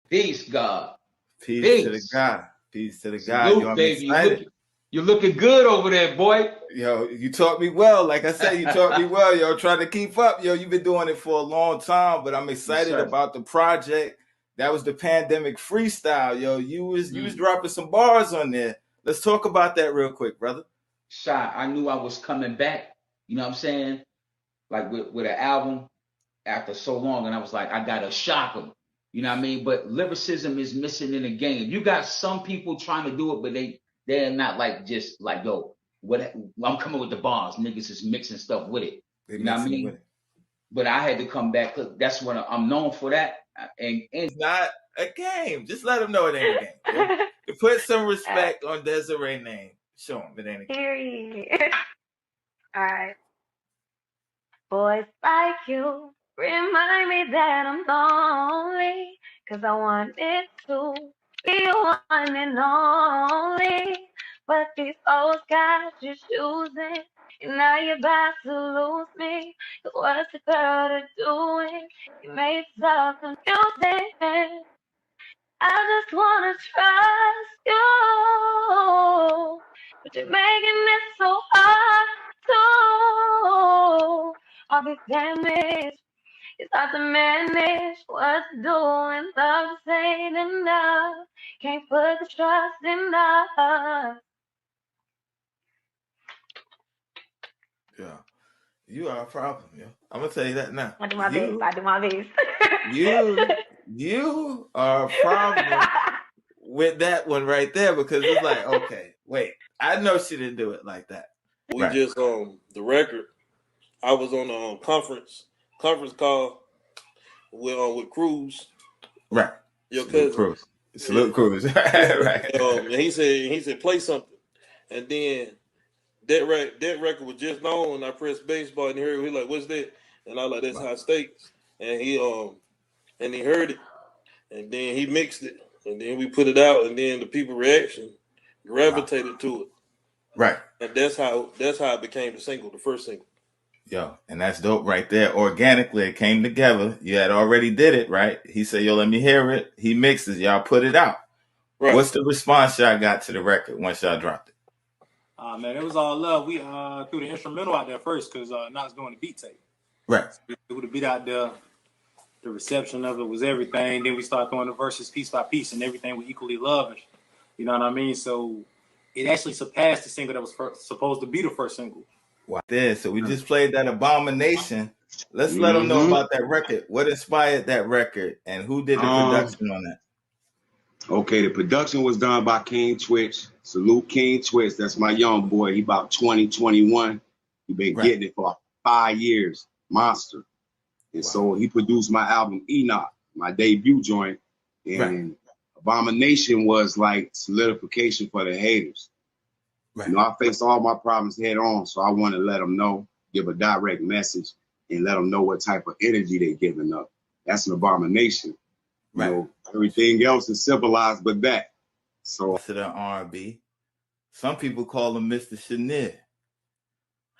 Peace, God. Peace to the Peace. God. Peace to the God. Yo, Salute, I'm baby. excited. You're looking good over there, boy. Yo, you taught me well. Like I said, you taught me well. Yo, trying to keep up. Yo, you've been doing it for a long time, but I'm Yes, excited sir. about the project. That was the pandemic freestyle. Yo, you was dropping some bars on there. Let's talk about that real quick, brother. Shot. I knew I was coming back. You know what I'm saying? Like with an album after so long, and I was like, I gotta shock them. You know what I mean? But lyricism is missing in the game. You got some people trying to do it, but they're not like just like, yo, what I'm coming with the bars. Niggas is mixing stuff with it. They You know what I mixing mean? with it. But I had to come back. 'Cause that's what I'm known for that. And It's not a game. Just let them know it ain't a game. Yo. To put some respect on Desiree's name. Show him it ain't a game. Period. All right. Boys like you remind me that I'm lonely, 'cause I wanted to be one and only. But these old guys you're choosing, and now you're about to lose me. 'Cause what's the girl to doing? You made so confusing. I just wanna trust you, but you're making it so hard to. I'll be damaged. It's hard to manage what to do and love just ain't enough. Can't put the trust in us. Yeah. You are a problem, yo. I'm gonna tell you that now. I do my best. I do my best. You are a problem with that one right there because it's like, okay, wait, I know she didn't do it like that. We Right. just the record. I was on a conference call with Cruz. Right. Your Salute cousin. Cruz. Salute Cruz. Right. And he said play something, and then that record was just on. And I pressed baseball, and he heard. He like, what's that? And I was like, that's High Stakes. And he heard it, and then he mixed it, and then we put it out, and then the people reaction gravitated to it. Right. And that's how it became the single, the first single. Yo, and that's dope right there. Organically, it came together. You had already did it, right? He said, yo, let me hear it. He mixes. Y'all put it out. Right. What's the response y'all got to the record once y'all dropped it? Man, it was all love. We threw the instrumental out there first because Knox doing the beat tape. Right. So we threw the beat out there. The reception of it was everything. Then we started throwing the verses piece by piece, and everything was equally loved. You know what I mean? So it actually surpassed the single that was supposed to be the first single. Wow. There, so we just played that Abomination. Let's let them know about that record. What inspired that record, and who did the production on that? Okay, the production was done by King Twitch. Salute King Twitch. That's my young boy. He about 20, 21. He been getting it for 5 years. Monster. And so he produced my album Enoch, my debut joint. And Abomination was like solidification for the haters. Right. You know, I faced all my problems head on, so I want to let them know, give a direct message, and let them know what type of energy they're giving up. That's an abomination. You know, everything else is civilized but that. So to the R&B. Some people call him Mr. Chenier.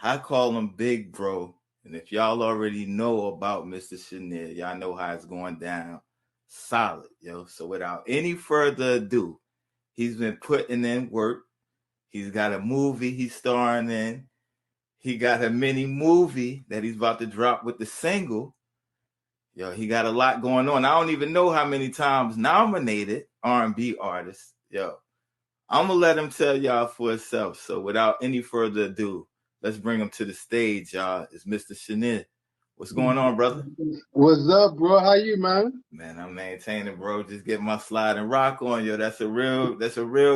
I call him Big Bro. And if y'all already know about Mr. Chenier, y'all know how it's going down. Solid, yo. So without any further ado, he's been putting in work. He's got a movie he's starring in. He got a mini movie that he's about to drop with the single. Yo, he got a lot going on. I don't even know how many times nominated R&B artist. Yo, I'm going to let him tell y'all for himself. So without any further ado, let's bring him to the stage, y'all. It's Mr. Chenier. What's going on, brother? What's up, bro? How you, man? Man, I'm maintaining, bro. Just get my slide and rock on, yo. That's a real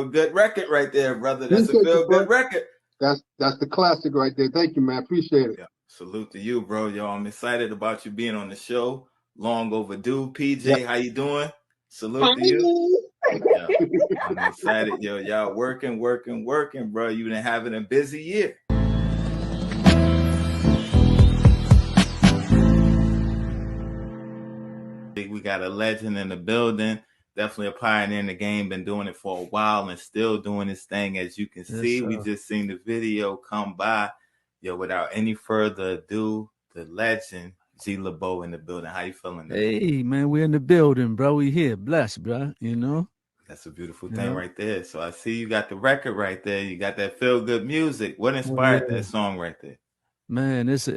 good record right there, brother. That's a real good record. That's the classic right there. Thank you, man. Appreciate it. Yeah. Salute to you, bro. Yo, I'm excited about you being on the show. Long overdue. PJ, how you doing? Salute to you. Yo, I'm excited, yo. Y'all working, bro. You've been having a busy year. We got a legend in the building. Definitely a pioneer in the game. Been doing it for a while and still doing his thing. As you can see, we just seen the video come by. Yo, without any further ado, the legend, G LeBeau in the building. How you feeling today? Hey, man, we're in the building, bro. We here. Blessed, bro. You know? That's a beautiful You thing know? right there. So I see you got the record right there. You got that feel good music. What Oh, inspired yeah. that song right there? Man, it's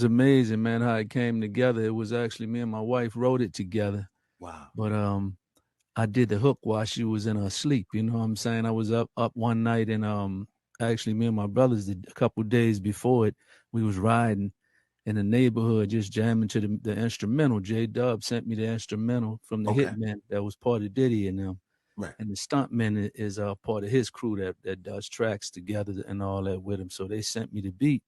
amazing, man, how it came together. It was actually me and my wife wrote it together. Wow. But I did the hook while she was in her sleep. You know what I'm saying? I was up one night, and actually me and my brothers a couple days before it, we was riding in the neighborhood just jamming to the instrumental. J-Dub sent me the instrumental from the Okay. Hitman that was part of Diddy and them. Right. And the stuntman is part of his crew that does tracks together and all that with him. So they sent me the beat,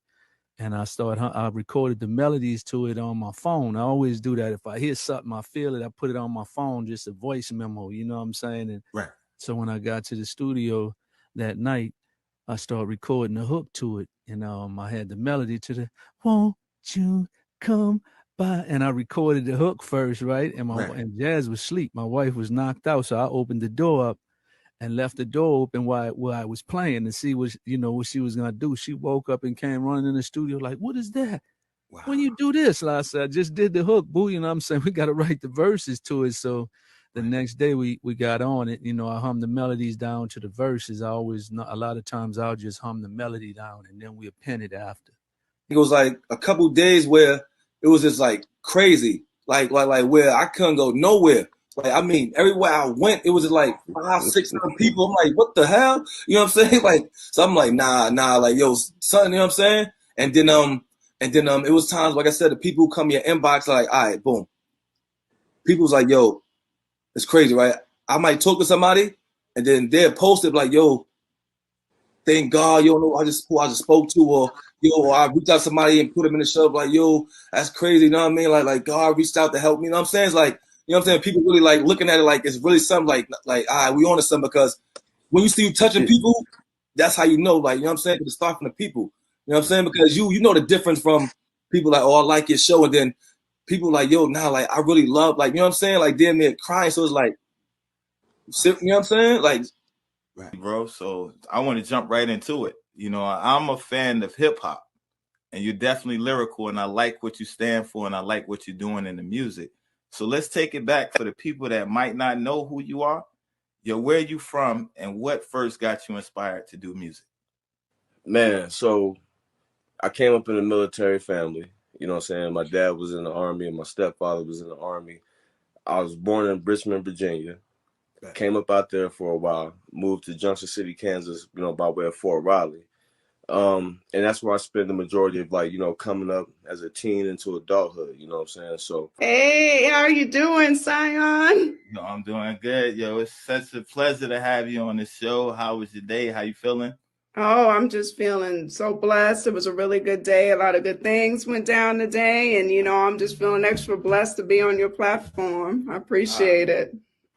and I recorded the melodies to it on my phone. I always do that. If I hear something, I feel it, I put it on my phone, just a voice memo. You know what I'm saying? And Right. so when I got to the studio that night, I started recording the hook to it, and I had the melody to the "Won't you come by," and I recorded the hook first, right? And and Jazz was asleep. My wife was knocked out, so I opened the door up and left the door open while I was playing to see what she was gonna do. She woke up and came running in the studio like, "What is that? Wow. When you do this?" And I said, "I just did the hook, boo." You know what I'm saying? We got to write the verses to it. So the next day we got on it. You know, I hummed the melodies down to the verses. A lot of times I'll just hum the melody down and then we'll pen it after. It was like a couple days where it was just like crazy, like where I couldn't go nowhere. Like, I mean, everywhere I went, it was just like 5, 6, 7 people. I'm like, what the hell? You know what I'm saying? Like, so I'm like, nah, like, yo, son, you know what I'm saying? And then it was times, like I said, the people who come in your inbox are like, all right, boom. People was like, yo, it's crazy, right? I might talk to somebody, and then they'll post it like, yo, thank God, you don't know who I just spoke to, or I reached out to somebody and put them in the show, like, yo, that's crazy, you know what I mean? Like God reached out to help me, you know what I'm saying? It's like, you know what I'm saying? People really like looking at it like it's really something like, all right, we on to something, because when you see you touching people, that's how you know, like, you know what I'm saying? It start from the people, you know what I'm saying? Because you know the difference from people like, oh, I like your show, and then people like, yo, now, like, I really love, like, you know what I'm saying? Like, damn near crying, so it's like, you know what I'm saying? Like, right, bro. So I want to jump right into it. You know, I'm a fan of hip hop, and you're definitely lyrical, and I like what you stand for, and I like what you're doing in the music. So let's take it back for the people that might not know who you are. Yo, where are you from, and what first got you inspired to do music? Man, so I came up in a military family. You know what I'm saying? My dad was in the Army, and my stepfather was in the Army. I was born in Richmond, Virginia. Came up out there for a while, moved to Junction City, Kansas, you know, by way of Fort Riley. And that's where I spent the majority of, like, you know, coming up as a teen into adulthood, you know what I'm saying? So, hey, how are you doing, Sion? Yo, I'm doing good. Yo, it's such a pleasure to have you on the show. How was your day? How you feeling? Oh, I'm just feeling so blessed. It was a really good day. A lot of good things went down today. And, you know, I'm just feeling extra blessed to be on your platform. I appreciate it.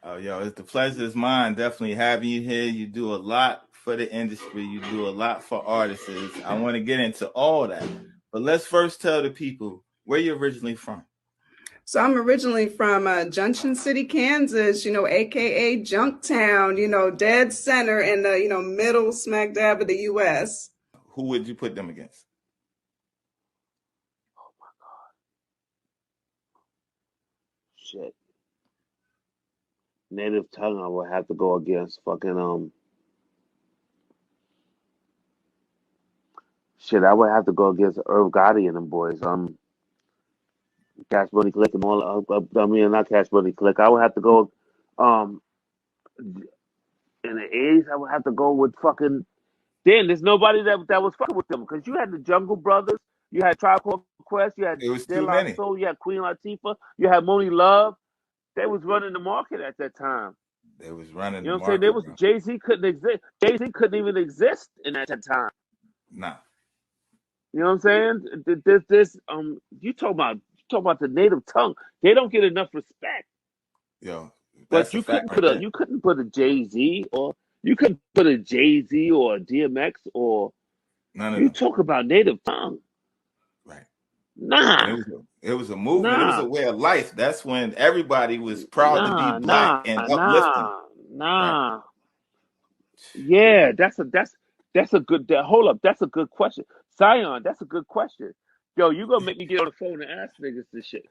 Oh, yo, it's the pleasure is mine. Definitely having you here. You do a lot for the industry. You do a lot for artists. I want to get into all that. But let's first tell the people where you're originally from. So I'm originally from Junction City, Kansas, you know, AKA Junktown, you know, dead center in the, you know, middle smack dab of the U.S. Who would you put them against? Oh my God. Shit. Native tongue, I would have to go against fucking shit. I would have to go against Irv Gotti and them boys. Cash Money Click and all. I mean, not Cash Money Click. I would have to go. In the '80s, I would have to go with fucking. Then there's nobody that was fucking with them, because you had the Jungle Brothers, you had Tribe Called Quest, you had It was De too La many. Soul, you had Queen Latifah, you had Moni Love. They was running the market at that time. They was running You know the what I'm saying? market. There was Jay-Z couldn't exist. Jay-Z couldn't even exist in that time. Nah. You know what I'm saying? You talk about the native tongue. They don't get enough respect. Yo, but you couldn't put a Jay-Z, or you couldn't put a Jay-Z or a DMX, or none of you them. talk about native tongue. Right. Nah. It was a movement. It was a way of life. That's when everybody was proud to be black and uplifting. Right. Yeah, that's a good. Hold up, that's a good question, Sion. That's a good question. Yo, you gonna make me get on the phone and ask niggas this shit.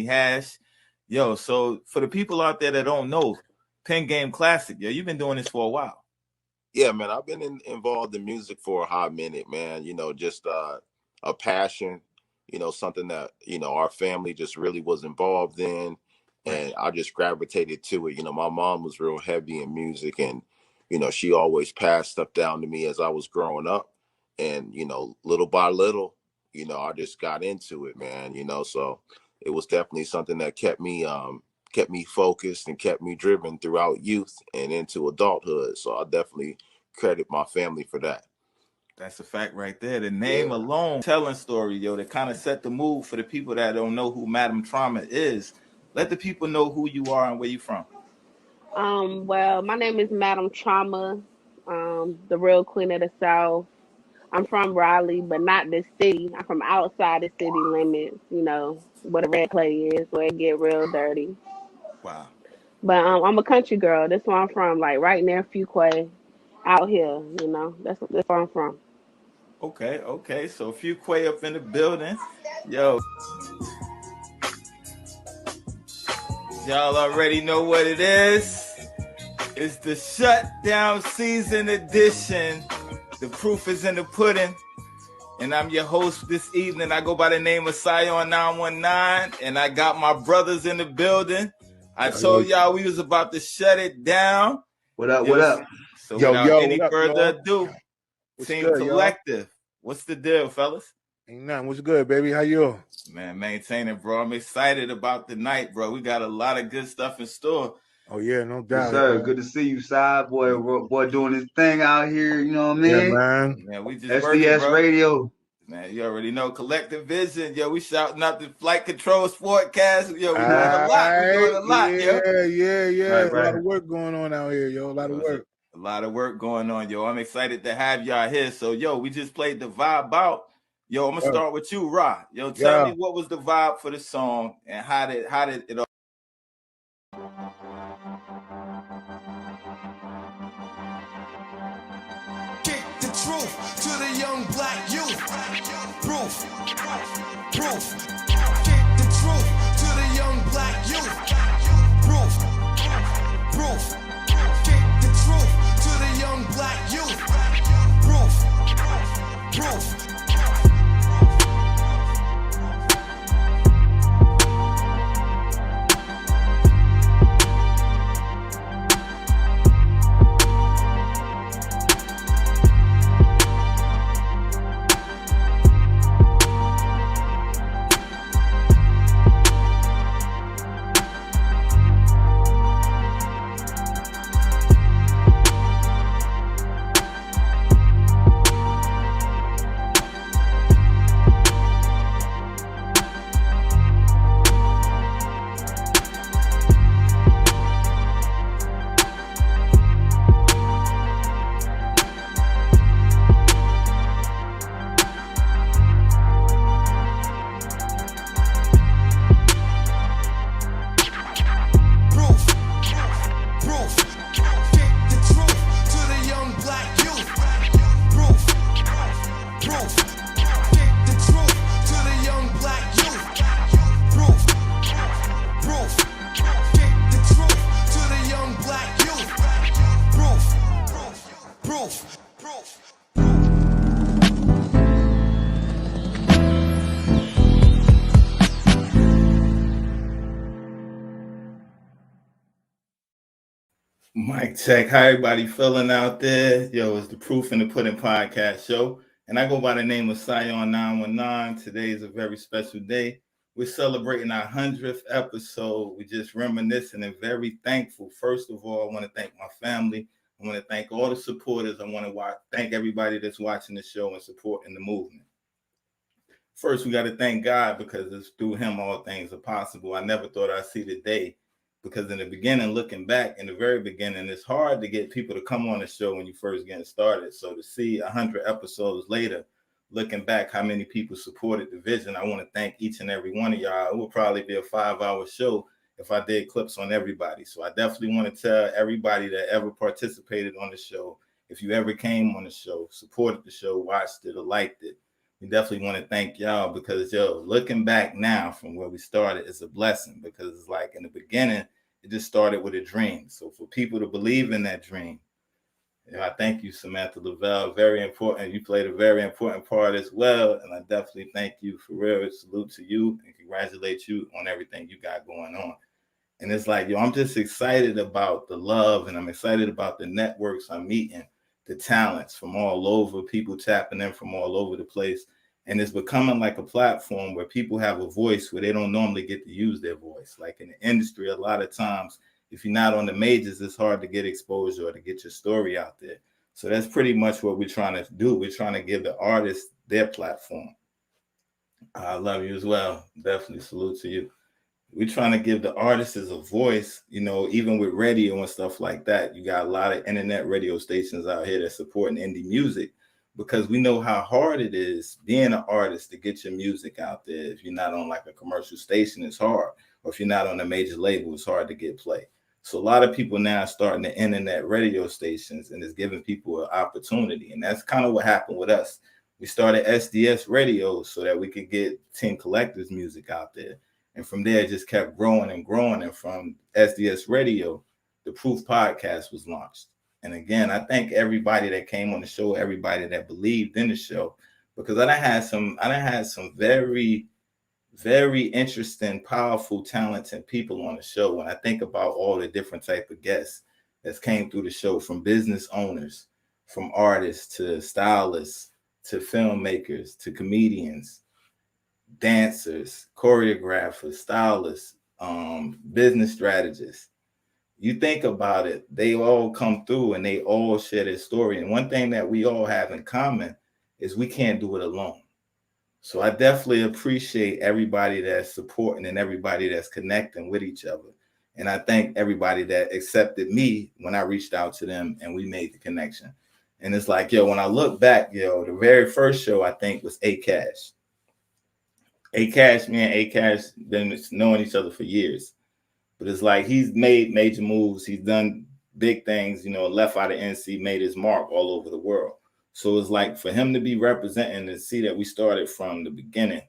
Hash. Yo, so for the people out there that don't know, Pen Game Classic, yo, you've been doing this for a while. Yeah, man, I've been involved in music for a hot minute, man. You know, just a passion, you know, something that, you know, our family just really was involved in. And I just gravitated to it. You know, my mom was real heavy in music, and, you know, she always passed stuff down to me as I was growing up. And, you know, little by little, you know, I just got into it, man, you know, so it was definitely something that kept me focused and kept me driven throughout youth and into adulthood. So I definitely credit my family for that. That's a fact right there. The name alone, telling story, yo, that kind of set the mood for the people that don't know who Madam Trauma is. Let the people know who you are and where you from. Well, my name is Madam Trauma, the real queen of the South. I'm from Raleigh, but not the city. I'm from outside the city limits, you know, where the red clay is, where it get real dirty. Wow. But I'm a country girl. That's where I'm from, like right near Fuquay, out here, you know. That's where I'm from. Okay. So Fuquay up in the building. Yo. Y'all already know what it is. It's the Shutdown Season Edition. The proof is in the pudding. And I'm your host this evening. I go by the name of Sion 919. And I got my brothers in the building. I told y'all we was about to shut it down. What up? So without any further ado, Team Collective. What's the deal, fellas? Ain't nothing. What's good, baby? How you? Man, maintaining, bro. I'm excited about the night, bro. We got a lot of good stuff in store. Oh, yeah, no doubt. Yes, sir. Good to see you, Side boy doing his thing out here, you know what I mean? Yeah, man. Man, we just SDS working, Radio. Man, you already know Collective Vision. Yo, we shouting out the Flight Control Sportcast. Yo, we doing a lot. We doing a lot, yo. Yeah. Right. A lot of work going on out here, yo. A lot of work. A lot of work going on, yo. I'm excited to have y'all here. So, yo, we just played the vibe out. Yo, I'm gonna start with you, Ra. Yo, tell me what was the vibe for the song and how did it all? Kick the truth to the young black youth. Proof. Kick the truth to the young black youth. Proof. Kick the truth to the young black youth. Proof. Mic check. How everybody feeling out there? Yo, it's the Proof in the Pudding podcast show. And I go by the name of Sion 919. Today is a very special day. We're celebrating our 100th episode. We're just reminiscing and very thankful. First of all, I want to thank my family. I want to thank all the supporters. I want to thank everybody that's watching the show and supporting the movement. First, we got to thank God because it's through him all things are possible. I never thought I'd see the day. Because in the beginning, looking back, in the very beginning, it's hard to get people to come on the show when you first getting started. So to see 100 episodes later, looking back, how many people supported the vision, I want to thank each and every one of y'all. It would probably be a 5-hour show if I did clips on everybody. So I definitely want to tell everybody that ever participated on the show, if you ever came on the show, supported the show, watched it, or liked it, we definitely want to thank y'all because, yo, looking back now from where we started is a blessing because it's like in the beginning, it just started with a dream. So for people to believe in that dream, I thank you, Samantha Lavelle. Very important. You played a very important part as well. And I definitely thank you for real. Salute to you and congratulate you on everything you got going on. And it's like, yo, I'm just excited about the love and I'm excited about the networks I'm meeting, the talents from all over, people tapping in from all over the place. And it's becoming like a platform where people have a voice where they don't normally get to use their voice. Like in the industry, a lot of times, if you're not on the majors, it's hard to get exposure or to get your story out there. So that's pretty much what we're trying to do. We're trying to give the artists their platform. I love you as well. Definitely salute to you. We're trying to give the artists a voice, you know, even with radio and stuff like that. You got a lot of internet radio stations out here that supporting indie music because we know how hard it is being an artist to get your music out there. If you're not on like a commercial station, it's hard. Or if you're not on a major label, it's hard to get play. So a lot of people now are starting the internet radio stations and it's giving people an opportunity. And that's kind of what happened with us. We started SDS Radio so that we could get Team Collector's music out there. And from there, it just kept growing and growing. And from SDS Radio, the Proof Podcast was launched. And again, I thank everybody that came on the show, everybody that believed in the show, because I done had some very, very interesting, powerful, talented people on the show. When I think about all the different type of guests that came through the show, from business owners, from artists to stylists, to filmmakers, to comedians, dancers, choreographers, stylists, business strategists. You think about it, they all come through and they all share their story. And one thing that we all have in common is we can't do it alone. So I definitely appreciate everybody that's supporting and everybody that's connecting with each other. And I thank everybody that accepted me when I reached out to them and we made the connection. And it's like, yo, when I look back, yo, the very first show I think was A-Cash. A-Cash, me and A-Cash been knowing each other for years. But it's like he's made major moves. He's done big things, you know, left out of NC, made his mark all over the world. So it's like for him to be representing and see that we started from the beginning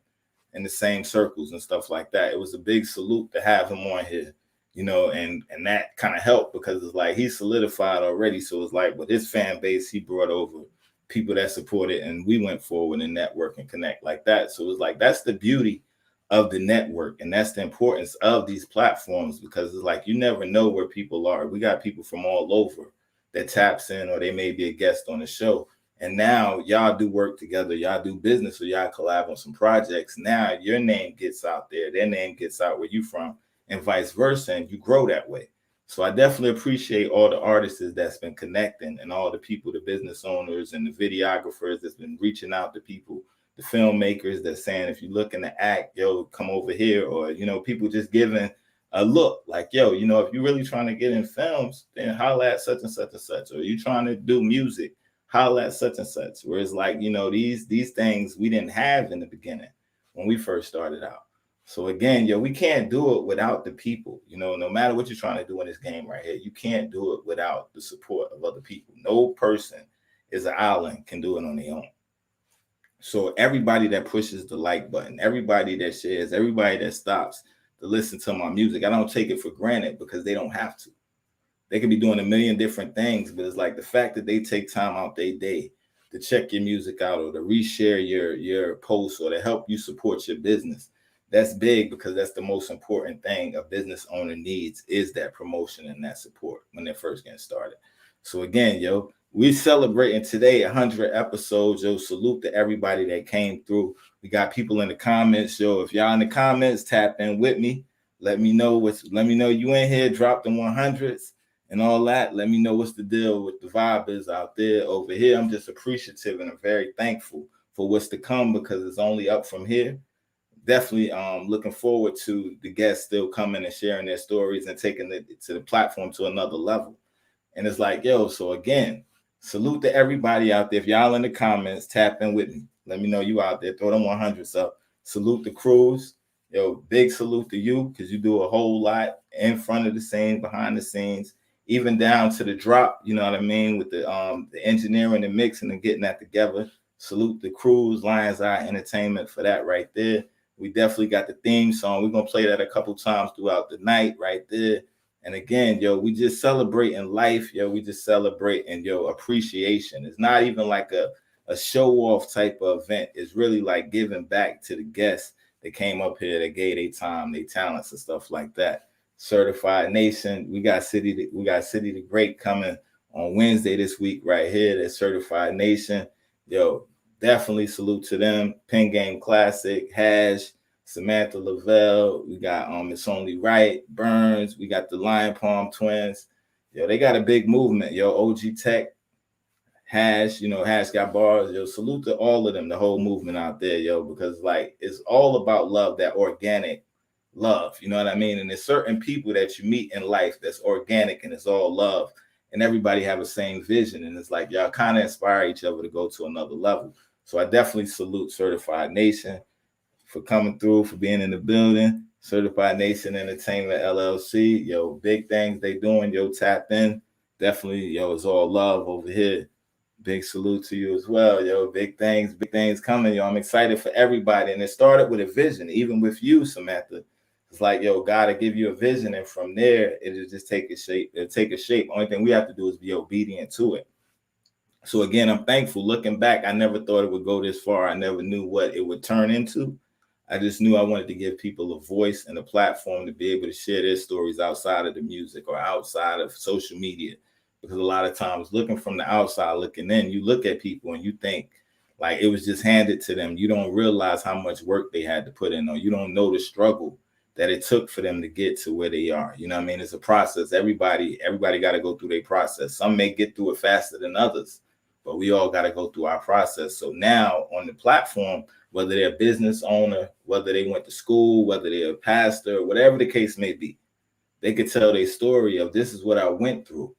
in the same circles and stuff like that. It was a big salute to have him on here, you know, and that kind of helped because it's like he's solidified already. So it's like with his fan base, he brought over people that supported and we went forward and network and connect like that. So it's like that's the beauty of the network. And that's the importance of these platforms because it's like you never know where people are. We got people from all over that taps in or they may be a guest on the show. And now y'all do work together, y'all do business, or y'all collab on some projects. Now your name gets out there, their name gets out where you from, and vice versa, and you grow that way. So I definitely appreciate all the artists that's been connecting and all the people, the business owners and the videographers that's been reaching out to people, the filmmakers that's saying, if you're looking to act, yo, come over here, or, you know, people just giving a look like, yo, you know, if you're really trying to get in films, then holla at such and such and such, or you trying to do music, holla at such and such. Where it's like, you know, these things we didn't have in the beginning when we first started out. So again, yo, we can't do it without the people. You know, no matter what you're trying to do in this game right here, you can't do it without the support of other people. No person is an island, can do it on their own. So everybody that pushes the like button, everybody that shares, everybody that stops to listen to my music, I don't take it for granted because they don't have to. They could be doing a million different things, but it's like the fact that they take time out their day to check your music out or to reshare your posts or to help you support your business. That's big because that's the most important thing a business owner needs is that promotion and that support when they're first getting started. So again, yo, we're celebrating today 100 episodes. Yo, salute to everybody that came through. We got people in the comments. Yo, if y'all in the comments, tap in with me. Let me know you in here, drop the 100s and all that. Let me know what's the deal with the vibe is out there. Over here, I'm just appreciative and I'm very thankful for what's to come because it's only up from here. Definitely looking forward to the guests still coming and sharing their stories and taking it to the platform to another level. And it's like, yo, so again, salute to everybody out there. If y'all in the comments, tap in with me. Let me know you out there. Throw them 100s up. Salute the crews. Yo, big salute to you because you do a whole lot in front of the scenes, behind the scenes, even down to the drop, you know what I mean, with the engineering and mixing and getting that together. Salute the Cruise, Lion's Eye Entertainment for that right there. We definitely got the theme song. We're going to play that a couple times throughout the night right there. And again, yo, we just celebrating life, yo. We just celebrating, yo, appreciation. It's not even like a show-off type of event. It's really like giving back to the guests that came up here, that gave their time, their talents and stuff like that. Certified Nation, we got City the Great coming on Wednesday this week right here. That Certified Nation, yo, definitely salute to them. Pen Game Classic, Hash, Samantha Lavelle, we got It's Only Right, Burns, we got the Lion Palm Twins. Yo, they got a big movement, yo. OG Tech, Hash, Hash got bars. Yo, salute to all of them, the whole movement out there, yo, because like it's all about love, that organic love, you know what I mean? And there's certain people that you meet in life that's organic and it's all love, and everybody have the same vision, and it's like y'all kind of inspire each other to go to another level. So I definitely salute Certified Nation for coming through, for being in the building. Certified Nation Entertainment LLC, yo, big things they doing, yo, tap in. Definitely, yo, it's all love over here. Big salute to you as well, yo. Big things coming, yo. I'm excited for everybody. And it started with a vision, even with you, Samantha. It's like, yo, God will give you a vision, and from there, it'll just take a shape. It'll take a shape. Only thing we have to do is be obedient to it. So again, I'm thankful. Looking back, I never thought it would go this far. I never knew what it would turn into. I just knew I wanted to give people a voice and a platform to be able to share their stories outside of the music or outside of social media. Because a lot of times, looking from the outside, looking in, you look at people and you think like it was just handed to them. You don't realize how much work they had to put in, or you don't know the struggle that it took for them to get to where they are. You know what I mean? It's a process. Everybody got to go through their process. Some may get through it faster than others, but we all got to go through our process. So now on the platform, whether they're a business owner, whether they went to school, whether they're a pastor, whatever the case may be, they could tell their story of this is what I went through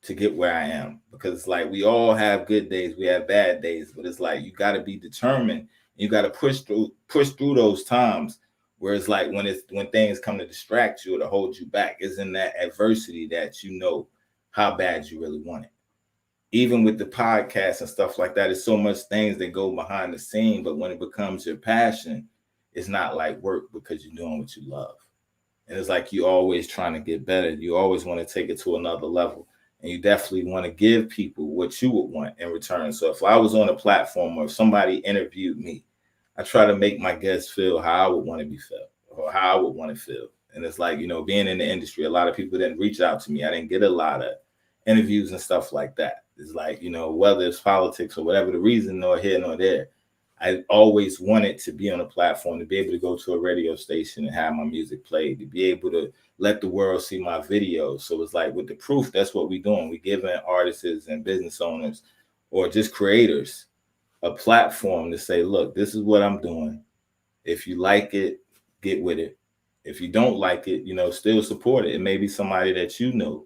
to get where I am. Because it's like we all have good days, we have bad days, but it's like you got to be determined. You got to push through those times. Whereas like when things come to distract you or to hold you back, is in that adversity that you know how bad you really want it. Even with the podcast and stuff like that, there's so much things that go behind the scene, but when it becomes your passion, it's not like work because you're doing what you love. And it's like you're always trying to get better. You always want to take it to another level. And you definitely want to give people what you would want in return. So if I was on a platform or if somebody interviewed me, I try to make my guests feel how I would want to be felt or how I would want to feel. And it's like, being in the industry, a lot of people didn't reach out to me. I didn't get a lot of interviews and stuff like that. It's like, whether it's politics or whatever the reason, nor here nor there, I always wanted to be on a platform, to be able to go to a radio station and have my music played, to be able to let the world see my videos. So it's like with the Proof, that's what we're doing. We're giving artists and business owners or just creators a platform to say, look, this is what I'm doing. If you like it, get with it. If you don't like it, still support it. It may be somebody that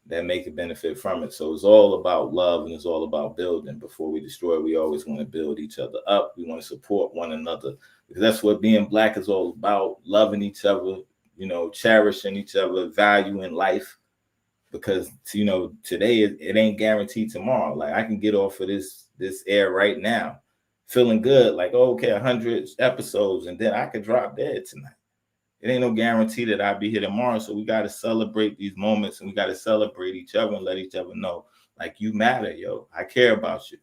that make a benefit from it. So it's all about love and it's all about building. Before we destroy, we always want to build each other up. We want to support one another, because that's what being Black is all about. Loving each other, cherishing each other, valuing life. Because, today it ain't guaranteed tomorrow. Like I can get off of this air right now, feeling good, like, okay, 100 episodes, and then I could drop dead tonight. It ain't no guarantee that I'll be here tomorrow. So we got to celebrate these moments, and we got to celebrate each other and let each other know, like, you matter, yo. I care about you.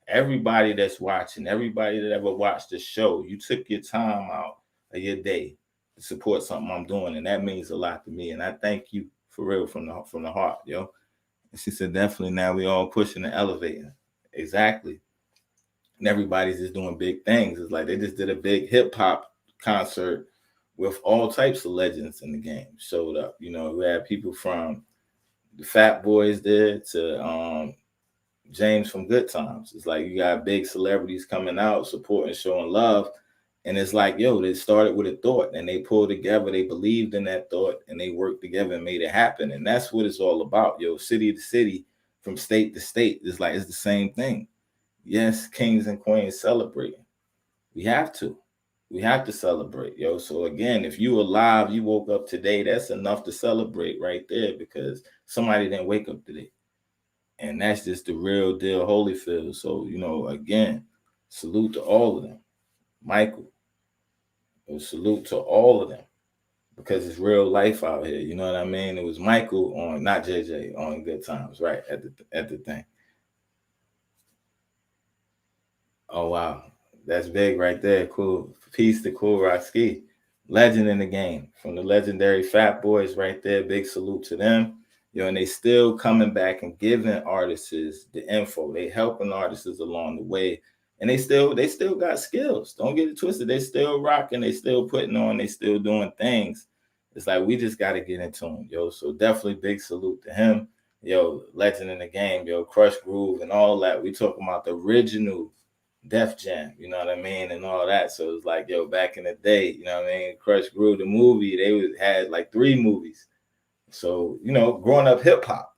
Everybody that's watching, everybody that ever watched the show, you took your time out of your day to support something I'm doing, and that means a lot to me. And I thank you for real from the heart, yo. And she said, definitely now we all pushing and elevating. Exactly. And everybody's just doing big things. It's like they just did a big hip hop concert with all types of legends in the game showed up. We had people from the Fat Boys there to James from Good Times. It's like you got big celebrities coming out, supporting, showing love. And it's like, yo, they started with a thought and they pulled together. They believed in that thought and they worked together and made it happen. And that's what it's all about, yo. City to city, from state to state. It's like, it's the same thing. Yes, kings and queens celebrating. We have to celebrate, yo. So again, if you alive, you woke up today, that's enough to celebrate right there, because somebody didn't wake up today. And that's just the real deal, Holyfield. So, again, Salute to all of them. Michael. Salute to all of them. Because it's real life out here. You know what I mean? It was Michael on, not JJ, on Good Times, right? At the thing. Oh wow. That's big right there. Cool. Peace to Cool Rock Ski. Legend in the game. From the legendary Fat Boys right there. Big salute to them. And they still coming back and giving artists the info. They helping artists along the way. And they still got skills. Don't get it twisted. They still rocking. They still putting on. They still doing things. It's like we just got to get into them, So definitely big salute to him. Legend in the game, Crush Groove and all that. We talking about the original Def Jam, you know what I mean, and all that. So it's like, back in the day, you know what I mean, Crush Groove, the movie, they had like 3 movies. So, growing up hip hop,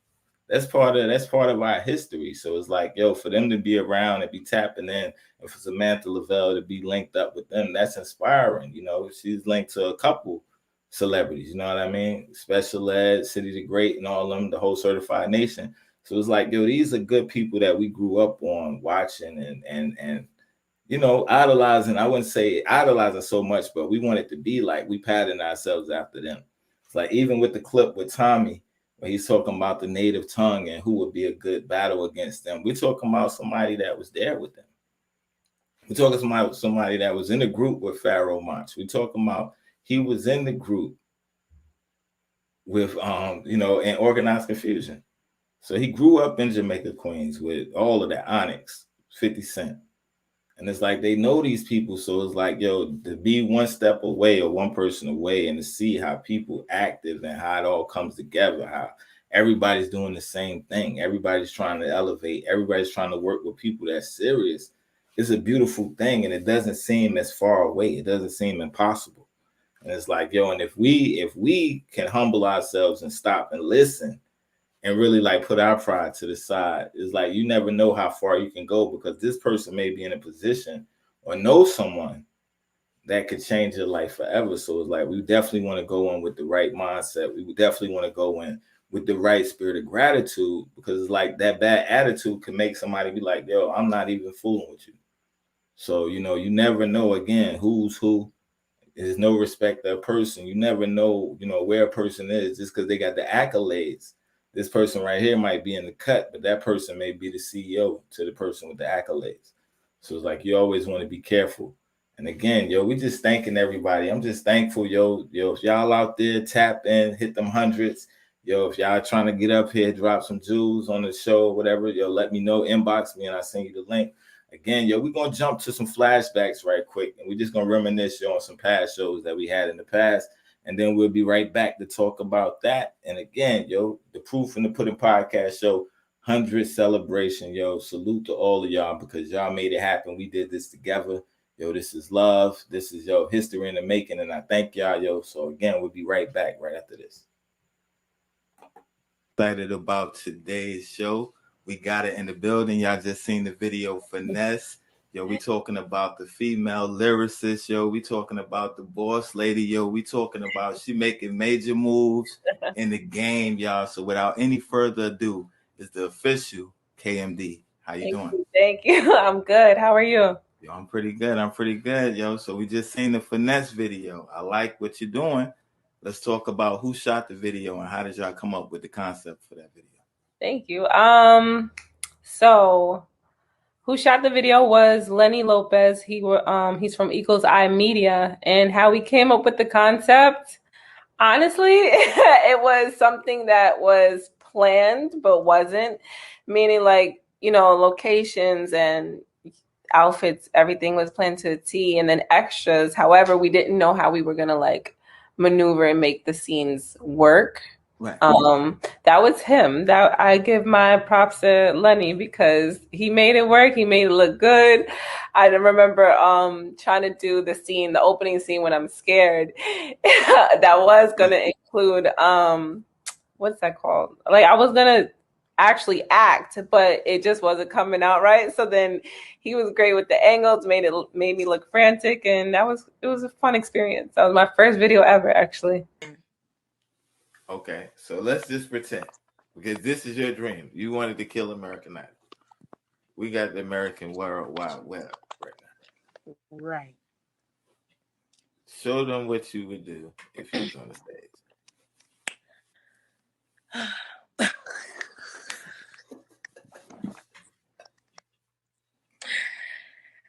that's part of our history. So it's like, for them to be around and be tapping in, and for Samantha Lavelle to be linked up with them, that's inspiring. She's linked to a couple celebrities, you know what I mean? Special Ed, City the Great, and all of them, the whole Certified Nation. So it's like, these are good people that we grew up on watching and idolizing. I wouldn't say idolizing so much, but we wanted to be like, we patterned ourselves after them. It's like, even with the clip with Tommy, when he's talking about the native tongue and who would be a good battle against them, we're talking about somebody that was there with them. We're talking about somebody that was in a group with Pharaoh Monch. We're talking about he was in the group with, in Organized Confusion. So he grew up in Jamaica, Queens with all of that, Onyx, 50 Cent. And it's like, they know these people. So it's like, to be one step away or one person away and to see how people active and how it all comes together, how everybody's doing the same thing. Everybody's trying to elevate. Everybody's trying to work with people that's serious. It's a beautiful thing. And it doesn't seem as far away. It doesn't seem impossible. And it's like, and if we can humble ourselves and stop and listen and really like put our pride to the side, it's like, you never know how far you can go, because this person may be in a position or know someone that could change your life forever. So it's like, we definitely want to go in with the right mindset. We definitely want to go in with the right spirit of gratitude, because it's like that bad attitude can make somebody be like, I'm not even fooling with you. So, you never know, again, who's who. There's no respect of a person. You never know, where a person is just because they got the accolades. This person right here might be in the cut, but that person may be the CEO to the person with the accolades. So it's like, you always want to be careful. And again, we just thanking everybody. I'm just thankful, if y'all out there, tap in, hit them hundreds. If y'all trying to get up here, drop some jewels on the show or whatever, let me know, inbox me and I'll send you the link. Again, we're going to jump to some flashbacks right quick, and we're just going to reminisce on some past shows that we had in the past, and then we'll be right back to talk about that. And again, the Proof in the Pudding podcast show, 100th celebration, salute to all of y'all, because y'all made it happen. We did this together. This is love. This is, history in the making, and I thank y'all, So again, we'll be right back right after this. Excited about today's show. We got it in the building. Y'all just seen the video, Finesse. We talking about the female lyricist. We talking about the boss lady. We talking about she making major moves in the game, y'all. So without any further ado, it's the official KMD. How you doing? Thank you. I'm good. How are you? I'm pretty good, So we just seen the Finesse video. I like what you're doing. Let's talk about who shot the video and how did y'all come up with the concept for that video? Thank you. So who shot the video was Lenny Lopez. He's from Eagle's Eye Media. And how we came up with the concept, honestly, it was something that was planned but wasn't. Meaning, like, locations and outfits, everything was planned to a T, and then extras. However, we didn't know how we were gonna like maneuver and make the scenes work. Right. That was him. That I give my props to Lenny, because he made it work. He made it look good. I remember trying to do the opening scene when I'm scared. That was gonna include what's that called? Like, I was gonna actually act, but it just wasn't coming out right. So then he was great with the angles, made me look frantic, and it was a fun experience. That was my first video ever, actually. Okay, so let's just pretend, because this is your dream. You wanted to kill American Idol. We got the American World Wide Web right Right. Show them what you would do if you was on the stage.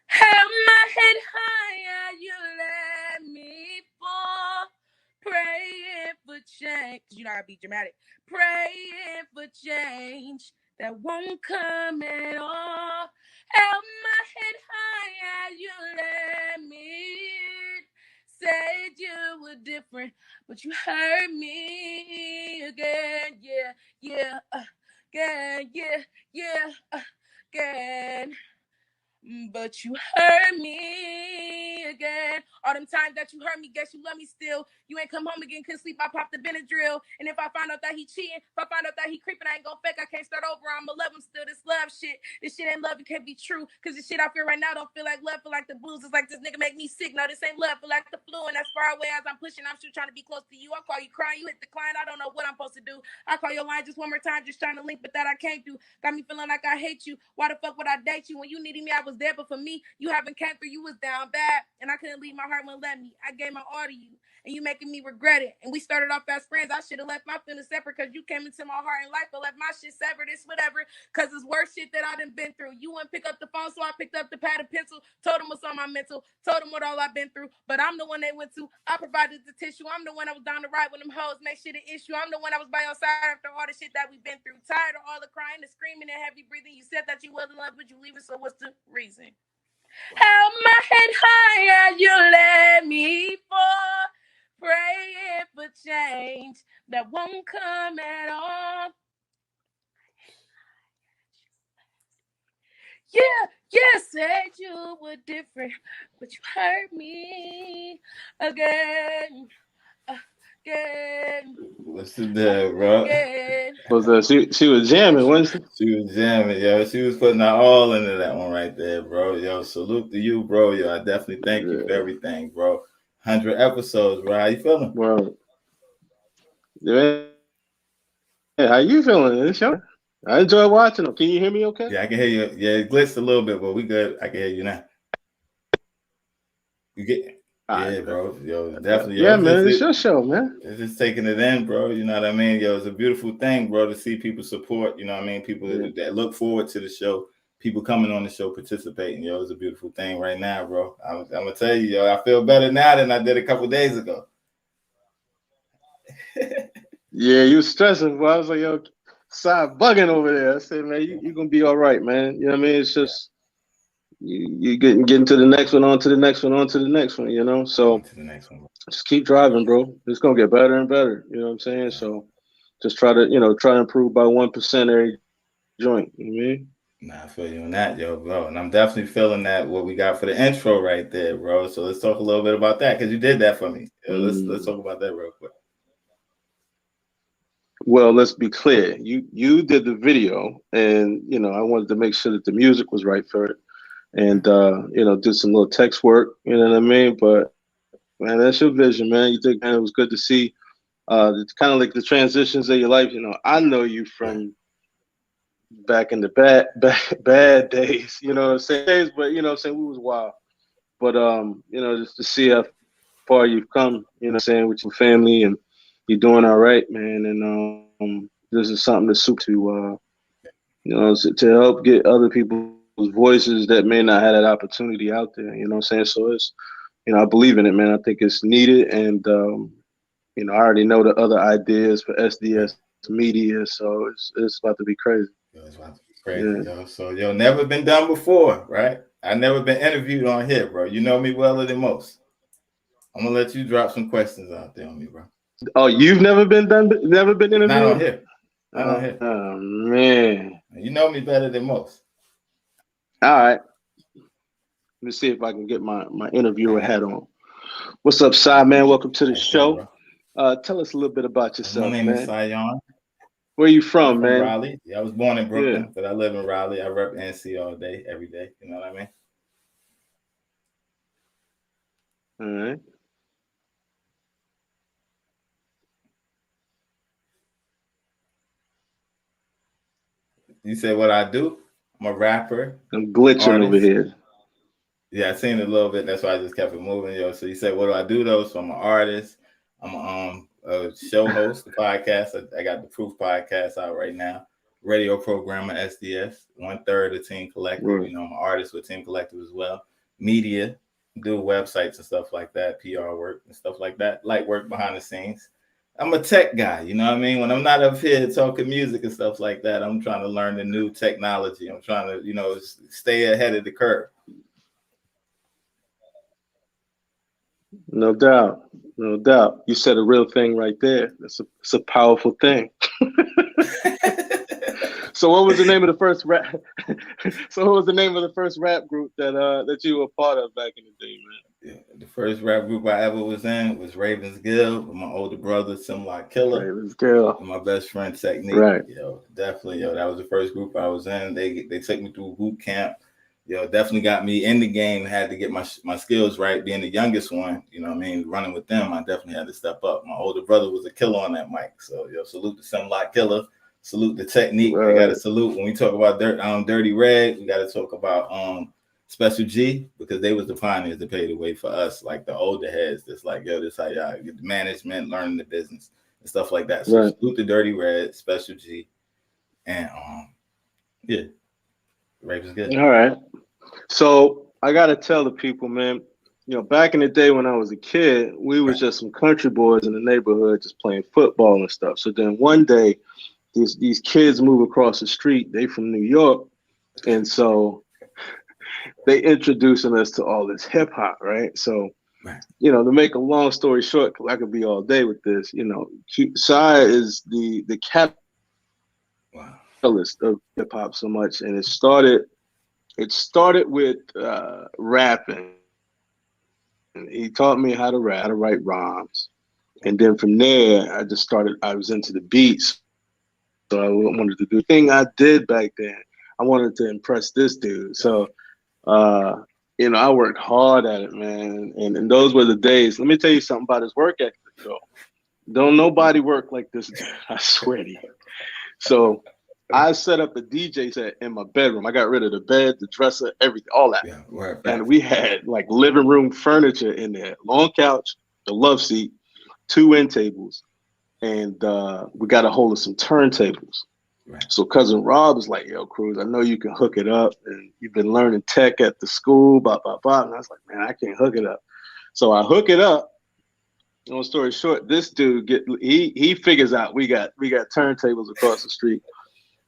Held my head higher, you let me fall. Praying for change. You know how to be dramatic. Praying for change that won't come at all. Held my head higher, you let me in. Said you were different, but you hurt me again. Yeah, again. But you hurt me again. All them times that you hurt me, guess you love me still. You ain't come home again, couldn't sleep, I popped the Benadryl. And if I find out that he cheating, if I find out that he creeping, I ain't gon' fake, I can't start over, I'ma love him still. This love shit, this shit ain't love, it can't be true. Cause the shit I feel right now don't feel like love, feel like the blues. It's like this nigga make me sick, no, this ain't love, feel like the flu. And as far away as I'm pushing, I'm still trying to be close to you. I call you crying, you hit the decline, I don't know what I'm supposed to do. I call your line just one more time, just trying to link, but that I can't do. Got me feeling like I hate you. Why the fuck would I date you? When you needed me, I was there, but for me, you haven't came through, you was down bad, and I couldn't leave, my heart wouldn't let me. I gave my all to you, and you making me regret it. And we started off as friends, I should have left my feelings separate, cause you came into my heart and life, but left my shit severed, it's whatever, cause it's worse shit that I done been through. You wouldn't pick up the phone, so I picked up the pad and pencil, told him what's on my mental, told him what all I've been through, but I'm the one they went to, I provided the tissue, I'm the one that was down to ride when them hoes make shit an issue, I'm the one that was by your side after all the shit that we've been through, tired of all the crying, the screaming, and heavy breathing. You said that you wasn't love, but you leaving, so what's the reason? Held my head higher, you let me fall. Praying for change that won't come at all. Yeah, said you were different, but you hurt me again. What's the deal, bro? She was jamming, wasn't she? She was jamming, yo. She was putting her all into that one right there, bro. Yo, salute to you, bro. Yo, I definitely thank you for everything, bro. 100 episodes, bro. How you feeling? Bro. Yeah. Hey, how you feeling? It's your... I enjoy watching them. Can you hear me okay? Yeah, I can hear you. Yeah, it glitched a little bit, but we good. I can hear you now. You get... Yeah, bro. Yo, definitely. Yo, yeah, man. It's your show, man. It's just taking it in, bro. You know what I mean? Yo, it's a beautiful thing, bro, to see people support. You know what I mean? People that look forward to the show. People coming on the show, participating. Yo, it's a beautiful thing right now, bro. I'm going to tell you, yo, I feel better now than I did a couple days ago. Yeah, you was stressing, bro. I was like, yo, side bugging over there. I said, man, you're going to be all right, man. You know what I mean? It's just... You getting to the next one, on to the next one, on to the next one, you know? So to the next one. Just keep driving, bro. It's going to get better and better. You know what I'm saying? So just try to improve by 1% every joint. You know what I mean? Nah, I feel you on that, yo, bro. And I'm definitely feeling that what we got for the intro right there, bro. So let's talk a little bit about that because you did that for me. Yo, let's talk about that real quick. Well, let's be clear. You did the video, and I wanted to make sure that the music was right for it. And did some little text work, you know what I mean? But man, that's your vision, man. You think, man, it was good to see kind of like the transitions of your life. I know you from back in the bad days, you know what I'm saying? But we was wild. But just to see how far you've come, with your family, and you're doing all right, man. And this is something to soup to to help get other people's voices that may not have that opportunity out there, you know what I'm saying? So it's, I believe in it, man. I think it's needed. And, I already know the other ideas for SDS media. So it's about to be crazy. It's about to be crazy, yo. So, never been done before, right? I never been interviewed on here, bro. You know me well than most. I'm going to let you drop some questions out there on me, bro. Oh, you've never been interviewed? Not on here. Not on here. Oh, man. You know me better than most. All right. Let me see if I can get my interviewer hat on. What's up, Cy, man? Welcome to the show. Tell us a little bit about yourself, man. My name is Sion. Where you from, man? Raleigh. Yeah, I was born in Brooklyn, but I live in Raleigh. I rep NC all day, every day. You know what I mean? All right. You said what I do? I'm a rapper. I'm glitching over here. Yeah, I seen it a little bit. That's why I just kept it moving, yo. So you said, what do I do though? So I'm an artist. I'm a show host, the podcast. I got the Proof podcast out right now. Radio programmer, SDS, 1/3 of Team Collective. Right. You know, I'm an artist with Team Collective as well. Media, do websites and stuff like that, PR work and stuff like that. Light work behind the scenes. I'm a tech guy, you know what I mean? When I'm not up here talking music and stuff like that, I'm trying to learn the new technology. I'm trying to, you know, stay ahead of the curve. No doubt. No doubt. You said a real thing right there. It's a powerful thing. So what was the name of the first rap? So what was the name of the first rap group that you were part of back in the day, man? Yeah, the first rap group I ever was in was Ravens Guild with my older brother, Simlock Killer. Ravens Guild. And my best friend Technique. Right. Yo, definitely, yo, that was the first group I was in. They took me through boot camp. Yo, definitely got me in the game. Had to get my skills right. Being the youngest one, you know what I mean, running with them, I definitely had to step up. My older brother was a killer on that mic. So, yo, salute the Simlock Killer. Salute the Technique. Right. I got to salute when we talk about Dirty Red. We got to talk about Special G, because they was the pioneers that paved the way for us, like the older heads. That's like, yo, this how y'all get the management, learning the business and stuff like that. So Right. salute the Dirty Red, Special G, and yeah, Ravens Good. All right. So I gotta tell the people, man, you know, back in the day when I was a kid, we was just some country boys in the neighborhood just playing football and stuff. So then one day, these kids move across the street. They from New York, and so they introducing us to all this hip hop, right? So, you know, to make a long story short, 'cause I could be all day with this. You know, Shia is the catalyst of hip hop so much, and it started with rapping. And he taught me how to rap, how to write rhymes, and then from there, I was into the beats. So I wanted to do the thing I did back then. I wanted to impress this dude. So, you know, I worked hard at it, man. And those were the days. Let me tell you something about his work ethic, though. Don't nobody work like this dude, I swear to you. So I set up a DJ set in my bedroom. I got rid of the bed, the dresser, everything, all that. Yeah, right. And we had like living room furniture in there, long couch, a love seat, 2 end tables. And we got a hold of some turntables. Right. So cousin Rob was like, yo, Cruz, I know you can hook it up. And you've been learning tech at the school, blah, blah, blah. And I was like, man, I can't hook it up. So I hook it up. Long story short, this dude he figures out we got turntables across the street.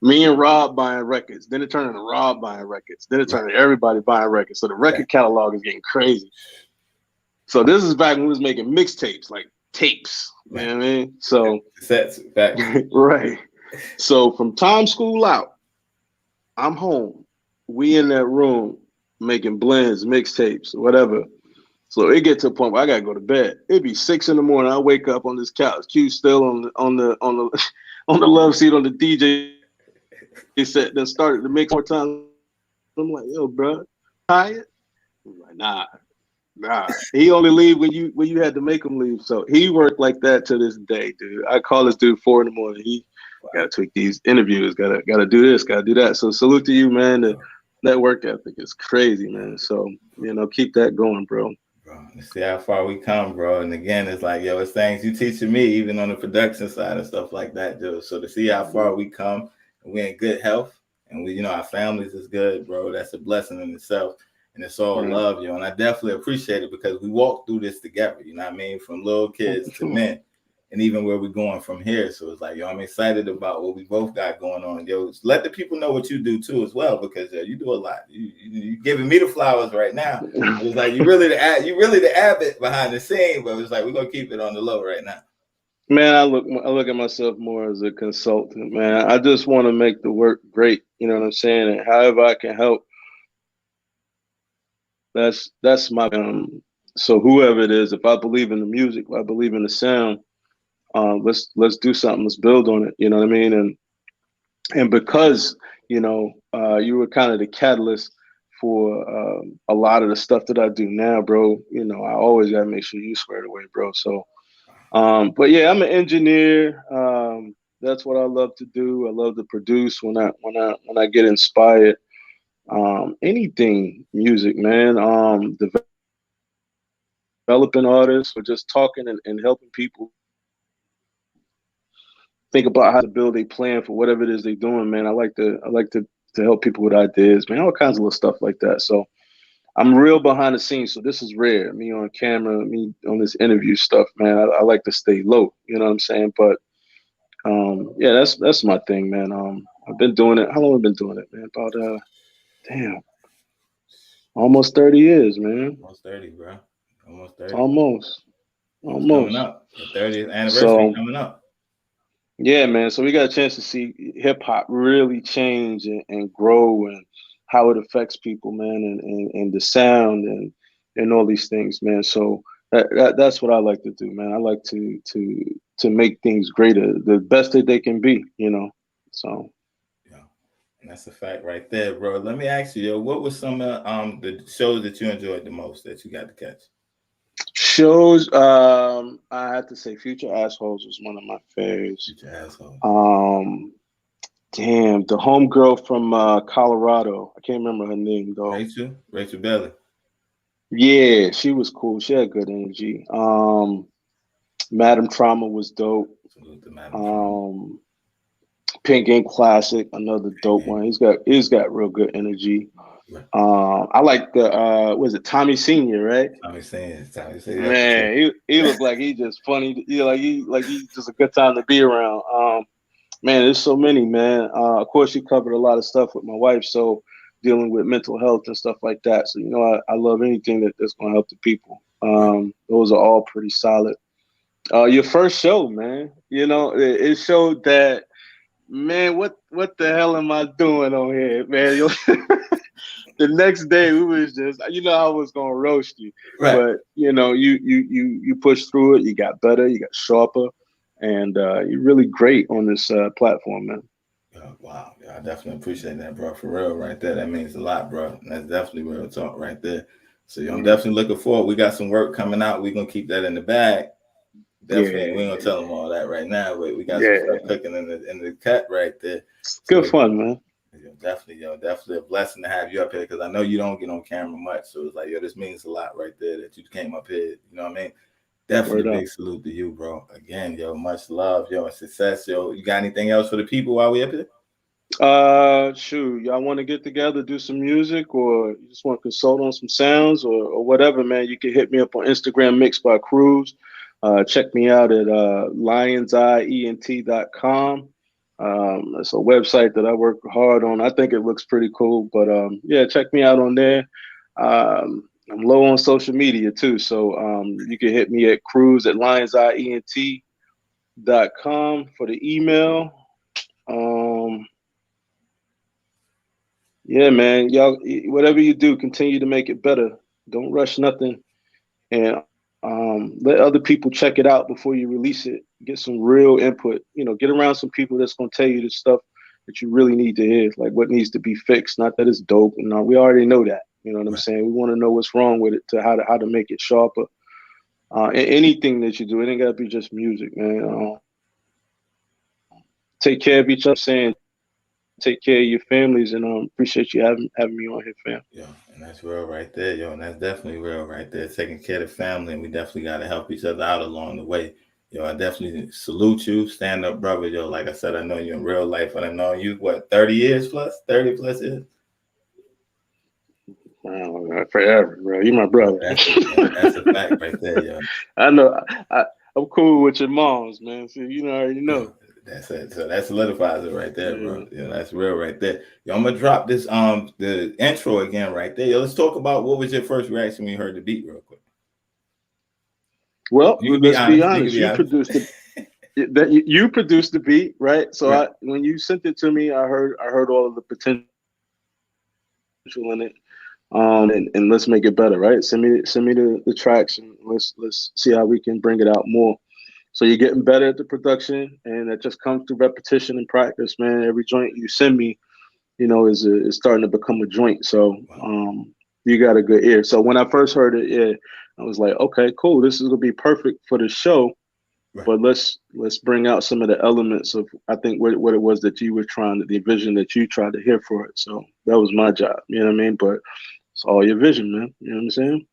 Me and Rob buying records. Then it turned into Rob buying records. Then it turned into everybody buying records. So the record catalog is getting crazy. So this is back when we was making mixtapes, like tapes. You know what I mean? So sets back. Right. So from time school out, I'm home. We in that room making blends, mixtapes, whatever. So it get to a point where I gotta go to bed. It'd be 6 in the morning. I wake up on this couch. Q still on the love seat on the DJ. He said, then started to mix more times. I'm like, yo, bro, tired? I'm like, nah. He only leave when you had to make him leave. So he worked like that to this day, dude. I call this dude 4 in the morning. He gotta tweak these interviews, gotta do this, gotta do that. So salute to you, man. That work ethic is crazy, man. So, you know, keep that going, bro. See how far we come, bro. And again, it's like, yo, it's things you teaching me, even on the production side and stuff like that, dude. So to see how far we come, and we're in good health, and we, you know, our families is good, bro. That's a blessing in itself. And it's all love, yo. And I definitely appreciate it because we walked through this together, you know what I mean? From little kids to men, and even where we're going from here. So it's like, yo, I'm excited about what we both got going on. Yo, let the people know what you do too as well, because you do a lot. You giving me the flowers right now. It's like you really the abbot behind the scene, but it's like we're gonna keep it on the low right now. Man, I look at myself more as a consultant, man. I just want to make the work great, you know what I'm saying? And however I can help, that's my so whoever it is, if I believe in the music, if I believe in the sound, let's do something, let's build on it, you know what I mean? And because, you know, you were kind of the catalyst for a lot of the stuff that I do now, bro, you know, I always gotta make sure you squared away, bro. So but yeah, I'm an engineer. That's what I love to do. I love to produce when I get inspired. anything music, man. Developing artists or just talking and helping people think about how to build a plan for whatever it is they're doing, man. I like to help people with ideas, man. All kinds of little stuff like that. So I'm real behind the scenes, so this is rare. Me on camera, me on this interview stuff, man. I like to stay low, you know what I'm saying? But yeah, that's my thing, man. I've been doing it. How long have I been doing it, man? About almost 30 years, man. Almost 30, bro. Almost 30. Almost. Coming up. The 30th anniversary coming up. Yeah, man. So we got a chance to see hip hop really change and grow and how it affects people, man, and the sound and all these things, man. So that's what I like to do, man. I like to make things greater, the best that they can be, you know. So yeah, and that's a fact right there, bro. Let me ask you, yo, what was some of the shows that you enjoyed the most that you got to catch? Shows, I have to say Future Assholes was one of my favorites. Future Assholes. Damn, the homegirl from Colorado. I can't remember her name though. Rachel Belly. Yeah, she was cool. She had good energy. Madam Trauma was dope. Pink Ink Classic, another dope one. He's got real good energy. I like the was it Tommy Senior, right? Tommy Senior. Man, he looked like he just funny. He's just a good time to be around. Man, there's so many, man. Of course, she covered a lot of stuff with my wife, so dealing with mental health and stuff like that. So, you know, I love anything that's going to help the people. Those are all pretty solid. Your first show, man, you know, it showed that, man, what the hell am I doing on here, man? The next day we was just, you know, I was going to roast you, right. But you know, you pushed through it. You got better, you got sharper. And you're really great on this platform, man. Oh, wow. Yeah, I definitely appreciate that, bro. For real, right there. That means a lot, bro. And that's definitely real talk right there. So I'm definitely looking forward. We got some work coming out. We're going to keep that in the bag. Definitely. Yeah. We ain't going to tell them all that right now, but we got some stuff cooking in the cut right there. Good fun, man. Definitely a blessing to have you up here because I know you don't get on camera much. So it's like, yo, this means a lot right there that you came up here. You know what I mean? Definitely big salute to you, bro. Again, yo, much love, yo, and success, yo. You got anything else for the people while we up here? Shoot, y'all want to get together, do some music, or you just want to consult on some sounds or whatever, man, you can hit me up on Instagram, Mixed by Cruz. Check me out at lionsieent.com. It's a website that I work hard on. I think it looks pretty cool, but yeah, check me out on there. I'm low on social media too, so you can hit me at cruz@lionsieent.com for the email. Yeah, man, y'all, whatever you do, continue to make it better. Don't rush nothing, and let other people check it out before you release it. Get some real input. You know, get around some people that's gonna tell you the stuff that you really need to hear, like what needs to be fixed. Not that it's dope, and we already know that. You know what I'm saying? We want to know what's wrong with it, to how to make it sharper. Anything that you do, it ain't gotta be just music, man. Take care of each other, saying take care of your families, and appreciate you having me on here, fam. Yeah, and that's real right there, yo, and that's definitely real right there. Taking care of the family, and we definitely gotta help each other out along the way. Yo, I definitely salute you, stand up, brother. Yo, like I said, I know you in real life, and I know you 30 years plus years. Wow, forever, bro. You my brother. That's a fact right there, yo. I know. I'm cool with your moms, man. So you already know. That's it. So that solidifies it right there, bro. Yeah, that's real right there. Yo, I'm gonna drop this the intro again right there. Yo, let's talk about what was your first reaction when you heard the beat real quick. Well, let's be honest. You produced it. You produced the beat, right? So right. When you sent it to me, I heard all of the potential in it. And let's make it better, right? Send me the tracks and let's see how we can bring it out more. So you're getting better at the production, and it just comes through repetition and practice, man. Every joint you send me, you know, is starting to become a joint. So you got a good ear. So when I first heard it, I was like, okay, cool. This is gonna be perfect for the show. But let's bring out some of the elements of, I think, what it was that you were the vision that you tried to hear for it. So that was my job, you know what I mean? But it's all your vision, man. You know what I'm saying?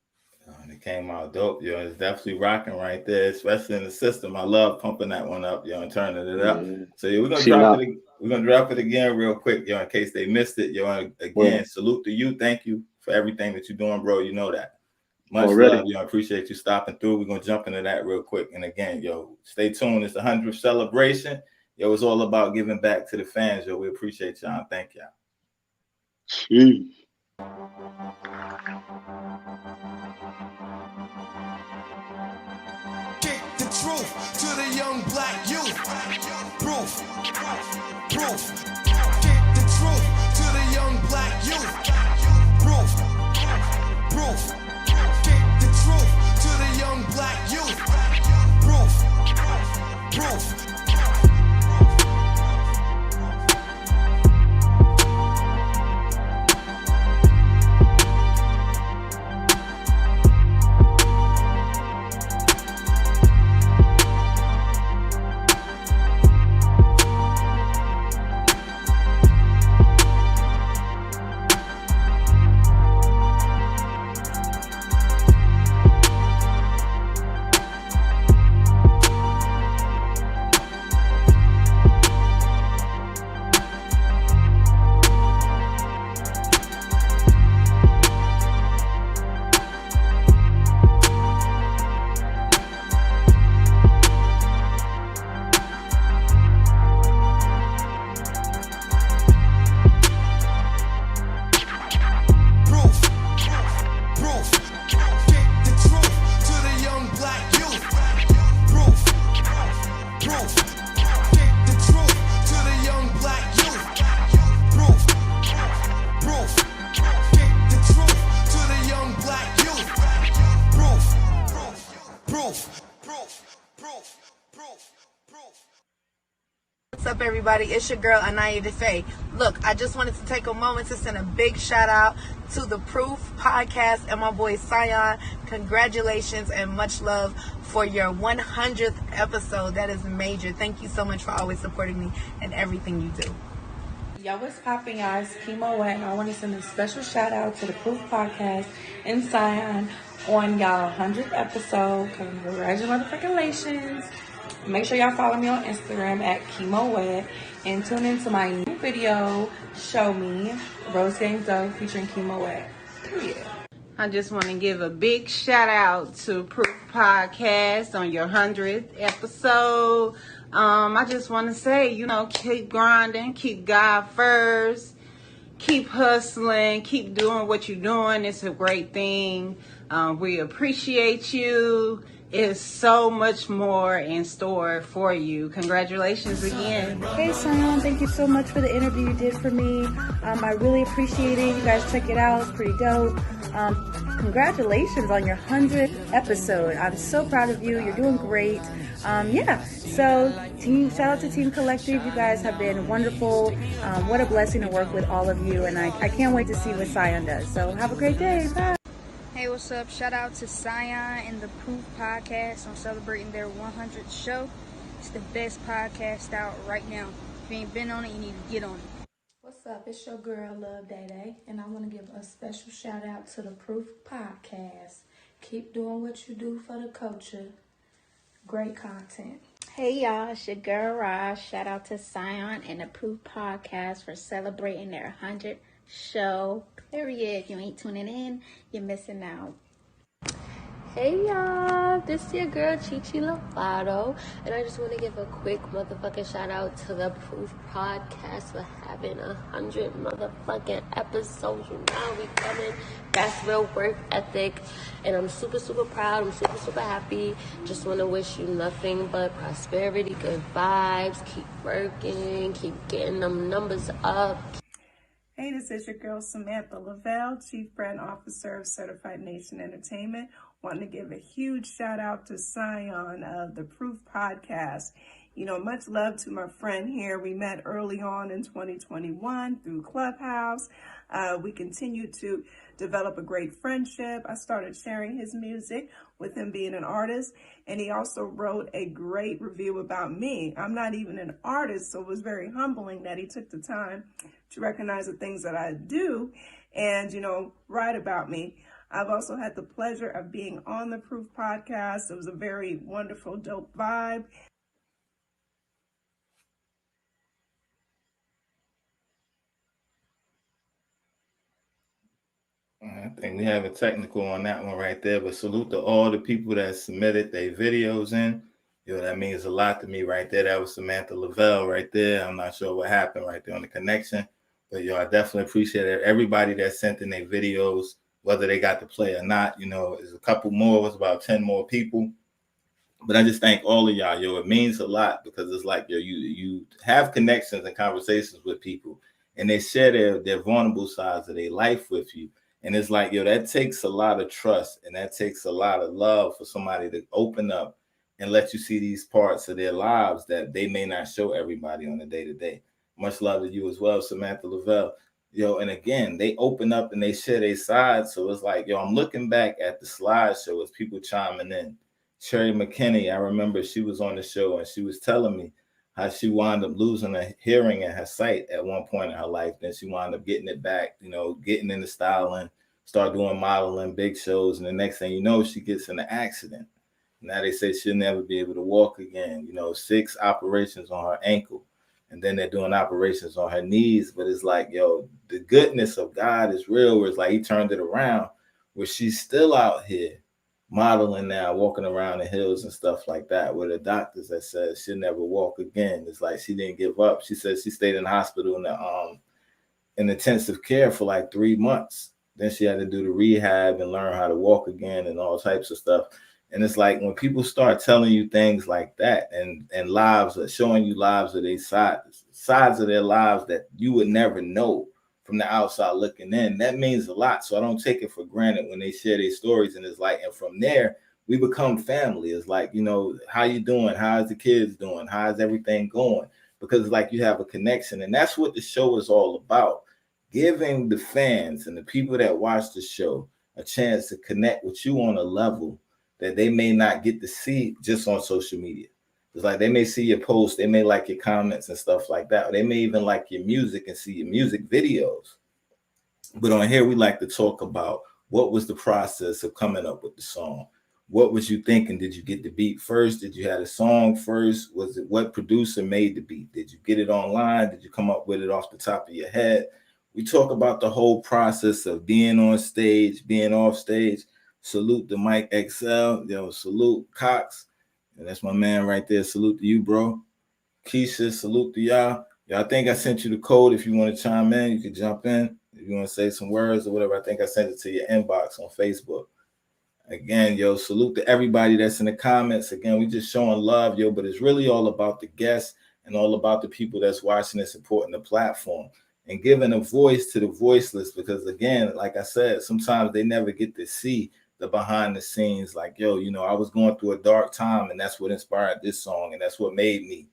And it came out dope, yo. It's definitely rocking right there, especially in the system. I love pumping that one up, yo, and turning it up. Yeah. So yeah, we're gonna drop it again real quick, yo, in case they missed it, yo. And again, salute to you. Thank you for everything that you're doing, bro. You know that. Much love, yo. I appreciate you stopping through. We're gonna jump into that real quick. And again, yo, stay tuned. It's the 100th celebration. Yo, it's all about giving back to the fans, yo. We appreciate y'all. Thank y'all. Jeez. Kick the truth to the young black youth. Proof. Kick the truth to the young black youth. Proof. Kick the truth to the young black youth. Proof. What's up, everybody? It's your girl Anaya DeFay. Look, I just wanted to take a moment to send a big shout out to the Proof podcast and my boy Sion. Congratulations and much love for your 100th episode. That is major. Thank you so much for always supporting me and everything you do. Yo, what's poppin', y'all? It's Chemo Wet, and I want to send a special shout out to the Proof podcast and Sion on y'all 100th episode. Congratulations. Make sure y'all follow me on Instagram at Chemo Wet and tune into my new video, Show Me, Rose Gang Doe featuring Chemo Wet. Period. I just want to give a big shout out to Proof Podcast on your 100th episode. I just want to say, keep grinding, keep God first, keep hustling, keep doing what you're doing. It's a great thing. We appreciate you. It's so much more in store for you. Congratulations again. Hey, Sion, thank you so much for the interview you did for me. I really appreciate it. You guys check it out. It's pretty dope. Congratulations on your 100th episode. I'm so proud of you. You're doing great. So shout out to Team Collective. You guys have been wonderful. What a blessing to work with all of you. And I can't wait to see what Sion does. So have a great day. Bye. Hey, what's up? Shout out to Sion and the Proof podcast on celebrating their 100th show. It's the best podcast out right now. If you ain't been on it, you need to get on it. What's up? It's your girl, Love Day Day, and I want to give a special shout out to the Proof podcast. Keep doing what you do for the culture. Great content. Hey y'all, it's your girl Raj. Shout out to Sion and the Proof podcast for celebrating their 100th show. Period. If you ain't tuning in, you're missing out. Hey y'all, this is your girl Chichi Lovato, and I just want to give a quick motherfucking shout out to the Proof podcast for having 100 motherfucking episodes. You know we coming. That's real work ethic, and I'm super proud. I'm super happy. Just want to wish you nothing but prosperity, good vibes. Keep working, keep getting them numbers up. Hey, this is your girl Samantha Lavelle, Chief Brand Officer of Certified Nation Entertainment. Wanting to give a huge shout out to Sion of the Proof podcast. Much love to my friend here. We met early on in 2021 through Clubhouse. We continue to develop a great friendship. I started sharing his music with him being an artist, and he also wrote a great review about me. I'm not even an artist, so it was very humbling that he took the time to recognize the things that I do and, write about me. I've also had the pleasure of being on the Proof podcast. It was a very wonderful, dope vibe. I think we have a technical on that one right there, but salute to all the people that submitted their videos in. That means a lot to me right there. That was Samantha Lavelle right there. I'm not sure what happened right there on the connection, but I definitely appreciate it. Everybody that sent in their videos, whether they got to play or not, there's a couple more, it was about 10 more people. But I just thank all of y'all, it means a lot because it's like, you have connections and conversations with people and they share their vulnerable sides of their life with you. And it's like, that takes a lot of trust and that takes a lot of love for somebody to open up and let you see these parts of their lives that they may not show everybody on a day-to-day. Much love to you as well, Samantha Lavelle. And again, they open up and they share their sides. So it's like, I'm looking back at the slideshow as people chiming in. Cherry McKinney, I remember she was on the show and she was telling me how she wound up losing her hearing and her sight at one point in her life. Then she wound up getting it back, getting into styling, start doing modeling, big shows. And the next thing you know, she gets in an accident. Now they say she'll never be able to walk again. 6 operations on her ankle. And then they're doing operations on her knees. But it's like, the goodness of God is real. Where it's like he turned it around where she's still out here modeling now, walking around the hills and stuff like that, where the doctors that said she'll never walk again. It's like she didn't give up. She said she stayed in the hospital in intensive care for like 3 months. Then she had to do the rehab and learn how to walk again and all types of stuff. And it's like when people start telling you things like that and lives, showing you lives of their sides of their lives that you would never know from the outside looking in, that means a lot. So I don't take it for granted when they share their stories. And it's like, and from there, we become family. It's like, how you doing? How's the kids doing? How's everything going? Because it's like you have a connection. And that's what the show is all about. Giving the fans and the people that watch the show a chance to connect with you on a level that they may not get to see just on social media. It's like they may see your posts, they may like your comments and stuff like that. Or they may even like your music and see your music videos. But on here, we like to talk about what was the process of coming up with the song. What was you thinking? Did you get the beat first? Did you have a song first? Was it what producer made the beat? Did you get it online? Did you come up with it off the top of your head? We talk about the whole process of being on stage, being off stage. Salute to Mike XL, salute Cox. And that's my man right there. Salute to you, bro. Keisha, salute to y'all. I think I sent you the code. If you want to chime in, you can jump in. If you want to say some words or whatever, I think I sent it to your inbox on Facebook. Again, salute to everybody that's in the comments. Again, we just showing love, but it's really all about the guests and all about the people that's watching and supporting the platform and giving a voice to the voiceless. Because again, like I said, sometimes they never get to see the behind the scenes, like, I was going through a dark time and that's what inspired this song. And that's what made me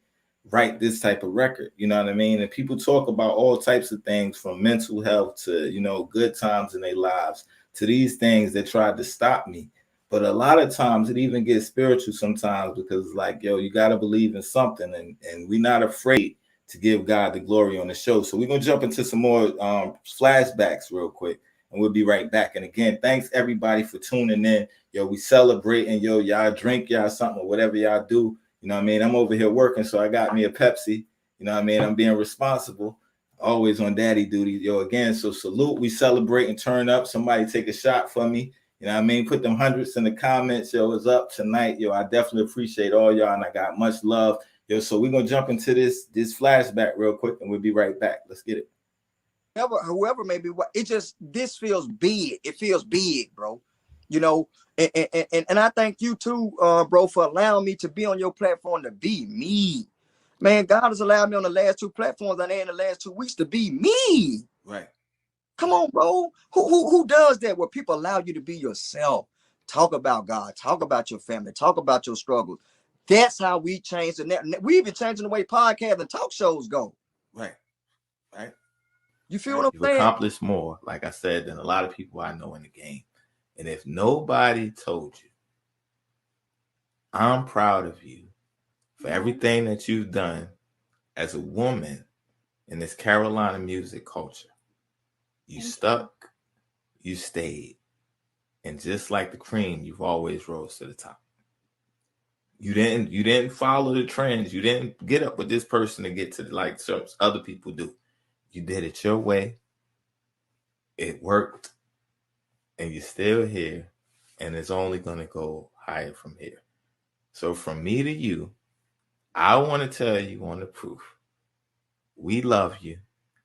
write this type of record. You know what I mean? And people talk about all types of things from mental health to, good times in their lives to these things that tried to stop me. But a lot of times it even gets spiritual sometimes because like, you got to believe in something and we're not afraid to give God the glory on the show. So we're going to jump into some more flashbacks real quick. And we'll be right back. And again, thanks everybody for tuning in. We celebrating. Y'all drink y'all something or whatever y'all do. You know what I mean? I'm over here working, so I got me a Pepsi. You know what I mean? I'm being responsible. Always on daddy duty. Again, so salute. We celebrate and turn up. Somebody take a shot for me. You know what I mean? Put them hundreds in the comments. It's up tonight. I definitely appreciate all y'all, and I got much love. So we're going to jump into this flashback real quick, and we'll be right back. Let's get it. Whoever may be, this feels big. It feels big, bro. And I thank you too, bro, for allowing me to be on your platform to be me. Man, God has allowed me on the last 2 platforms and in the last 2 weeks to be me. Right. Come on, bro. Who does that? Where people allow you to be yourself. Talk about God. Talk about your family. Talk about your struggles. That's how we change we even changing the way podcasts and talk shows go. Right. You feel what I'm You've saying? accomplished more, like I said, than a lot of people I know in the game. And if nobody told you, I'm proud of you for everything that you've done as a woman in this Carolina music culture. You stuck, you stayed. And just like the cream, you've always rose to the top. You didn't follow the trends. You didn't get up with this person to get to like other people do. You did it your way. It worked. And you're still here. And it's only going to go higher from here. So from me to you, I want to tell you on the proof, we love you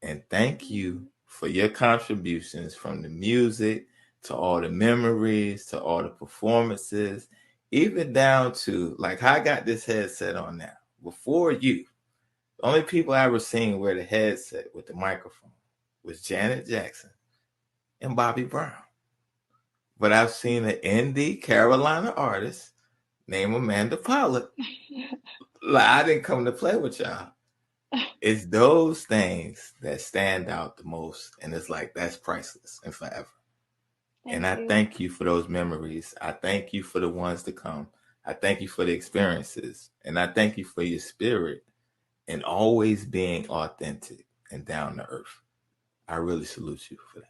and thank you for your contributions, from the music to all the memories to all the performances, even down to like I got this headset on now. Before you, the only people I ever seen wear the headset with the microphone was Janet Jackson and Bobby Brown. But I've seen an indie Carolina artist named Amanda Pollard. Like, I didn't come to play with y'all. It's those things that stand out the most. And it's like, that's priceless and forever. And I thank you for those memories. I thank you for the ones to come. I thank you for the experiences. And I thank you for your spirit and always being authentic and down to earth. I really salute you for that.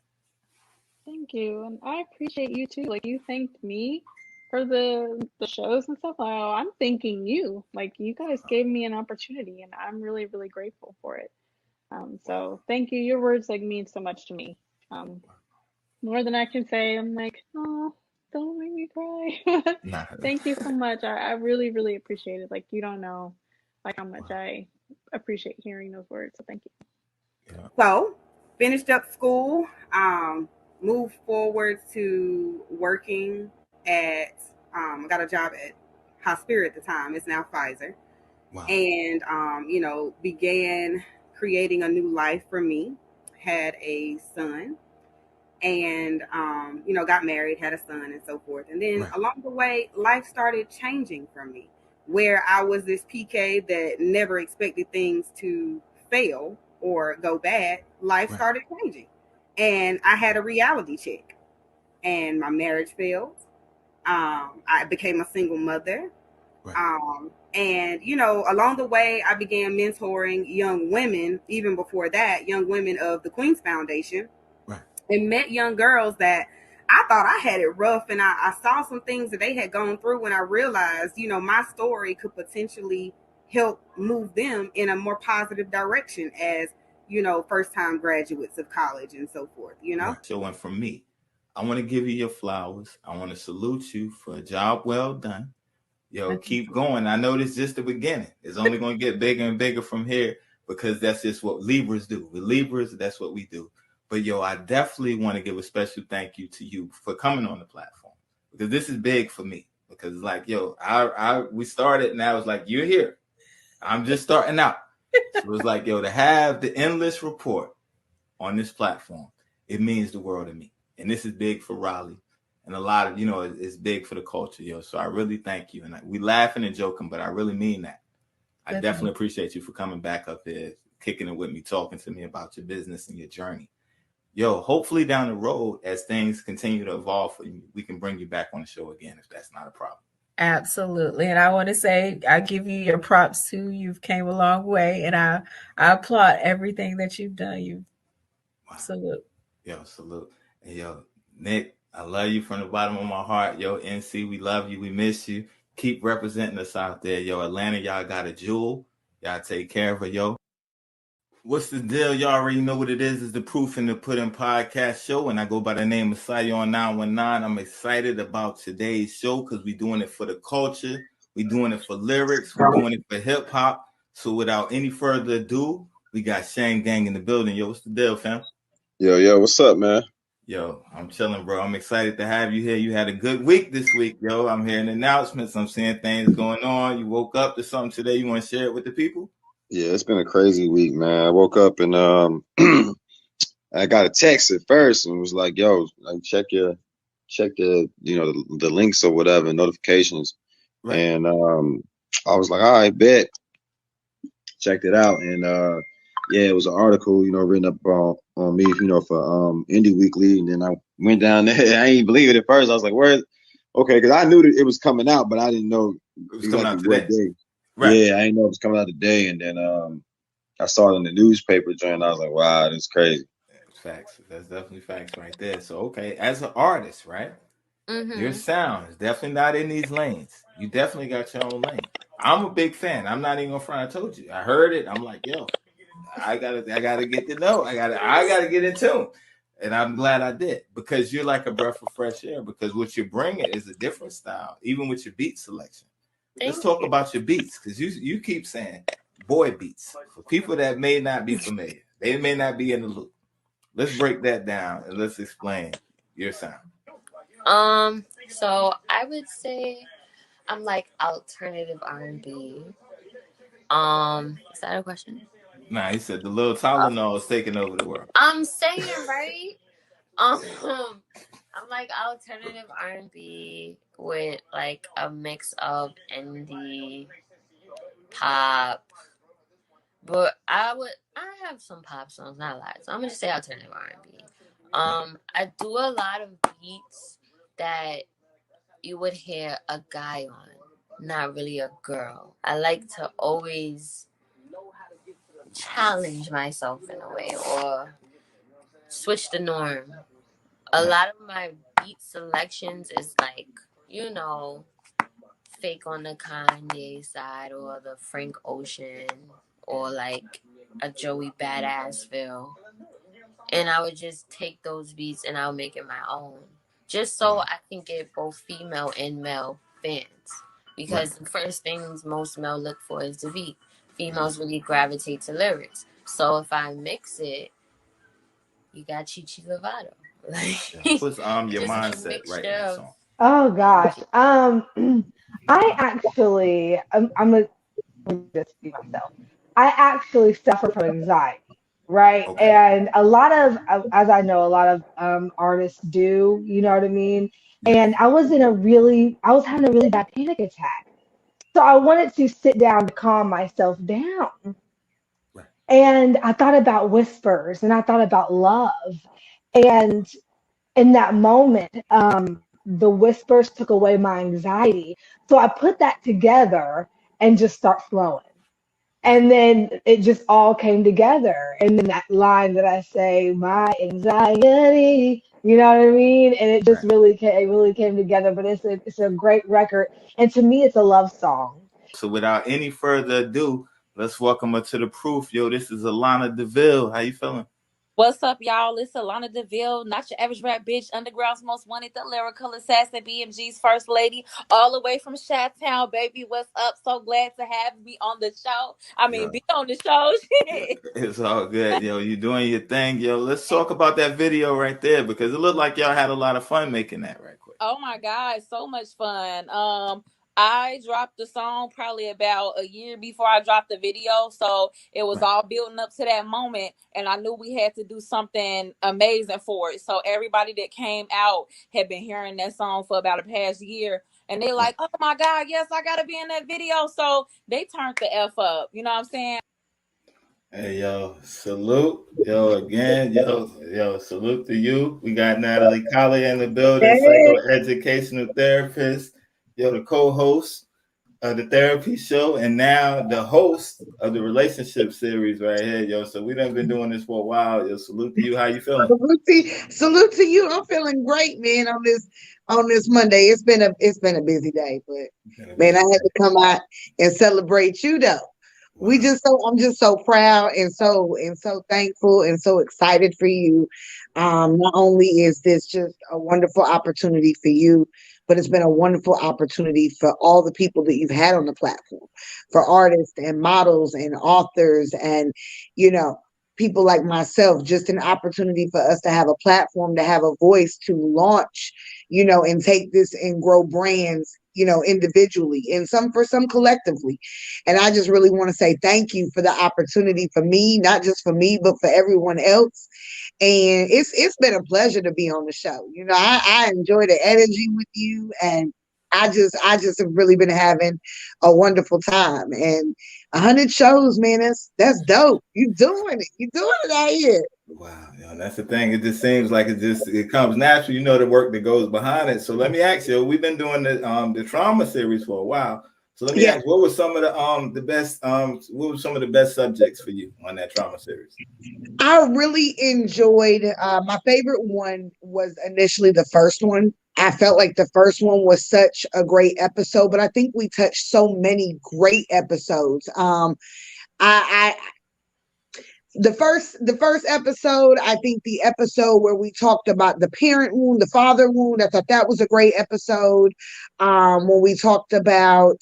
Thank you. And I appreciate you too. Like, you thanked me for the shows and stuff. Oh, I'm thanking you. Like, you guys gave me an opportunity and I'm really, really grateful for it. So thank you. Your words like mean so much to me. More than I can say. I'm like, oh, don't make me cry. Thank you so much. I really, really appreciate it. Like, you don't know like how much I appreciate hearing those words. So thank you. So finished up school, moved forward to working at, got a job at Hospira at the time. It's now Pfizer. Wow. And, began creating a new life for me. Had a son and, got married, had a son and so forth. And then along the way, life started changing for me, where I was this PK that never expected things to fail or go bad. Life started changing. And I had a reality check and my marriage failed. I became a single mother. And, along the way, I began mentoring young women, even before that, young women of the Queen's Foundation, and met young girls that I thought I had it rough. And I saw some things that they had gone through, and I realized, my story could potentially help move them in a more positive direction as, first-time graduates of college and so forth, So, and from me, I want to give you your flowers. I want to salute you for a job well done. Yo, keep going. I know this is just the beginning. It's only going to get bigger and bigger from here, because that's just what Libras do. With Libras, that's what we do. But yo, I definitely want to give a special thank you to you for coming on the platform, because this is big for me. Because like, yo, we started, now it's like, you're here. I'm just starting out. So it was like, yo, to have the Endless Report on this platform, it means the world to me. And this is big for Raleigh. And a lot of, it's big for the culture, yo. So I really thank you. And we laughing and joking, but I really mean that. I definitely appreciate you for coming back up here, kicking it with me, talking to me about your business and your journey. Yo, hopefully down the road, as things continue to evolve for you, we can bring you back on the show again, if that's not a problem. Absolutely. And I want to say, I give you your props too. You've came a long way, and I applaud everything that you've done. Salute. Yo, salute. And yo, Nick, I love you from the bottom of my heart. Yo, NC, we love you. We miss you. Keep representing us out there. Yo, Atlanta, y'all got a jewel. Y'all take care of her, yo. What's the deal? Y'all already know what it is. It's the Proof in the Pudding podcast show, and I go by the name of Sion 919. I'm excited about today's show because we're doing it for the culture. We're doing it for lyrics. We're doing it for hip-hop. So without any further ado, we got Shane Gang in the building. Yo, what's the deal, fam? Yo, what's up, man? Yo, I'm chilling, bro. I'm excited to have you here. You had a good week this week, yo. I'm hearing announcements. I'm seeing things going on. You woke up to something today. You want to share it with the people? Yeah, it's been a crazy week, man. I woke up and I got a text at first and was like, yo, like check the the links or whatever, notifications. Right. And I was like, all right, bet. Checked it out, and yeah, it was an article, you know, written up on me, you know, for Indie Weekly, and then I went down there. I didn't believe it at first. I was like, "Where?" Okay, because I knew that it was coming out, but I didn't know exactly what day. Right. Yeah, I didn't know it was coming out today, and then I saw it in the newspaper, and I was like, "Wow, that's crazy." Facts. That's definitely facts right there. So, okay, as an artist, right? Your sound is definitely not in these lanes. You definitely got your own lane. I'm a big fan. I'm not even gonna front. I told you. I heard it. I'm like, yo, I gotta get to know. I gotta get in tune. And I'm glad I did, because you're like a breath of fresh air, because what you're bringing is a different style, even with your beat selection. Let's talk about your beats, because you keep saying boy beats. For people that may not be familiar, they may not be in the loop. Let's break that down and let's explain your sound. So I would say I'm like alternative R&B. Is that a question? Nah, he said the little Tylenol is taking over the world. I'm saying, right? I'm like alternative R&B with like a mix of indie, pop. But I have some pop songs, not a lot. So I'm gonna just say alternative R&B. I do a lot of beats that you would hear a guy on, not really a girl. I like to always challenge myself in a way, or switch the norm. A lot of my beat selections is like, you know, fake on the Kanye side, or the Frank Ocean, or like a Joey Badass feel. And I would just take those beats and I'll make it my own, just so I can get both female and male fans. Because the first things most male look for is the beat. Females really gravitate to lyrics. So if I mix it, you got Chichi Lovato. What's your mindset right now? Oh gosh. I actually, I'm gonna just be myself. I actually suffer from anxiety, right? Okay. And a lot of, as I know, a lot of artists do. You know what I mean? Yeah. And I was having a really bad panic attack. So I wanted to sit down to calm myself down. Right. And I thought about whispers, and I thought about love, and in that moment, the whispers took away my anxiety. So I put that together and just start flowing. And then it just all came together. And then that line that I say, my anxiety, you know what I mean? And it just really came together. But it's a great record. And to me, it's a love song. So without any further ado, let's welcome her to the proof. Yo, this is Alana DeVille. How you feeling? What's up, y'all? It's Alana DeVille, not your average rap bitch, Underground's most wanted, the lyrical assassin, BMG's first lady, all the way from Chi-Town, baby. What's up? So glad to have me on the show. Be on the show. It's all good, yo. You doing your thing, yo. Let's talk about that video right there, because it looked like y'all had a lot of fun making that right quick. Oh my God, so much fun. I dropped the song probably about a year before I dropped the video. So it was all building up to that moment. And I knew we had to do something amazing for it. So everybody that came out had been hearing that song for about a past year. And they like, oh my God, yes, I got to be in that video. So they turned the F up. You know what I'm saying? Hey, yo, salute. Yo, again, yo, salute to you. We got Natalie Collier in the building, psychoeducational therapist. Yo, the co-host of the therapy show, and now the host of the relationship series right here, yo. So we done been doing this for a while. Yo, salute to you. How you feeling? Salute to you. I'm feeling great, man. On this Monday, it's been a busy day, but man, I had to come out and celebrate you, though. I'm just so proud and so thankful and so excited for you. Not only is this just a wonderful opportunity for you, but it's been a wonderful opportunity for all the people that you've had on the platform, for artists and models and authors and, you know, people like myself, just an opportunity for us to have a platform, to have a voice, to launch, you know, and take this and grow brands, you know, individually and some collectively. And I just really want to say thank you for the opportunity for me, not just for me, but for everyone else. And it's been a pleasure to be on the show. You know, I enjoy the energy with you, and I just have really been having a wonderful time. And 100 shows, man, that's dope. You doing it out here. Wow, that's the thing. It just seems like it comes natural. You know the work that goes behind it. So let me ask you, we've been doing the trauma series for a while. So let me ask, what were some of the best what were some of the best subjects for you on that trauma series? I really enjoyed my favorite one was initially the first one. I felt like the first one was such a great episode, but I think we touched so many great episodes. The first episode, I think the episode where we talked about the parent wound, the father wound, I thought that was a great episode. When we talked about,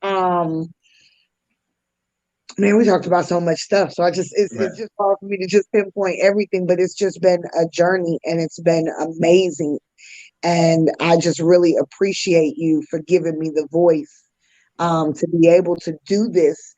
man, we talked about so much stuff. So it's just hard for me to just pinpoint everything, but it's just been a journey and it's been amazing. And I just really appreciate you for giving me the voice to be able to do this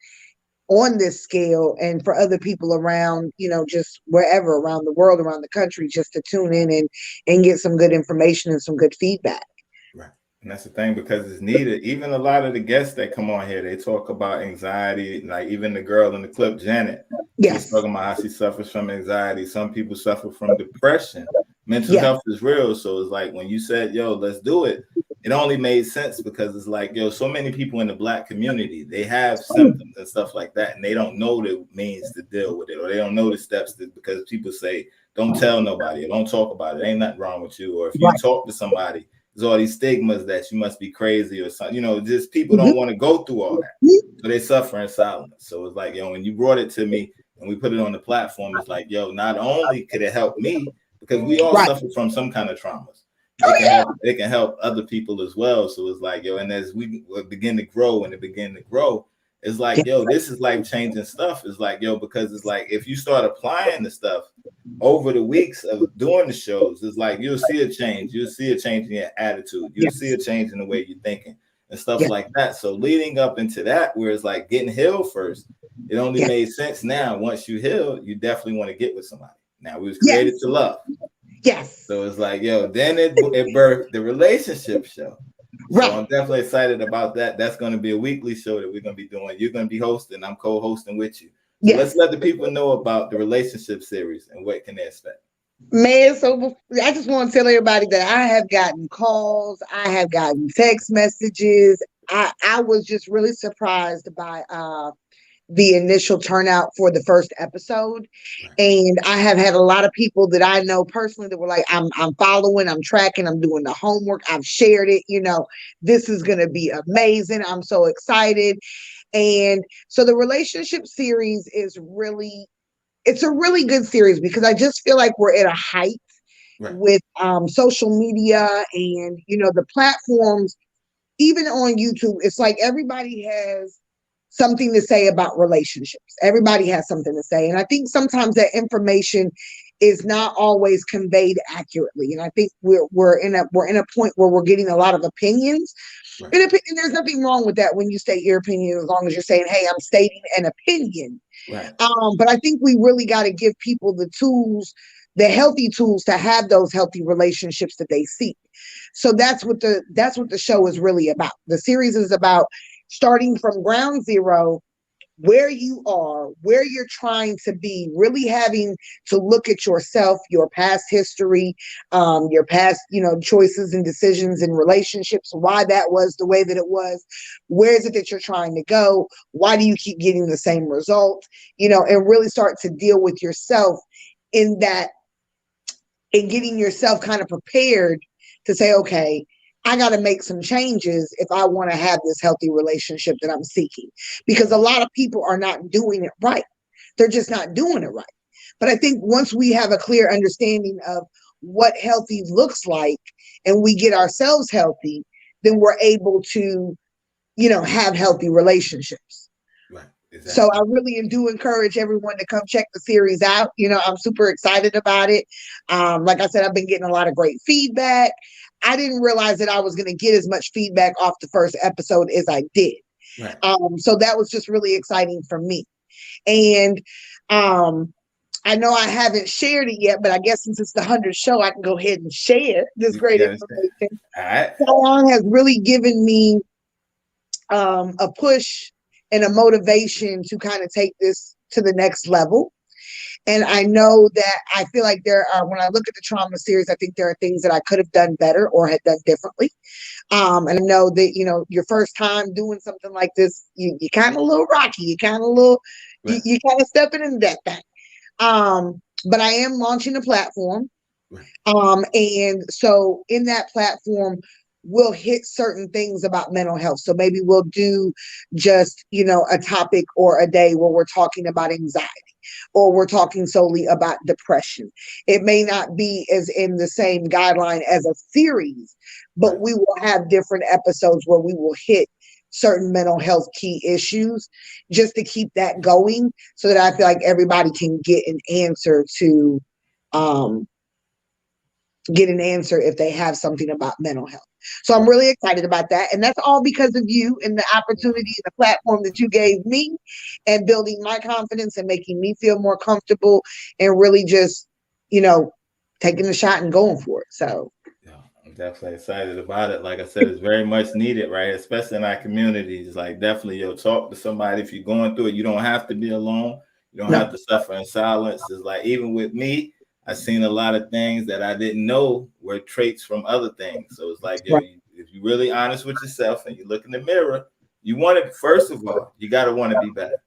on this scale, and for other people around, just wherever around the world, around the country, just to tune in and get some good information and some good feedback. Right. And that's the thing, because it's needed. Even a lot of the guests that come on here, they talk about anxiety. Like even the girl in the clip, Janet, she's talking about how she suffers from anxiety. Some people suffer from depression. Mental health is real. So it's like when you said, yo, let's do it, it only made sense because it's like, yo, so many people in the Black community, they have symptoms and stuff like that, and they don't know the means to deal with it, or they don't know the steps because people say, don't tell nobody, or don't talk about it. Ain't nothing wrong with you. Or if you talk to somebody, there's all these stigmas that you must be crazy or something. Just people don't want to go through all that. So they suffer in silence. So it's like, yo, when you brought it to me and we put it on the platform, it's like, yo, not only could it help me, because we all suffer from some kind of traumas. It can help other people as well. So it's like, yo, and as we begin to grow it's like, yo, this is life-changing stuff. It's like, yo, because it's like, if you start applying the stuff over the weeks of doing the shows, it's like, you'll see a change. You'll see a change in your attitude. You'll see a change in the way you're thinking and stuff like that. So leading up into that, where it's like getting healed first, it only made sense now. Once you heal, you definitely want to get with somebody. Now, we was created to love. Yes. So it's like, yo, then it birthed the relationship show. So I'm definitely excited about that. That's going to be a weekly show that we're going to be doing. You're going to be hosting. I'm co-hosting with you. So let's let the people know about the relationship series and what can they expect. Man, so I just want to tell everybody that I have gotten calls. I have gotten text messages. I was just really surprised by the initial turnout for the first episode. And I have had a lot of people that I know personally that were like, I'm following, I'm tracking, I'm doing the homework, I've shared it, this is going to be amazing. I'm so excited. And so the relationship series is it's a really good series, because I just feel like we're at a height with social media and, the platforms, even on YouTube. It's like everybody has something to say about relationships. Everybody has something to say. And I think sometimes that information is not always conveyed accurately. And I think we're in a point where we're getting a lot of opinions. And there's nothing wrong with that when you state your opinion, as long as you're saying, hey, I'm stating an opinion. But I think we really got to give people the tools, the healthy tools, to have those healthy relationships that they seek. So that's what the show is really about. The series is about starting from ground zero, where you are, where you're trying to be, really having to look at yourself, your past history, your past, choices and decisions in relationships, why that was the way that it was, where is it that you're trying to go, why do you keep getting the same result, and really start to deal with yourself in that, and getting yourself kind of prepared to say, okay, I got to make some changes if I want to have this healthy relationship that I'm seeking, because a lot of people are not doing it right. They're just not doing it right. But I think once we have a clear understanding of what healthy looks like and we get ourselves healthy, then we're able to, have healthy relationships. Exactly. So I really do encourage everyone to come check the series out. I'm super excited about it. Like I said, I've been getting a lot of great feedback. I didn't realize that I was going to get as much feedback off the first episode as I did. So that was just really exciting for me. And I I know I haven't shared it yet, but I guess since it's the 100th show, I can go ahead and share this great information. All right. Song has really given me a push and a motivation to kind of take this to the next level. And I know that I feel like there are, when I look at the trauma series, I think there are things that I could have done better or had done differently. And I know that, you know, your first time doing something like this, you kind of a little rocky, you kind of a little, right. you kind of stepping into that thing. But I am launching a platform. Right. And so in that platform, we'll hit certain things about mental health. So maybe we'll do just, you know, a topic or a day where we're talking about anxiety, or we're talking solely about depression. It may not be as in the same guideline as a series, but we will have different episodes where we will hit certain mental health key issues just to keep that going, so that I feel like everybody can get an answer to if they have something about mental health. So I'm really excited about that. And that's all because of you and the opportunity and the platform that you gave me, and building my confidence and making me feel more comfortable, and really just, you know, taking the shot and going for it. So I'm definitely excited about it. Like I said, it's very much needed, right? Especially in our communities. Like, definitely, talk to somebody if you're going through it. You don't have to be alone. You don't have to suffer in silence. It's like, even with me, I've seen a lot of things that I didn't know were traits from other things. So it's like, if you're really honest with yourself and you look in the mirror, you want to, first of all, you got to want to be better.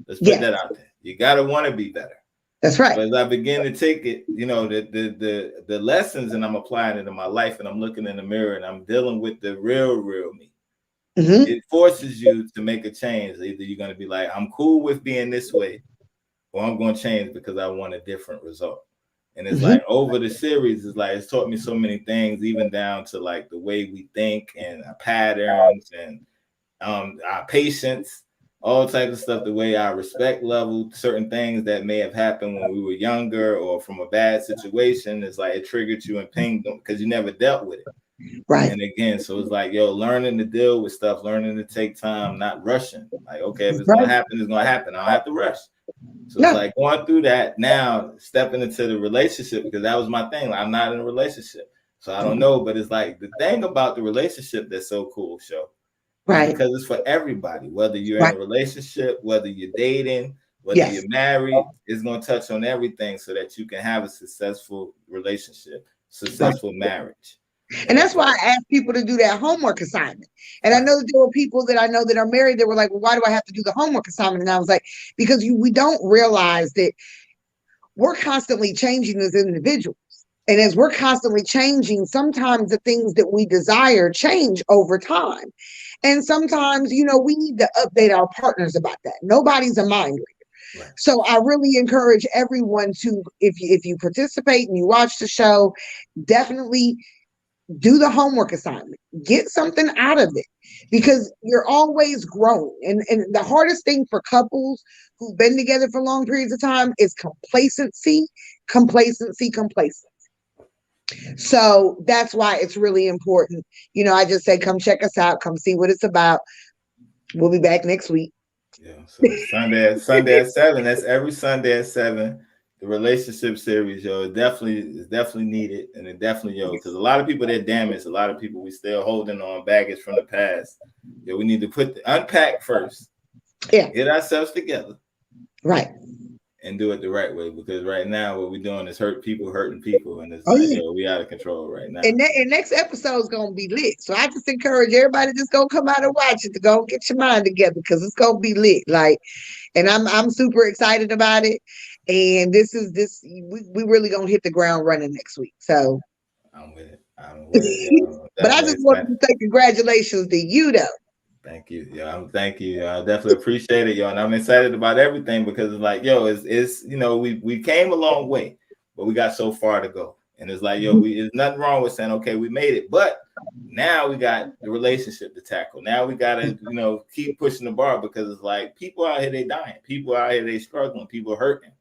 Let's put that out there. You got to want to be better. That's right. So as I begin to take it, you know, the lessons, and I'm applying it in my life, and I'm looking in the mirror and I'm dealing with the real me. Mm-hmm. It forces you to make a change. Either you're going to be like, I'm cool with being this way, or I'm going to change because I want a different result. And it's like, over the series, it's like, it's taught me so many things, even down to like the way we think and our patterns and our patience, all types of stuff, the way our respect level, certain things that may have happened when we were younger or from a bad situation. It's like it triggered you and pinged them because you never dealt with it. Right. And again, so it's like, learning to deal with stuff, learning to take time, not rushing. Like, okay, if it's going to happen, it's going to happen. I don't have to rush. So it's like going through that now, stepping into the relationship, because that was my thing. Like, I'm not in a relationship, so I don't know. But it's like the thing about the relationship that's so cool, right? Because it's for everybody, whether you're in a relationship, whether you're dating, whether you're married, it's going to touch on everything so that you can have a successful relationship, successful marriage. And that's why I asked people to do that homework assignment. And I know that there were people that I know that are married that were like, well, why do I have to do the homework assignment? And I was like, because we don't realize that we're constantly changing as individuals. And as we're constantly changing, sometimes the things that we desire change over time. And sometimes, you know, we need to update our partners about that. Nobody's a mind reader. Right. So I really encourage everyone to, if you participate and you watch the show, definitely do the homework assignment, get something out of it, because you're always growing. And the hardest thing for couples who've been together for long periods of time is complacency. So that's why it's really important. You know, I just say, come check us out, come see what it's about. We'll be back next week. Yeah, so Sunday at 7. That's every Sunday at 7. The relationship series, is definitely needed, and it definitely, because a lot of people, they're damaged. A lot of people, we still holding on baggage from the past. We need to unpack first. Yeah, get ourselves together, right, and do it the right way. Because right now, what we're doing is hurting people, and it's we out of control right now. And next episode is gonna be lit. So I just encourage everybody just go come out and watch it, to go get your mind together, because it's gonna be lit. Like, and I'm super excited about it. And we really gonna hit the ground running next week. So I'm with it. But I just want to say congratulations to you, though. Thank you. Thank you. I definitely appreciate it, y'all. And I'm excited about everything, because it's like, it's we came a long way, but we got so far to go. And it's like, there's nothing wrong with saying, okay, we made it, but now we got the relationship to tackle. Now we got to, keep pushing the bar, because it's like, people out here, they dying. People out here, they struggling. People hurting.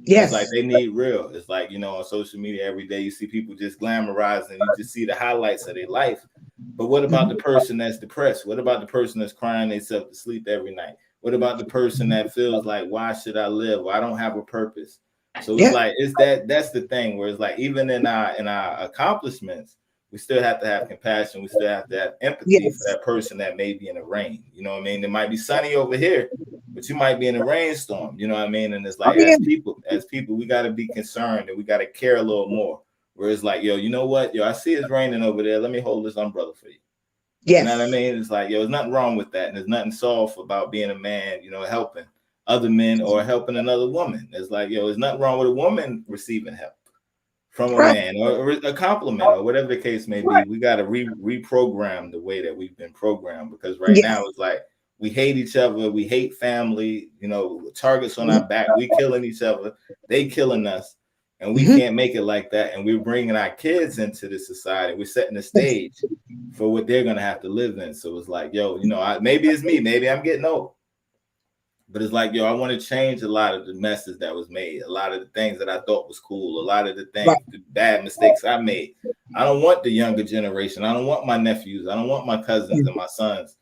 Yes. It's like they need real. It's like, on social media every day, you see people just glamorizing. You just see the highlights of their life. But what about the person that's depressed? What about the person that's crying themselves to sleep every night? What about the person that feels like, why should I live? Well, I don't have a purpose. So it's like that's the thing where it's like even in our accomplishments, we still have to have compassion. We still have to have empathy for that person that may be in the rain. You know what I mean? It might be sunny over here, but you might be in a rainstorm. You know what I mean? And it's like as people, we got to be concerned and we got to care a little more. Where it's like, yo, you know what? Yo, I see it's raining over there. Let me hold this umbrella for you. Yes. You know what I mean? It's like, yo, there's nothing wrong with that. And there's nothing soft about being a man, you know, helping other men or helping another woman. It's like, yo, there's nothing wrong with a woman receiving help from a man or a compliment or whatever the case may be. We got to reprogram the way that we've been programmed, because right now it's like we hate each other. We hate family, you know, targets on our back. We killing each other. They killing us. And we can't make it like that. And we're bringing our kids into this society. We're setting the stage for what they're going to have to live in. So it's like, yo, you know, maybe it's me. Maybe I'm getting old. But it's like, yo, I want to change a lot of the messes that was made. A lot of the things that I thought was cool. A lot of the things, the bad mistakes I made. I don't want the younger generation. I don't want my nephews. I don't want my cousins and my sons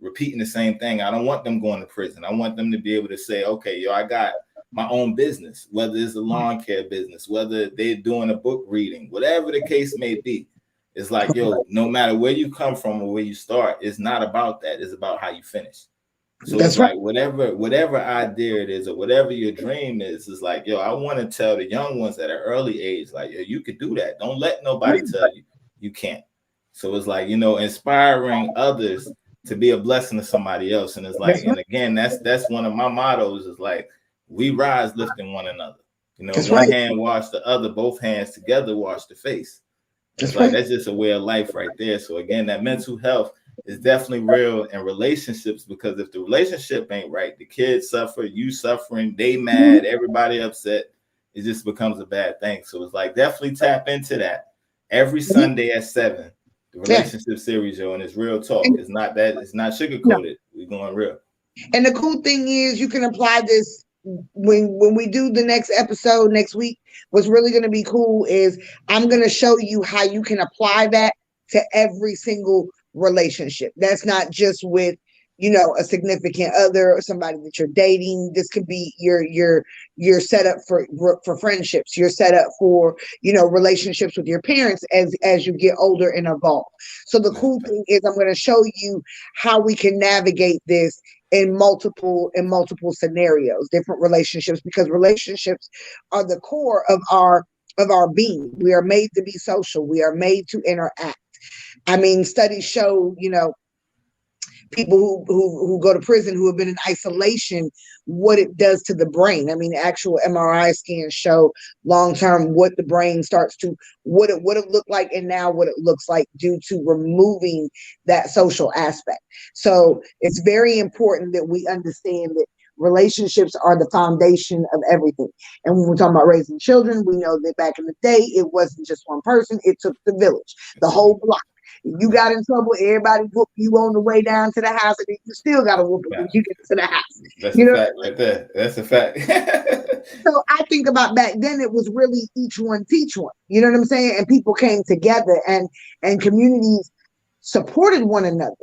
repeating the same thing. I don't want them going to prison. I want them to be able to say, okay, yo, I got my own business, whether it's a lawn care business, whether they're doing a book reading, whatever the case may be. It's like, yo, no matter where you come from or where you start, it's not about that. It's about how you finish. So it's like whatever idea it is or whatever your dream is, it's like, yo, I want to tell the young ones at an early age, like, yo, you could do that. Don't let nobody tell you you can't. So it's like, you know, inspiring others to be a blessing to somebody else. And it's like, and again, that's one of my mottos is like, we rise lifting one another. You know, one hand wash the other, both hands together wash the face. It's like that's just a way of life right there. So again, that mental health is definitely real in relationships, because if the relationship ain't right, the kids suffer, you suffering, they mad, everybody upset. It just becomes a bad thing. So it's like definitely tap into that every Sunday at 7. The relationship series, yo, and it's real talk. It's not sugar coated. We're going real. And the cool thing is you can apply this when we do the next episode next week. What's really going to be cool is I'm going to show you how you can apply that to every single relationship. That's not just with, you know, a significant other or somebody that you're dating. This could be your setup for friendships. You're set up for, you know, relationships with your parents as you get older and evolve. So the cool thing is I'm going to show you how we can navigate this in multiple scenarios, different relationships, because relationships are the core of our being. We are made to be social. We are made to interact. I mean, studies show, you know, people who go to prison, who have been in isolation, what it does to the brain. I mean, actual MRI scans show long-term what the brain starts to, what it would have looked like and now what it looks like due to removing that social aspect. So it's very important that we understand that relationships are the foundation of everything. And when we're talking about raising children, we know that back in the day, it wasn't just one person, it took the village, the whole block. You got in trouble, everybody whooped you on the way down to the house, and then you still got to whoop it when you get to the house. That's a fact right there. That's a fact. So I think about back then, it was really each one teach one. You know what I'm saying? And people came together and communities supported one another.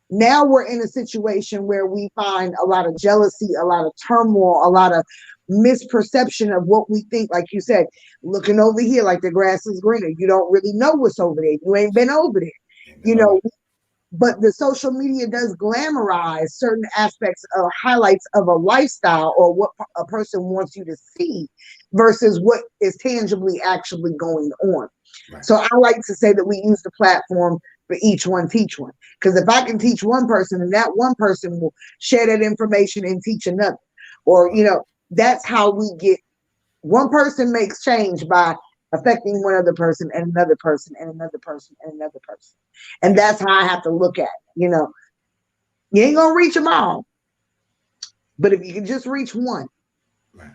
Now we're in a situation where we find a lot of jealousy, a lot of turmoil, a lot of misperception of what we think. Like you said, looking over here like the grass is greener. You don't really know what's over there. You ain't been over there. You know, but the social media does glamorize certain aspects of highlights of a lifestyle or what a person wants you to see versus what is tangibly actually going on. Right. So I like to say that we use the platform for each one teach one. Because if I can teach one person and that one person will share that information and teach another, or, you know, that's how we get one person makes change by affecting one other person and another person and another person and another person. And that's how I have to look at it. You know, you ain't gonna reach them all, but if you can just reach one,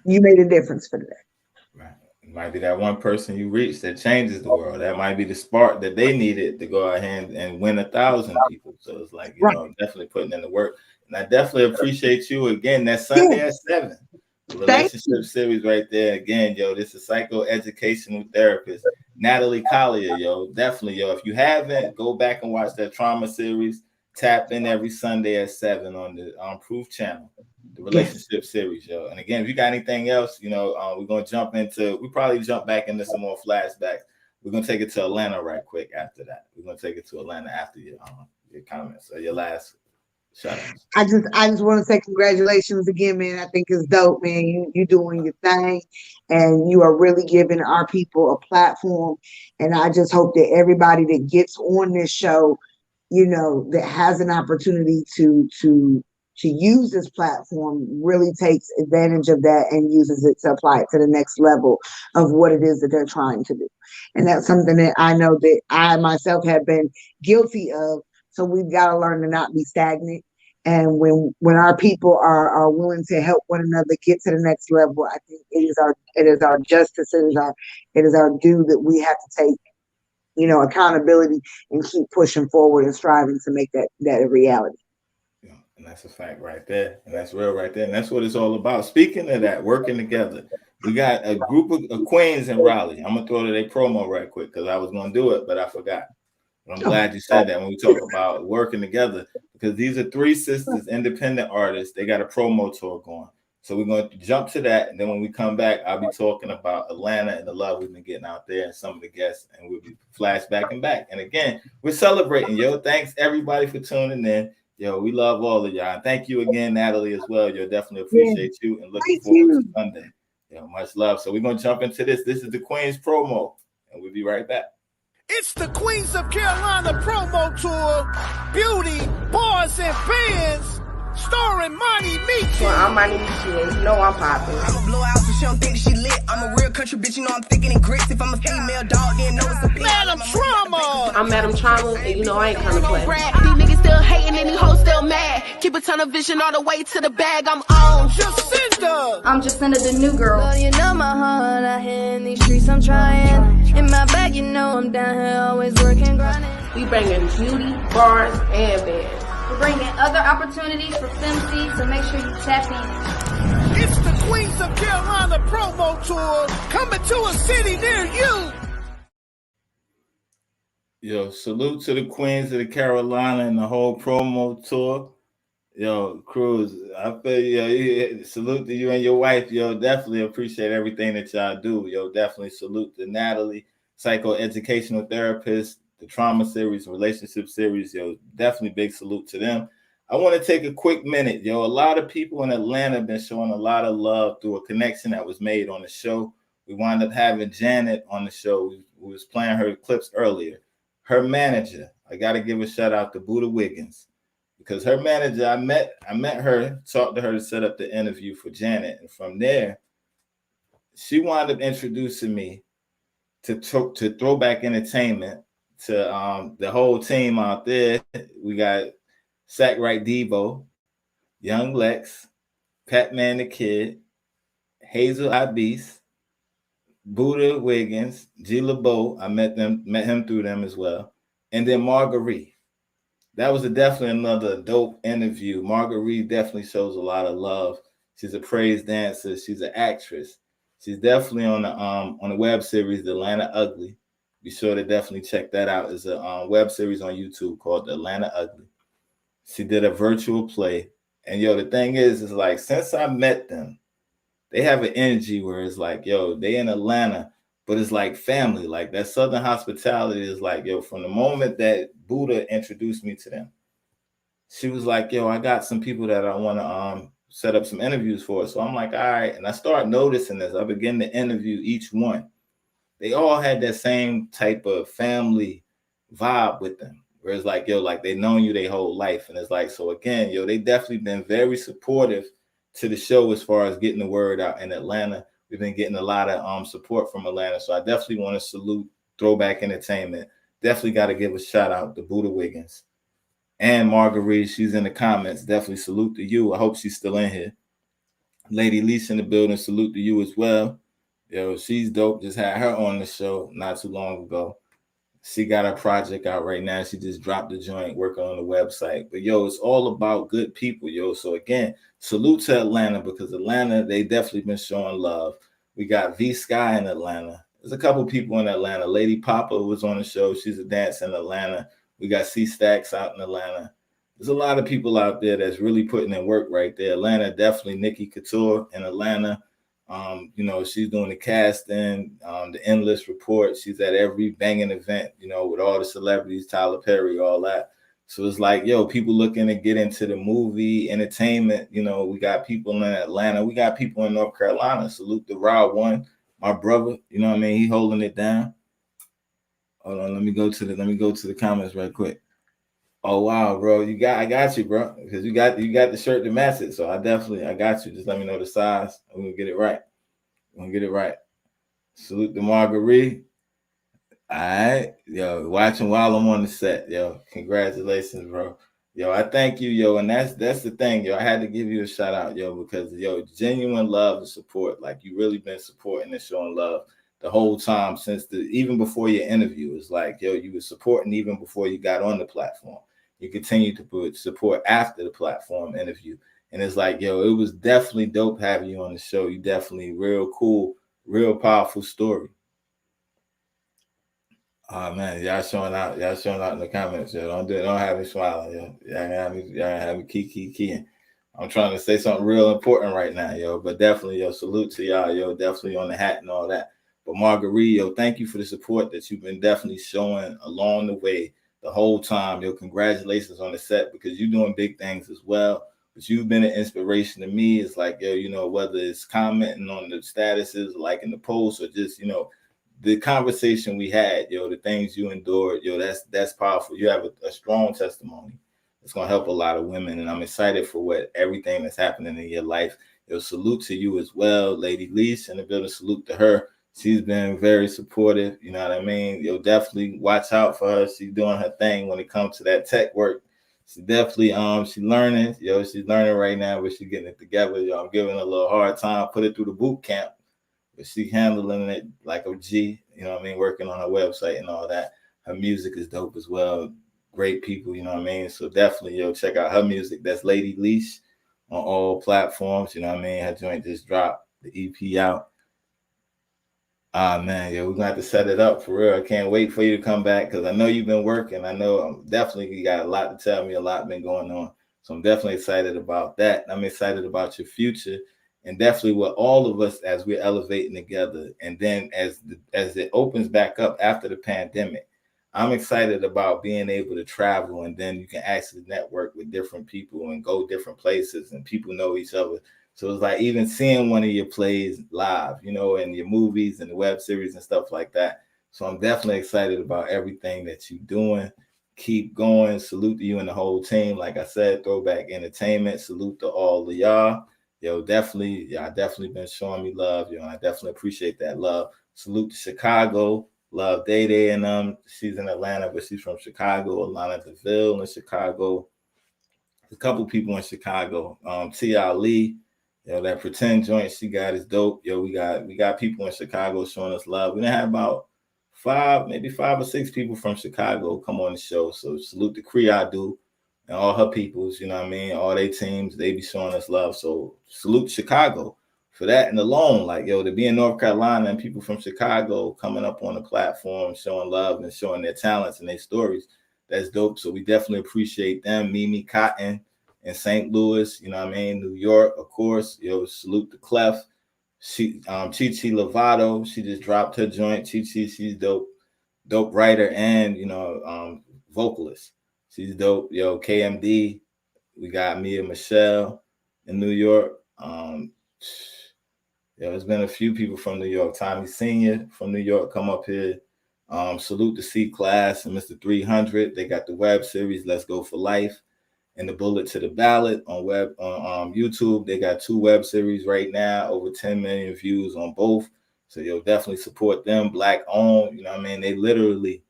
you made a difference for them. Right. It might be that one person you reach that changes the world. That might be the spark that they needed to go ahead and win 1,000 people. So it's like, you know, definitely putting in the work. And I definitely appreciate you again. That Sunday at 7. The relationship series right there. Again, yo, this is psychoeducational therapist Natalie Collier, yo. Definitely, yo. If you haven't, go back and watch that trauma series. Tap in every Sunday at 7 on the Proof channel. the relationship series, yo. And again, if you got anything else, you know, we're gonna probably jump back into some more flashbacks. We're gonna take it to Atlanta right quick after that. We're gonna take it to Atlanta after your comments or your last shout out. I just want to say congratulations again, man. I think it's dope, man. You doing your thing, and you are really giving our people a platform. And I just hope that everybody that gets on this show, you know, that has an opportunity to use this platform really takes advantage of that and uses it to apply it to the next level of what it is that they're trying to do. And that's something that I know that I myself have been guilty of. So we've got to learn to not be stagnant. And when our people are willing to help one another get to the next level, I think it is our justice, it is our due that we have to take, you know, accountability and keep pushing forward and striving to make that a reality. Yeah, and that's a fact right there. And that's real right there. And that's what it's all about. Speaking of that, working together, we got a group of queens in Raleigh. I'm going to throw to their promo right quick because I was going to do it, but I forgot. But I'm glad you said that when we talk about working together, because these are 3 sisters, independent artists. They got a promo tour going. So we're going to jump to that. And then when we come back, I'll be talking about Atlanta and the love we've been getting out there and some of the guests, and we'll be flashbacking back. And again, we're celebrating, yo. Thanks everybody for tuning in. Yo, we love all of y'all. And thank you again, Natalie, as well. Yo, definitely appreciate you and looking forward to Sunday. Yo, much love. So we're going to jump into this. This is the Queens promo, and we'll be right back. It's the Queens of Carolina promo tour. Beauty, bars, and bands. Starring Monty Meeks. Well, I'm Monty Meeks, you know I'm popping. I'm a blowout, so she don't think that she lit. I'm a real country bitch, you know I'm thinking in grits. If I'm a female dog, then know it's a bitch. Madam Trauma. I'm Madam Trauma, and you know I ain't coming to play. These niggas still hating and these hoes still mad. Keep a ton of vision all the way to the bag. I'm on. Jacinda. I'm Jacinda, the new girl. Well, you know my heart out here in these streets, I'm trying. In my bag, you know I'm down here always working, grinding. We bringing beauty, bars, and bands. We're bringing other opportunities for FemC, so make sure you tap in. It's the Queens of Carolina promo tour coming to a city near you. Yo, salute to the Queens of the Carolina and the whole promo tour. Yo, Cruz, I feel yo, salute to you and your wife. Yo, definitely appreciate everything that y'all do. Yo, definitely salute to Natalie, psychoeducational therapist, the trauma series, relationship series. Yo, definitely big salute to them. I want to take a quick minute. Yo, a lot of people in Atlanta have been showing a lot of love through a connection that was made on the show. We wound up having Janet on the show. We was playing her clips earlier. Her manager, I got to give a shout out to Buddha Wiggins, because her manager, I met her, talked to her to set up the interview for Janet. And from there, she wound up introducing me to Throwback Entertainment, to the whole team out there. We got Sack Right Debo, Young Lex, Pat Man the Kid, Hazel Ibis, Buddha Wiggins, G LeBeau. I met him through them as well. And then Marguerite. That was definitely another dope interview. Marguerite definitely shows a lot of love. She's a praise dancer. She's an actress. She's definitely on the web series, The Atlanta Ugly. Be sure to definitely check that out. It's a web series on YouTube called The Atlanta Ugly. She did a virtual play. And yo, the thing is like, since I met them, they have an energy where it's like, yo, they in Atlanta, but it's like family. Like that Southern hospitality is like, yo, from the moment that Buddha introduced me to them, she was like, yo, I got some people that I want to set up some interviews for. So I'm like, all right. And I start noticing this. I begin to interview each one. They all had that same type of family vibe with them. Where it's like, yo, like they known you their whole life. And it's like, so again, yo, they definitely been very supportive to the show as far as getting the word out in Atlanta. We've been getting a lot of support from Atlanta. So I definitely want to salute Throwback Entertainment. Definitely got to give a shout out to Buddha Wiggins. And Marguerite, she's in the comments. Definitely salute to you. I hope she's still in here. Lady Lisa in the building, salute to you as well. Yo, she's dope. Just had her on the show not too long ago. She got her project out right now. She just dropped the joint, working on the website. But yo, it's all about good people, yo. So again, salute to Atlanta, because Atlanta, they definitely been showing love. We got V Sky in Atlanta. There's a couple people in Atlanta. Lady Papa was on the show. She's a dancer in Atlanta. We got C Stacks out in Atlanta. there's a lot of people out there that's really putting in work right there. Atlanta, definitely Nikki Couture in Atlanta. You know, she's doing the casting, the Endless Report. She's at every banging event, you know, with all the celebrities, Tyler Perry, all that. So it's like, yo, people looking to get into the movie entertainment. You know, we got people in Atlanta. We got people in North Carolina. Salute to Rod One, my brother. You know what I mean? He holding it down. Hold on, let me go to the comments right quick. Oh wow, bro, I got you, bro, because you got the shirt to match it. So I got you. Just let me know the size. I'm gonna get it right. Salute to Marguerite. All right, yo, watching while I'm on the set, yo. Congratulations, bro. Yo, I thank you, yo, and that's the thing, yo. I had to give you a shout out, yo, because yo, genuine love and support. Like you really been supporting and showing love the whole time since even before your interview. It's like, yo, you were supporting even before you got on the platform. You continue to put support after the platform interview. And it's like, yo, it was definitely dope having you on the show. You definitely real cool, real powerful story. Oh man, y'all showing out in the comments. Yo, don't have me smiling, yo. Y'all have me keying. I'm trying to say something real important right now, yo. But definitely, yo, salute to y'all, yo. Definitely on the hat and all that. But Marguerite, yo, thank you for the support that you've been definitely showing along the way the whole time. Yo, congratulations on the set because you're doing big things as well. But you've been an inspiration to me. It's like, yo, you know, whether it's commenting on the statuses, liking the posts, or just, you know, the conversation we had, yo, the things you endured, yo, that's powerful. You have a strong testimony. It's gonna help a lot of women, and I'm excited for everything that's happening in your life. Yo, salute to you as well, Lady Leash, and a bit of salute to her. She's been very supportive, you know what I mean? Yo, definitely watch out for her. She's doing her thing when it comes to that tech work. She definitely she's learning, yo. She's learning right now, but she's getting it together. Yo, I'm giving her a little hard time. Put it through the boot camp. But she handling it like a G, you know what I mean, working on her website and all that. Her music is dope as well. Great people, you know what I mean? So definitely, yo, check out her music. That's Lady Leash on all platforms, you know what I mean? Her joint just dropped the EP out. Ah, man, yo, we're going to have to set it up for real. I can't wait for you to come back because I know you've been working. I know definitely you got a lot to tell me, a lot been going on. So I'm definitely excited about that. I'm excited about your future. And definitely with all of us as we're elevating together. And then as it opens back up after the pandemic, I'm excited about being able to travel, and then you can actually network with different people and go different places, and people know each other. So it's like even seeing one of your plays live, you know, and your movies and the web series and stuff like that. So I'm definitely excited about everything that you're doing. Keep going. Salute to you and the whole team. Like I said, Throwback Entertainment. Salute to all of y'all. Yo, definitely been showing me love, yo, and I definitely appreciate that love. Salute to Chicago, love Day Day, and she's in Atlanta, but she's from Chicago. Alana DeVille in Chicago. A couple people in Chicago. T.I. Lee, yo, that Pretend joint she got is dope. Yo, we got people in Chicago showing us love. We done had about 5 or 6 people from Chicago come on the show. So salute to Creadu and all her peoples, you know what I mean? All their teams, they be showing us love. So salute Chicago for that and alone. Like, yo, to be in North Carolina and people from Chicago coming up on the platform, showing love and showing their talents and their stories, that's dope. So we definitely appreciate them. Mimi Cotton in St. Louis, you know what I mean? New York, of course. Yo, salute to Clef. Chichi Lovato, she just dropped her joint. Chichi, she's dope writer and, you know, vocalist. She's dope. Yo, KMD. We got Mia Michelle in New York. There's been a few people from New York. Tommy Sr. from New York come up here. Salute to C-Class and Mr. 300. They got the web series Let's Go for Life and the Bullet to the Ballot on YouTube. They got 2 web series right now, over 10 million views on both. So you'll definitely support them. Black owned, you know what I mean? They literally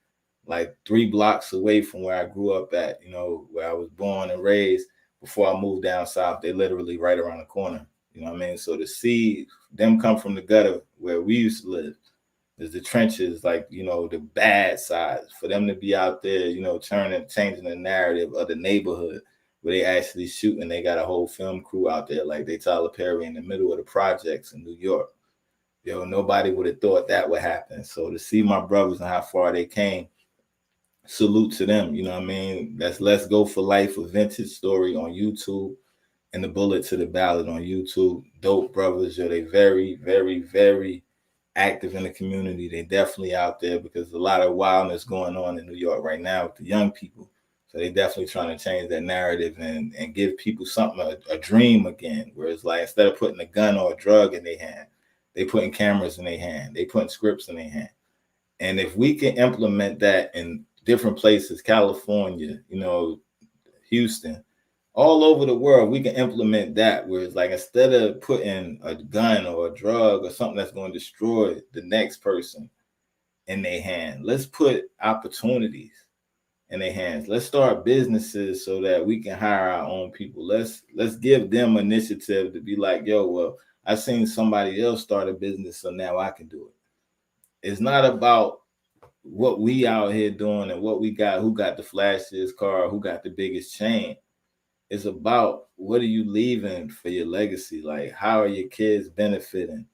like 3 blocks away from where I grew up at, you know, where I was born and raised before I moved down south. They literally right around the corner, you know what I mean? So to see them come from the gutter where we used to live, is the trenches, like, you know, the bad side, for them to be out there, you know, changing the narrative of the neighborhood where they actually shoot and they got a whole film crew out there like they Tyler Perry in the middle of the projects in New York. Yo, nobody would have thought that would happen. So to see my brothers and how far they came, salute to them. You know what I mean? That's Let's Go for Life, a vintage story on YouTube, and the Bullet to the Ballad on YouTube. Dope brothers. They very, very, very active in the community. They definitely out there because a lot of wildness going on in New York right now with the young people. So they definitely trying to change that narrative and give people something, a dream again, where it's like instead of putting a gun or a drug in their hand, they putting cameras in their hand, they putting scripts in their hand. And if we can implement that in different places, California, Houston, all over the world, we can implement that where it's like instead of putting a gun or a drug or something that's going to destroy the next person in their hand, let's put opportunities in their hands. Let's start businesses so that we can hire our own people. Let's give them initiative to be like, yo, well, I seen somebody else start a business, so now I can do it. It's not about what we out here doing and what we got, who got the flashiest car, who got the biggest chain. It's about what are you leaving for your legacy? Like, how are your kids benefiting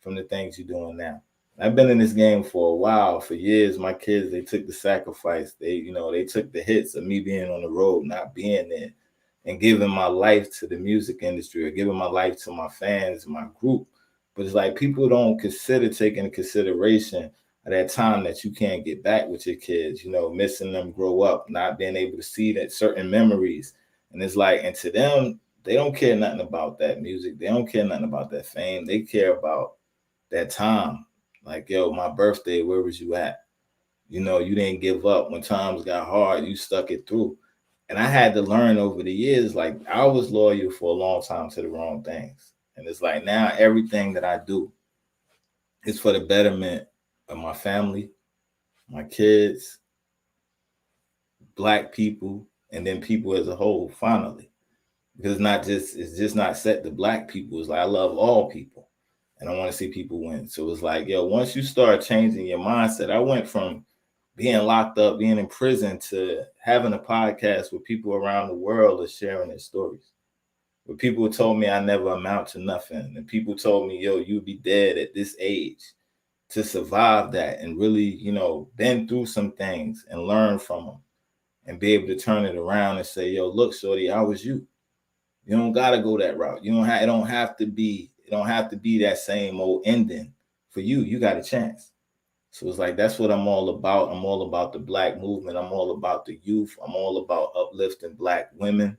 from the things you're doing now? I've been in this game for a while, for years. My kids, they took the sacrifice. They took the hits of me being on the road, not being there, and giving my life to the music industry or giving my life to my fans, my group. But it's like people don't consider taking into consideration at that time that you can't get back with your kids, missing them grow up, not being able to see that certain memories. And it's like, and to them, they don't care nothing about that music. They don't care nothing about that fame. They care about that time. Like, yo, my birthday, where was you at? You didn't give up. When times got hard, you stuck it through. And I had to learn over the years, like I was loyal for a long time to the wrong things. And it's like now everything that I do is for the betterment of my family, my kids, Black people, and then people as a whole, finally. Because it's just not set to Black people. It's like I love all people. And I want to see people win. So it's like, yo, once you start changing your mindset, I went from being locked up, being in prison, to having a podcast with people around the world are sharing their stories. Where people told me I never amount to nothing. And people told me, yo, you'd be dead at this age. To survive that and really, been through some things and learn from them and be able to turn it around and say, yo, look, shorty, I was you. You don't got to go that route. It don't have to be that same old ending for you. You got a chance. So it's like, that's what I'm all about. I'm all about the Black movement. I'm all about the youth. I'm all about uplifting Black women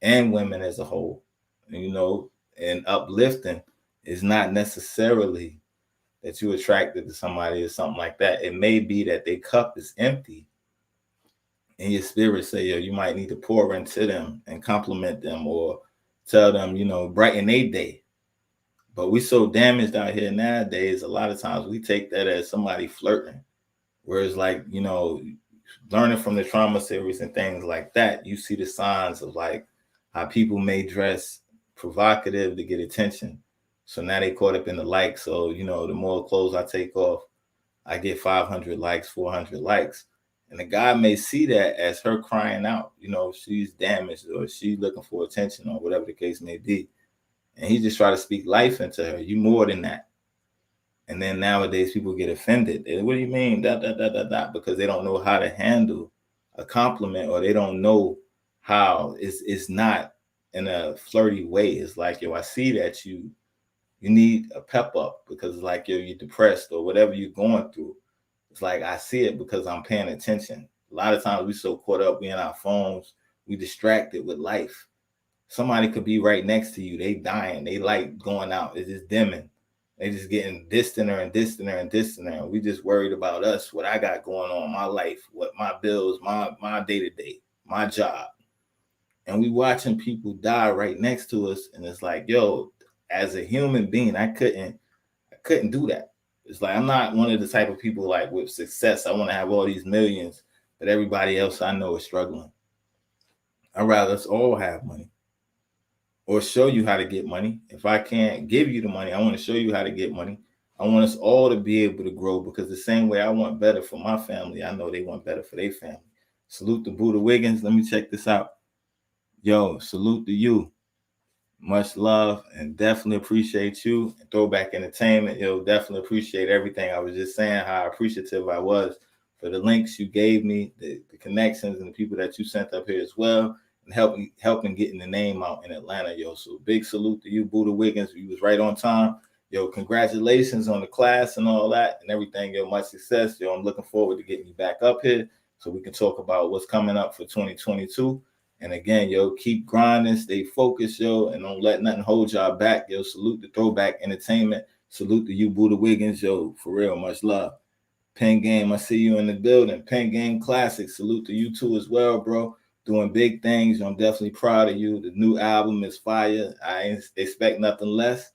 and women as a whole. And uplifting is not necessarily that you attracted to somebody or something like that. It may be that their cup is empty and your spirit say, yo, you might need to pour into them and compliment them or tell them, brighten their day. But we so damaged out here nowadays, a lot of times we take that as somebody flirting. Whereas like, learning from the trauma series and things like that, you see the signs of like how people may dress provocative to get attention. So now they caught up in the likes. So, the more clothes I take off, I get 500 likes, 400 likes. And the guy may see that as her crying out, she's damaged or she's looking for attention or whatever the case may be. And he just try to speak life into her. You more than that. And then nowadays people get offended. What do you mean? Because they don't know how to handle a compliment or they don't know how. It's not in a flirty way. It's like, yo, I see that you need a pep up because it's like, yo, you're depressed or whatever you're going through. It's like, I see it because I'm paying attention. A lot of times we so caught up, we in our phones, we distracted with life. Somebody could be right next to you. They dying. They light going out. It's just dimming. They just getting distanter and distanter and distanter. We just worried about us, what I got going on, my life, what my bills, my day-to-day, my job. And we watching people die right next to us. And it's like, yo, as a human being, I couldn't do that. It's like, I'm not one of the type of people like with success. I want to have all these millions, but everybody else I know is struggling. I'd rather us all have money or show you how to get money. If I can't give you the money, I want to show you how to get money. I want us all to be able to grow because the same way I want better for my family, I know they want better for their family. Salute to Buddha Wiggins. Let me check this out. Yo, salute to you. Much love and definitely appreciate you. Throwback Entertainment, definitely appreciate everything. I was just saying how appreciative I was for the links you gave me, the connections and the people that you sent up here as well, and helping getting the name out in Atlanta, yo. So big salute to you, Buddha Wiggins. You was right on time. Yo, congratulations on the class and all that and everything, yo. Much success, yo. I'm looking forward to getting you back up here so we can talk about what's coming up for 2022. And again, yo, keep grinding, stay focused, yo, and don't let nothing hold y'all back, yo. Salute to Throwback Entertainment. Salute to you, Buddha Wiggins, yo. For real, much love. Pen Game, I see you in the building. Pen Game Classic. Salute to you too as well, bro. Doing big things. I'm definitely proud of you. The new album is fire. I expect nothing less.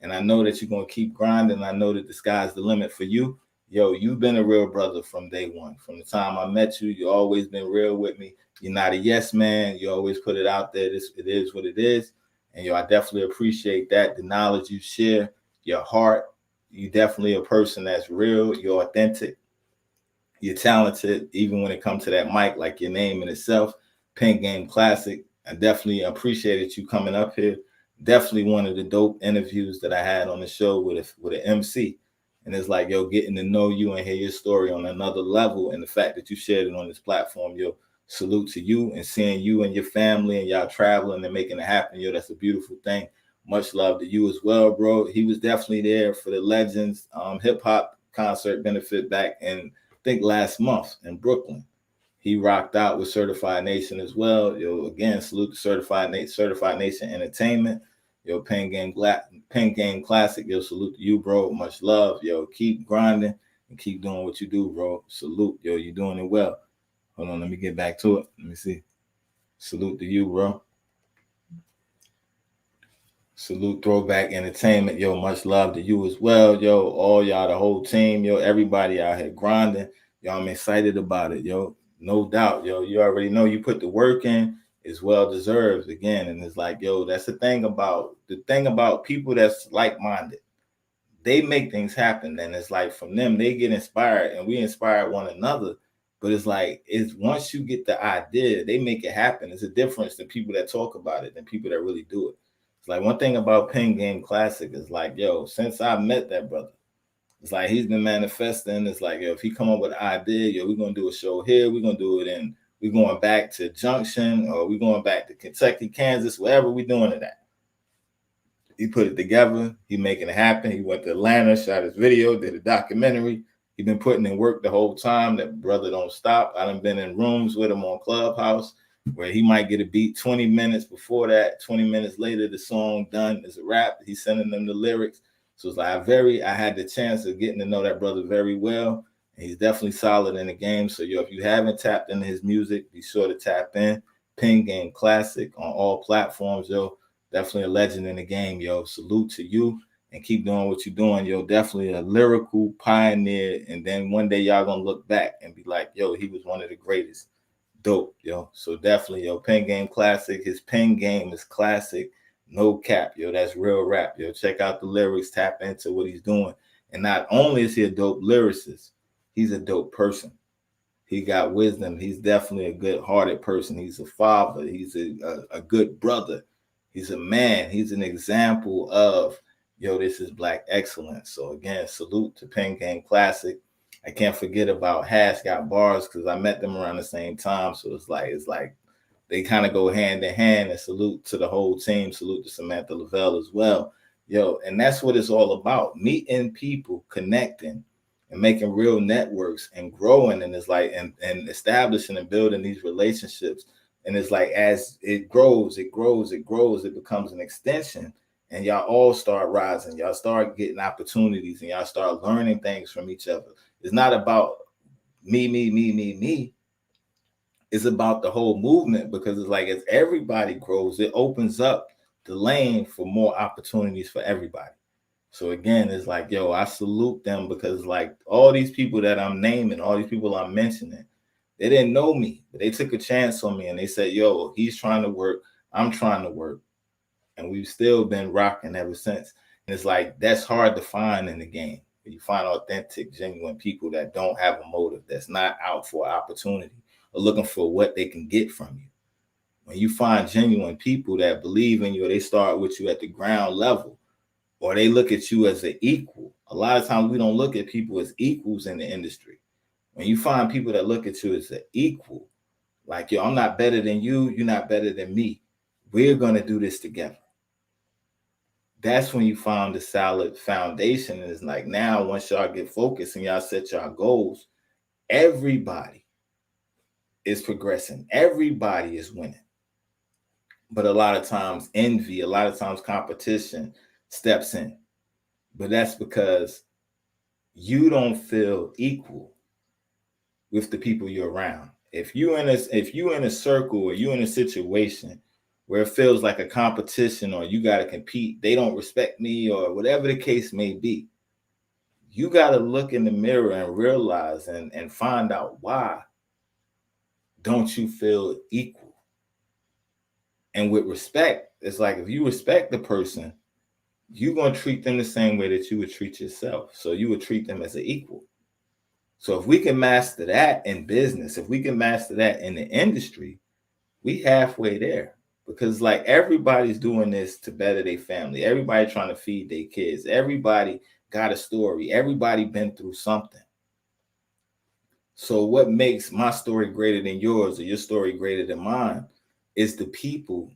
And I know that you're going to keep grinding. I know that the sky's the limit for you. Yo, you've been a real brother from day one. From the time I met you, you always been real with me. You're not a yes man. You always put it out there. It is what it is. And yo, I definitely appreciate that. The knowledge you share, your heart. You definitely a person that's real. You're authentic. You're talented. Even when it comes to that mic, like your name in itself, Pen Game Classic. I definitely appreciated you coming up here. Definitely one of the dope interviews that I had on the show with an MC. And it's like, yo, getting to know you and hear your story on another level. And the fact that you shared it on this platform, yo, salute to you, and seeing you and your family and y'all traveling and making it happen, yo, that's a beautiful thing. Much love to you as well, bro. He was definitely there for the Legends hip hop concert benefit back in, I think, last month in Brooklyn. He rocked out with Certified Nation as well. Yo, again, salute to Certified Nation Entertainment. Yo, Pen Game Classic. Yo, salute to you, bro. Much love. Yo, keep grinding and keep doing what you do, bro. Salute. Yo, you're doing it well. Hold on, let me get back to it. Let me see. Salute to you, bro. Salute Throwback Entertainment. Yo, much love to you as well. Yo, all y'all, the whole team. Yo, everybody out here grinding. Yo, I'm excited about it, yo. No doubt, yo. You already know you put the work in. It's well deserved again. And it's like, yo, that's the thing about people that's like-minded. They make things happen. And it's like from them, they get inspired and we inspire one another. But it's like, it's once you get the idea, they make it happen. It's a difference than people that talk about it than people that really do it. It's like one thing about Pen Game Classic is like, yo, since I met that brother, it's like he's been manifesting. It's like, yo, if he come up with an idea, yo, we're going to do a show here. We're going to do it in, we're going back to Junction, or we're going back to Kentucky, Kansas, wherever we're doing it at. He put it together. He making it happen. He went to Atlanta, shot his video, did a documentary. He been putting in work the whole time. That brother don't stop. I done been in rooms with him on Clubhouse where he might get a beat 20 minutes before that. 20 minutes later, the song done is a rap. He's sending them the lyrics. So it's like I had the chance of getting to know that brother very well. And he's definitely solid in the game. So yo, if you haven't tapped into his music, be sure to tap in. Pen Game Classic on all platforms, yo. Definitely a legend in the game, yo. Salute to you and keep doing what you're doing, yo. Definitely a lyrical pioneer. And then one day y'all gonna look back and be like, yo, he was one of the greatest. Dope, yo. So definitely, yo, Pen Game Classic. His pen game is classic. No cap, yo. That's real rap, yo. Check out the lyrics, tap into what he's doing. And not only is he a dope lyricist, he's a dope person. He got wisdom. He's definitely a good-hearted person. He's a father. He's a good brother. He's a man. He's an example of, yo, this is Black excellence. So again, salute to Pen Game Classic. I can't forget about Hash Got Bars because I met them around the same time. So it's like they kind of go hand in hand. And salute to the whole team. Salute to Samantha Lavelle as well. Yo, and that's what it's all about. Meeting people, connecting, and making real networks and growing. And it's like, and establishing and building these relationships. And it's like, as it grows, it becomes an extension. And y'all all start rising. Y'all start getting opportunities and y'all start learning things from each other. It's not about me. It's about the whole movement, because it's like, as everybody grows, it opens up the lane for more opportunities for everybody. So again, it's like, yo, I salute them, because like all these people that I'm naming, all these people I'm mentioning, they didn't know me, but they took a chance on me and they said, yo, he's trying to work. I'm trying to work. And we've still been rocking ever since. And it's like, that's hard to find in the game. You find authentic, genuine people that don't have a motive, that's not out for opportunity or looking for what they can get from you. When you find genuine people that believe in you, or they start with you at the ground level, or they look at you as an equal. A lot of times we don't look at people as equals in the industry. When you find people that look at you as an equal, like, yo, I'm not better than you, you're not better than me. We're going to do this together. That's when you found the solid foundation. And it's like, now, once y'all get focused and y'all set y'all goals, everybody is progressing. Everybody is winning. But a lot of times envy, a lot of times competition steps in. But that's because you don't feel equal with the people you're around. If you in a circle or you in a situation where it feels like a competition or you got to compete, they don't respect me or whatever the case may be, you got to look in the mirror and realize and find out why don't you feel equal. And with respect, it's like if you respect the person, you're going to treat them the same way that you would treat yourself. So you would treat them as an equal. So if we can master that in business, if we can master that in the industry, we halfway there. Because like everybody's doing this to better their family. Everybody trying to feed their kids. Everybody got a story. Everybody been through something. So what makes my story greater than yours or your story greater than mine is the people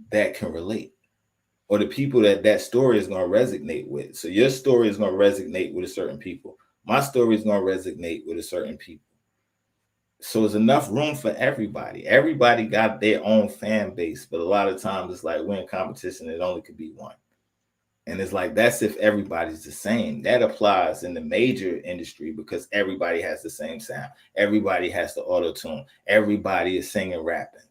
that can relate, or the people that story is going to resonate with. So your story is going to resonate with a certain people. My story is going to resonate with a certain people. So there's enough room for everybody. Everybody got their own fan base, but a lot of times it's like we're in competition. It only could be one. And it's like, that's if everybody's the same. That applies in the major industry because everybody has the same sound. Everybody has the auto-tune. Everybody is singing, rapping.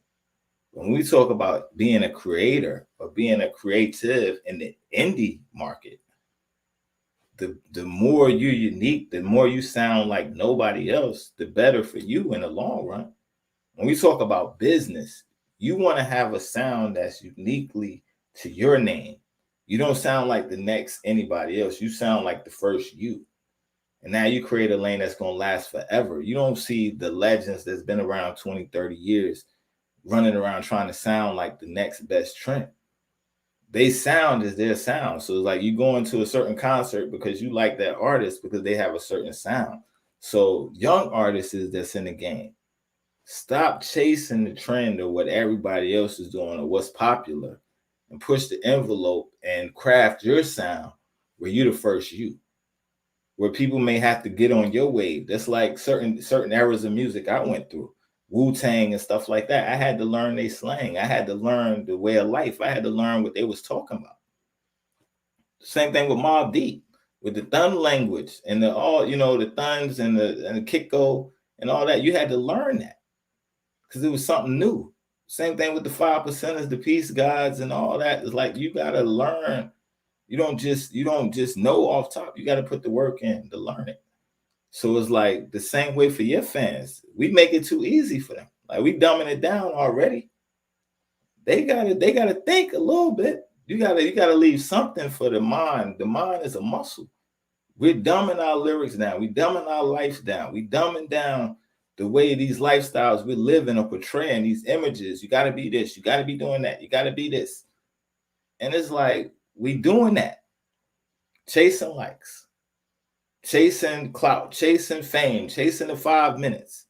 When we talk about being a creator or being a creative in the indie market, the more you're unique, the more you sound like nobody else, the better for you in the long run. When we talk about business, you want to have a sound that's uniquely to your name. You don't sound like the next anybody else. You sound like the first you. And now you create a lane that's going to last forever. You don't see the legends that's been around 20, 30 years running around trying to sound like the next best trend. They sound is their sound. So it's like you go into a certain concert because you like that artist because they have a certain sound. So young artists that's in the game, stop chasing the trend of what everybody else is doing or what's popular, and push the envelope and craft your sound where you're the first you, where people may have to get on your wave. That's like certain eras of music I went through. Wu-Tang and stuff like that. I had to learn their slang. I had to learn the way of life. I had to learn what they was talking about. Same thing with Mobb Deep, with the Thun language and the Thuns and the Kiko and all that. You had to learn that because it was something new. Same thing with the 5%ers, the Peace Gods and all that. It's like you gotta learn. You don't just know off top. You gotta put the work in to learn it. So it's like the same way for your fans. We make it too easy for them. Like we dumbing it down already. They gotta think a little bit. You gotta leave something for the mind. The mind is a muscle. We're dumbing our lyrics down. We dumbing our life down. We dumbing down the way these lifestyles we're living or portraying these images. You gotta be this. You gotta be doing that. You gotta be this. And it's like we doing that, chasing likes, chasing clout, chasing fame, chasing the 5 minutes.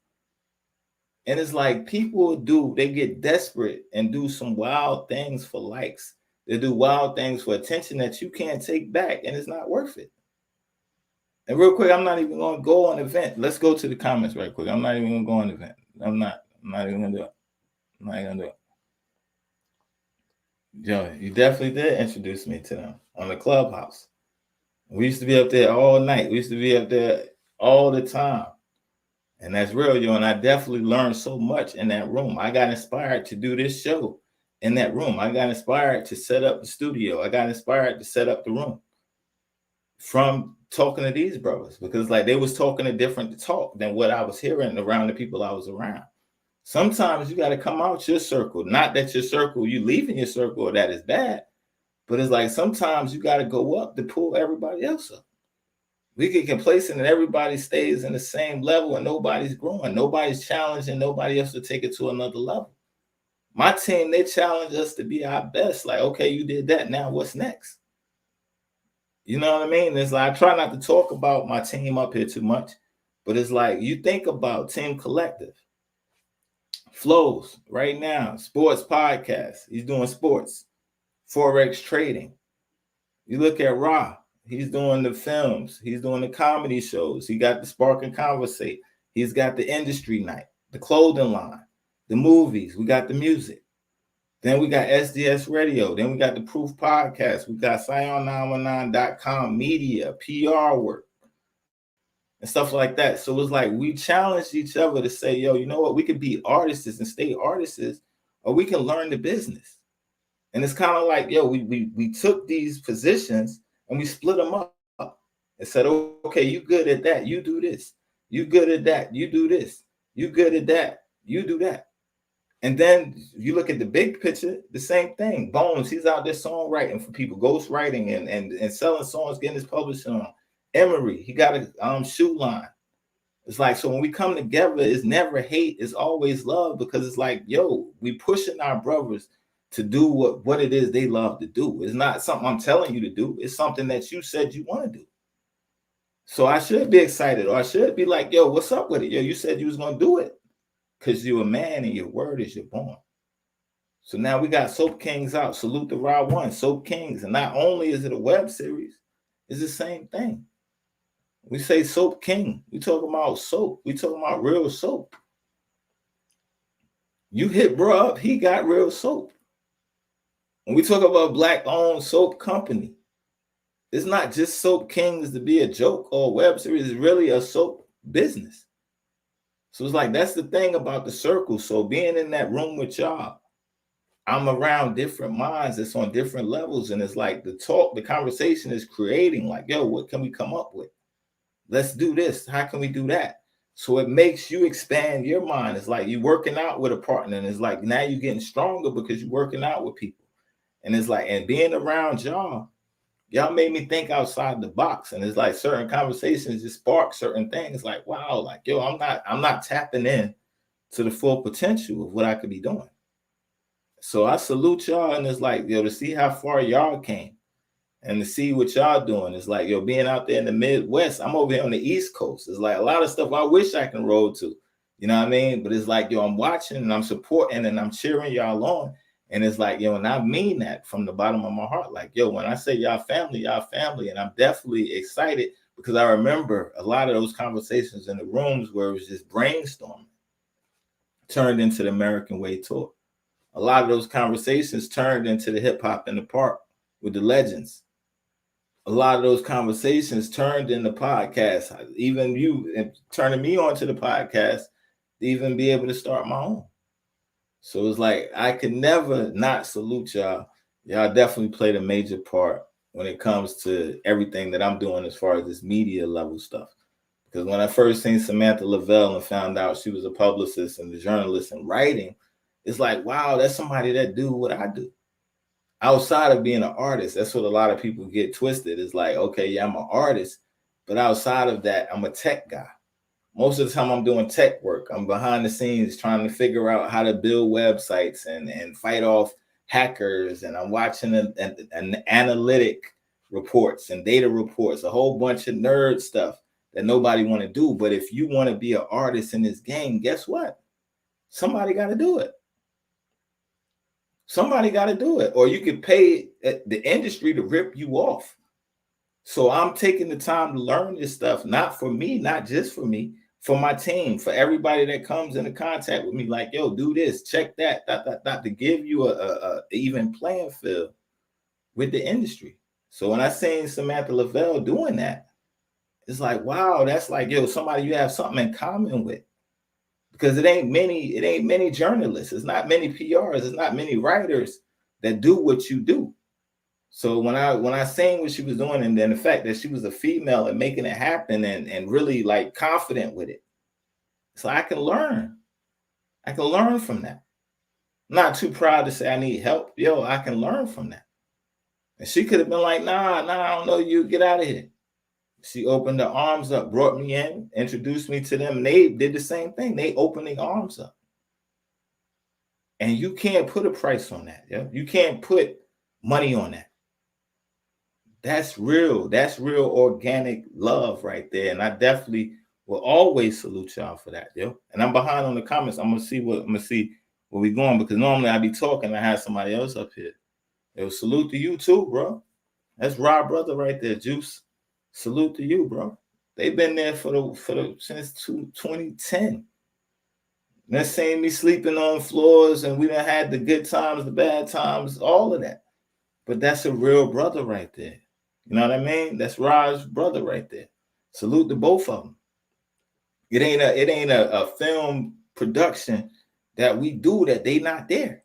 And it's like people they get desperate and do some wild things for likes. They do wild things for attention that you can't take back, and it's not worth it. And real quick, I'm not even going to go on an event. Let's go to the comments right quick. I'm not even going to go on an event. I'm not even going to do it. I'm not even going to do it. Joe, you definitely did introduce me to them on the Clubhouse. We used to be up there all night. We used to be up there all the time. And that's real, yo. And I definitely learned so much in that room. I got inspired to do this show in that room. I got inspired to set up the studio. I got inspired to set up the room from talking to these brothers, because like they was talking a different talk than what I was hearing around the people I was around. Sometimes you got to come out your circle. Not that your circle, you leaving your circle, or that is bad. But it's like sometimes you got to go up to pull everybody else up. We get complacent and everybody stays in the same level and nobody's growing. Nobody's challenging nobody else to take it to another level. My team, they challenge us to be our best. Like, okay, you did that. Now what's next? You know what I mean? It's like I try not to talk about my team up here too much But it's like, you think about Team Collective. Flows right now, sports podcast. He's doing sports, Forex trading. You look at Ra, he's doing the films, he's doing the comedy shows. He got the Spark and Conversate. He's got the industry night, the clothing line, the movies. We got the music. Then we got SDS Radio. Then we got the Proof Podcast. We got Scion919.com media, PR work, and stuff like that. So it's like we challenge each other to say, yo, you know what? We could be artists and stay artists, or we can learn the business. And it's kind of like, yo, we took these positions and we split them up and said, okay, you good at that, you do this. You good at that, you do this. You good at that, you do that. And then you look at the big picture, the same thing. Bones, he's out there songwriting for people, ghostwriting and selling songs, getting his publishing on. Emery, he got a shoe line. It's like, so when we come together, it's never hate, it's always love, because it's like, yo, we pushing our brothers to do what it is they love to do. It's not something I'm telling you to do. It's something that you said you want to do. So I should be excited, or I should be like, yo, what's up with it? Yo, you said you was going to do it. Because you're a man and your word is your bond. So now we got Soap Kings out. Salute the Raw One, Soap Kings. And not only is it a web series, it's the same thing. We say Soap King. We talking about soap. We talking about real soap. You hit bro up, he got real soap. When we talk about Black-owned soap company, it's not just Soap Kings to be a joke or a web series. It's really a soap business. So it's like, that's the thing about the circle. So being in that room with y'all, I'm around different minds that's on different levels. And it's like the conversation is creating like, yo, what can we come up with? Let's do this. How can we do that? So it makes you expand your mind. It's like you're working out with a partner. And it's like, now you're getting stronger because you're working out with people. And it's like, and being around y'all made me think outside the box. And it's like certain conversations just spark certain things. Like, wow, like, yo, I'm not tapping in to the full potential of what I could be doing. So I salute y'all. And it's like, yo, to see how far y'all came and to see what y'all doing. It's like, yo, being out there in the Midwest, I'm over here on the East Coast. It's like a lot of stuff I wish I can roll to, you know what I mean? But it's like, yo, I'm watching and I'm supporting and I'm cheering y'all on. And it's like, yo, and I mean that from the bottom of my heart. Like, yo, when I say y'all family. And I'm definitely excited because I remember a lot of those conversations in the rooms where it was just brainstorming turned into the American Way Tour. A lot of those conversations turned into the Hip Hop in the Park with the legends. A lot of those conversations turned into podcasts. Even you turning me on to the podcast to even be able to start my own. So it's like, I could never not salute y'all. Y'all definitely played a major part when it comes to everything that I'm doing as far as this media level stuff. Because when I first seen Samantha Lavelle and found out she was a publicist and a journalist and writing, it's like, wow, that's somebody that do what I do. Outside of being an artist, that's what a lot of people get twisted. It's like, okay, yeah, I'm an artist, but outside of that, I'm a tech guy. Most of the time I'm doing tech work. I'm behind the scenes trying to figure out how to build websites and fight off hackers. And I'm watching an analytic reports and data reports, a whole bunch of nerd stuff that nobody want to do. But if you want to be an artist in this game, guess what? Somebody got to do it. Somebody got to do it. Or you could pay the industry to rip you off. So I'm taking the time to learn this stuff, not for me, not just for me, for my team, for everybody that comes into contact with me, like, yo, do this, check that, to give you a even playing field with the industry. So when I seen Samantha Lavelle doing that, it's like, wow, that's like, yo, somebody you have something in common with. Because it ain't many journalists, it's not many PRs, it's not many writers that do what you do. So when I seen what she was doing, and then the fact that she was a female and making it happen and really like confident with it. So I can learn. I can learn from that. I'm not too proud to say I need help. Yo, I can learn from that. And she could have been like, nah, I don't know you, get out of here. She opened her arms up, brought me in, introduced me to them. And they did the same thing. They opened their arms up. And you can't put a price on that. Yeah? You can't put money on that. That's real. That's real organic love right there. And I definitely will always salute y'all for that, yo. And I'm behind on the comments. I'm gonna see where we going, because normally I be talking. I have somebody else up here. Yo, salute to you too, bro. That's Rob brother right there, Juice. Salute to you, bro. They've been there since 2010. They're seeing me sleeping on floors, and we done had the good times, the bad times, all of that. But that's a real brother right there. You know what I mean? That's Rob's brother right there. Salute to both of them. It ain't a film production that we do that they not there.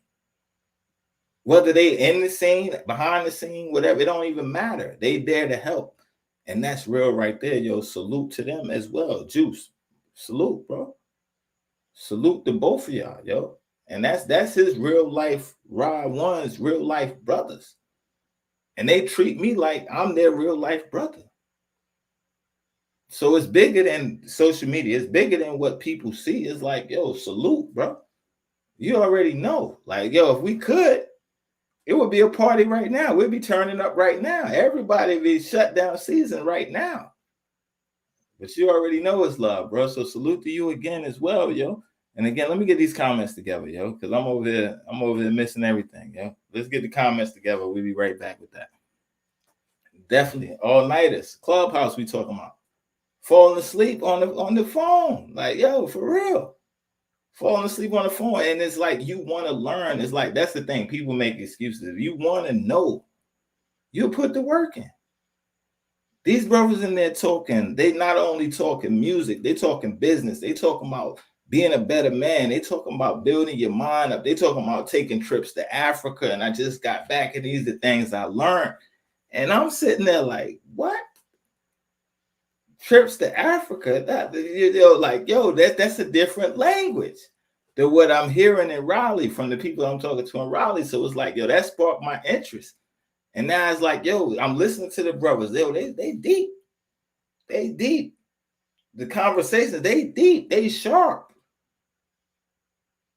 Whether they in the scene, behind the scene, whatever, it don't even matter. They there to help. And that's real right there, yo. Salute to them as well. Juice. Salute, bro. Salute to both of y'all, yo. And that's his real life, Rod One's real life brothers. And they treat me like I'm their real life brother. So it's bigger than social media. It's bigger than what people see. It's like, yo, salute, bro. You already know. Like, yo, if we could, it would be a party right now. We'd be turning up right now. Everybody be shut down season right now. But you already know it's love, bro. So salute to you again as well, yo. And again, let me get these comments together, yo, because I'm over here missing everything, yo. Let's get the comments together. We'll be right back with that. Definitely. All-nighters. Clubhouse we talking about. Falling asleep on the phone. Like, yo, for real. Falling asleep on the phone. And it's like you want to learn. It's like, that's the thing. People make excuses. If you want to know, you put the work in. These brothers in there talking, they not only talking music, they talking business. They talking about being a better man. They talking about building your mind up. They talking about taking trips to Africa. And I just got back, and these are the things I learned. And I'm sitting there like, what? Trips to Africa? That's a different language than what I'm hearing in Raleigh from the people I'm talking to in Raleigh. So it's like, yo, that sparked my interest. And now it's like, yo, I'm listening to the brothers. Yo, they deep. They deep. The conversations, they deep. They sharp.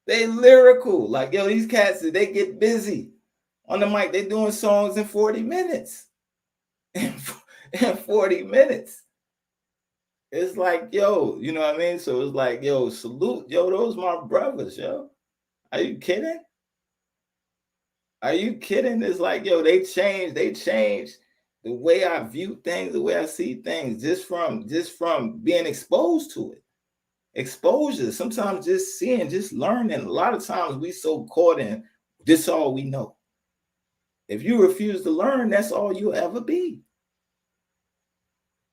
They lyrical. Like, yo, these cats, they get busy. On the mic, they're doing songs in 40 minutes. In 40 minutes. It's like, yo, you know what I mean? So it's like, yo, salute. Yo, those my brothers, yo. Are you kidding? Are you kidding? It's like, yo, they changed the way I view things, the way I see things, just from being exposed to it. Exposure. Sometimes just seeing, just learning. A lot of times we so caught in this all we know. If you refuse to learn, that's all you'll ever be.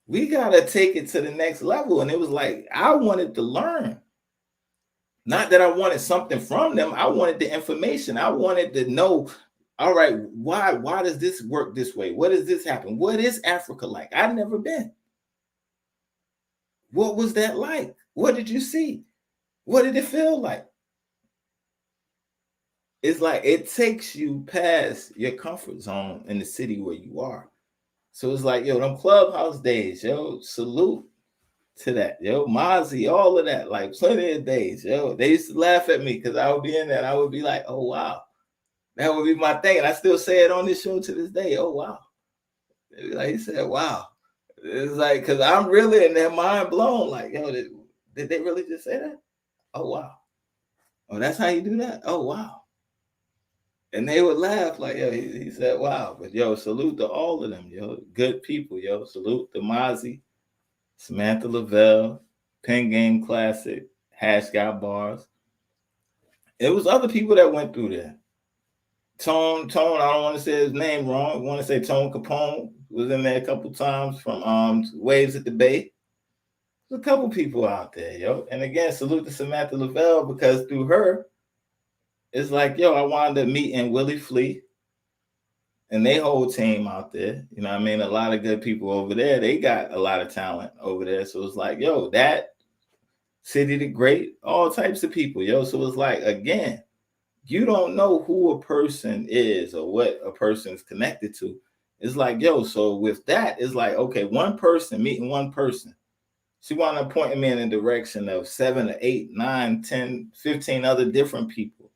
We got to take it to the next level. And it was like, I wanted to learn. Not that I wanted something from them. I wanted the information. I wanted to know, all right, why does this work this way? What does this happen? What is Africa like? I've never been. What was that like? What did you see? What did it feel like? It's like it takes you past your comfort zone in the city where you are. So it's like, yo, them clubhouse days, yo, salute to that, yo, Mozzie, all of that, like plenty of days, yo. They used to laugh at me because I would be in there and I would be like, oh, wow. That would be my thing. And I still say it on this show to this day. Oh, wow. Like he said, wow. It's like, because I'm really in their mind blown. Like, yo, did they really just say that? Oh, wow. Oh, that's how you do that? Oh, wow. And they would laugh like, yo, he said, wow. But, yo, salute to all of them, yo. Good people, yo. Salute to Mozzie, Samantha Lavelle, Pen Game Classic, Hash Got Bars. It was other people that went through there. Tone, I don't want to say his name wrong. I want to say Tone Capone was in there a couple times from Waves at the Bay. There's a couple people out there, yo. And again, salute to Samantha Lavelle, because through her, it's like, yo, I wound up meeting Willie Flea and they whole team out there. You know what I mean? A lot of good people over there. They got a lot of talent over there. So it's like, yo, that City the Great, all types of people, yo. So it's like, again, you don't know who a person is or what a person's connected to. It's like, yo, so with that, it's like, okay, one person meeting one person. She wound up pointing me in the direction of 7 or 8, 9, 10, 15 other different people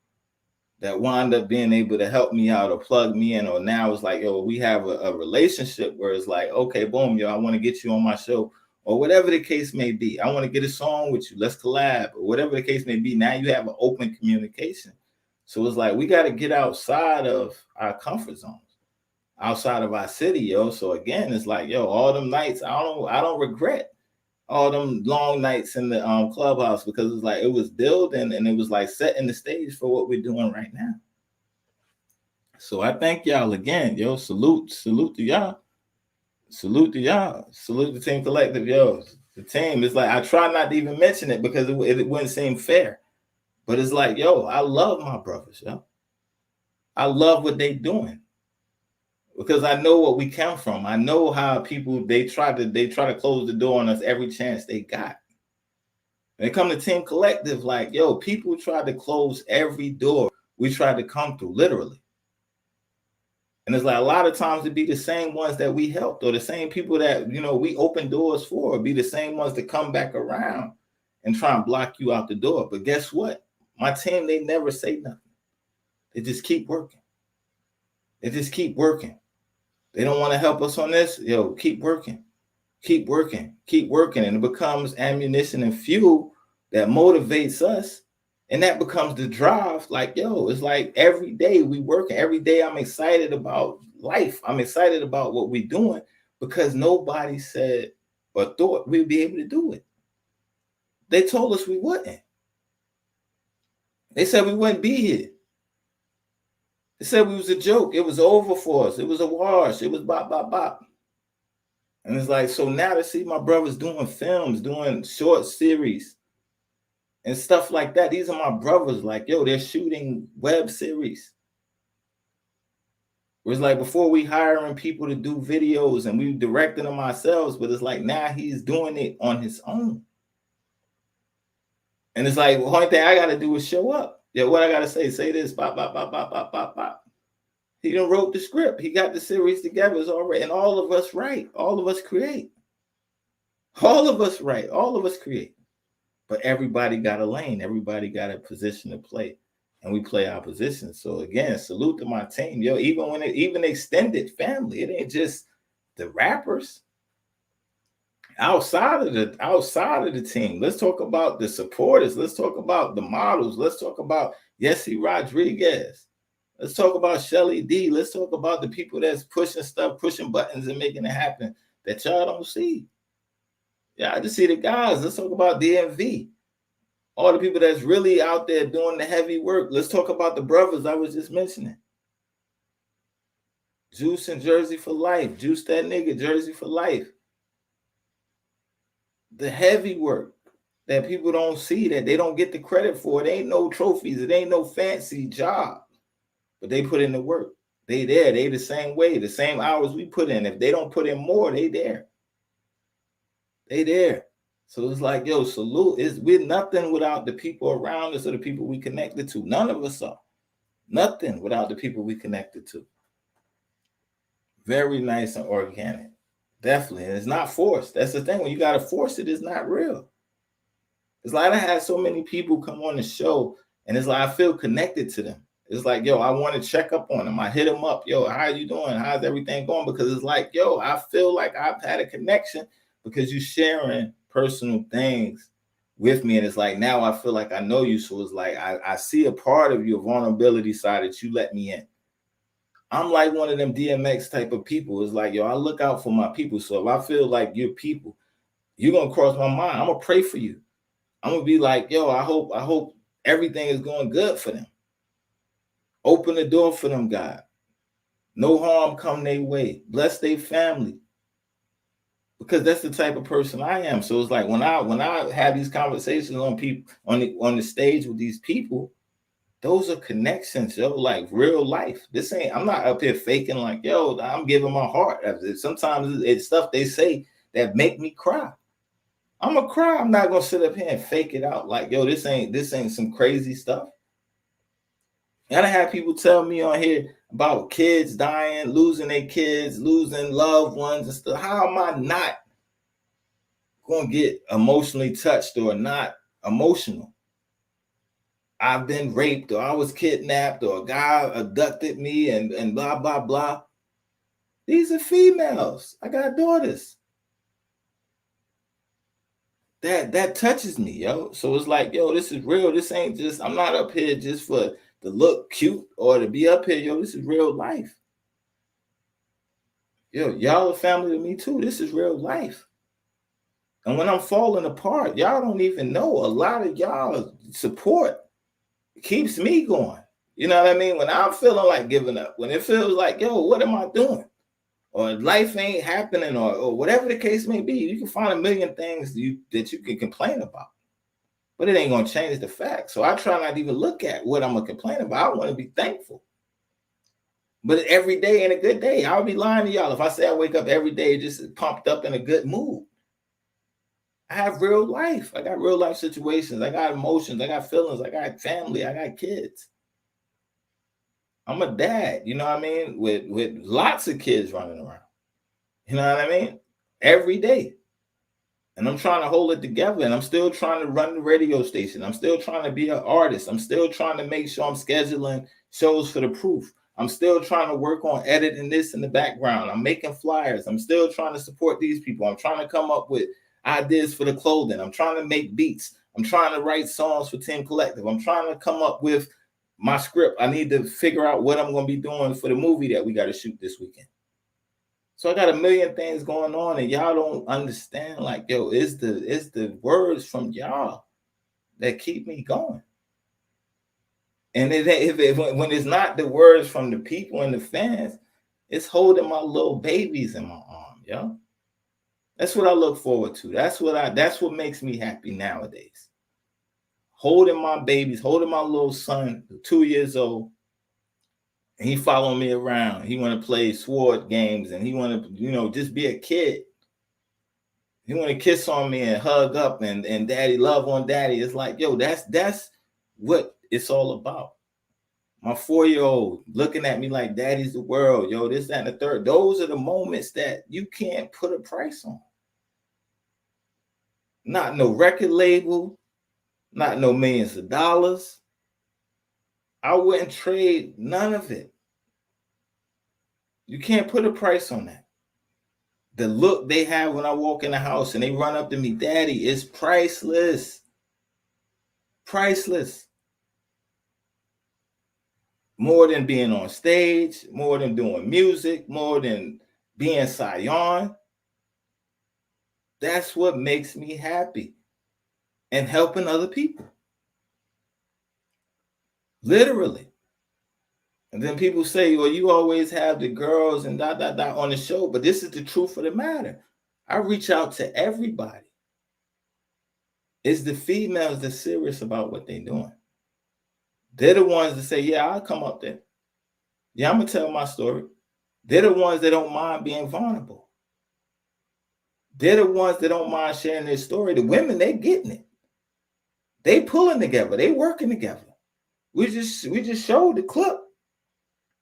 that wound up being able to help me out or plug me in. Or now it's like, yo, we have a relationship where it's like, okay, boom, yo, I want to get you on my show. or whatever the case may be. I want to get a song with you. Let's collab, or whatever the case may be. Now you have an open communication. So it's like we got to get outside of our comfort zones, outside of our city, yo. So again, it's like, yo, all them nights, I don't regret all them long nights in the clubhouse, because it's like it was building and it was like setting the stage for what we're doing right now. So I thank y'all again, yo. Salute to y'all. Salute to y'all. Salute the Team Collective, yo. The team is like, I try not to even mention it because it wouldn't seem fair. But it's like, yo, I love my brothers, yo. I love what they doing. Because I know what we come from. I know how people they try to close the door on us every chance they got. When it comes to Team Collective, like, yo, people try to close every door we try to come through, literally. And it's like a lot of times it be the same ones that we helped, or the same people that, you know, we open doors for, be the same ones that come back around and try and block you out the door. But guess what? My team, they never say nothing. They just keep working. They just keep working. They don't want to help us on this. Yo, keep working. Keep working. Keep working. And it becomes ammunition and fuel that motivates us. And that becomes the drive. Like, yo, it's like every day we working. Every day I'm excited about life. I'm excited about what we're doing because nobody said or thought we'd be able to do it. They told us we wouldn't. They said we wouldn't be here. They said we was a joke. It was over for us. It was a wash. It was bop, bop, bop. And it's like, so now to see my brothers doing films, doing short series and stuff like that. These are my brothers. Like, yo, they're shooting web series. It was like before we hiring people to do videos and we directing them ourselves, but it's like now he's doing it on his own. And it's like, well, only thing I got to do is show up. Yeah, what I got to say this, bop, bop, bop, bop, bop, bop, bop. He done wrote the script. He got the series together. It's already, and all of us write. All of us create. All of us write. All of us create. But everybody got a lane. Everybody got a position to play. And we play our position. So again, salute to my team. Yo, even extended family. It ain't just the rappers. Outside of the team, let's talk about the supporters. Let's talk about the models. Let's talk about Yessie Rodriguez. Let's talk about Shelly D. Let's talk about the people that's pushing stuff, pushing buttons and making it happen that y'all don't see. Yeah, I just see the guys. Let's talk about DMV. All the people that's really out there doing the heavy work. Let's talk about the brothers I was just mentioning. Juice and Jersey for life. Juice that nigga, Jersey for life. The heavy work that people don't see, that they don't get the credit for. It ain't no trophies. It ain't no fancy job. But they put in the work. They there. They the same way. The same hours we put in. If they don't put in more, they there. They there. So it's like, yo, salute. We're nothing without the people around us or the people we connected to. None of us are. Nothing without the people we connected to. Very nice and organic. Definitely. And it's not forced. That's the thing. When you got to force it, it's not real. It's like I had so many people come on the show, and it's like I feel connected to them. It's like, yo, I want to check up on them. I hit them up. Yo, how you doing? How's everything going? Because it's like, yo, I feel like I've had a connection because you're sharing personal things with me. And it's like, now I feel like I know you. So it's like, I see a part of your vulnerability side that you let me in. I'm like one of them DMX type of people. It's like, yo, I look out for my people. So if I feel like you're people, you're going to cross my mind. I'm going to pray for you. I'm going to be like, yo, I hope everything is going good for them. Open the door for them, God. No harm come their way. Bless their family. Because that's the type of person I am. So it's like when I have these conversations on people on the stage with these people, those are connections, yo, like real life. This ain't, I'm not up here faking like, yo, I'm giving my heart. Sometimes it's stuff they say that make me cry. I'm gonna cry. I'm not gonna sit up here and fake it out like, yo, this ain't some crazy stuff. And I have people tell me on here about kids dying, losing their kids, losing loved ones and stuff. How am I not gonna get emotionally touched or not emotional? I've been raped, or I was kidnapped, or a guy abducted me, and blah, blah, blah. These are females. I got daughters. that touches me, yo. So it's like, yo, this is real. This ain't just, I'm not up here just for to look cute or to be up here, yo. This is real life. Yo, y'all are family to me too. This is real life. And when I'm falling apart, y'all don't even know. A lot of y'all support keeps me going. You know what I mean? When I'm feeling like giving up, when it feels like, yo, what am I doing? Or life ain't happening, or whatever the case may be, you can find a million things that you can complain about. But it ain't going to change the fact. So I try not to even look at what I'm going to complain about. I want to be thankful. But every day ain't a good day. I'll be lying to y'all if I say I wake up every day just pumped up in a good mood. I have real life. I got real life situations. I got emotions. I got feelings. I got family. I got kids. I'm a dad, you know what I mean? With lots of kids running around. You know what I mean? Every day. And I'm trying to hold it together. And I'm still trying to run the radio station. I'm still trying to be an artist. I'm still trying to make sure I'm scheduling shows for the Proof. I'm still trying to work on editing this in the background. I'm making flyers. I'm still trying to support these people. I'm trying to come up with ideas for the clothing. I'm trying to make beats. I'm trying to write songs for Team Collective. I'm trying to come up with my script. I need to figure out what I'm going to be doing for the movie that we got to shoot this weekend. So I got a million things going on, and y'all don't understand. Like, yo, it's the words from y'all that keep me going. And when it's not the words from the people and the fans, it's holding my little babies in my arm, yo. That's what I look forward to. That's what makes me happy nowadays. Holding my babies, holding my little son, 2 years old. And he following me around. He want to play sword games, and he want to, just be a kid. He want to kiss on me and hug up and daddy, love on daddy. It's like, yo, that's what it's all about. My 4-year-old looking at me like daddy's the world, yo, this, that, and the third. Those are the moments that you can't put a price on. Not no record label, not no millions of dollars. I wouldn't trade none of it. You can't put a price on that. The look they have when I walk in the house and they run up to me, daddy, is priceless. Priceless. More than being on stage, more than doing music, more than being Sion. That's what makes me happy. And helping other people. Literally. And then people say, well, you always have the girls and on the show. But this is the truth of the matter. I reach out to everybody. It's the females that's serious about what they're doing. They're the ones that say, yeah, I'll come up there. Yeah, I'm going to tell my story. They're the ones that don't mind being vulnerable. They're the ones that don't mind sharing their story. The women, they're getting it. They pulling together. They working together. We just showed the clip.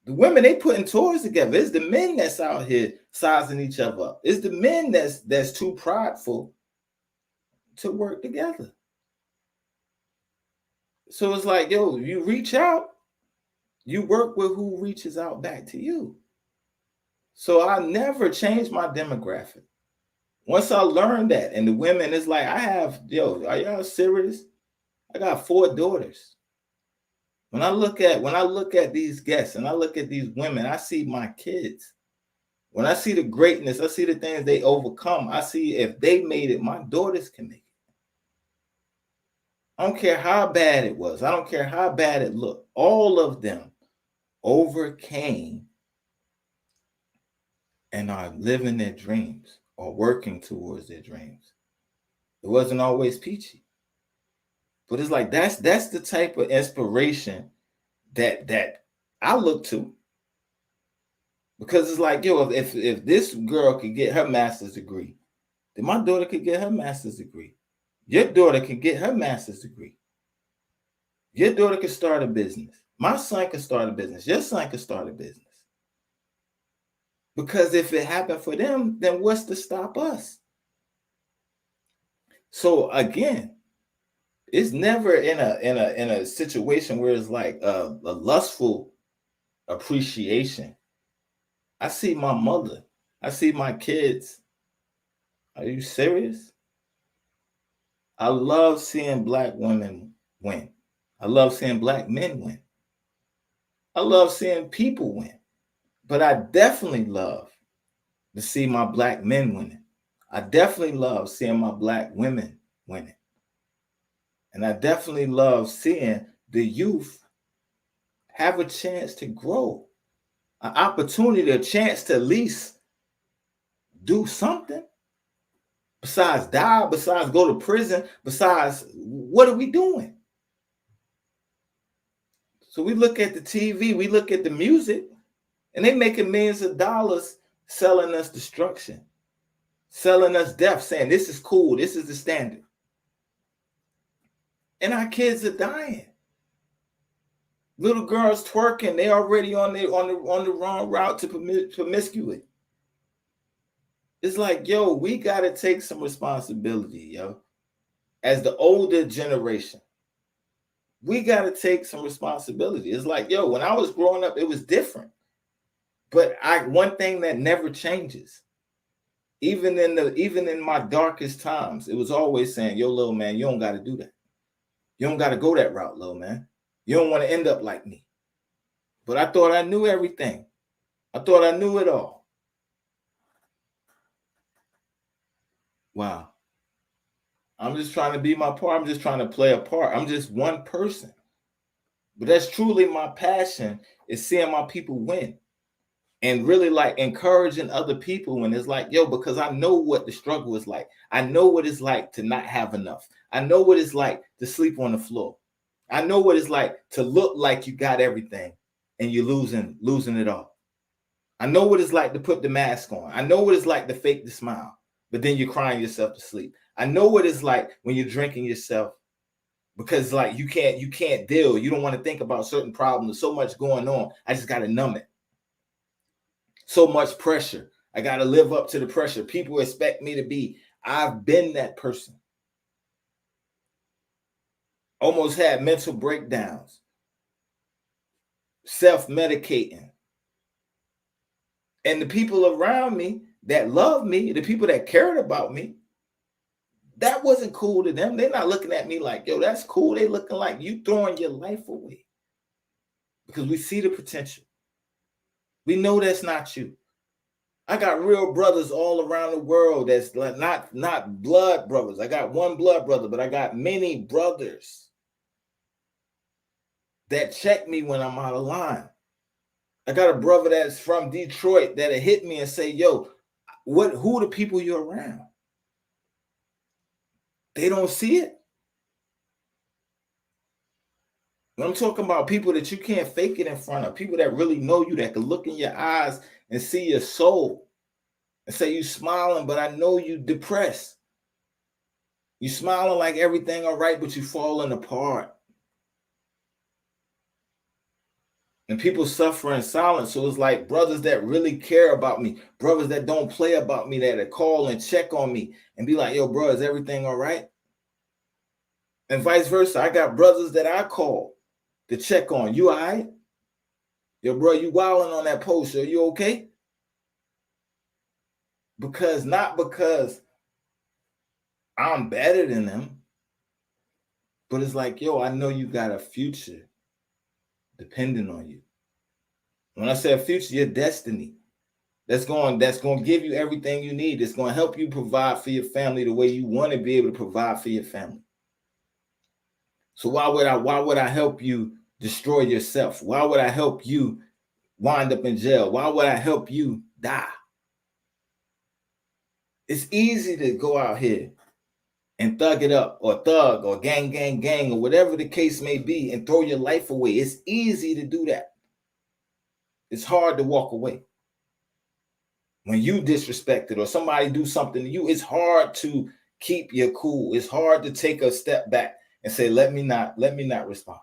The women, they putting tours together. It's the men that's out here sizing each other up. It's the men that's too prideful to work together. So it's like, yo, you reach out, you work with who reaches out back to you. So I never changed my demographic. Once I learned that, and the women, it's like, are y'all serious? I got 4 daughters. When I look at these guests and I look at these women, I see my kids. When I see the greatness, I see the things they overcome. I see if they made it, my daughters can make it. I don't care how bad it was. I don't care how bad it looked. All of them overcame and are living their dreams or working towards their dreams. It wasn't always peachy. But it's like that's the type of inspiration that I look to. Because it's like, yo, if this girl could get her master's degree, then my daughter could get her master's degree. Your daughter could get her master's degree. Your daughter could start a business. My son could start a business. Your son could start a business. Because if it happened for them, then what's to stop us? So again, it's never in a situation where it's like a lustful appreciation. I see my mother. I see my kids. Are you serious? I love seeing black women win. I love seeing black men win. I love seeing people win. But I definitely love to see my black men winning. I definitely love seeing my black women winning. And I definitely love seeing the youth have a chance to grow, an opportunity, a chance to at least do something. Besides die, besides go to prison, besides what are we doing? So we look at the TV, we look at the music, and they making millions of dollars selling us destruction, selling us death, saying this is cool, this is the standard. And our kids are dying. Little girls twerking, they already on the wrong route to promiscuity. It's like, yo, we got to take some responsibility, yo. As the older generation, we got to take some responsibility. It's like, yo, when I was growing up, it was different. But one thing that never changes, even in my darkest times, it was always saying, yo, little man, you don't got to do that. You don't got to go that route, little man. You don't want to end up like me. But I thought I knew everything. I thought I knew it all. Wow. I'm just trying to be my part. I'm just trying to play a part. I'm just one person. But that's truly my passion, is seeing my people win. And really like encouraging other people when it's like, yo, because I know what the struggle is like. I know what it's like to not have enough. I know what it's like to sleep on the floor. I know what it's like to look like you got everything and you're losing it all. I know what it's like to put the mask on. I know what it's like to fake the smile, but then you're crying yourself to sleep. I know what it's like when you're drinking yourself because like you can't deal. You don't want to think about certain problems. There's so much going on. I just got to numb it. So much pressure. I got to live up to the pressure. People expect me to be. I've been that person. Almost had mental breakdowns. Self-medicating. And the people around me that love me, the people that cared about me, that wasn't cool to them. They're not looking at me like, yo, that's cool. They looking like you throwing your life away. Because we see the potential. We know that's not you. I got real brothers all around the world that's like not blood brothers. I got one blood brother, but I got many brothers that check me when I'm out of line. I got a brother that's from Detroit that'll hit me and say, yo, who are the people you're around? They don't see it. When I'm talking about people that you can't fake it in front of, people that really know you, that can look in your eyes and see your soul and say you smiling, but I know you depressed. You smiling like everything all right, but you falling apart. And people suffer in silence. So it's like brothers that really care about me, brothers that don't play about me, that call and check on me and be like, yo, bro, is everything all right? And vice versa. I got brothers that I call to check on. You all right? Yo, bro, you wilding on that post. Are you okay? Not because I'm better than them, but it's like, yo, I know you got a future depending on you. When I say a future, your destiny. That's going to give you everything you need. It's going to help you provide for your family the way you want to be able to provide for your family. So why would I help you destroy yourself? Why would I help you wind up in jail? Why would I help you die? It's easy to go out here and thug it up, or thug, or gang, or whatever the case may be, and throw your life away. It's easy to do that. It's hard to walk away. When you disrespected or somebody do something to you, it's hard to keep your cool. It's hard to take a step back and say, let me not respond.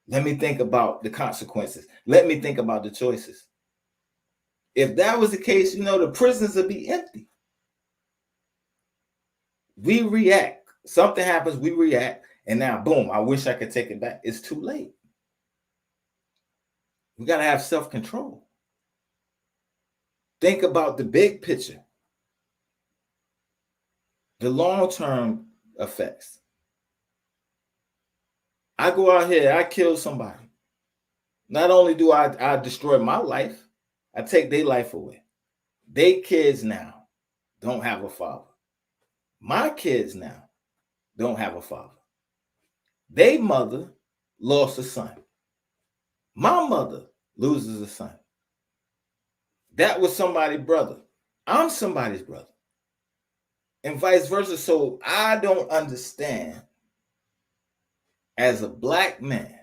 Let me think about the consequences. Let me think about the choices. If that was the case, the prisons would be empty. We react. Something happens, we react, and now, boom, I wish I could take it back. It's too late. We got to have self-control. Think about the big picture. The long-term effects. I go out here, I kill somebody. Not only do I destroy my life, I take their life away. They kids now don't have a father. My kids now don't have a father. They mother lost a son. My mother loses a son. That was somebody's brother. I'm somebody's brother. And vice versa. So I don't understand, as a black man,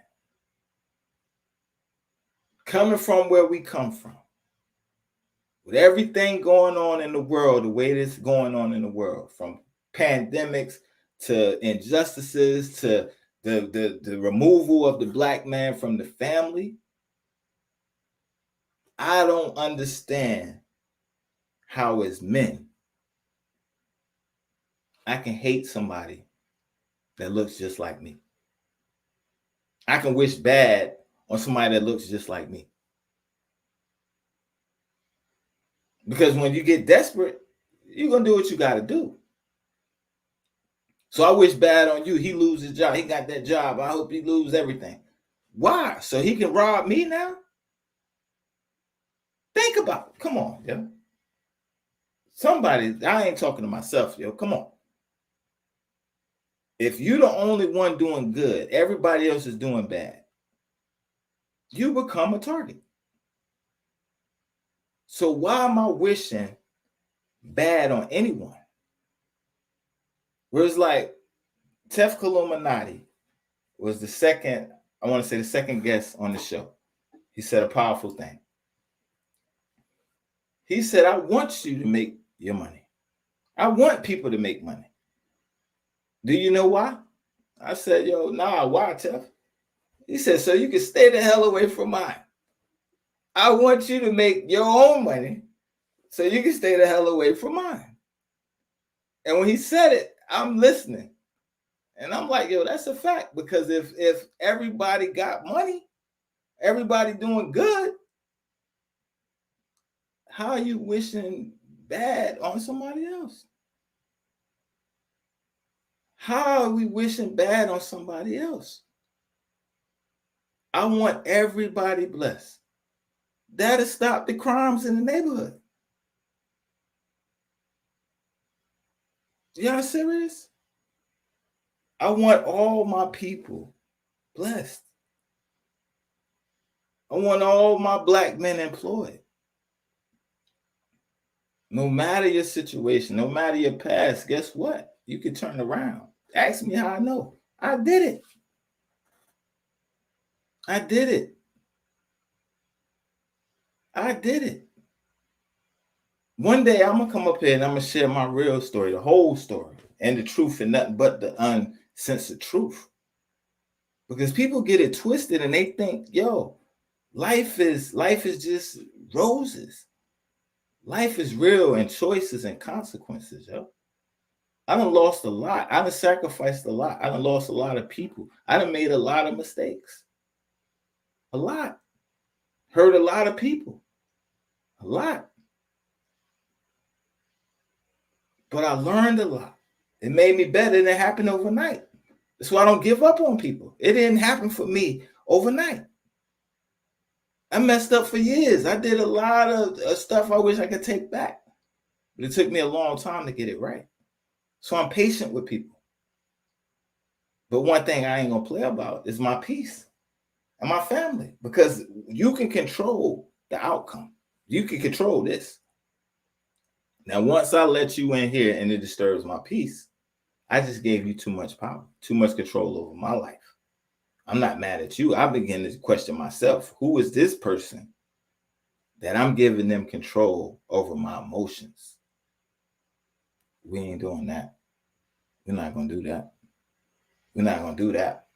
coming from where we come from, with everything going on in the world, the way it's going on in the world, from pandemics to injustices to the removal of the black man from the family, I don't understand how, as men, I can hate somebody that looks just like me. I can wish bad on somebody that looks just like me. Because when you get desperate, you're going to do what you got to do. So I wish bad on you. He loses his job. He got that job. I hope he loses everything. Why? So he can rob me now? Think about it. Come on, yo. Somebody, I ain't talking to myself, yo. Come on. If you're the only one doing good, everybody else is doing bad, you become a target. So why am I wishing bad on anyone? Whereas like Tef Illuminati was the second, I want to say the second guest on the show. He said a powerful thing. He said, I want you to make your money. I want people to make money. Do you know why? I said, yo, nah, why, Tef? He said, so you can stay the hell away from mine. I want you to make your own money so you can stay the hell away from mine. And when he said it, I'm listening. And I'm like, yo, that's a fact. Because if everybody got money, everybody doing good, how are you wishing bad on somebody else? How are we wishing bad on somebody else? I want everybody blessed. That'll stop the crimes in the neighborhood. Y'all serious? I want all my people blessed. I want all my black men employed. No matter your situation, no matter your past, guess what? You can turn around. Ask me how I know. I did it. I did it. I did it. One day I'm going to come up here and I'm going to share my real story, the whole story, and the truth and nothing but the uncensored truth. Because people get it twisted and they think, yo, life is just roses. Life is real and choices and consequences, yo. I done lost a lot. I done sacrificed a lot. I done lost a lot of people. I done made a lot of mistakes. A lot. Hurt a lot of people. A lot. But I learned a lot. It made me better than it happened overnight. That's why I don't give up on people. It didn't happen for me overnight. I messed up for years. I did a lot of stuff I wish I could take back. But it took me a long time to get it right. So I'm patient with people. But one thing I ain't going to play about is my peace and my family. Because you can control the outcome. You can control this. Now, once I let you in here and it disturbs my peace, I just gave you too much power, too much control over my life. I'm not mad at you. I begin to question myself. Who is this person that I'm giving them control over my emotions? We ain't doing that. We're not going to do that. We're not going to do that.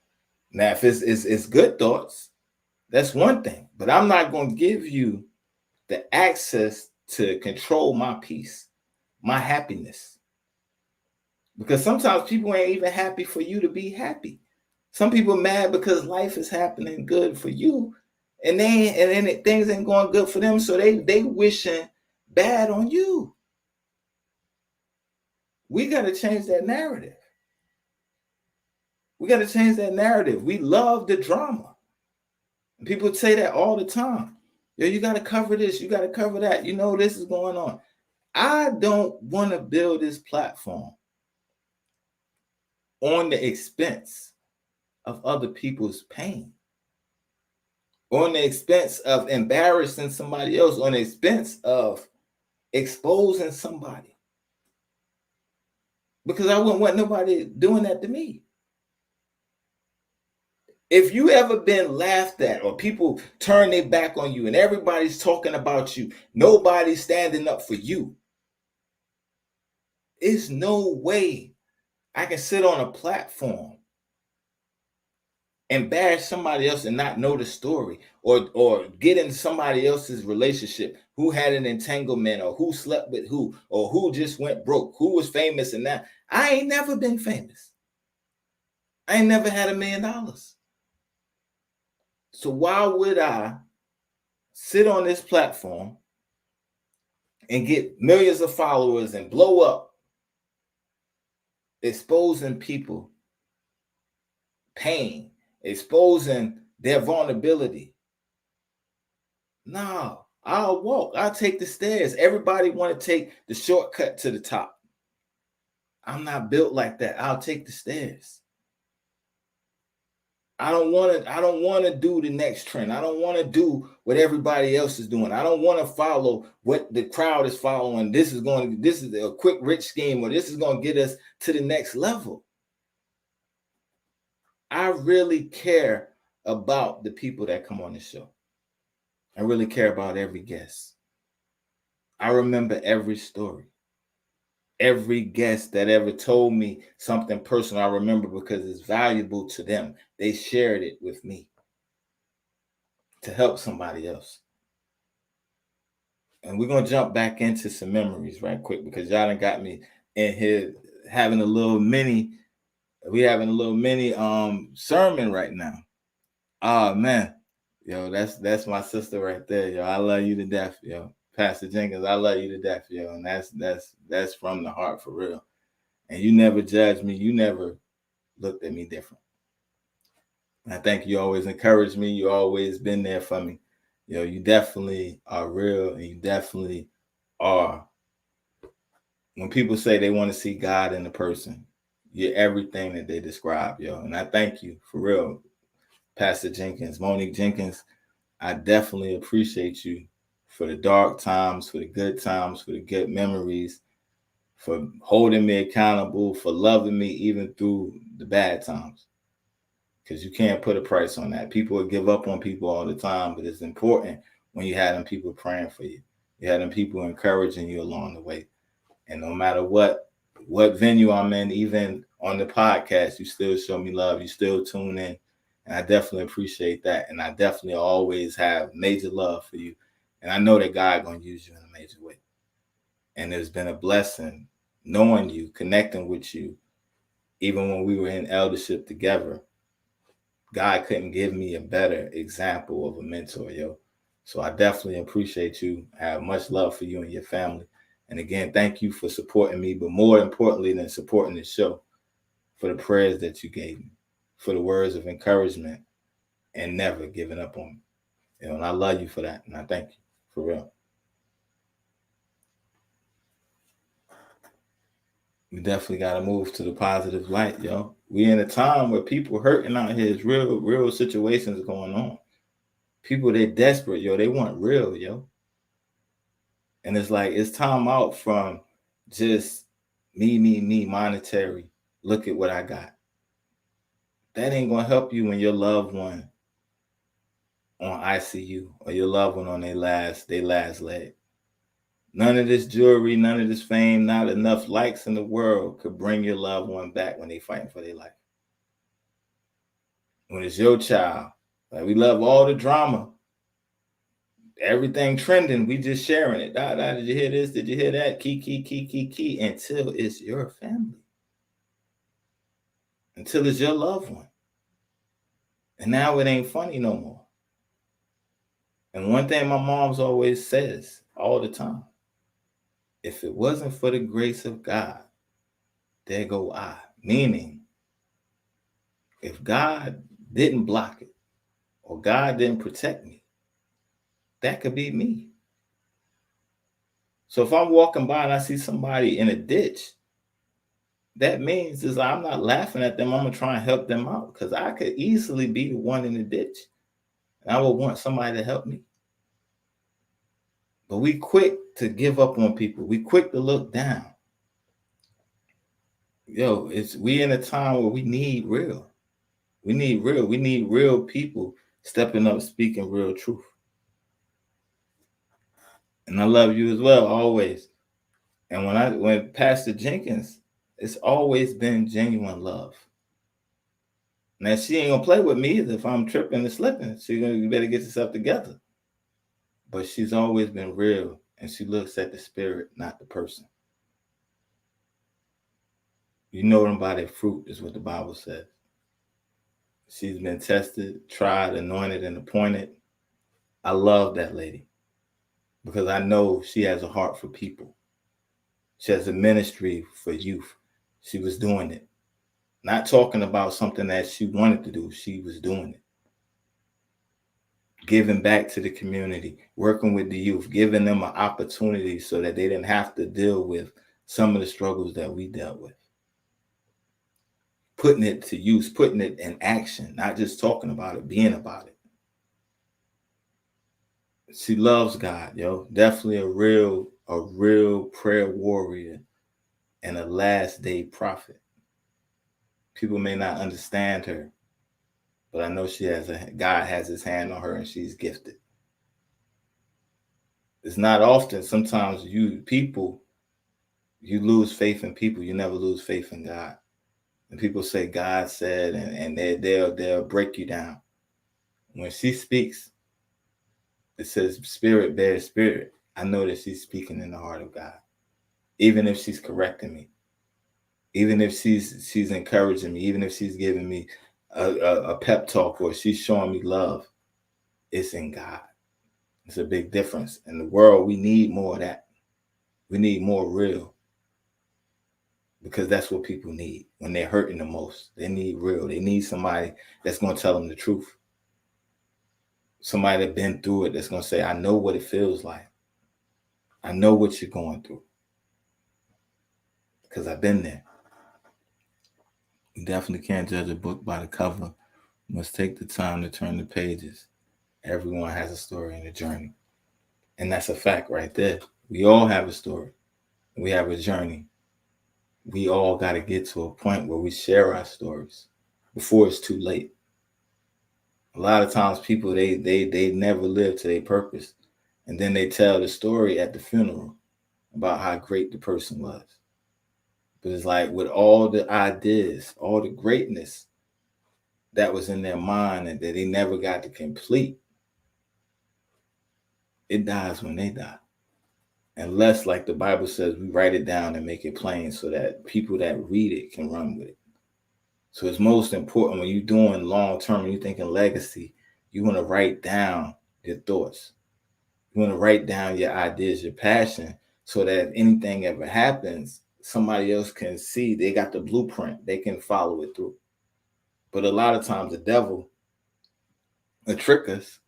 Now, if it's good thoughts, that's one thing. But I'm not going to give you the access to control my peace, my happiness. Because sometimes people ain't even happy for you to be happy. Some people are mad because life is happening good for you, and things ain't going good for them, so they wishing bad on you. We got to change that narrative. We got to change that narrative. We love the drama. And people say that all the time. Yo, you got to cover this. You got to cover that. You know, this is going on. I don't want to build this platform on the expense of other people's pain, on the expense of embarrassing somebody else, on the expense of exposing somebody. Because I wouldn't want nobody doing that to me. If you ever been laughed at or people turn their back on you and everybody's talking about you, nobody's standing up for you, there's no way I can sit on a platform and bash somebody else and not know the story, or get in somebody else's relationship, who had an entanglement or who slept with who, or who just went broke, who was famous and that. I ain't never been famous. I ain't never had $1 million. So why would I sit on this platform and get millions of followers and blow up, exposing people pain, exposing their vulnerability? No, I'll walk. I'll take the stairs. Everybody want to take the shortcut to the top. I'm not built like that. I'll take the stairs. I don't want to do the next trend. I don't want to do what everybody else is doing. I don't want to follow what the crowd is following. This is a quick rich scheme, or this is going to get us to the next level. I really care about the people that come on the show. I really care about every guest. I remember every story. Every guest that ever told me something personal, I remember, because it's valuable to them. They shared it with me to help somebody else. And we're going to jump back into some memories right quick, because y'all done got me in here having a little mini sermon right now. Oh man, yo, that's my sister right there, yo. I love you to death, yo. Pastor Jenkins, I love you to death, yo. And that's from the heart, for real. And you never judged me. You never looked at me different. And I think you always encouraged me. You always been there for me. Yo, you definitely are real, and you definitely are. When people say they want to see God in a person, you're everything that they describe, yo. And I thank you, for real, Pastor Jenkins, Monique Jenkins. I definitely appreciate you for the dark times, for the good times, for the good memories, for holding me accountable, for loving me even through the bad times. Because you can't put a price on that. People will give up on people all the time, but it's important when you had them people praying for you. You had them people encouraging you along the way. And no matter what venue I'm in, even on the podcast, you still show me love. You still tune in. And I definitely appreciate that. And I definitely always have major love for you. And I know that God going to use you in a major way. And it's been a blessing knowing you, connecting with you. Even when we were in eldership together, God couldn't give me a better example of a mentor, yo. So I definitely appreciate you. I have much love for you and your family. And again, thank you for supporting me, but more importantly than supporting the show, for the prayers that you gave me, for the words of encouragement, and never giving up on me. You know, and I love you for that. And I thank you, for real. We definitely got to move to the positive light, yo. We in a time where people hurting out here. Is real situations going on. People, they desperate, yo. They want real, yo. And it's like, it's time out from just me, monetary. Look at what I got. That ain't going to help you when your loved one on ICU or your loved one on their last leg. None of this jewelry, none of this fame, not enough likes in the world could bring your loved one back when they fighting for their life. When it's your child, like, we love all the drama. Everything trending, we just sharing it. Did you hear this? Did you hear that? Key, until it's your family. Until it's your loved one. And now it ain't funny no more. And one thing my mom's always says all the time, if it wasn't for the grace of God, there go I. Meaning, If God didn't block it or God didn't protect me, that could be me. So if I'm walking by and I see somebody in a ditch, that means is I'm not laughing at them. I'm going to try and help them out because I could easily be the one in the ditch. And I would want somebody to help me. But we quick to give up on people. We quick to look down. Yo, we in a time where we need real. We need real. We need real people stepping up, speaking real truth. And I love you as well, always. And when Pastor Jenkins, it's always been genuine love. Now she ain't gonna play with me either if I'm tripping and slipping. You better get yourself together. But she's always been real, and she looks at the spirit, not the person. You know them by their fruit, is what the Bible says. She's been tested, tried, anointed, and appointed. I love that lady because I know she has a heart for people. She has a ministry for youth. She was doing it. Not talking about something that she wanted to do. She was doing it. Giving back to the community, working with the youth, giving them an opportunity so that they didn't have to deal with some of the struggles that we dealt with. Putting it to use, putting it in action, not just talking about it, being about it. She loves God, yo. Definitely a real prayer warrior and a last day prophet. People may not understand her, but I know God has his hand on her and she's gifted. It's not often, sometimes you lose faith in people, you never lose faith in God. And people say God said, and they'll break you down. When she speaks, it says spirit bears spirit. I know that she's speaking in the heart of God. Even if she's correcting me, even if she's encouraging me, even if she's giving me a pep talk or she's showing me love, it's in God. It's a big difference. In the world, we need more of that. We need more real. Because that's what people need when they're hurting the most. They need real. They need somebody that's going to tell them the truth. Somebody that's been through it that's going to say, I know what it feels like. I know what you're going through. Because I've been there. You definitely can't judge a book by the cover. You must take the time to turn the pages. Everyone has a story and a journey. And that's a fact right there. We all have a story. We have a journey. We all got to get to a point where we share our stories before it's too late. A lot of times people, they never live to their purpose. And then they tell the story at the funeral about how great the person was. But it's like with all the ideas, all the greatness that was in their mind and that they never got to complete, it dies when they die. Unless, like the Bible says, we write it down and make it plain so that people that read it can run with it. So it's most important when you're doing long-term, when you're thinking legacy, you want to write down your thoughts. You want to write down your ideas, your passion, so that if anything ever happens, somebody else can see they got the blueprint. They can follow it through. But a lot of times the devil will trick us.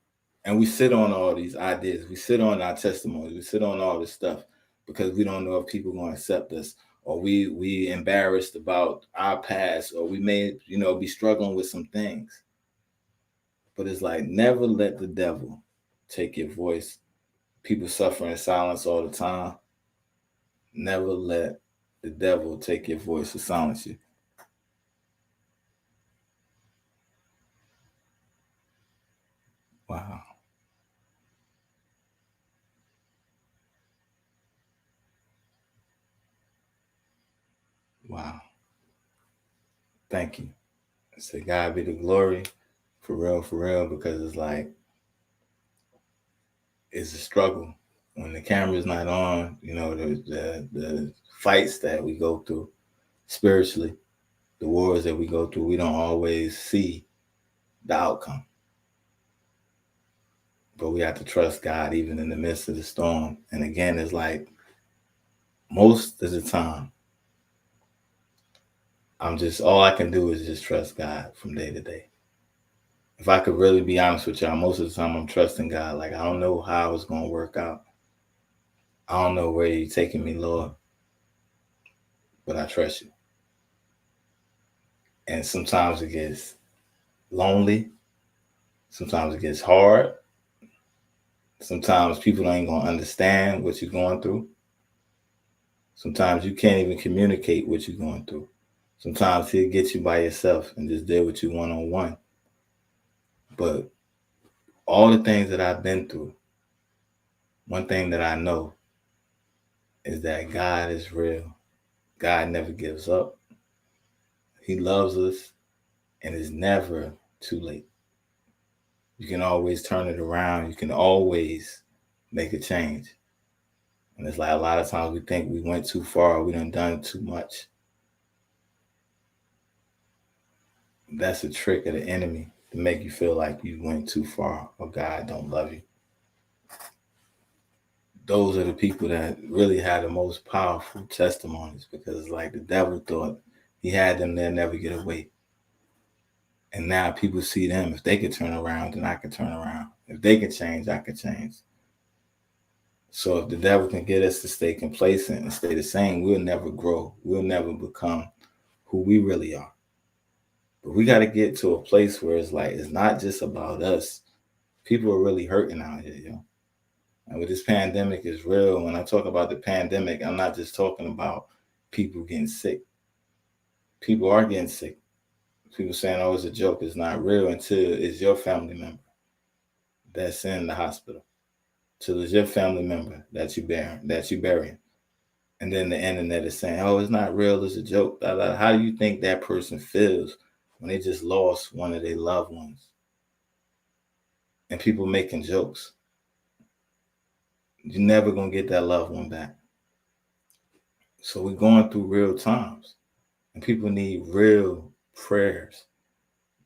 And we sit on all these ideas. We sit on our testimonies. We sit on all this stuff because we don't know if people are going to accept us, or we embarrassed about our past, or we may, be struggling with some things. But it's like, never let the devil take your voice. People suffer in silence all the time. Never let the devil take your voice or silence you. Wow. Wow. Thank you. I say God be the glory, for real, because it's like, it's a struggle. When the camera's not on, the fights that we go through spiritually, the wars that we go through, we don't always see the outcome. But we have to trust God even in the midst of the storm. And again, it's like most of the time, all I can do is just trust God from day to day. If I could really be honest with y'all, most of the time I'm trusting God. Like, I don't know how it's going to work out. I don't know where you're taking me, Lord, but I trust you. And sometimes it gets lonely. Sometimes it gets hard. Sometimes people ain't going to understand what you're going through. Sometimes you can't even communicate what you're going through. Sometimes he'll get you by yourself and just deal with you one-on-one. But all the things that I've been through, one thing that I know is that God is real. God never gives up. He loves us, and it's never too late. You can always turn it around. You can always make a change. And it's like a lot of times we think we went too far. We done too much. That's a trick of the enemy to make you feel like you went too far or God don't love you. Those are the people that really had the most powerful testimonies, because like the devil thought he had them, they'll never get away. And now people see them. If they could turn around, then I could turn around. If they could change, I could change. So if the devil can get us to stay complacent and stay the same, we'll never grow. We'll never become who we really are. But we got to get to a place where it's like, it's not just about us. People are really hurting out here, yo. And with this pandemic is real. When I talk about the pandemic, I'm not just talking about people getting sick. People are getting sick. People saying, oh, it's a joke. It's not real until it's your family member that's in the hospital. Till it's your family member that you burying. And then the internet is saying, oh, it's not real. It's a joke. How do you think that person feels when they just lost one of their loved ones? And people making jokes. You're never going to get that loved one back. So we're going through real times. And people need real prayers.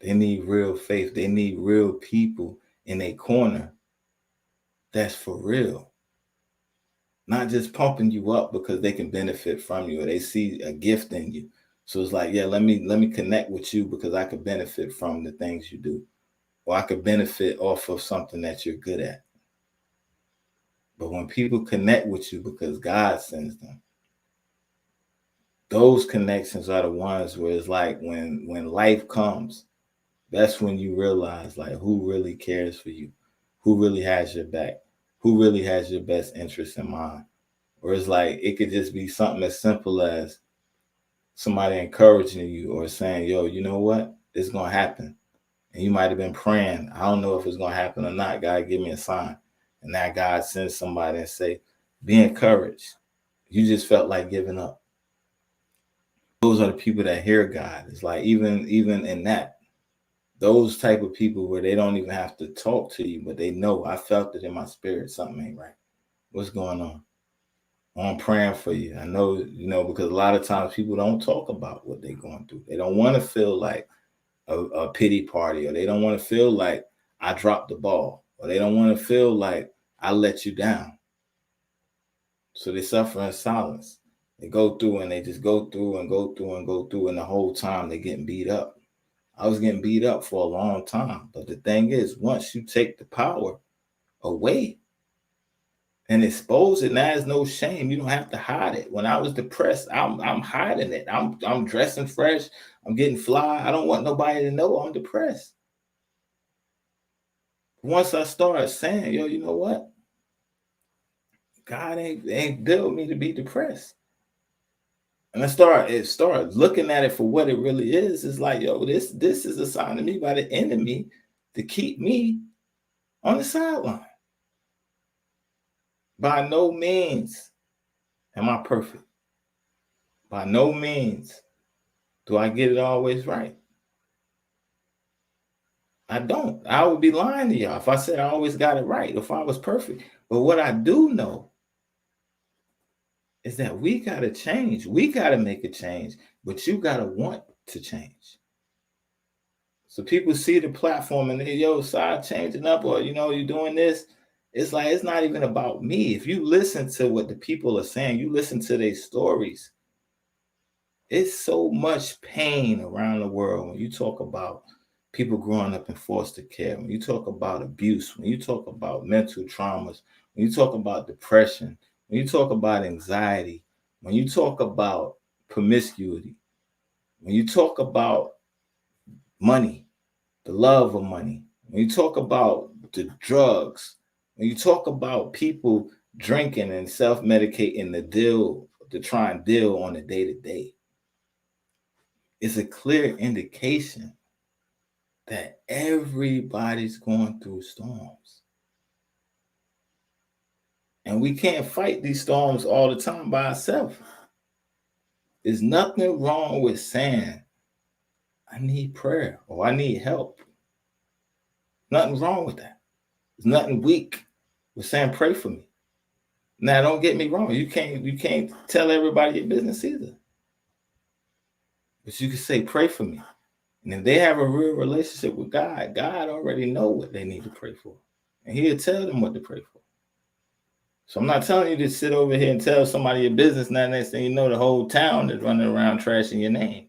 They need real faith. They need real people in a corner that's for real. Not just pumping you up because they can benefit from you or they see a gift in you. So it's like, yeah, let me connect with you because I could benefit from the things you do. Or I could benefit off of something that you're good at. But when people connect with you because God sends them, those connections are the ones where it's like when life comes, that's when you realize like who really cares for you, who really has your back, who really has your best interest in mind. Or it's like it could just be something as simple as somebody encouraging you or saying, yo, you know what? It's going to happen. And you might have been praying. I don't know if it's going to happen or not. God, give me a sign. And now God sends somebody and say, be encouraged. You just felt like giving up. Those are the people that hear God. It's like even in that, those type of people where they don't even have to talk to you, but they know, I felt it in my spirit. Something ain't right. What's going on? I'm praying for you. I know, because a lot of times people don't talk about what they're going through. They don't want to feel like a pity party, or they don't want to feel like I dropped the ball, or they don't want to feel like I let you down. So they suffer in silence. They go through and they just go through and go through and go through. And the whole time they're getting beat up. I was getting beat up for a long time. But the thing is, once you take the power away and expose it, now there's no shame. You don't have to hide it. When I was depressed, I'm hiding it. I'm dressing fresh. I'm getting fly. I don't want nobody to know I'm depressed. Once I started saying, yo, you know what? God ain't built me to be depressed. And I start looking at it for what it really is. It's like, yo, this is assigned to me by the enemy to keep me on the sideline. By no means am I perfect. By no means do I get it always right. I don't. I would be lying to y'all if I said I always got it right, if I was perfect. But what I do know is that we got to change. We got to make a change, but you got to want to change. So people see the platform and they, yo, side changing up, or, you're doing this. It's like, it's not even about me. If you listen to what the people are saying, you listen to their stories, It's so much pain around the world when you talk about people growing up in foster care, when you talk about abuse, when you talk about mental traumas, when you talk about depression, when you talk about anxiety, when you talk about promiscuity, when you talk about money, the love of money, when you talk about the drugs, when you talk about people drinking and self-medicating to try and deal on a day-to-day, it's a clear indication that everybody's going through storms. And we can't fight these storms all the time by ourselves. There's nothing wrong with saying, I need prayer or I need help. Nothing wrong with that. There's nothing weak with saying, pray for me. Now, don't get me wrong. You can't tell everybody your business either. But you can say, pray for me. And if they have a real relationship with God, God already know what they need to pray for. And he'll tell them what to pray for. So I'm not telling you to sit over here and tell somebody your business. Now, next thing you know, the whole town is running around trashing your name.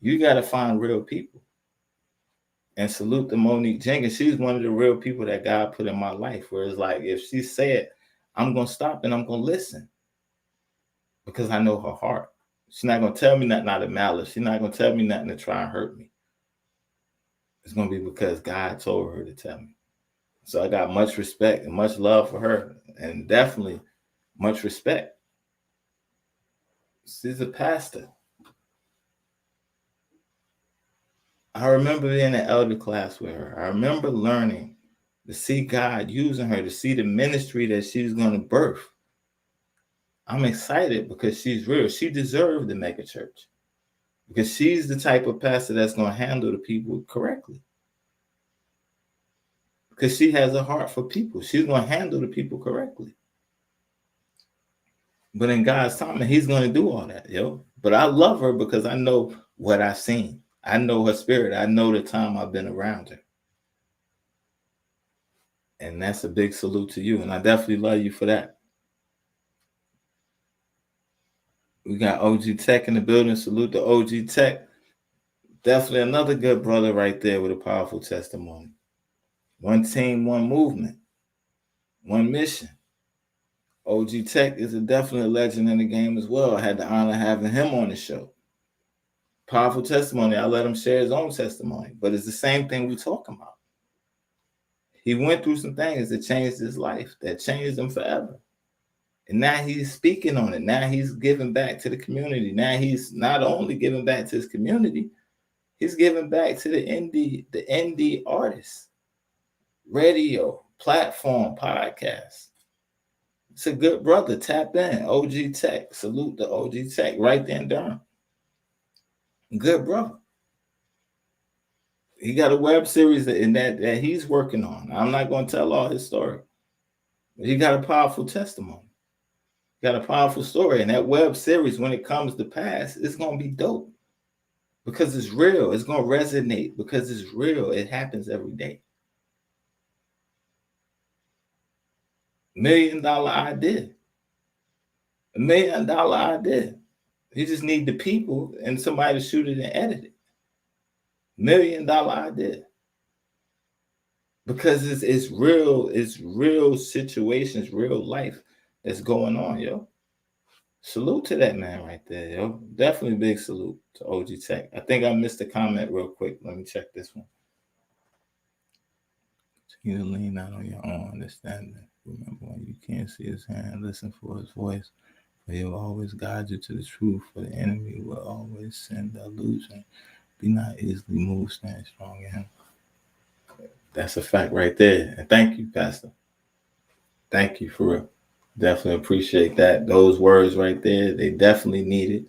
You got to find real people. And salute to Monique Jenkins. She's one of the real people that God put in my life. Where it's like, if she said, I'm going to stop and I'm going to listen. Because I know her heart. She's not going to tell me nothing out of malice. She's not going to tell me nothing to try and hurt me. It's going to be because God told her to tell me. So I got much respect and much love for her. And definitely much respect. She's a pastor. I remember being in an elder class with her. I remember learning to see God using her, to see the ministry that she's going to birth. I'm excited because she's real. She deserved the mega church because she's the type of pastor that's going to handle the people correctly. Because she has a heart for people. She's going to handle the people correctly. But in God's time, he's going to do all that, yo. But I love her because I know what I've seen. I know her spirit. I know the time I've been around her. And that's a big salute to you. And I definitely love you for that. We got OG Tech in the building. Salute to OG Tech. Definitely another good brother right there with a powerful testimony. One team, one movement, one mission. OG Tech is a definite legend in the game as well. I had the honor of having him on the show. Powerful testimony. I let him share his own testimony. But it's the same thing we're talking about. He went through some things that changed his life, that changed him forever. And now he's speaking on it. Now he's giving back to the community. Now he's not only giving back to his community, he's giving back to the indie artists, radio, platform, podcast. It's a good brother. Tap in. OG Tech. Salute to OG Tech right there in Durham. Good brother. He got a web series that he's working on. I'm not going to tell all his story. But he got a powerful testimony. Got a powerful story. And that web series, when it comes to pass, it's going to be dope. Because it's real. It's going to resonate. Because it's real. It happens every day. $1 million idea. $1 million idea. You just need the people and somebody to shoot it and edit it. $1 million idea. Because it's real situations, real life that's going on, yo. Salute to that man right there, yo. Definitely big salute to OG Tech. I think I missed a comment real quick. Let me check this one. You to lean out on your own understanding. Remember, when you can't see his hand, listen for his voice. For he'll always guide you to the truth. For the enemy will always send illusion. Be not easily moved, stand strong in him. That's a fact right there. And thank you, Pastor. Thank you for real. Definitely appreciate that. Those words right there, they definitely need it.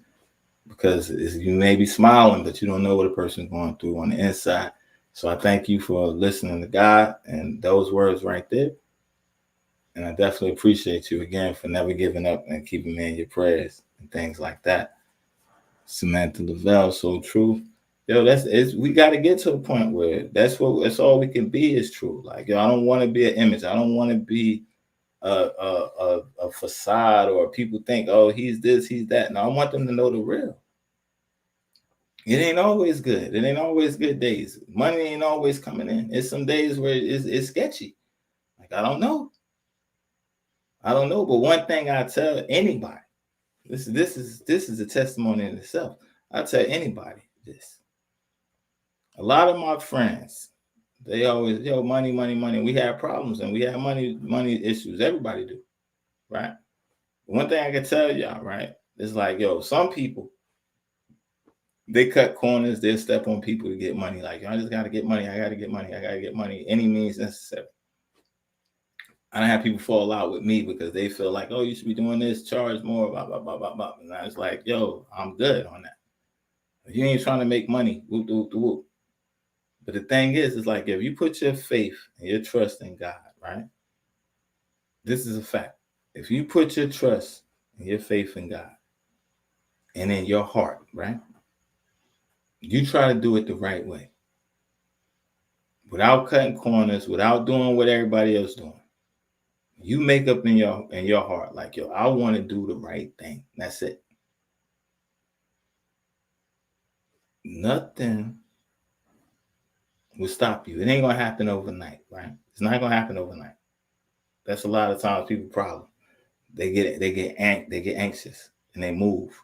Because you may be smiling, but you don't know what a person's going through on the inside. So I thank you for listening to God and those words right there. And I definitely appreciate you again for never giving up and keeping me in your prayers and things like that. Samantha Lavelle, so true. Yo, we got to get to a point where that's all we can be is true. Like, yo, I don't want to be an image. I don't want to be a facade or people think, oh, he's this, he's that. No, I want them to know the real. It ain't always good. It ain't always good days. Money ain't always coming in. It's some days where it's sketchy. Like, I don't know. But one thing I tell anybody, this is a testimony in itself. I tell anybody this. A lot of my friends, they always, money. We have problems and we have money issues. Everybody do, right? One thing I can tell y'all, right, is like, some people, they cut corners, they step on people to get money. Like, I just got to get money. I got to get money. Any means necessary. I don't have people fall out with me because they feel like, you should be doing this, charge more, blah, blah, blah, blah, blah. And I was like, I'm good on that. If you ain't trying to make money, whoop, whoop, whoop. But the thing is like, if you put your faith and your trust in God, right? This is a fact. If you put your trust and your faith in God and in your heart, right? You try to do it the right way. Without cutting corners, without doing what everybody else doing. You make up in your heart, like, I want to do the right thing. That's it. Nothing will stop you. It ain't gonna happen overnight, right? It's not gonna happen overnight. That's a lot of times people's problem. They get anxious and they move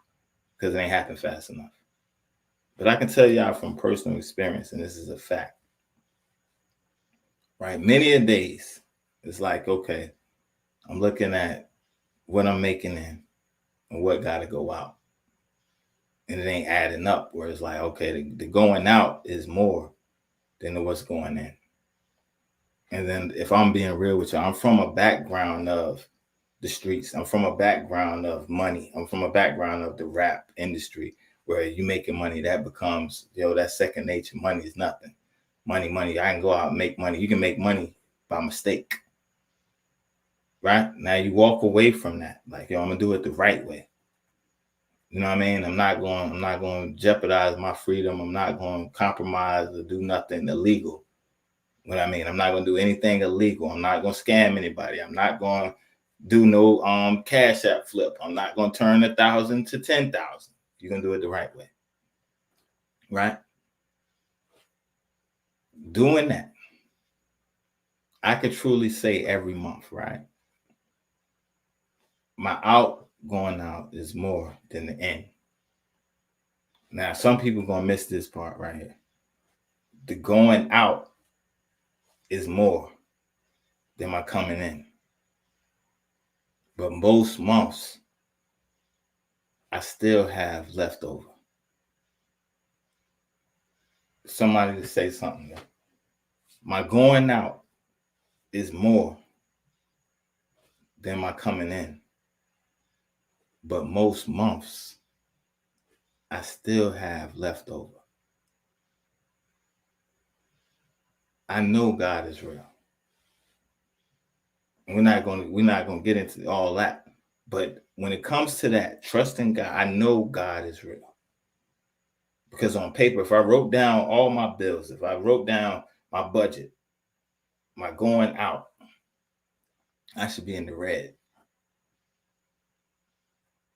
because it ain't happen fast enough. But I can tell y'all from personal experience, and this is a fact, right? Many a days, it's like, okay, I'm looking at what I'm making in and what got to go out. And it ain't adding up where it's like, okay, the going out is more than what's going in. And then if I'm being real with you, I'm from a background of the streets. I'm from a background of money. I'm from a background of the rap industry where you making money, that becomes, that's second nature. Money is nothing. Money. I can go out and make money. You can make money by mistake. Right? Now you walk away from that. Like, I'm gonna do it the right way. You know what I mean? I'm not going to jeopardize my freedom. I'm not going to compromise or do nothing illegal. What I mean, I'm not going to do anything illegal. I'm not going to scam anybody. I'm not going to do no Cash App flip. I'm not going to turn 1,000 to 10,000. You're going to do it the right way. Right? Doing that, I could truly say every month, right? My going out is more than the in. Now, some people gonna miss this part right here. The going out is more than my coming in. But most months, I still have leftover. Somebody to say something. My going out is more than my coming in. But most months, I still have leftover. I know God is real. We're not going to get into all that. But when it comes to that, trusting God, I know God is real. Because on paper, if I wrote down all my bills, if I wrote down my budget, my going out, I should be in the red.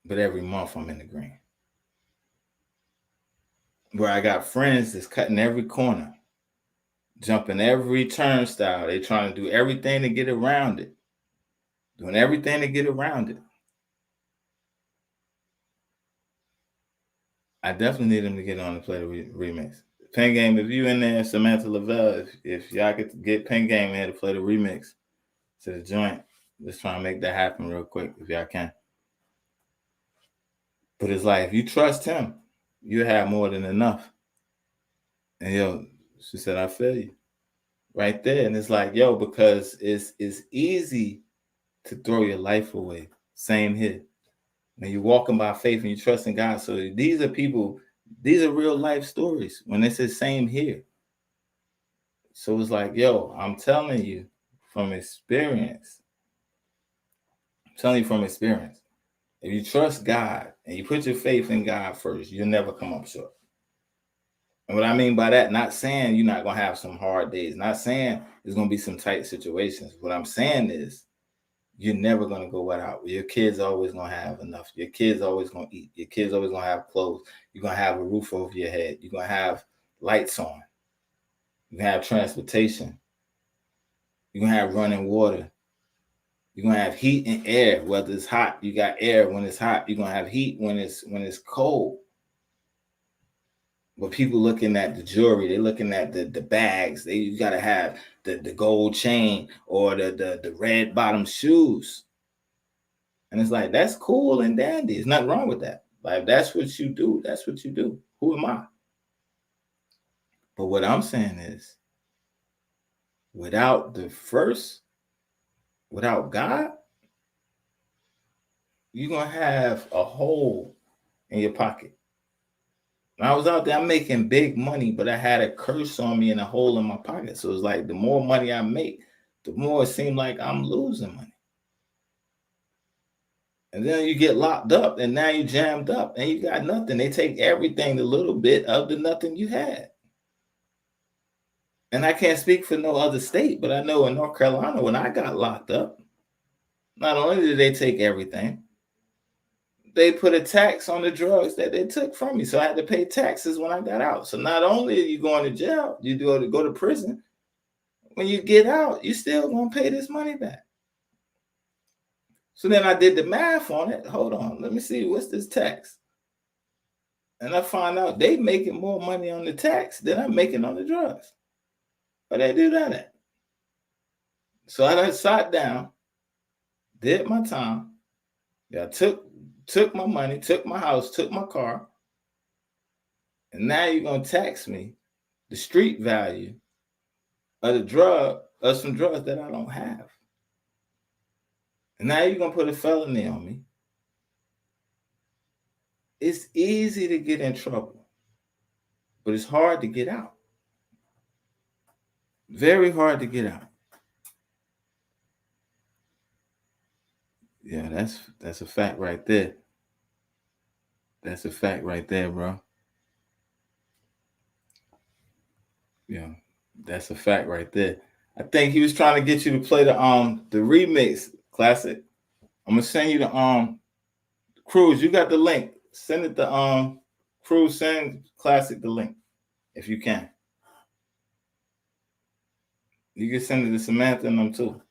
But every month I'm in the green. Where I got friends that's cutting every corner, jumping every turnstile. They trying to do everything to get around it. Doing everything to get around it. I definitely need them to get on and play the remix. Pen Game, if you in there, Samantha Lavelle, if y'all could get Pen Game in here to play the remix to the joint, let's try and make that happen real quick if y'all can. But it's like, if you trust him, you have more than enough. And she said, I feel you. Right there. And it's like, because it's easy to throw your life away. Same here. When you're walking by faith and you trust in God. So these are real life stories. When they say same here. So it's like, I'm telling you from experience. If you trust God and you put your faith in God first, you'll never come up short. And what I mean by that, not saying you're not going to have some hard days, not saying there's going to be some tight situations. What I'm saying is you're never going to go without. Your kids are always going to have enough. Your kids are always going to eat. Your kids are always going to have clothes. You're going to have a roof over your head. You're going to have lights on. You're going to have transportation. You're going to have running water. You're going to have heat and air. Whether it's hot, you got air when it's hot. You're going to have heat when it's cold. But people looking at the jewelry, they're looking at the bags. You got to have the gold chain or the red bottom shoes. And it's like, that's cool and dandy. There's nothing wrong with that. Like, that's what you do. That's what you do. Who am I? But what I'm saying is, without God, you're going to have a hole in your pocket. When I was out there, I'm making big money, but I had a curse on me and a hole in my pocket. So it's like the more money I make, the more it seemed like I'm losing money. And then you get locked up and now you jammed up and you got nothing. They take everything, the little bit of the nothing you had. And I can't speak for no other state, but I know in North Carolina, when I got locked up, not only did they take everything, they put a tax on the drugs that they took from me. So I had to pay taxes when I got out. So not only are you going to jail, you do go to prison. When you get out, you still going to pay this money back. So then I did the math on it. Hold on, let me see, what's this tax? And I find out they making more money on the tax than I'm making on the drugs. But they do that at. So I done sat down, did my time. Yeah, took my money, took my house, took my car. And now you're going to tax me the street value of some drugs that I don't have. And now you're going to put a felony on me. It's easy to get in trouble, but it's hard to get out. Very hard to get out. Yeah, that's a fact right there. That's a fact right there, bro. Yeah, that's a fact right there. I think he was trying to get you to play the remix, Classic. I'm gonna send you the Cruz. You got the link. Send it to Cruz. Send Classic the link if you can. You can send it to Samantha and them too.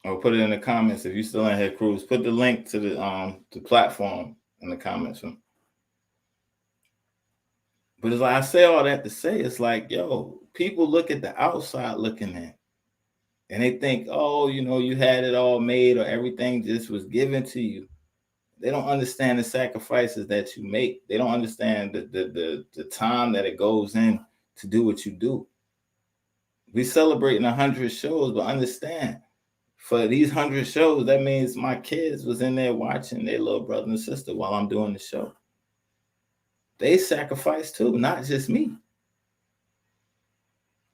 Or put it in the comments if you still in here, Cruz. Put the link to the platform in the comments. But it's like I say all that to say, it's like, yo, people look at the outside looking in, and they think, oh, you know, you had it all made or everything just was given to you. They don't understand the sacrifices that you make. They don't understand the time that it goes in to do what you do. We celebrating 100 shows, but understand, for these 100 shows, that means my kids was in there watching their little brother and sister while I'm doing the show. They sacrificed too, not just me.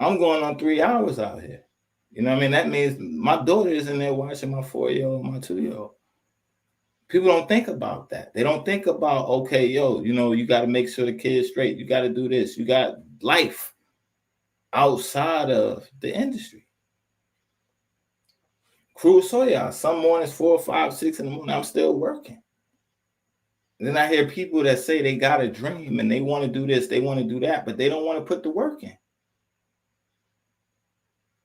I'm going on 3 hours out here. You know what I mean? That means my daughter is in there watching my 4-year-old, my 2-year-old. People don't think about that. They don't think about, okay, yo, you know, you got to make sure the kid's straight. You got to do this. You got life outside of the industry. Cruz Soya, some mornings 4, 5, 6 in the morning, I'm still working. And then I hear people that say they got a dream and they want to do this, they want to do that, but they don't want to put the work in.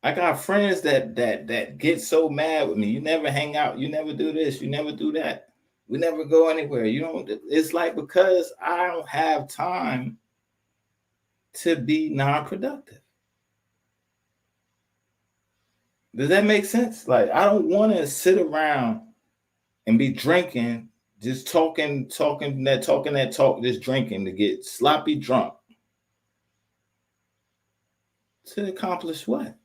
I got friends that get so mad with me. You never hang out. You never do this. You never do that. We never go anywhere. You don't. It's like, because I don't have time to be non-productive. Does that make sense? Like, I don't want to sit around and be drinking, just talking that talk, just drinking to get sloppy drunk. To accomplish what?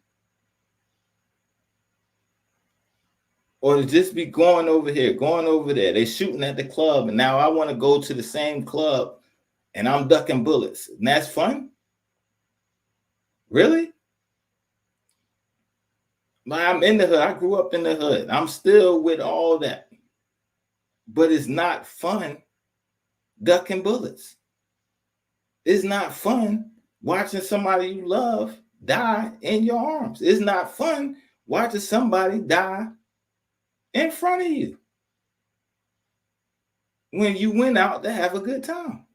Or to just be going over here, going over there. They shooting at the club, and now I want to go to the same club, and I'm ducking bullets. And that's fun? Really? I'm in the hood. I grew up in the hood. I'm still with all that. But it's not fun ducking bullets. It's not fun watching somebody you love die in your arms. It's not fun watching somebody die in front of you when you went out to have a good time.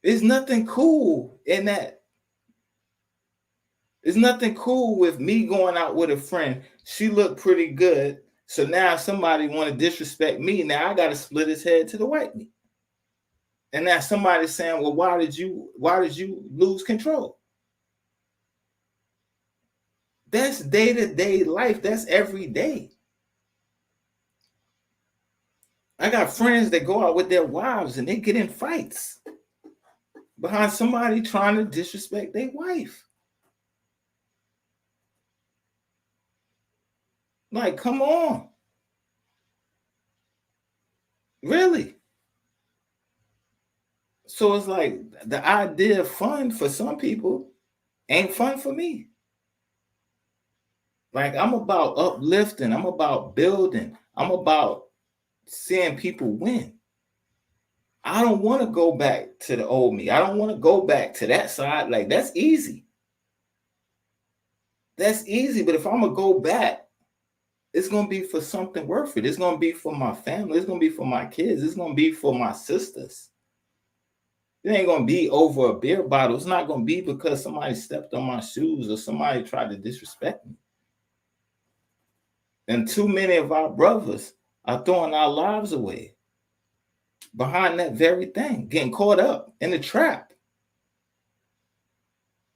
There's nothing cool in that. There's nothing cool with me going out with a friend. She looked pretty good. So now somebody want to disrespect me. Now I got to split his head to the white meat. And now somebody's saying, well, why did you lose control? That's day-to-day life. That's every day. I got friends that go out with their wives and they get in fights behind somebody trying to disrespect their wife. Like, come on. Really? So it's like the idea of fun for some people ain't fun for me. Like, I'm about uplifting. I'm about building. I'm about seeing people win. I don't want to go back to the old me. I don't want to go back to that side. Like, that's easy. That's easy. But if I'm going to go back, it's going to be for something worth it. It's going to be for my family. It's going to be for my kids. It's going to be for my sisters. It ain't going to be over a beer bottle. It's not going to be because somebody stepped on my shoes or somebody tried to disrespect me. And too many of our brothers are throwing our lives away behind that very thing, getting caught up in the trap.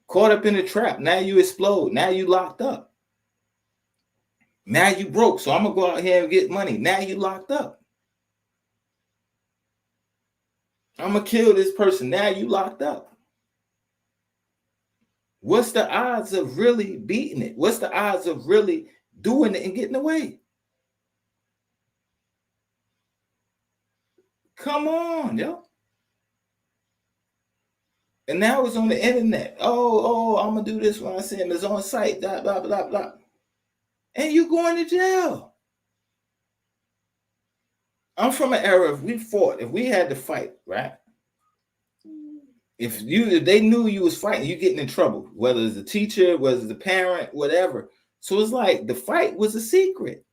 Caught up in the trap. Now you explode. Now you locked up. Now you broke. So I'm going to go out here and get money. Now you locked up. I'm going to kill this person. Now you locked up. What's the odds of really beating it? What's the odds of really doing it and getting away? Come on, yo. And now it's on the internet. Oh, I'm going to do this when I see him. It's on site, blah, blah, blah, blah. And you going to jail. I'm from an era if we fought, if we had to fight, right? If they knew you was fighting, you getting in trouble, whether it's the teacher, whether it's the parent, whatever. So it's like the fight was a secret.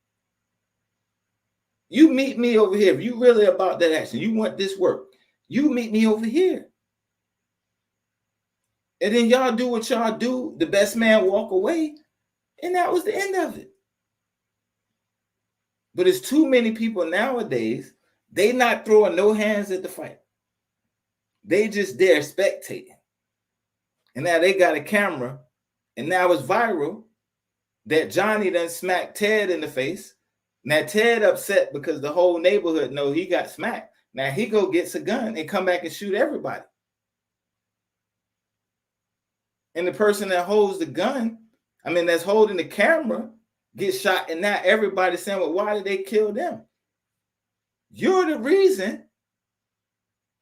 You meet me over here. If you really about that action, you want this work, you meet me over here. And then y'all do what y'all do. The best man walk away. And that was the end of it. But it's too many people nowadays, they not throwing no hands at the fight. They just there spectating. And now they got a camera. And now it's viral that Johnny done smacked Ted in the face. Now Ted upset because the whole neighborhood know he got smacked. Now he go gets a gun and come back and shoot everybody. And the person that holds the gun, that's holding the camera, gets shot. And now everybody's saying, well, why did they kill them? You're the reason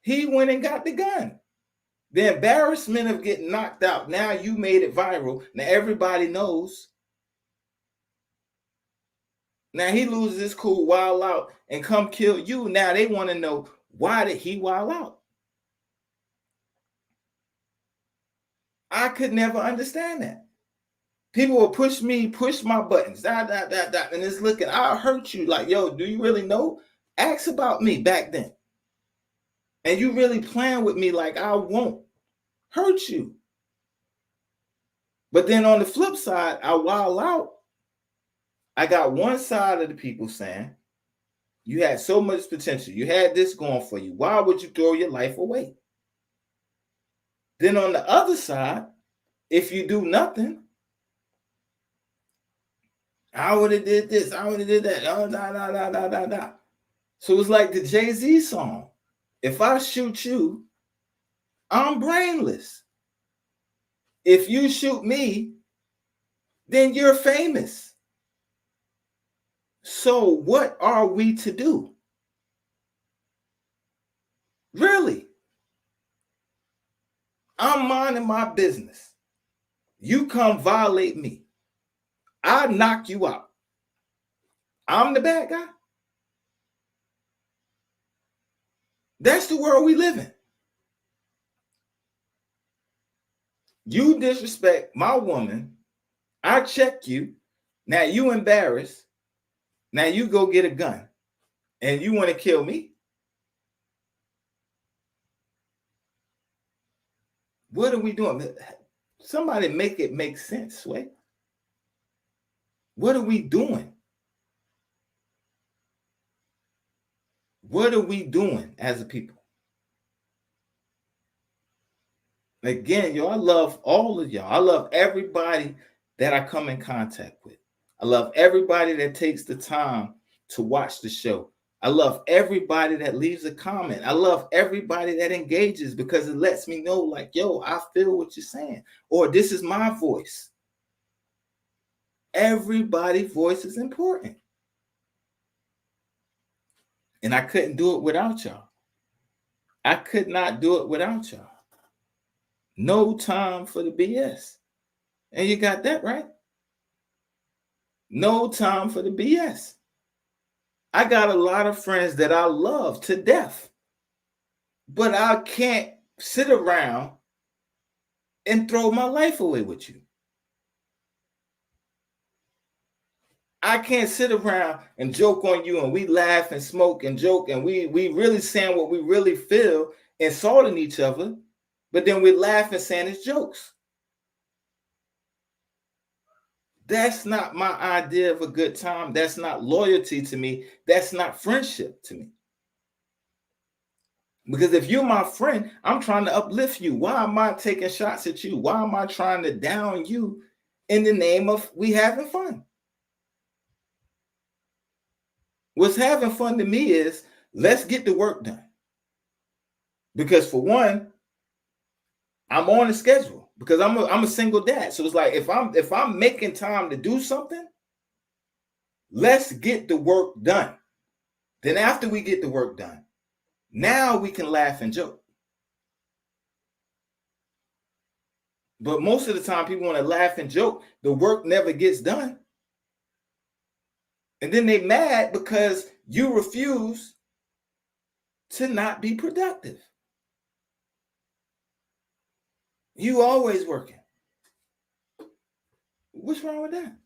he went and got the gun. The embarrassment of getting knocked out. Now you made it viral. Now everybody knows. Now he loses his cool, wild out, and come kill you. Now they want to know, why did he wild out? I could never understand that. People will push my buttons, and it's looking, I'll hurt you. Like, yo, do you really know? Ask about me back then. And you really playing with me like I won't hurt you. But then on the flip side, I wild out. I got one side of the people saying, you had so much potential. You had this going for you. Why would you throw your life away? Then on the other side, if you do nothing, I would have did this. I would have did that. Oh, da. So it's like the Jay-Z song. If I shoot you, I'm brainless. If you shoot me, then you're famous. So what are we to do? Really? I'm minding my business. You come violate me. I knock you out. I'm the bad guy. That's the world we live in. You disrespect my woman I check you. Now you embarrassed. Now you go get a gun and you want to kill me. What are we doing? Somebody make it make sense, Sway. What are we doing? What are we doing as a people? Again, y'all, I love all of y'all. I love everybody that I come in contact with. I love everybody that takes the time to watch the show. I love everybody that leaves a comment. I love everybody that engages because it lets me know, like, yo, I feel what you're saying, or this is my voice. Everybody's voice is important. And I couldn't do it without y'all. I could not do it without y'all. No time for the BS. And you got that right. No time for the BS. I got a lot of friends that I love to death, but I can't sit around and throw my life away with you. I can't sit around and joke on you and we laugh and smoke and joke and we really saying what we really feel, insulting each other, but then we laugh and saying it's jokes. That's not my idea of a good time. That's not loyalty to me. That's not friendship to me. Because if you're my friend, I'm trying to uplift you. Why am I taking shots at you? Why am I trying to down you in the name of we having fun? What's having fun to me is let's get the work done. Because for one, I'm on a schedule because I'm a single dad. So it's like if I'm making time to do something, let's get the work done. Then after we get the work done, now we can laugh and joke. But most of the time people want to laugh and joke. The work never gets done. And then they mad because you refuse to not be productive. You always working. What's wrong with that?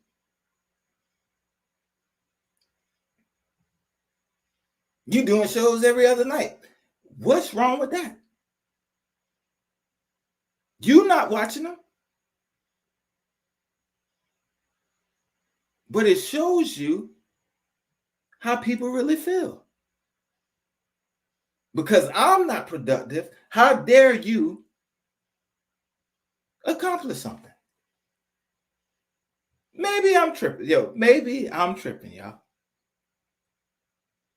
You doing shows every other night. What's wrong with that? You not watching them. But it shows you how people really feel. Because I'm not productive, how dare you accomplish something? Maybe I'm tripping. Maybe I'm tripping, y'all.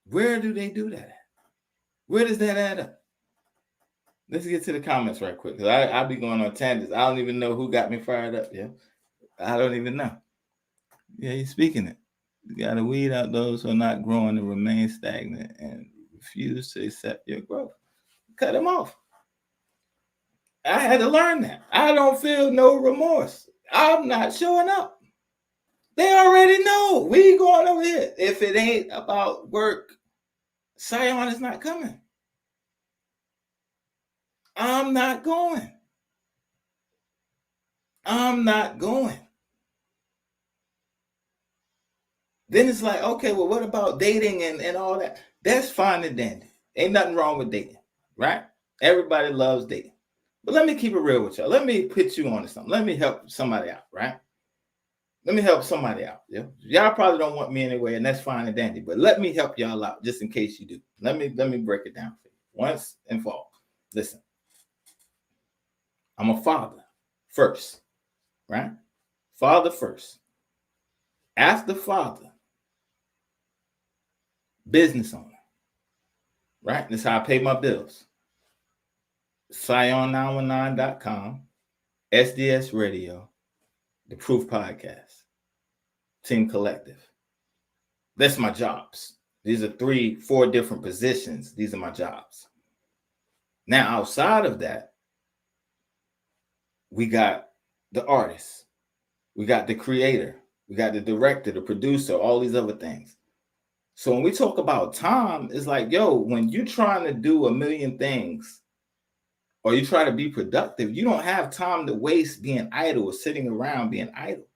Where do they do that at? Where does that add up? Let's get to the comments right quick, because I'll be going on tangents. I don't even know who got me fired up, yeah? I don't even know. Yeah, you're speaking it. You got to weed out those who are not growing and remain stagnant and refuse to accept your growth. Cut them off. I had to learn that. I don't feel no remorse. I'm not showing up. They already know. We going over here. If it ain't about work, Sion is not coming. I'm not going. I'm not going. Then it's like, okay, well, what about dating and all that? That's fine and dandy. Ain't nothing wrong with dating, right? Everybody loves dating. But let me keep it real with y'all. Let me put you on to something. Let me help somebody out, right? Let me help somebody out. Yeah? Y'all probably don't want me anyway, and that's fine and dandy. But let me help y'all out just in case you do. Let me break it down for you once and for all. Listen, I'm a father first, right? Father first. After father, business owner, right? That's how I pay my bills. Sion919.com, SDS Radio, The Proof Podcast, Team Collective. That's my jobs. These are 3-4 different positions. These are my jobs. Now, outside of that, we got the artist, we got the creator, we got the director, the producer, all these other things. So when we talk about time, it's like, yo, when you're trying to do a million things or you try to be productive, you don't have time to waste being idle or sitting around being idle.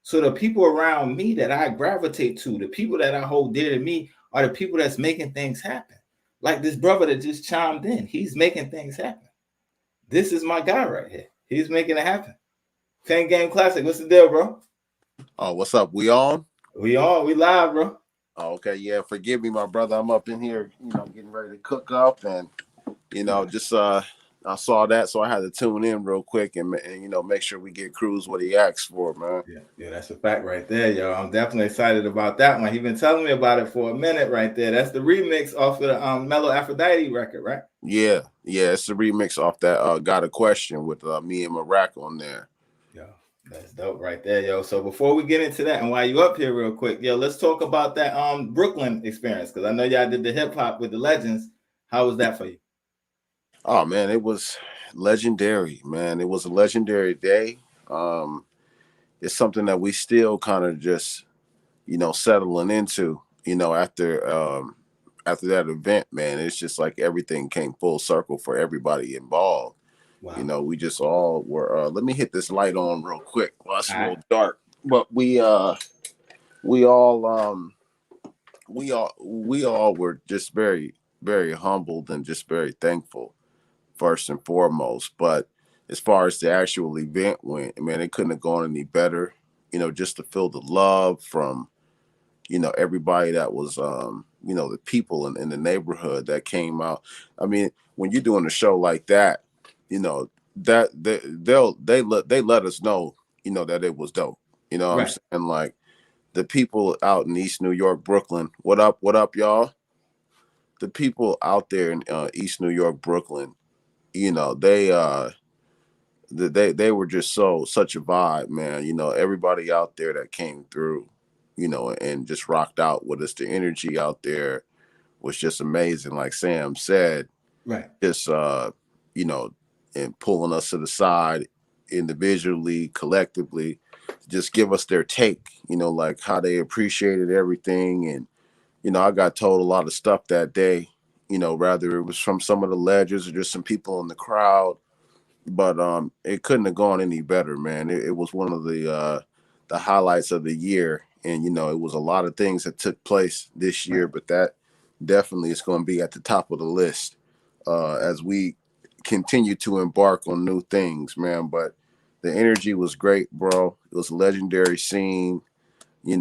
So the people around me that I gravitate to, the people that I hold dear to me, are the people that's making things happen. Like this brother that just chimed in, he's making things happen. This is my guy right here. He's making it happen. Fan Game Classic, what's the deal, bro? Oh, what's up? We on? We live, bro. Oh, okay, yeah. Forgive me, my brother. I'm up in here, getting ready to cook up, and just I saw that, so I had to tune in real quick and make sure we get Cruz what he asked for, man. Yeah, that's a fact right there, yo. I'm definitely excited about that one. He's been telling me about it for a minute right there. That's the remix off of the Mellow Aphrodite record, right? Yeah, it's the remix off that Got a Question with me and Marac on there. Yeah, that's dope right there, yo. So before we get into that, and while you up here real quick, yo, let's talk about that Brooklyn experience, because I know y'all did the hip hop with the Legends. How was that for you? Oh man, it was legendary, man. It was a legendary day. It's something that we still kind of just, settling into, after that event, man. It's just like everything came full circle for everybody involved. Wow. We just all were. Let me hit this light on real quick. Well, it's a little dark, but we all were just very, very humbled and just very thankful, first and foremost. But as far as the actual event went, man, it couldn't have gone any better. Just to feel the love from, everybody that was, the people in the neighborhood that came out. I mean, when you're doing a show like that, that they let us know, that it was dope. What I'm saying? Like the people out in East New York, Brooklyn, what up, y'all? The people out there in East New York, Brooklyn, they were just such a vibe, man. Everybody out there that came through, and just rocked out with us. The energy out there was just amazing. Like Sam said, right? Just and pulling us to the side individually, collectively, just give us their take, like how they appreciated everything. And I got told a lot of stuff that day, rather it was from some of the legends or just some people in the crowd. But it couldn't have gone any better, man. It was one of the highlights of the year. And, it was a lot of things that took place this year, but that definitely is going to be at the top of the list as we continue to embark on new things, man. But the energy was great, bro. It was a legendary scene. Just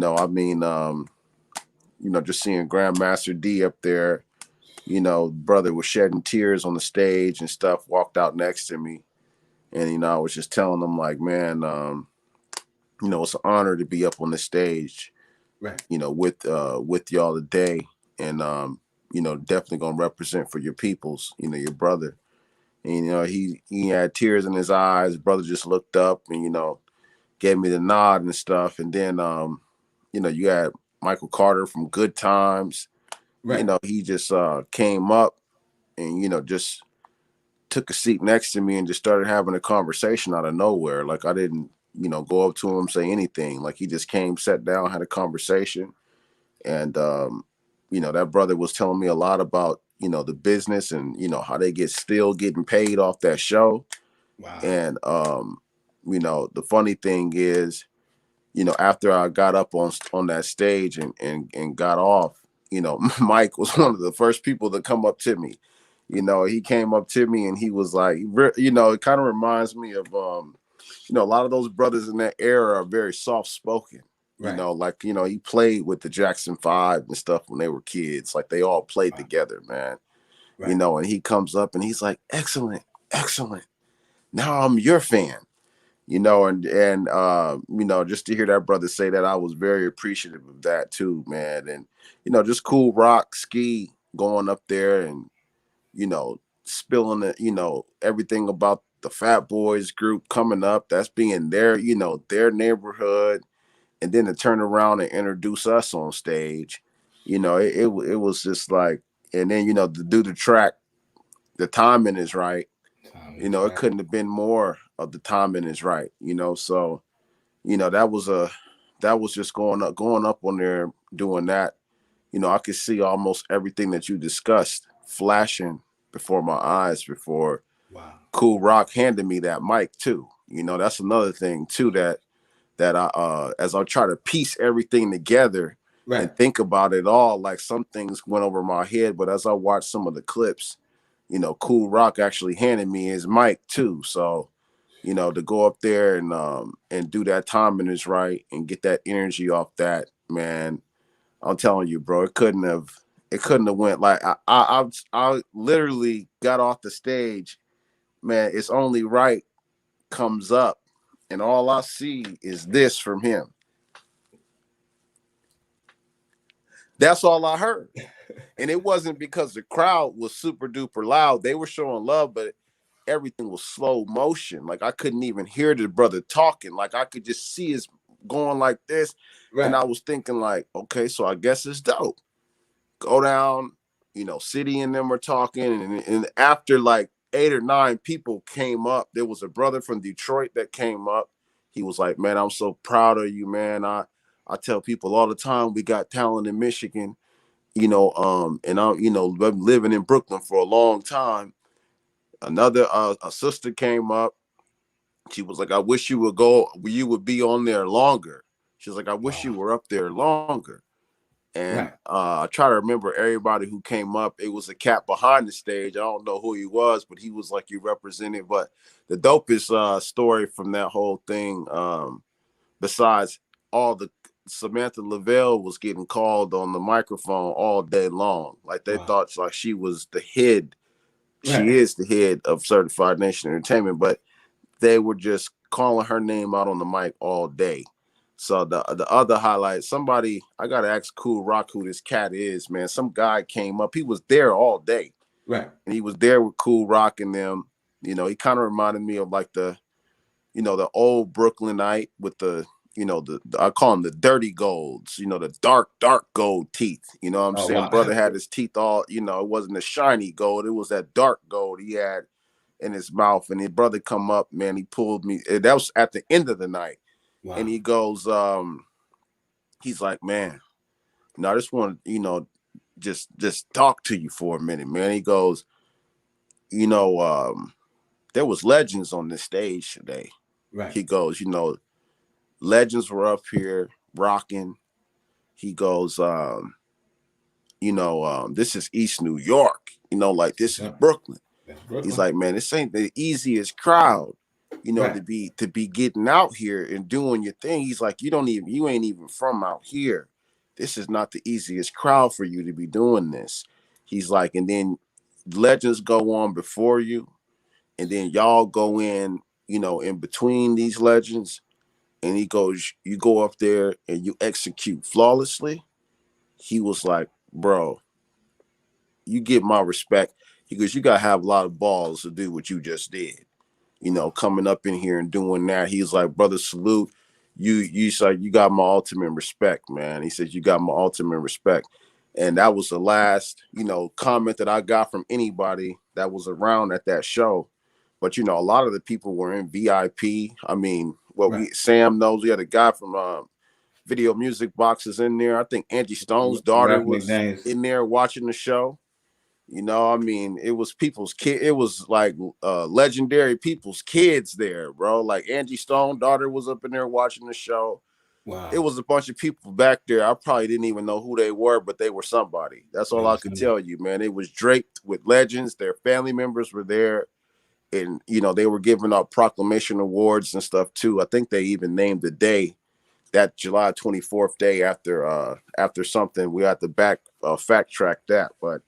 seeing Grandmaster D up there, brother was shedding tears on the stage and stuff, walked out next to me. And, I was just telling them, like, man, it's an honor to be up on the stage, right? With y'all today. And, definitely going to represent for your peoples, your brother. And, he had tears in his eyes. Brother just looked up and, gave me the nod and stuff. And then, you had Michael Carter from Good Times. Right. He just came up and, just took a seat next to me and just started having a conversation out of nowhere. Like I didn't, go up to him, say anything. Like he just came, sat down, had a conversation. And, that brother was telling me a lot about, the business and, how they still getting paid off that show. Wow. And, the funny thing is, after I got up on that stage and got off, Mike was one of the first people to come up to me. He came up to me and he was like, it kind of reminds me of, a lot of those brothers in that era are very soft spoken. Right. He played with the Jackson 5 and stuff when they were kids. Like they all played together, man. Right. And he comes up and he's like, excellent. Now I'm your fan. And just to hear that brother say that, I was very appreciative of that too, man. And, just Cool Rock Ski going up there and, spilling it, everything about the Fat Boys group coming up, that's being their neighborhood. And then to turn around and introduce us on stage, it was just like, and then, to do the track, the timing is right. It couldn't have been more of the timing is right, so, that was just going up on there doing that. I could see almost everything that you discussed flashing before my eyes before wow. Cool Rock handed me that mic too. That's another thing too, that that I as I try to piece everything together and think about it all, like some things went over my head, but as I watched some of the clips, you know, Cool Rock actually handed me his mic too. So, you know, to go up there and do that timing is right and get that energy off that, man, I'm telling you, bro, it couldn't have went like I literally got off the stage, man. It's Only Right comes up, and all I see is this from him. That's all I heard. And it wasn't because the crowd was super duper loud. They were showing love, but everything was slow motion. Like I couldn't even hear the brother talking. Like I could just see his going like this. And I was thinking like, okay, so I guess it's dope. Go down, you know, City and them were talking. And after like 8 or 9 people came up, there was a brother from Detroit that came up. He was like, man, I'm so proud of you, man. I tell people all the time, we got talent in Michigan, you know, and I'm, you know, living in Brooklyn for a long time. Another a sister came up. She was like, I wish you would be on there longer. She was like, I wish you were up there longer. And I try to remember everybody who came up. It was a cat behind the stage. I don't know who he was, but he was like you represented. But the dopest story from that whole thing, besides all the Samantha Lavelle was getting called on the microphone all day long. Like they thought like she was the head. She is the head of Certified Nation Entertainment, but they were just calling her name out on the mic all day. So the other highlight, I gotta ask Cool Rock who this cat is, man. Some guy came up, he was there all day. And he was there with Cool Rock and them. You know, he kind of reminded me of like the old Brooklynite with the, you know, I call them the dirty golds, you know, the dark gold teeth. You know what I'm saying? Wow. Brother had his teeth all, you know, it wasn't a shiny gold, it was that dark gold he had in his mouth. And his brother come up, man, he pulled me. That was at the end of the night. Wow. And he goes, he's like, man, you know, I just want to, you know, just talk to you for a minute, man. He goes, you know, there was legends on this stage today. He goes, you know, legends were up here rocking. He goes, you know, this is East New York, you know, like this is Brooklyn. He's like, man, this ain't the easiest crowd, you know, to be getting out here and doing your thing. He's like, you ain't even from out here. This is not the easiest crowd for you to be doing this. He's like, and then legends go on before you, and then y'all go in, you know, in between these legends. And he goes, you go up there and you execute flawlessly. He was like, bro, you get my respect. He goes, you got to have a lot of balls to do what you just did. You know, coming up in here and doing that. He's like, brother, salute. You got my ultimate respect, man. He says, you got my ultimate respect. And that was the last, you know, comment that I got from anybody that was around at that show. But, you know, a lot of the people were in VIP. I mean, Sam knows. We had a guy from Video Music Boxes in there. I think Angie Stone's daughter was in there watching the show. You know, I mean, it was people's kid. It was like legendary people's kids there, bro. Like Angie Stone daughter was up in there watching the show. Wow. It was a bunch of people back there. I probably didn't even know who they were, but they were somebody. That's all I could tell you, man. It was draped with legends. Their family members were there. And, you know, they were giving out proclamation awards and stuff, too. I think they even named the day, that July 24th day after something. We had to fact track that. But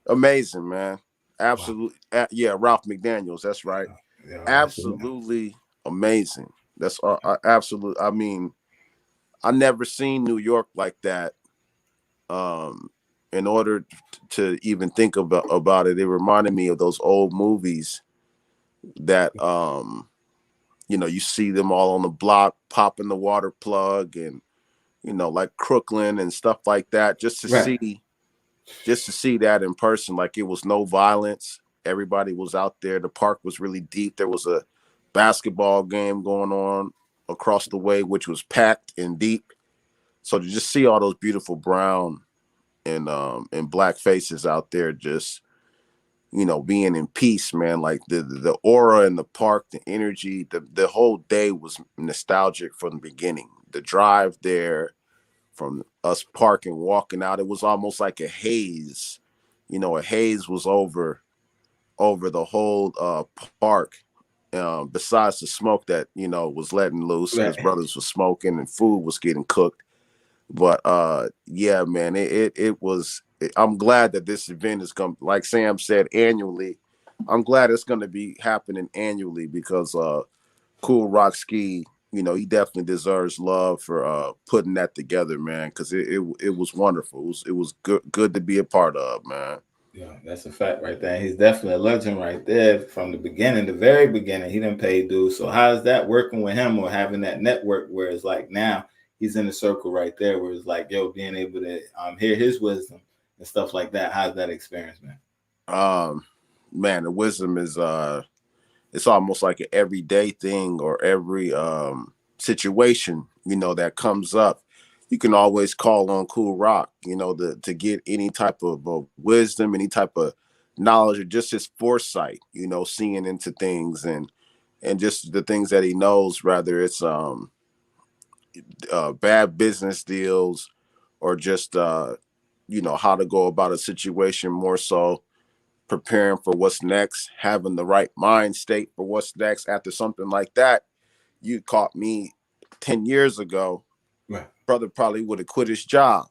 amazing, man. Absolutely. Wow. Yeah, Ralph McDaniels. That's right. Yeah, absolutely amazing. That's absolute. I mean, I never seen New York like that. In order to even think about it, it reminded me of those old movies that you know, you see them all on the block popping the water plug and, you know, like Crooklyn and stuff like that, just to see that in person. Like, it was no violence. Everybody was out there. The park was really deep. There was a basketball game going on across the way, which was packed and deep. So to just see all those beautiful brown and black faces out there, just, you know, being in peace, man. Like the aura in the park, the energy, the whole day was nostalgic from the beginning. The drive there, from us parking, walking out, it was almost like a haze. You know, a haze was over the whole park. Besides the smoke that, you know, was letting loose, his brothers were smoking and food was getting cooked. But yeah, man, it was. I'm glad that this event is going, like Sam said, annually. I'm glad it's going to be happening annually because Cool Rock Ski, you know, he definitely deserves love for putting that together, man. Because it was wonderful. It was good to be a part of, man. Yeah, that's a fact right there. He's definitely a legend right there from the beginning, the very beginning. He didn't pay dues. So how is that working with him or having that network where it's like now he's in the circle right there where it's like, yo, being able to hear his wisdom and stuff like that. How's that experience, man? Man, the wisdom is it's almost like an everyday thing or every situation, you know, that comes up. You can always call on Cool Rock, you know, to get any type of wisdom, any type of knowledge, or just his foresight, you know, seeing into things and just the things that he knows, whether it's bad business deals or just, you know, how to go about a situation, more so preparing for what's next, having the right mind state for what's next after something like that. You caught me 10 years ago. Right. Brother probably would have quit his job.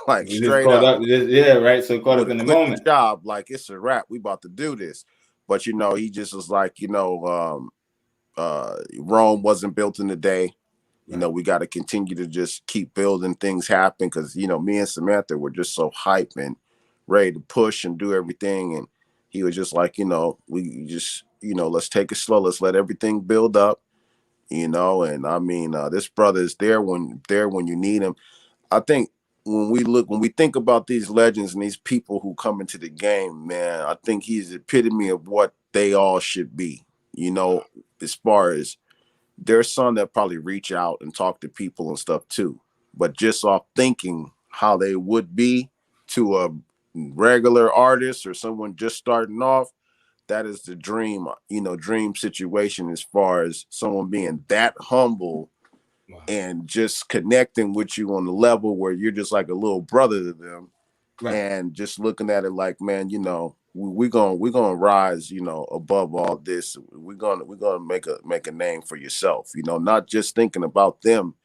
Like You straight up. Yeah, right. So caught up in the moment. Job, like it's a wrap. We about to do this. But you know, he just was like, you know, Rome wasn't built in a day. You know, we got to continue to just keep building things happen because, you know, me and Samantha were just so hype and ready to push and do everything. And he was just like, you know, we just, you know, let's take it slow. Let's let everything build up. You know, and I mean, this brother is there when you need him. I think when we think about these legends and these people who come into the game, man, I think he's the epitome of what they all should be. You know, as far as there's some that probably reach out and talk to people and stuff too, but just off thinking how they would be to a regular artist or someone just starting off, that is the dream, you know, dream situation as far as someone being that humble and just connecting with you on the level where you're just like a little brother to them. Right. And just looking at it like, man, you know, we're gonna rise, you know, above all this. We're gonna make a name for yourself, you know, not just thinking about them,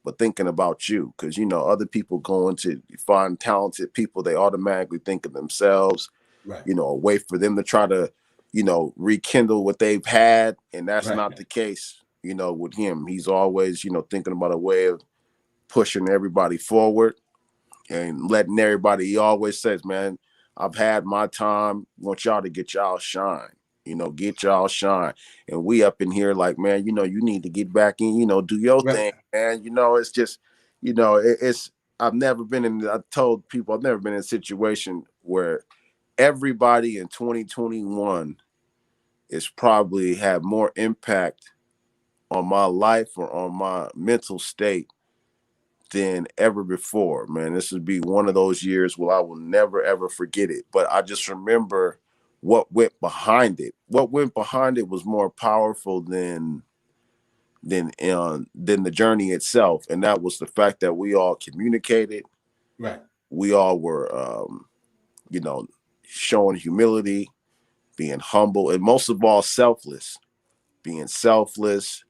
but thinking about you. Because, you know, other people going to find talented people, they automatically think of themselves, right, you know, a way for them to try to, you know, rekindle what they've had. And that's not the case, you know, with him. He's always, you know, thinking about a way of pushing everybody forward and letting everybody, he always says, man, I've had my time. I want y'all to get y'all shine, you know, get y'all shine. And we up in here like, man, you know, you need to get back in, you know, do your thing, man. You know, it's just, you know, I've never been in, I told people I've never been in a situation where everybody in 2021 is probably have more impact on my life or on my mental state than ever before, man. This would be one of those years where I will never, ever forget it. But I just remember what went behind it. What went behind it was more powerful than the journey itself. And that was the fact that we all communicated. Right. We all were, you know, showing humility, being humble, and most of all, being selfless.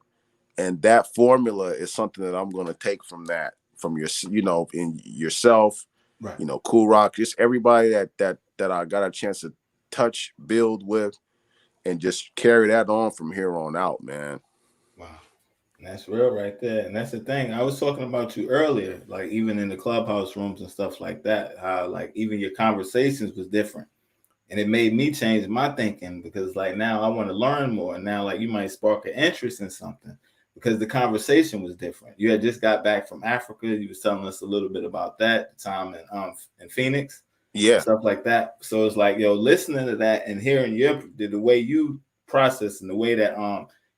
And that formula is something that I'm going to take from your, you know, in yourself, right, you know, Cool Rock, just everybody that I got a chance to touch, build with, and just carry that on from here on out, man. Wow. That's real right there. And that's the thing. I was talking about you earlier, like even in the clubhouse rooms and stuff like that, how like even your conversations was different. And it made me change my thinking because like now I want to learn more. And now like you might spark an interest in something because the conversation was different. You had just got back from Africa. You was telling us a little bit about that, the time in Phoenix. Yeah. Stuff like that. So it's like, yo, listening to that and hearing the way you process and the way that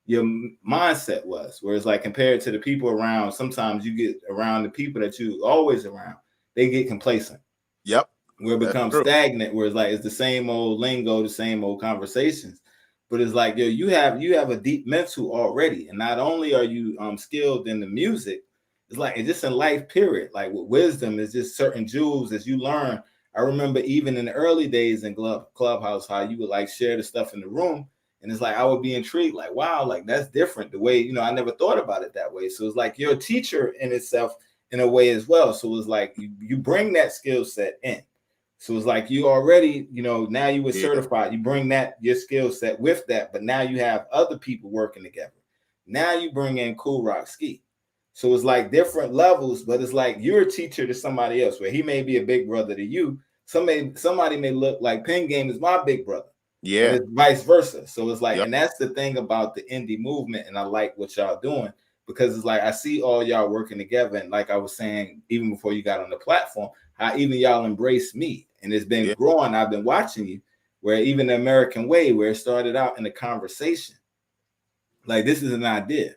your mindset was, whereas like compared to the people around, sometimes you get around the people that you always around, they get complacent. Yep. where it becomes stagnant, where it's like it's the same old lingo, the same old conversations. But it's like, yo, you have a deep mental already, and not only are you skilled in the music, it's like it's just in life, period. Like with wisdom, it's just certain jewels as you learn. I remember even in the early days in Clubhouse, how you would like share the stuff in the room, and it's like I would be intrigued, like, wow, like that's different. The way, I never thought about it that way. So it's like you're a teacher in itself in a way as well. So it's like you bring that skill set in. So it's like you already, now you were certified. You bring that your skill set with that, but now you have other people working together. Now you bring in Kool Rock Ski. So it's like different levels, but it's like you're a teacher to somebody else, where he may be a big brother to you. Somebody may look like Pen Game is my big brother. Yeah. And it's vice versa. So it's like, and that's the thing about the indie movement. And I like what y'all doing, because it's like I see all y'all working together. And like I was saying, even before you got on the platform, how even y'all embrace me. And it's been growing. I've been watching you, where even the American Way, where it started out in a conversation. Like, this is an idea.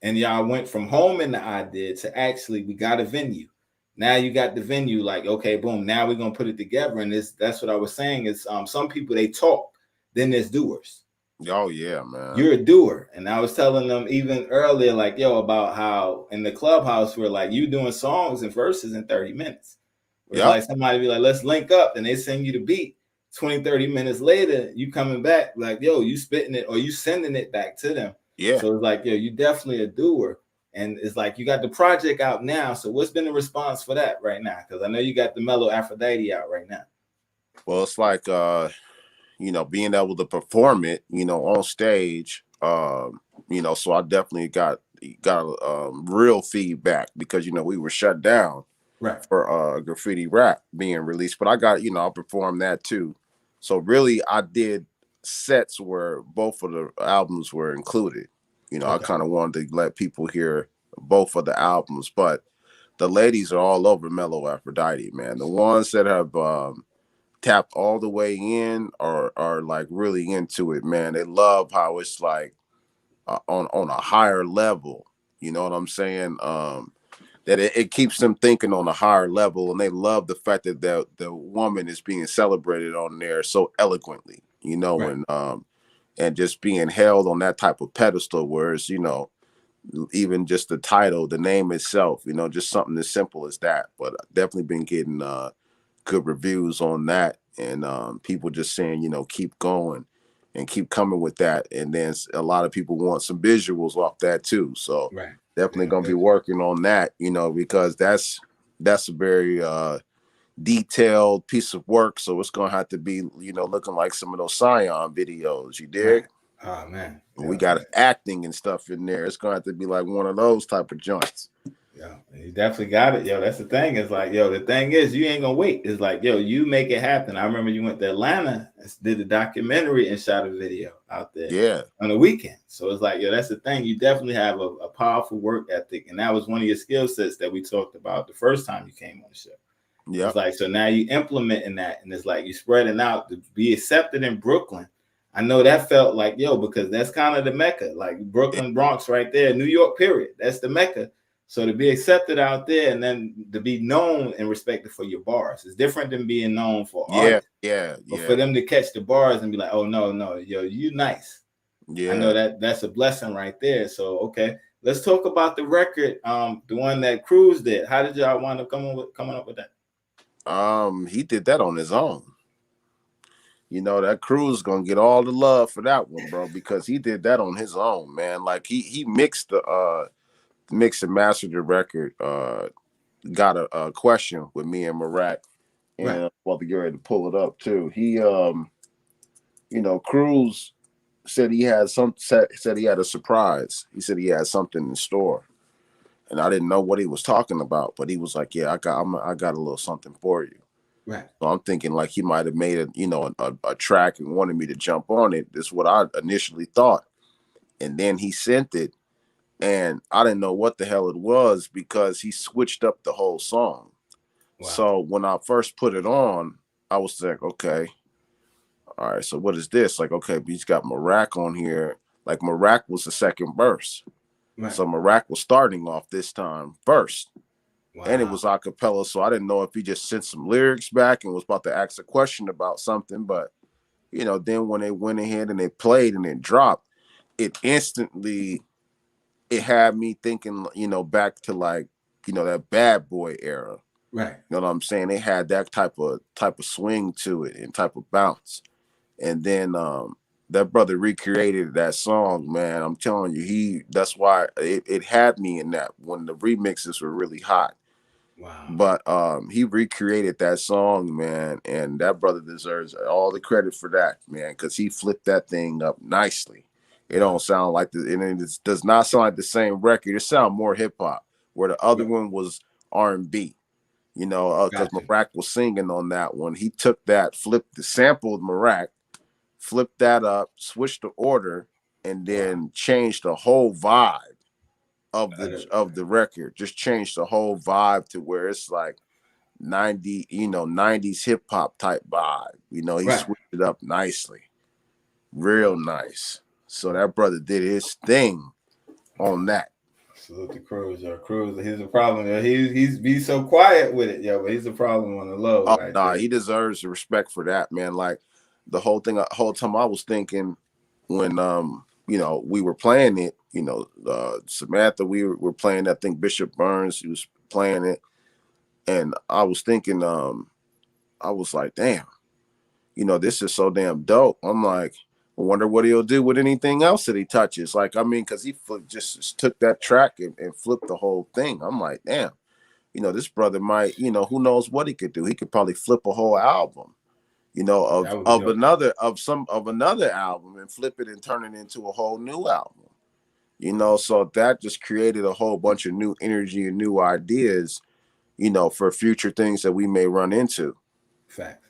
And y'all went from home in the idea to actually, we got a venue. Now you got the venue, like, okay, boom, now we're going to put it together. And that's what I was saying is some people, they talk, then there's doers. Oh, yeah, man. You're a doer. And I was telling them even earlier, like, yo, about how in the Clubhouse, we're like, you doing songs and verses in 30 minutes. It's like somebody be like, let's link up. And they send you the beat. 20, 30 minutes later, you coming back like, yo, you spitting it or you sending it back to them. Yeah. So it's like, yo, you definitely a doer. And it's like you got the project out now. So what's been the response for that right now? Because I know you got the Mellow Aphrodite out right now. Well, it's like being able to perform it, on stage. So I definitely got real feedback, because we were shut down. Right. For Graffiti Rap being released, but I got I performed that too. So really, I did sets where both of the albums were included. I kind of wanted to let people hear both of the albums, but the ladies are all over Mellow Aphrodite, man. The ones that have tapped all the way in are like really into it, man. They love how it's like on a higher level. You know what I'm saying? That it keeps them thinking on a higher level, and they love the fact that the woman is being celebrated on there so eloquently, right. And just being held on that type of pedestal, whereas, even just the title, the name itself, just something as simple as that. But I've definitely been getting good reviews on that, and people just saying, keep going and keep coming with that. And then a lot of people want some visuals off that too. So right. Definitely gonna be working on that, because that's a very detailed piece of work. So it's gonna have to be, looking like some of those Scion videos. You dig? Right. Oh man, we got acting and stuff in there. It's gonna have to be like one of those type of joints. Yeah, you definitely got it, yo. That's the thing. It's like, yo, the thing is, you ain't gonna wait. It's like, yo, you make it happen. I remember you went to Atlanta, did the documentary, and shot a video out there. On the weekend. So it's like, yo, that's the thing. You definitely have a powerful work ethic, and that was one of your skill sets that we talked about the first time you came on the show. Yeah, it's like, so now you implementing that, and it's like you spreading out to be accepted in Brooklyn. I know that felt like, yo, because that's kind of the Mecca, like Brooklyn, Bronx, right there, New York, period. That's the Mecca. So to be accepted out there, and then to be known and respected for your bars, is different than being known for art. Yeah. But for them to catch the bars and be like, oh no, yo, you nice. Yeah, I know that's a blessing right there. So okay, let's talk about the record, the one that Cruz did. How did y'all wind up coming up with that? He did that on his own. That Cruz gonna get all the love for that one, bro, because he did that on his own, man. Like he mixed the mixed and mastered the record. Got a question with me and Marak, and while we get ready to pull it up too. He Cruz said he had said he had a surprise. He said he had something in store, and I didn't know what he was talking about, but he was like, yeah, I got a little something for you. Right. So I'm thinking like he might have made a track and wanted me to jump on it. That's what I initially thought, and then he sent it. And I didn't know what the hell it was, because he switched up the whole song. Wow. So when I first put it on, I was like, okay, all right, so what is this? Like, okay, he's got Marak on here. Like, Marak was the second verse. Right. So Marak was starting off this time first. And it was a cappella, so I didn't know if he just sent some lyrics back and was about to ask a question about something. But, you know, then when they went ahead and they played and it dropped, it instantly, it had me thinking, you know, back to like, you know, that Bad Boy era. Right. You know what I'm saying? They had that type of swing to it and type of bounce. And then that brother recreated that song, man. I'm telling you, that's why it had me in that when the remixes were really hot. Wow. But he recreated that song, man, and that brother deserves all the credit for that, man, because he flipped that thing up nicely. It don't sound like and it does not sound like the same record. It sounds more hip hop, where the other one was R&B. You know, because Marak was singing on that one. He took that, sampled Marak, flipped that up, switched the order, and then changed the whole vibe of the record. Just changed the whole vibe to where it's like 90s hip hop type vibe. You know, he switched it up nicely, real nice. So that brother did his thing on that. Salute to Cruz. Cruz, he's a problem. He's so quiet with it, but he's a problem on the low. He deserves the respect for that, man. Like the whole time I was thinking when you know, we were playing it, you know, Samantha, we were playing, I think Bishop Burns, he was playing it, and I was thinking, I was like, damn, you know, this is so damn dope. I'm like, I wonder what he'll do with anything else that he touches. Like, I mean, because he just took that track and flipped the whole thing. I'm like, damn, you know, this brother might, you know, who knows what he could do. He could probably flip a whole album, you know, of another album and flip it and turn it into a whole new album. You know, so that just created a whole bunch of new energy and new ideas, you know, for future things that we may run into. Fact.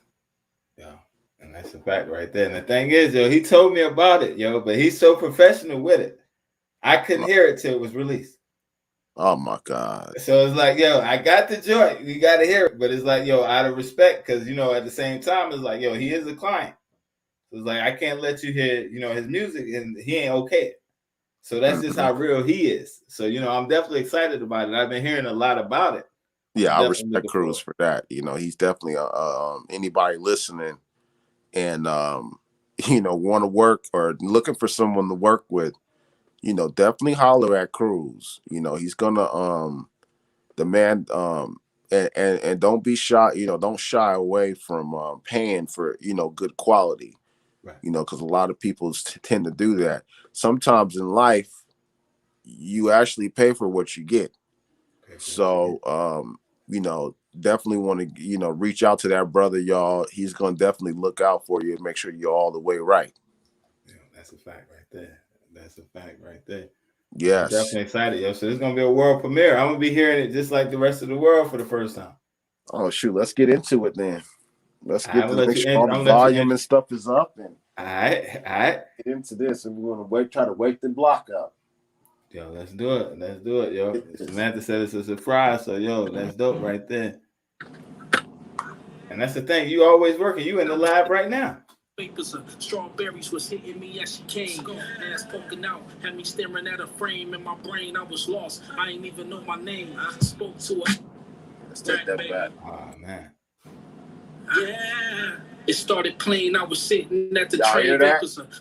Yeah. And that's a fact right there. And the thing is, he told me about it, but he's so professional with it. I couldn't hear it till it was released. Oh my God. So it's like, I got the joint. You got to hear it. But it's like, out of respect, because, you know, at the same time, it's like, he is a client. So it's like, I can't let you hear, you know, his music and he ain't okay. So that's just how real he is. So, you know, I'm definitely excited about it. I've been hearing a lot about it. Yeah, I respect Cruz for that. You know, he's definitely anybody listening and, you know, want to work or looking for someone to work with, you know, definitely holler at Cruz. You know, he's gonna the man and don't be shy, you know, don't shy away from paying for, you know, good quality. Right. You know, because a lot of people tend to do that. Sometimes in life, you actually pay for what you get. So you know, definitely want to, you know, reach out to that brother, y'all. He's gonna definitely look out for you and make sure you're all the way right. Yeah, that's a fact right there. That's a fact right there. Yes. I'm definitely excited, So it's gonna be a world premiere. I'm gonna be hearing it just like the rest of the world for the first time. Oh shoot, let's get into it then. Let's get to make sure all the volume and stuff is up and all right. Get into this, and we're gonna try to wake the block up. Yo, let's do it, yo. Samantha said it's a surprise, so that's dope right there. And that's the thing, you always working. You in the lab right now. Strawberries was hitting me as she came. Ass poking out, had me staring at her frame. In my brain, I was lost. I ain't even know my name. I spoke to her. Let's take that back. Oh man. Yeah. It started playing, I was sitting at the train.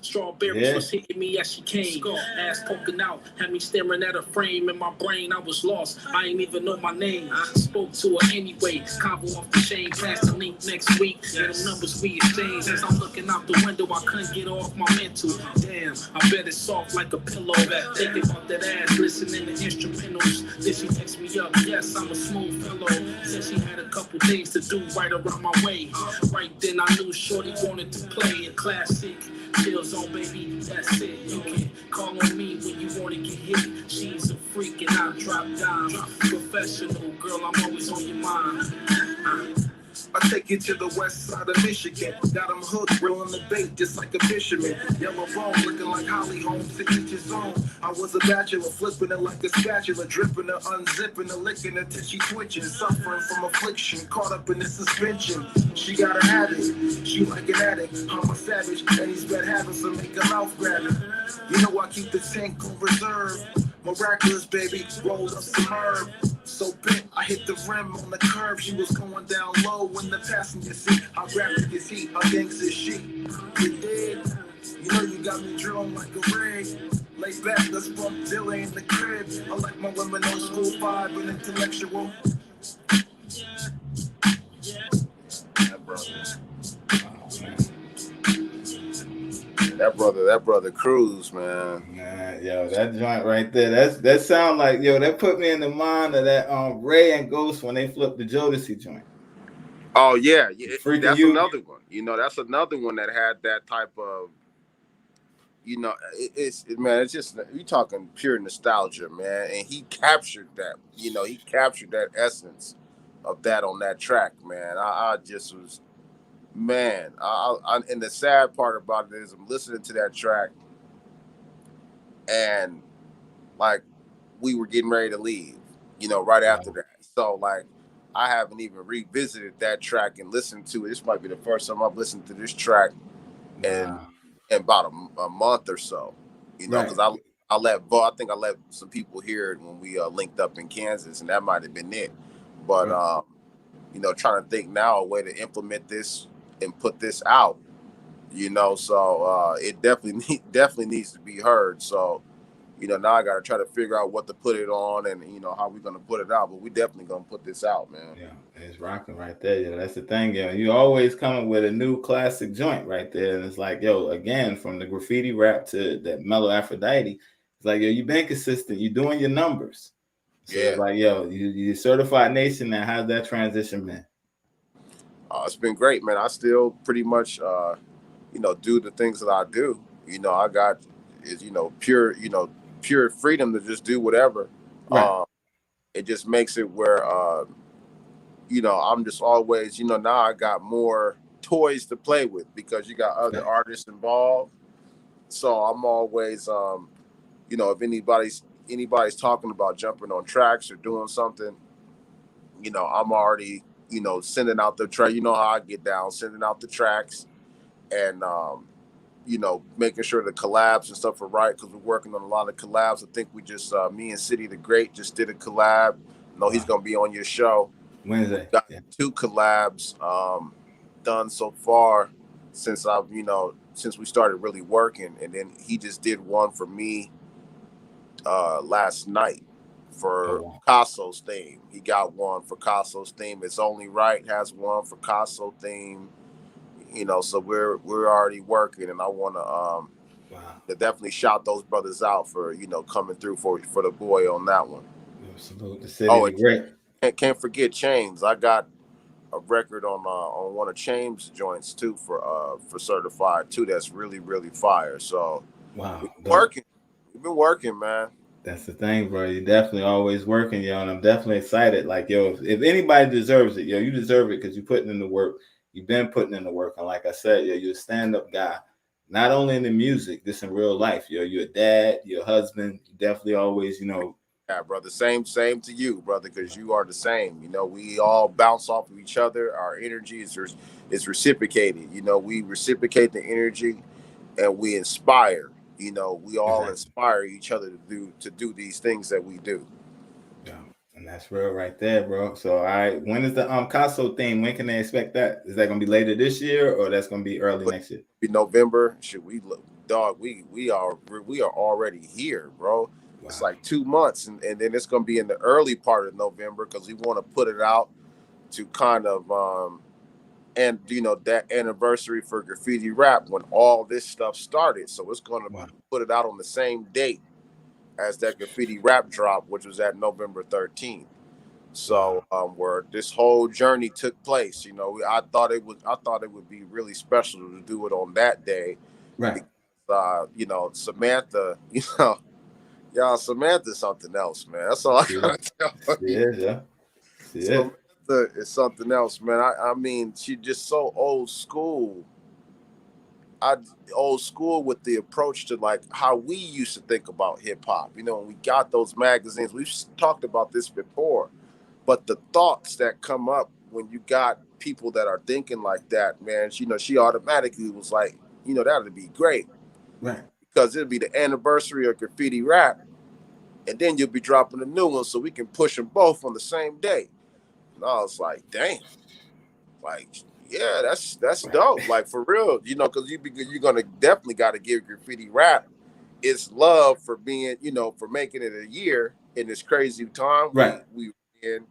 Strawberries was hitting me as she came. Ass poking out, had me staring at her frame. In my brain, I was lost. I ain't even know my name. I spoke to her anyway. Convo off the chain, pass the link next week. And the numbers we exchanged. As I'm looking out the window, I couldn't get off my mental. Damn, I bet it's soft like a pillow. Thinking about that ass, listening to instrumentals. Then she texts me up, yes, I'm a smooth fellow. Said she had a couple things to do right around my way. Right then I knew shorty wanted to play a classic. Chill zone, baby, that's it. You can call on me when you want to get hit. She's a freak and I drop down. Professional, girl, I'm always on your mind. I take it to the west side of Michigan. Got them hooked, grilling the bait just like a fisherman. Yellow bone looking like Holly Holmes, 6 inches on. I was a bachelor, flipping it like a spatula, dripping her, unzipping her, licking her till she twitching, suffering from affliction, caught up in the suspension. She got a habit, she like an addict. I'm a savage, and he's bad habits to make her mouth grabbing. You know I keep the tank on reserve. Miraculous, baby, rolled up some herb. so bent, I hit the rim on the curve. She was going down low in the passenger seat. How graphic is he? How gangster is she? You dig? You know you got me drilling like a rig. Lay back, let's bump Dilla in the crib. I like my women old school vibe and intellectual. That brother Cruz, man. Man, yo, that joint right there. That sound like, yo, that put me in the mind of that Ray and Ghost when they flipped the Jodeci joint. Oh yeah, that's you. another one. You know, that's another one that had that type of, you know, it's just, you talking pure nostalgia, man. And he captured that, you know, he captured that essence of that on that track, man. I just was, man. And the sad part about it is I'm listening to that track, and like we were getting ready to leave, you know, right after that. So like, I haven't even revisited that track and listened to it. This might be the first time I've listened to this track in about a month or so, you know, because I think I let some people hear it when we linked up in Kansas, and that might have been it. But you know, trying to think now a way to implement this and put this out, you know, so it definitely needs to be heard. So, you know, now I got to try to figure out what to put it on and, you know, how we're going to put it out. But we definitely going to put this out, man. Yeah, it's rocking right there. Yeah, that's the thing. Yo, you always coming with a new classic joint right there. And it's like, yo, again, from the graffiti rap to that Mellow Aphrodite, it's like, yo, you've been consistent. You're doing your numbers. So it's like, yo, you Certified Nation. Now, how's that transition been? It's been great, man. I still pretty much, you know, do the things that I do. You know, I got is, you know, pure freedom to just do whatever. Right. It just makes it where, you know, I'm just always, you know, now I got more toys to play with because you got other artists involved. So I'm always, you know, if anybody's talking about jumping on tracks or doing something, you know, I'm already, you know, sending out the track. You know how I get down, sending out the tracks and, you know, making sure the collabs and stuff are right because we're working on a lot of collabs. I think we just, me and City the Great just did a collab. He's going to be on your show. Wednesday. We've got 2 collabs done so far since since we started really working. And then he just did one for me last night for Casso's theme. He got one for Casso's theme. It's Only Right has one for Casso theme. You know, so we're already working, and I want to definitely shout those brothers out for, you know, coming through for the boy on that one. Salute the City Great. Can't forget Chains. I got a record on one of Chains joints too for Certified too. That's really fire. So we've been working, man. That's the thing, bro. You're definitely always working, yo, and I'm definitely excited. Like, yo, if anybody deserves it, yo, you deserve it because you're putting in the work. You've been putting in the work, and like I said, yo, you're a stand-up guy. Not only in the music, this in real life, yo. You're a dad, you're a husband. You definitely always, you know. Yeah, brother. Same to you, brother, because you are the same. You know, we all bounce off of each other. Our energy is reciprocated. You know, we reciprocate the energy, and we inspire. You know, we all inspire each other to do these things that we do. Yeah, and that's real right there, bro. So, all right, when is the Casso theme? When can they expect that? Is that gonna be later this year, or that's gonna be early next year? Be November. Should we look, dog? We are already here, bro. Wow. It's like 2 months, and then it's gonna be in the early part of November because we want to put it out to kind of and you know that anniversary for graffiti rap when all this stuff started. So it's going to put it out on the same date as that graffiti rap drop, which was at November 13th. So where this whole journey took place, you know, I thought it would be really special to do it on that day, right? Because, you know, Samantha, you know, y'all, Samantha's something else, man. That's all I gotta tell you. Yeah. It's something else, man. I mean, she just so old school. Old school with the approach to like how we used to think about hip hop. You know, when we got those magazines, we've talked about this before, but the thoughts that come up when you got people that are thinking like that, man, you know, she automatically was like, you know, that would be great. Right. Because it'd be the anniversary of graffiti rap. and then you'll be dropping a new one so we can push them both on the same day. And I was like, damn, like, yeah, that's dope. Like, for real, you know, because you're gonna definitely got to give Graffiti Rap its love for being, you know, for making it a year in this crazy time we in,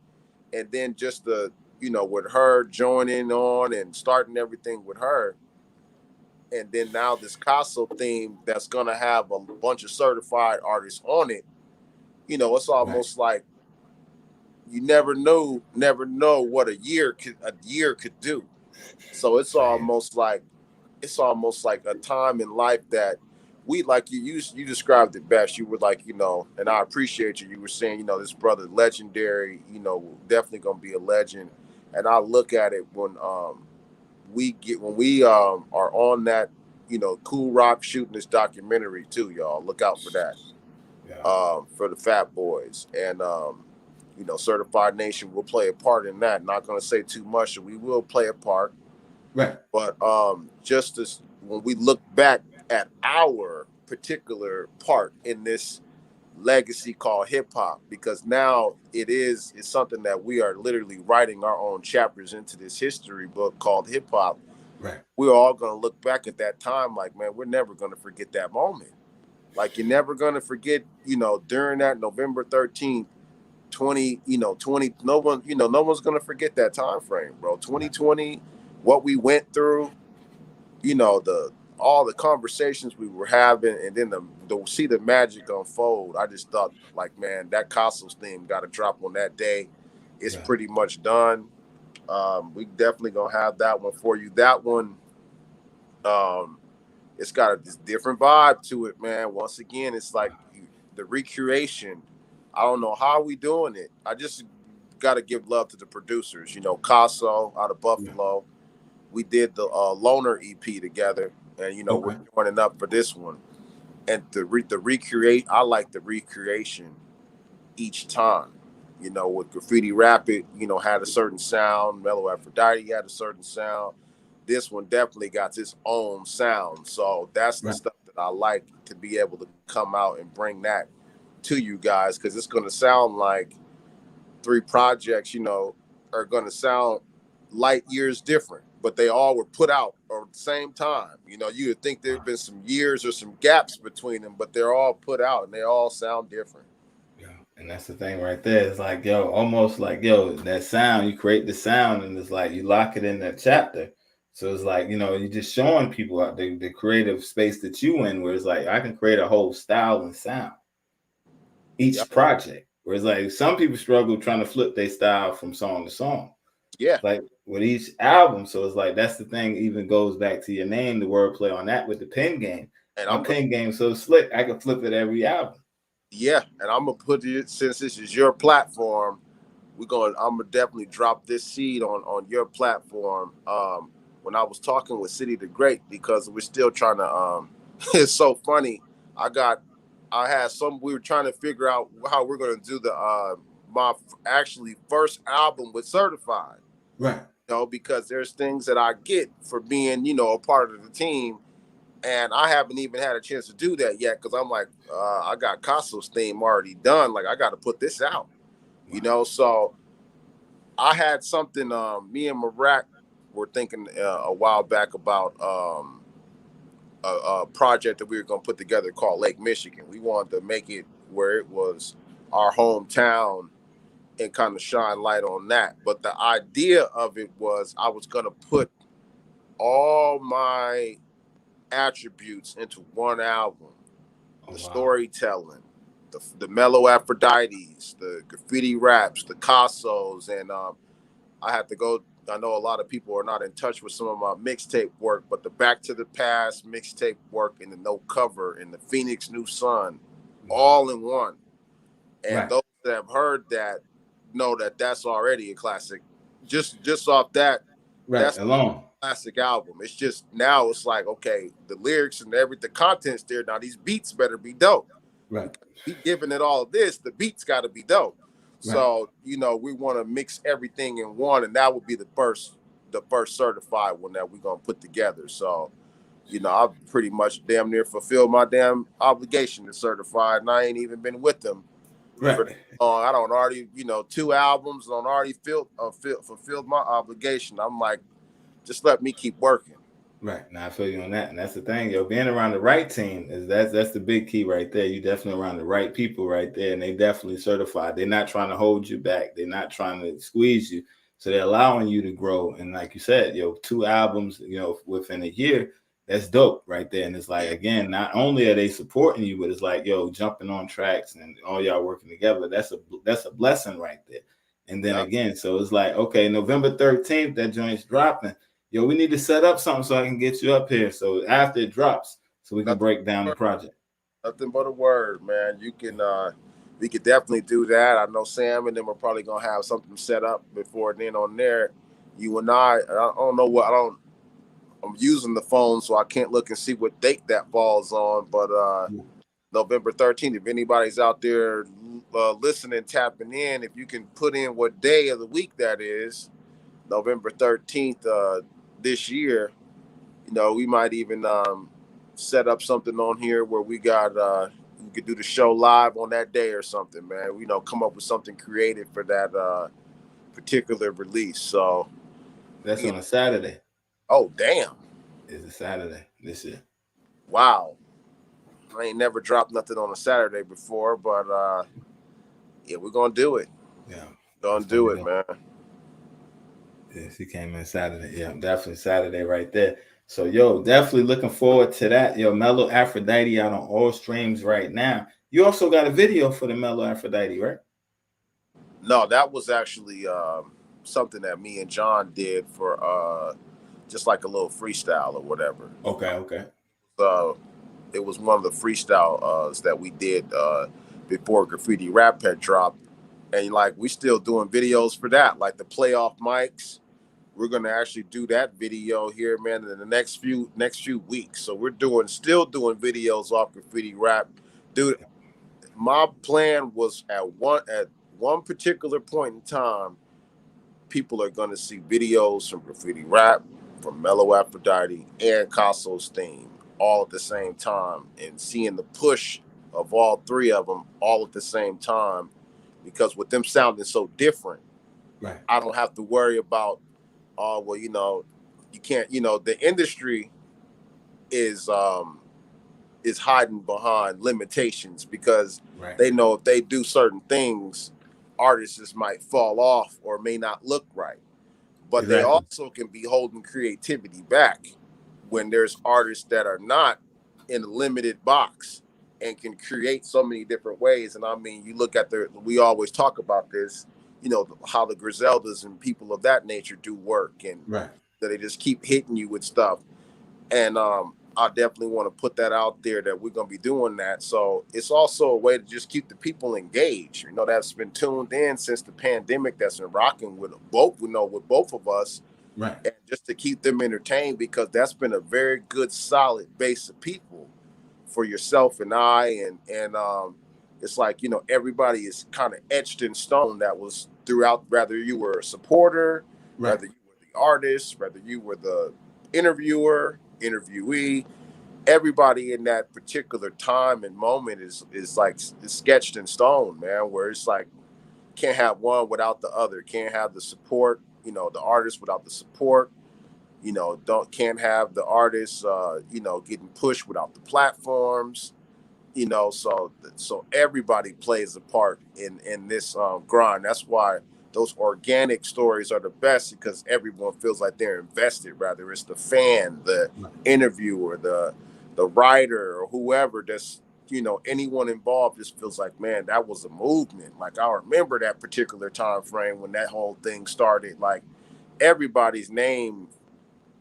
and then just the, you know, with her joining on and starting everything with her, and then now this Castle theme that's gonna have a bunch of certified artists on it. You know, it's almost like you never know what a year could do. So it's almost like a time in life that we, like you described it best. You were like, you know, and I appreciate you. You were saying, you know, this brother legendary, you know, definitely gonna be a legend. And I look at it when we are on that, you know, Cool Rock shooting this documentary too, y'all. Look out for that. For the Fat Boys. And you know, Certified Nation will play a part in that. Not gonna say too much, we will play a part. Right. But just as when we look back at our particular part in this legacy called hip hop, because now it's something that we are literally writing our own chapters into this history book called hip hop. Right. We're all gonna look back at that time like, man, we're never gonna forget that moment. Like, you're never gonna forget, you know, during that November 13th, 20, no one's gonna forget that time frame, bro. 2020, what we went through, you know, all the conversations we were having, and then to see the magic unfold. I just thought, like, man, that Cosmos theme got to drop on that day. It's pretty much done. We definitely gonna have that one for you. That one, it's got a different vibe to it, man. Once again, it's like the recreation. I don't know how we doing it. I just got to give love to the producers. You know, Casso out of Buffalo. We did the Loner EP together, and you know, we're joining up for this one. And the recreate, I like the recreation each time. You know, with Graffiti Rapid, you know, had a certain sound. Mellow Aphrodite had a certain sound. This one definitely got its own sound. So that's the stuff that I like, to be able to come out and bring that to you guys, because it's going to sound like 3 projects, you know, are going to sound light years different, but they all were put out at the same time. You know, you would think there'd been some years or some gaps between them, but they're all put out and they all sound different. Yeah, and that's the thing right there. It's like, yo, almost like, yo, that sound, you create the sound, and it's like you lock it in that chapter. So it's like, you know, you're just showing people out the creative space that you in, where it's like, I can create a whole style and sound each project. Whereas like some people struggle trying to flip their style from song to song. Yeah. Like with each album. So it's like, that's the thing, even goes back to your name, the wordplay on that with the pen game. And my pen game so slick, I can flip it every album. Yeah. And I'm gonna put it, since this is your platform, I'm gonna definitely drop this seed on your platform. When I was talking with City the Great, because we're still trying to it's so funny. We were trying to figure out how we're going to do my actually first album with Certified. Right. You know, because there's things that I get for being, you know, a part of the team. And I haven't even had a chance to do that yet, because I'm like, I got Casso's theme already done. Like, I got to put this out, you know? So I had something, me and Marak were thinking a while back about a project that we were going to put together called Lake Michigan. We wanted to make it where it was our hometown and kind of shine light on that. But the idea of it was, I was going to put all my attributes into one album. The storytelling, the Mellow Aphrodites, the Graffiti Raps, the Cassos, and I had to go. I know a lot of people are not in touch with some of my mixtape work, but the Back to the Past mixtape work and the No Cover and the Phoenix New Sun, all in one. And those that have heard that know that that's already a classic. Just off that, that's alone. A classic album. It's just, now it's like, okay, the lyrics and the content's there. Now these beats better be dope. Right. Be giving it all this, the beats got to be dope. So, you know, we want to mix everything in one, and that would be the first certified one that we're going to put together. So, you know, I've pretty much damn near fulfilled my damn obligation to Certified, and I ain't even been with them Right. I don't already, 2 albums, and I already fulfilled my obligation. I'm like, just let me keep working. Right. Now I feel you on that. And that's the thing, being around the right team that's the big key right there. You definitely around the right people right there, and they definitely certified. They're not trying to hold you back. They're not trying to squeeze you. So they're allowing you to grow. And like you said, 2 albums, within a year, that's dope right there. And it's like, again, not only are they supporting you, but it's like, jumping on tracks and all y'all working together. That's a blessing right there. And then again, so it's like, okay, November 13th, that joint's dropping. We need to set up something so I can get you up here. So after it drops, so we can break down the project. Nothing but a word, man. You can, we could definitely do that. I know Sam and them are probably gonna have something set up before then on there. You and I don't know I'm using the phone, so I can't look and see what date that falls on. But November 13th, if anybody's out there listening, tapping in, if you can put in what day of the week that is, November 13th this year, we might even set up something on here where we could do the show live on that day or something, man. Come up with something creative for that particular release. So that's on a Saturday. Oh, damn. It's a Saturday this year. Wow. I ain't never dropped nothing on a Saturday before, but we're gonna do it. Yeah. Gonna do it, man. Yes, he came in Saturday. Yeah, definitely Saturday right there. So, definitely looking forward to that. Mellow Aphrodite out on all streams right now. You also got a video for the Mellow Aphrodite, right? No, that was actually something that me and John did for just like a little freestyle or whatever. Okay. It was one of the freestyles that we did before Graffiti Rap had dropped. And we still doing videos for that, like the playoff mics. We're gonna actually do that video here, man, in the next few weeks. So we're still doing videos off Graffiti Rap. Dude, my plan was at one particular point in time, people are gonna see videos from Graffiti Rap, from Mellow Aphrodite, and Caso's theme all at the same time, and seeing the push of all 3 of them all at the same time. Because with them sounding so different, right, I don't have to worry about, you can't, the industry is hiding behind limitations because they know if they do certain things, artists might fall off or may not look right. But they also can be holding creativity back when there's artists that are not in a limited box and can create so many different ways. And I mean, you look at we always talk about this, how the Griseldas and people of that nature do work, and that they just keep hitting you with stuff. And I definitely want to put that out there that we're going to be doing that. So it's also a way to just keep the people engaged, that's been tuned in since the pandemic, that's been rocking with both, with both of us. Right. And just to keep them entertained, because that's been a very good, solid base of people for yourself and I, and it's like, everybody is kind of etched in stone. That was throughout, whether you were a supporter, whether you were the artist, whether you were the interviewee, everybody in that particular time and moment is sketched in stone, man, where it's like, can't have one without the other. Can't have the support, the artist without the support. Can't have the artists, getting pushed without the platforms, so everybody plays a part in this grind. That's why those organic stories are the best, because everyone feels like they're invested, whether it's the fan, the interviewer, the writer, or whoever. That's, anyone involved just feels like, man, that was a movement. Like, I remember that particular time frame when that whole thing started. Like, everybody's name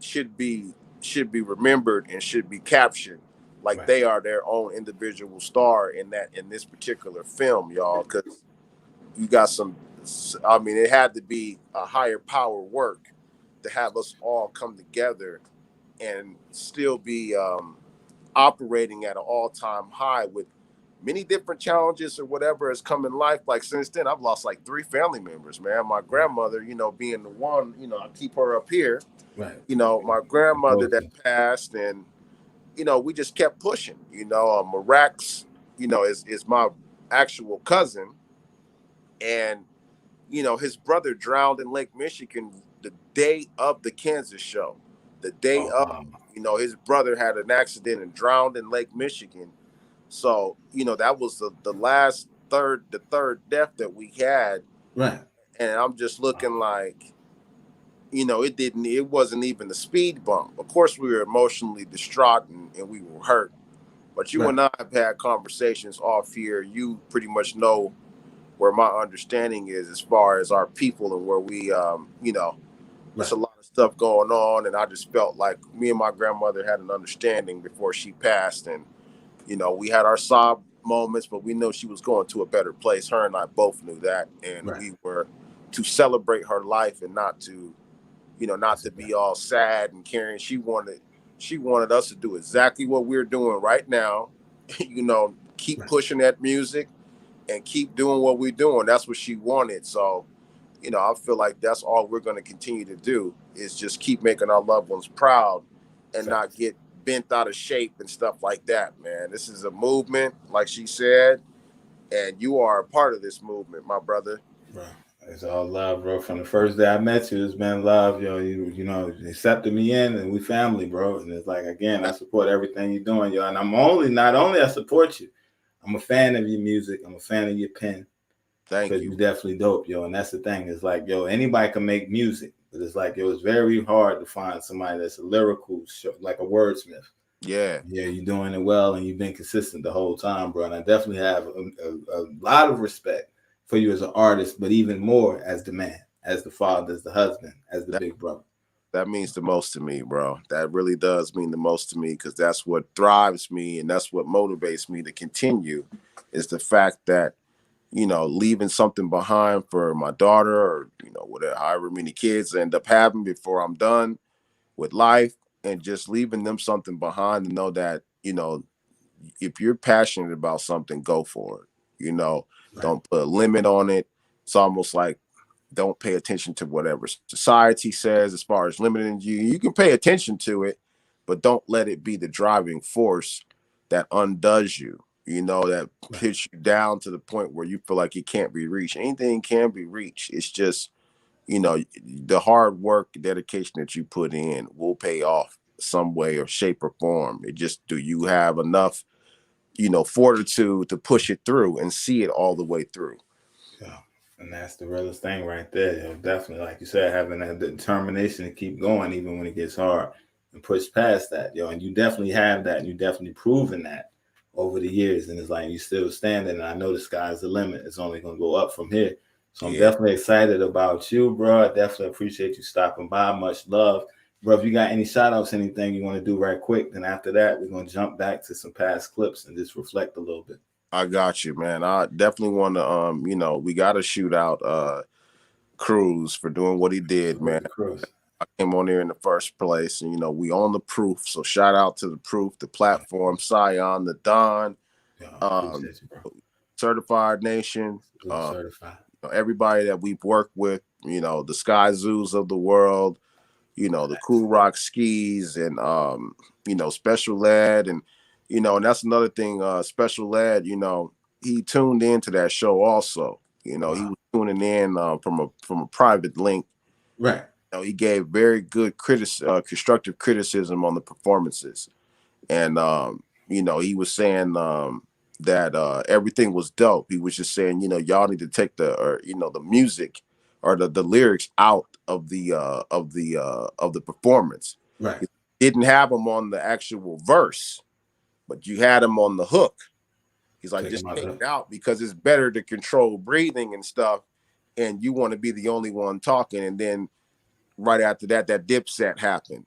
should be remembered and should be captured like they are their own individual star in this particular film, y'all. Because you got it had to be a higher power work to have us all come together and still be operating at an all-time high with many different challenges or whatever has come in life. Like, since then, I've lost like 3 family members, man. My grandmother, being the one, I keep her up here. Right. My grandmother that passed, and, we just kept pushing. Marax, is my actual cousin, And, you know, his brother drowned in Lake Michigan the day of the Kansas show. The day of, you know, his brother had an accident and drowned in Lake Michigan. So, you know, that was the third death that we had. Right. And I'm just looking like, you know, it wasn't even a speed bump. Of course, we were emotionally distraught and we were hurt. But you and I have had conversations off here. You pretty much know where my understanding is as far as our people and where we, you know, there's a lot of stuff going on. And I just felt like me and my grandmother had an understanding before she passed. And, you know, we had our sob moments, but we knew she was going to a better place. Her and I both knew that. And we were to celebrate her life and not to, you know, not to be all sad and caring. She wanted us to do exactly what we're doing right now. You know, keep pushing that music and keep doing what we're doing. That's what she wanted. So, you know, I feel like that's all we're going to continue to do is just keep making our loved ones proud and not get bent out of shape and stuff like that, man. This is a movement, like she said, and you are a part of this movement, my brother. Bro, it's all love, bro. From the first day I met you, it's been love. Yo, you know, you accepted me in, and we family, bro. And it's like, again, I support everything you're doing, yo. And I'm not only I support you, I'm a fan of your music. I'm a fan of your pen. Thank you. You're definitely dope, yo. And that's the thing. It's like, yo, anybody can make music, but it's like, it's very hard to find somebody that's a lyrical, like a wordsmith. Yeah. Yeah, you're doing it well, and you've been consistent the whole time, bro. And I definitely have a lot of respect for you as an artist, but even more as the man, as the father, as the husband, as the big brother. That means the most to me, bro. That really does mean the most to me, because that's what drives me and that's what motivates me to continue, is the fact that, you know, leaving something behind for my daughter, or, you know, whatever, however many kids I end up having before I'm done with life, and just leaving them something behind to know that, you know, if you're passionate about something, go for it. You know, don't put a limit on it. It's almost like, don't pay attention to whatever society says as far as limiting you. You can pay attention to it, but don't let it be the driving force that undoes you, you know, that hits you down to the point where you feel like it can't be reached. Anything can be reached. It's just, you know, the hard work, dedication that you put in will pay off some way or shape or form. It just, do you have enough, you know, fortitude to push it through and see it all the way through? Yeah. And that's the realest thing right there. You know, definitely, like you said, having that determination to keep going even when it gets hard and push past that, yo. And you definitely have that, and you definitely proven that over the years. And it's like, you still standing, and I know the sky's the limit. It's only going to go up from here. So I'm definitely excited about you, bro. I definitely appreciate you stopping by. Much love. Bro, if you got any shout outs, anything you want to do right quick, then after that, we're going to jump back to some past clips and just reflect a little bit. I got you, man. I definitely want to, you know, we got to shoot out Cruz for doing what he did, man. I came on here in the first place, and, you know, we on the Proof. So shout out to the Proof, the platform, Scion, the Don, Certified Nation, Certified. You know, everybody that we've worked with, you know, the Sky Zoos of the world, you know, the Cool Rock Skis, and, you know, Special Ed, and, you know, and that's another thing, Special Ed, you know, he tuned into that show also. You know, he was tuning in from a private link. Right. You know, he gave very good constructive criticism on the performances. And, you know, he was saying that everything was dope. He was just saying, you know, y'all need to take the music or the lyrics out of the performance. Right. He didn't have them on the actual verse, but you had them on the hook. He's like, just take it out, because it's better to control breathing and stuff, and you want to be the only one talking. And then right after that Dipset happened.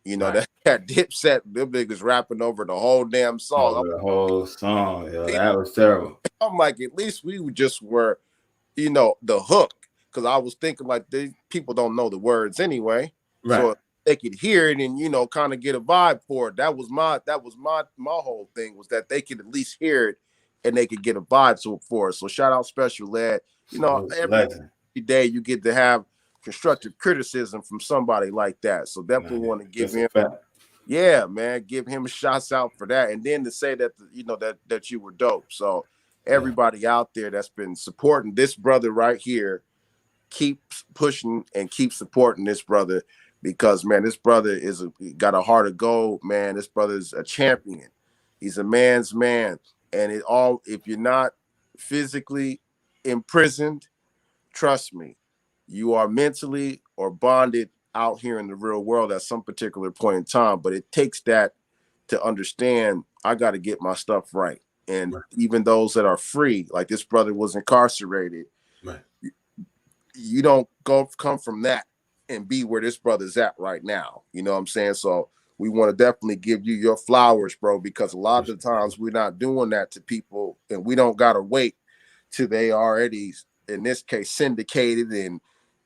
You know, that Dipset, them niggas rapping over the whole damn song. Over the whole song, yo, that was terrible. I'm like, at least we just were, you know, the hook, because I was thinking like, these people don't know the words anyway. Right. So they could hear it and, you know, kind of get a vibe for it. That was my whole thing, was that they could at least hear it and they could get a vibe for it. So shout out Special Ed. You know, every day you get to have constructive criticism from somebody like that. So definitely want to give him, give him a shout out for that. And then to say that, you know, that you were dope. So, everybody out there that's been supporting this brother right here. Keep pushing and keep supporting this brother, because man, this brother got a heart of gold, man. This brother's a champion. He's a man's man. And if you're not physically imprisoned, trust me, you are mentally or bonded out here in the real world at some particular point in time. But it takes that to understand, I got to get my stuff right. And even those that are free, like this brother was incarcerated, you don't come from that and be where this brother's at right now. You know what I'm saying? So we want to definitely give you your flowers, bro, because a lot of the times we're not doing that to people, and we don't got to wait till they already, in this case, syndicated and,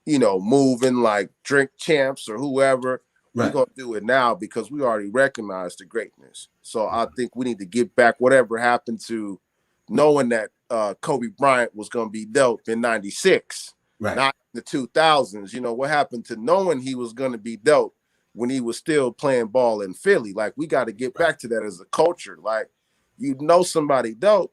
you know, moving like Drink Champs or whoever. We're going to do it now because we already recognize the greatness. So I think we need to get back whatever happened to knowing that Kobe Bryant was going to be dope in 96. Not the 2000s. You know, what happened to knowing he was going to be dope when he was still playing ball in Philly? Like, we got to get back to that as a culture. Like, you know somebody dope,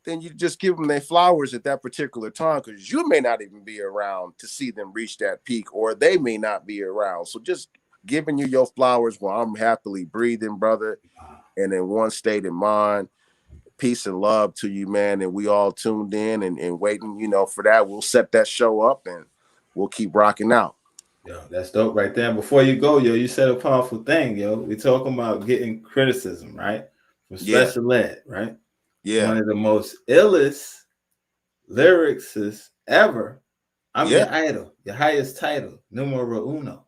then you just give them their flowers at that particular time, because you may not even be around to see them reach that peak, or they may not be around. So just giving you your flowers while I'm happily breathing, brother, and in one state of mind. Peace and love to you, man. And we all tuned in and waiting, you know, for that. We'll set that show up and we'll keep rocking out. Yo, that's dope right there. Before you go, yo, you said a powerful thing, yo. We talking about getting criticism, right? From special ed, right? Yeah. One of the most illest lyricists ever. I'm your idol, your highest title, numero uno.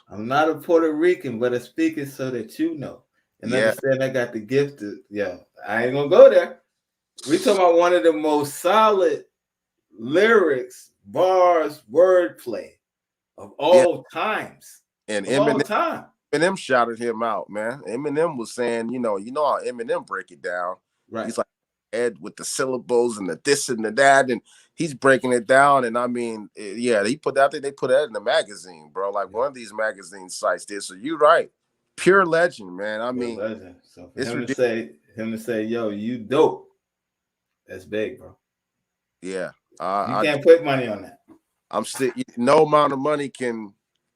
I'm not a Puerto Rican, but I speak it so that you know. And understand I got the gift of, I ain't gonna go there. We talking about one of the most solid lyrics, bars, wordplay of all times. And Eminem shouted him out, man. Eminem was saying, you know how Eminem break it down. Right. He's like Ed with the syllables and the this and the that, and he's breaking it down. And I mean, they put that in the magazine, bro. Like one of these magazine sites did. So you're right. Pure legend, man. I mean, legend. So for it's him ridiculous. to say, yo, you dope. That's big, bro. Yeah. You can't put money on that. I'm still, no amount of money can,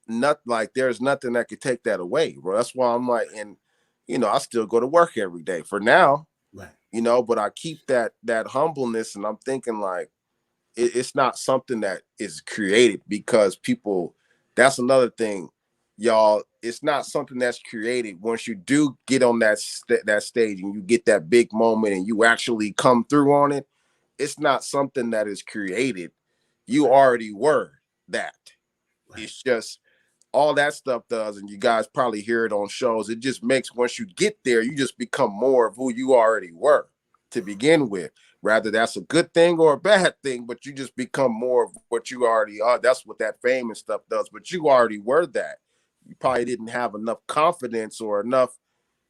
there's nothing that could take that away, bro. That's why I'm like, and you know, I still go to work every day for now, right? You know, but I keep that humbleness, and I'm thinking like, it's not something that is created because people. That's another thing, y'all. It's not something that's created. Once you do get on that stage and you get that big moment and you actually come through on it, it's not something that is created. You already were that. It's just all that stuff does, and you guys probably hear it on shows. It just makes, once you get there, you just become more of who you already were to begin with. Rather that's a good thing or a bad thing, but you just become more of what you already are. That's what that fame and stuff does. But you already were that. You probably didn't have enough confidence or enough,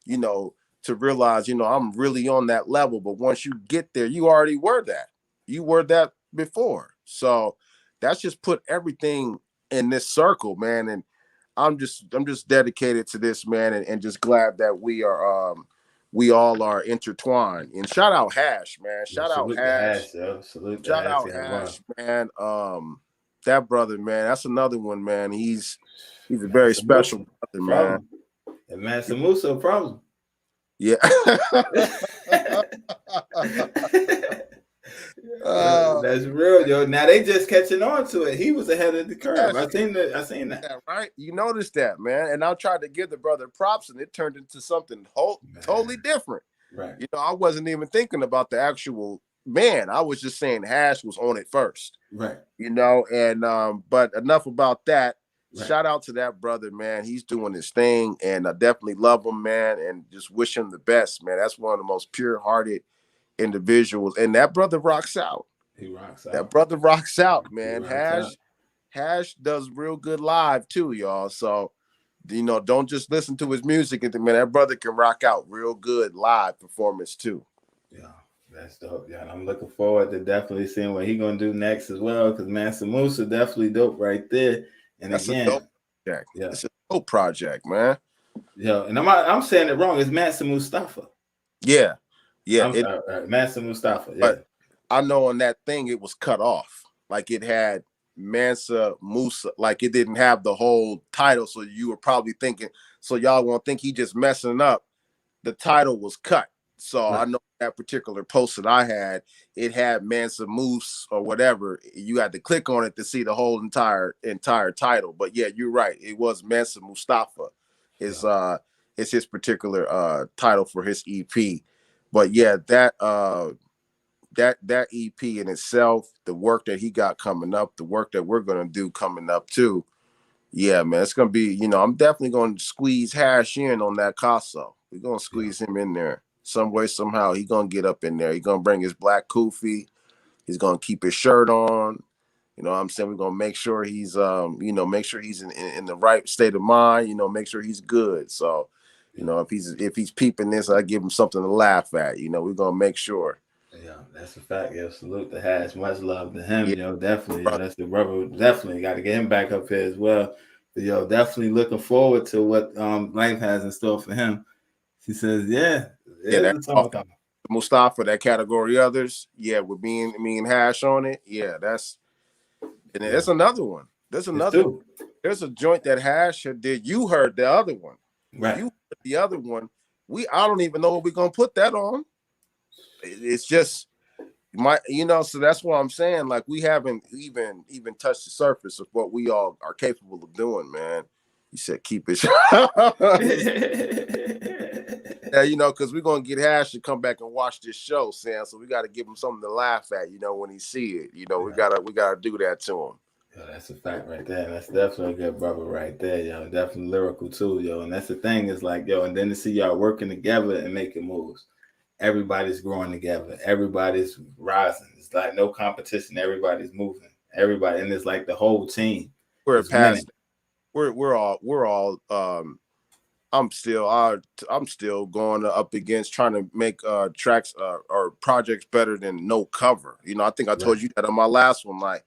you know, to realize, you know, I'm really on that level. But once you get there, you already were that. You were that before. So that's just put everything in this circle, man. And I'm just dedicated to this, man, and just glad that we all are intertwined. And shout out Hash, man. Shout out Hash. Shout out Hash, man. That brother, man, that's another one, man. He's a very special brother, man. And Mansa Musa, a problem. Yeah. That's real, yo. Now they just catching on to it. He was ahead of the curve. I seen that. Yeah, right? You noticed that, man. And I tried to give the brother props, and it turned into something totally different. Right. You know, I wasn't even thinking about the actual man. I was just saying Hash was on it first. Right. You know, and but enough about that. Right. Shout out to that brother, man. He's doing his thing, and I definitely love him, man, and just wish him the best, man. That's one of the most pure-hearted individuals, and that brother rocks out. He rocks out. That brother rocks out, man. Hash does real good live too, y'all. So, you know, don't just listen to his music, and man, that brother can rock out real good live performance too. Yeah, that's dope. Yeah, and I'm looking forward to definitely seeing what he's gonna do next as well. Because Mansa Musa definitely dope right there. And that's again, a dope project. Yeah, it's a dope project, man. Yeah, and I'm saying it wrong. It's Mansa Mustafa. Yeah. Yeah, Mansa Mustafa. Yeah, but I know on that thing it was cut off. Like it had Mansa Musa. Like it didn't have the whole title. So you were probably thinking. So y'all won't think he just messing up. The title was cut. So I know that particular post that I had, it had Mansa Moose or whatever. You had to click on it to see the whole entire title. But yeah, you're right. It was Mansa Mustafa. Is his particular title for his EP. But yeah, that EP in itself, the work that he got coming up, the work that we're gonna do coming up too. Yeah, man, it's gonna be, I'm definitely gonna squeeze Hash in on that Casso. We're gonna squeeze him in there some way, somehow. He's gonna get up in there. He's gonna bring his black kufi. He's gonna keep his shirt on. You know what I'm saying? We're gonna make sure he's make sure he's in the right state of mind, make sure he's good. So, if he's peeping this, I give him something to laugh at. We're gonna make sure. Yeah, that's a fact. Yeah, salute to Hash. Much love to him. Definitely. That's the brother. Definitely got to get him back up here as well. But, definitely looking forward to what life has in store for him. He says, that Mustafa, that Category Others. Yeah, with me and Hash on it. Yeah, that's another one. There's a joint that Hash did. You heard the other one. Right. You heard the other one. I don't even know what we're gonna put that on. It's just so that's what I'm saying. Like we haven't even touched the surface of what we all are capable of doing, man. You said keep it. Yeah, because we're gonna get Hash to come back and watch this show, Sam. So we got to give him something to laugh at, when he see it. We gotta do that to him. Yo, that's a fact right there. That's definitely a good brother right there, yo. Definitely lyrical too, yo. And that's the thing is like, and then to see y'all working together and making moves. Everybody's growing together. Everybody's rising. It's like no competition. Everybody's moving. Everybody, and it's like the whole team. We're past. We're all. I'm still going up against trying to make tracks or projects better than No Cover. I think I told you that on my last one. Like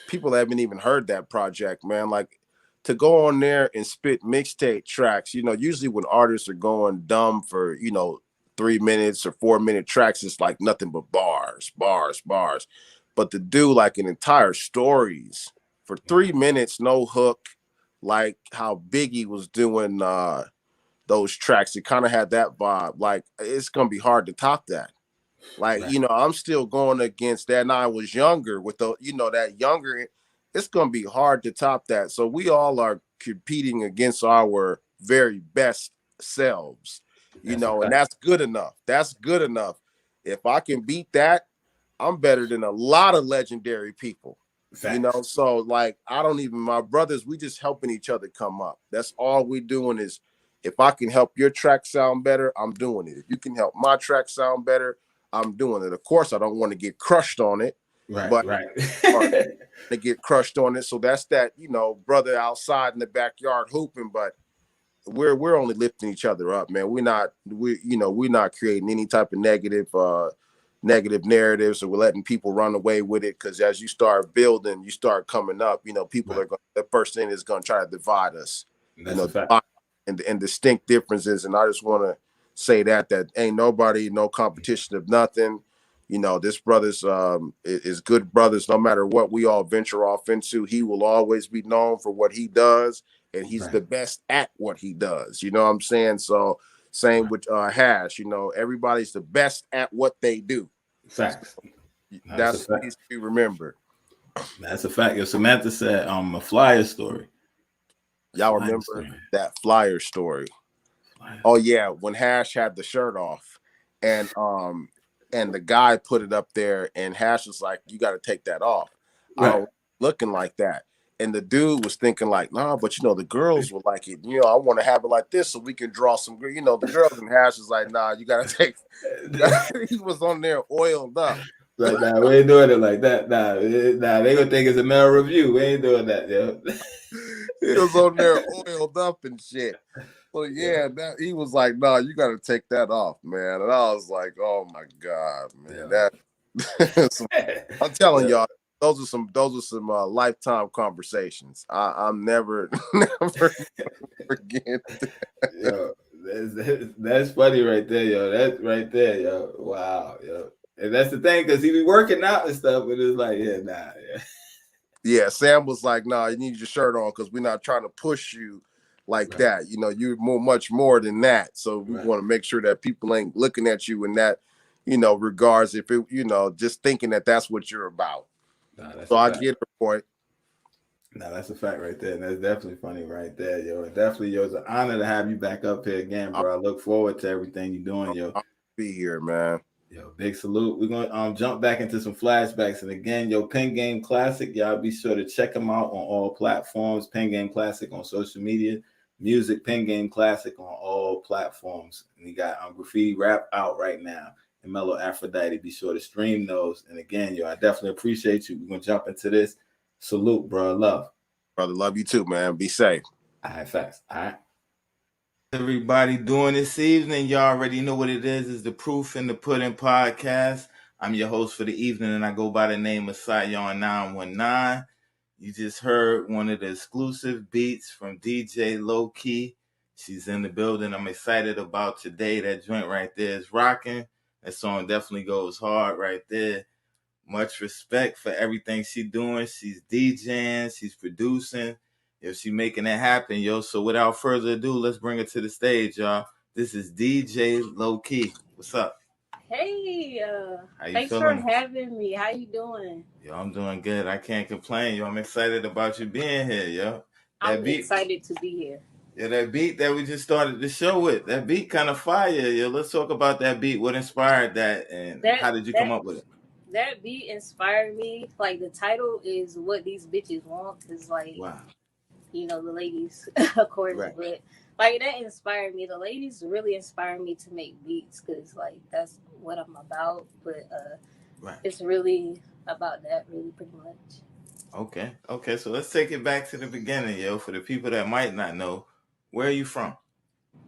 people haven't even heard that project, man. Like to go on there and spit mixtape tracks. Usually when artists are going dumb for 3 minutes or 4 minute tracks, it's like nothing but bars. But to do like an entire stories for 3 minutes, no hook, like how Biggie was doing those tracks, it kind of had that vibe. Like it's gonna be hard to top that. Like, I'm still going against that. And I was younger with that younger, it's gonna be hard to top that. So we all are competing against our very best selves. And that's good enough. That's good enough. If I can beat that, I'm better than a lot of legendary people. Facts. So like my brothers, we just helping each other come up. That's all we doing is if I can help your track sound better, I'm doing it. If you can help my track sound better, I'm doing it. Of course, I don't want to get crushed on it. Right. To get crushed on it. So that's that, brother outside in the backyard hooping, but we're only lifting each other up, man. We're not creating any type of negative narratives, or we're letting people run away with it. Because as you start building, you start coming up. People are going. The first thing is going to try to divide us. And distinct differences. And I just want to say that ain't nobody, no competition of nothing. This brother's is good brothers. No matter what we all venture off into, he will always be known for what he does. And he's the best at what he does. You know what I'm saying? So same with Hash, everybody's the best at what they do. Facts. That's what needs to be remembered. That's a fact. Samantha said a flyer story. Y'all remember that flyer story? Oh yeah, when Hash had the shirt off and the guy put it up there and Hash was like, you got to take that off. I don't looking like that. And the dude was thinking like, nah, but the girls will like it. I want to have it like this so we can draw some, the girls. And Hash was like, nah, you got to take. He was on there oiled up. Like, nah, we ain't doing it like that. Nah, they gonna think it's a male review. We ain't doing that, yo. He was on there oiled up and shit. Well, yeah, he was like, nah, you got to take that off, man. And I was like, oh my God, man. I'm telling y'all. Those are some lifetime conversations. I'm never forget that. That's funny right there, yo. That's right there, yo. Wow, yo. And that's the thing, because he be working out and stuff, but it's like, yeah, nah, yeah. Yeah, Sam was like, "Nah, you need your shirt on because we're not trying to push you like that. You know, you're much more than that. So we want to make sure that people ain't looking at you in that, regards. If it, just thinking that that's what you're about. Nah, so I get the point. No, that's a fact right there. And that's definitely funny right there, yo. And definitely, yo, it's an honor to have you back up here again, bro. I look forward to everything you're doing, yo. I'll be here, man. Yo, big salute. We're going to jump back into some flashbacks. And again, yo, Pen Game Classic, y'all be sure to check them out on all platforms. Pen Game Classic on social media. Music, Pen Game Classic on all platforms. And he got Graffiti Rap out right now. And Mellow Aphrodite, be sure to stream those. And again, yo, I definitely appreciate you. We're going to jump into this. Salute, bro. Love. Brother, love you too, man. Be safe. All right, facts. All right. Everybody doing this evening, y'all already know what it is. It's the Proof in the Pudding podcast. I'm your host for the evening, and I go by the name of Sion 919. You just heard one of the exclusive beats from DJ Low Key. She's in the building. I'm excited about today. That joint right there is rocking. That song definitely goes hard right there. Much respect for everything she's doing. She's DJing, she's producing. She making it happen, yo. So without further ado, let's bring her to the stage, y'all. This is DJ Low Key. What's up? Hey, thanks feeling? for having me. How you doing? Yo, I'm doing good. I can't complain, yo. I'm excited about you being here, yo. I'm excited to be here. Yeah, that beat that we just started the show with, that beat kind of fire, yo. Let's talk about that beat. What inspired that, and how did you come up with it? That beat inspired me. Like, the title is What These Bitches Want, because, like, wow. The ladies, of course, right. But, like, that inspired me. The ladies really inspired me to make beats, because, like, that's what I'm about, but it's really about that, really, pretty much. Okay, so let's take it back to the beginning, yo. For the people that might not know, where are you from?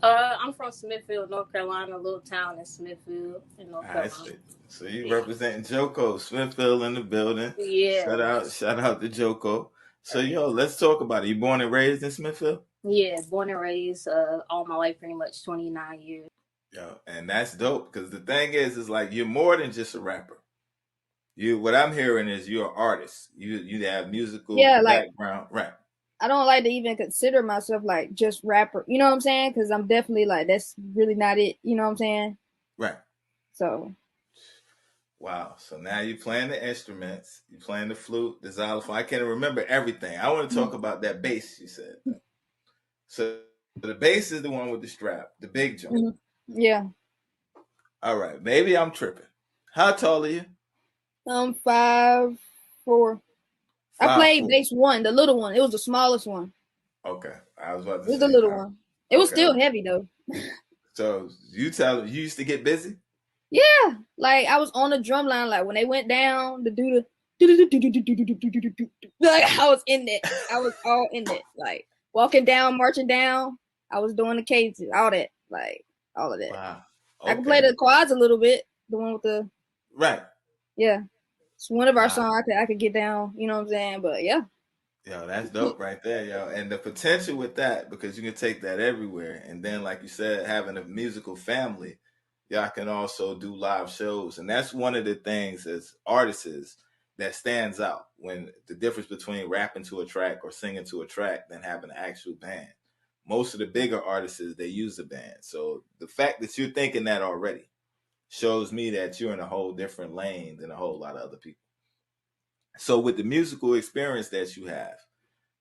I'm from Smithfield, North Carolina, a little town in Smithfield, in North Carolina. So you representing Joko, Smithfield in the building. Yeah. Shout out to Joko. So yo, let's talk about it. You born and raised in Smithfield? Yeah, born and raised all my life, pretty much 29 years. Yo, and that's dope, because the thing is like you're more than just a rapper. What I'm hearing is you're an artist. You have musical background, right? I don't like to even consider myself like just rapper. You know what I'm saying? Because I'm definitely like, that's really not it. You know what I'm saying? Right. So. Wow. So now you're playing the instruments. You're playing the flute, the xylophone. I can't remember everything. I want to talk about that bass, you said. So the bass is the one with the strap, the big joint. Mm-hmm. Yeah. All right. Maybe I'm tripping. How tall are you? I'm 5'4". I played bass 1, the little one. It was the smallest one. Okay. I was about to say. It was the little one. It was still heavy though. So you used to get busy? Yeah. Like I was on the drum line, like when they went down to do the like I was in it. I was all in it. Like walking down, marching down. I was doing the cadences, all that. Like all of that. Wow. Okay. I can play the quads a little bit. The one with the right. Yeah. It's one of our songs I could get down, you know what I'm saying? But yeah. Yo, that's dope right there, yo. And the potential with that, because you can take that everywhere. And then, like you said, having a musical family, y'all can also do live shows. And that's one of the things as artists that stands out, when the difference between rapping to a track or singing to a track than having an actual band. Most of the bigger artists, they use a band. So the fact that you're thinking that already shows me that you're in a whole different lane than a whole lot of other people. So with the musical experience that you have,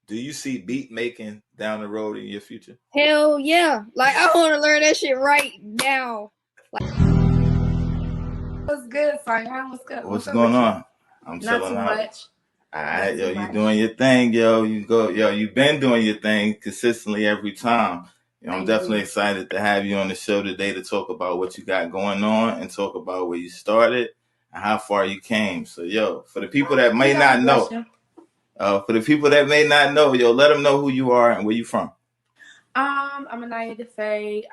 do you see beat making down the road in your future? Hell yeah. Like I want to learn that shit right now. Like, what's good, Sion? What's good? What's going on? I'm not too out. much. All right, yo, you doing your thing, yo. You've been doing your thing consistently every time. I'm definitely excited to have you on the show today to talk about what you got going on and talk about where you started and how far you came. So, yo, for the people that may not know, yo, let them know who you are and where you from. I'm Anaya DeFay,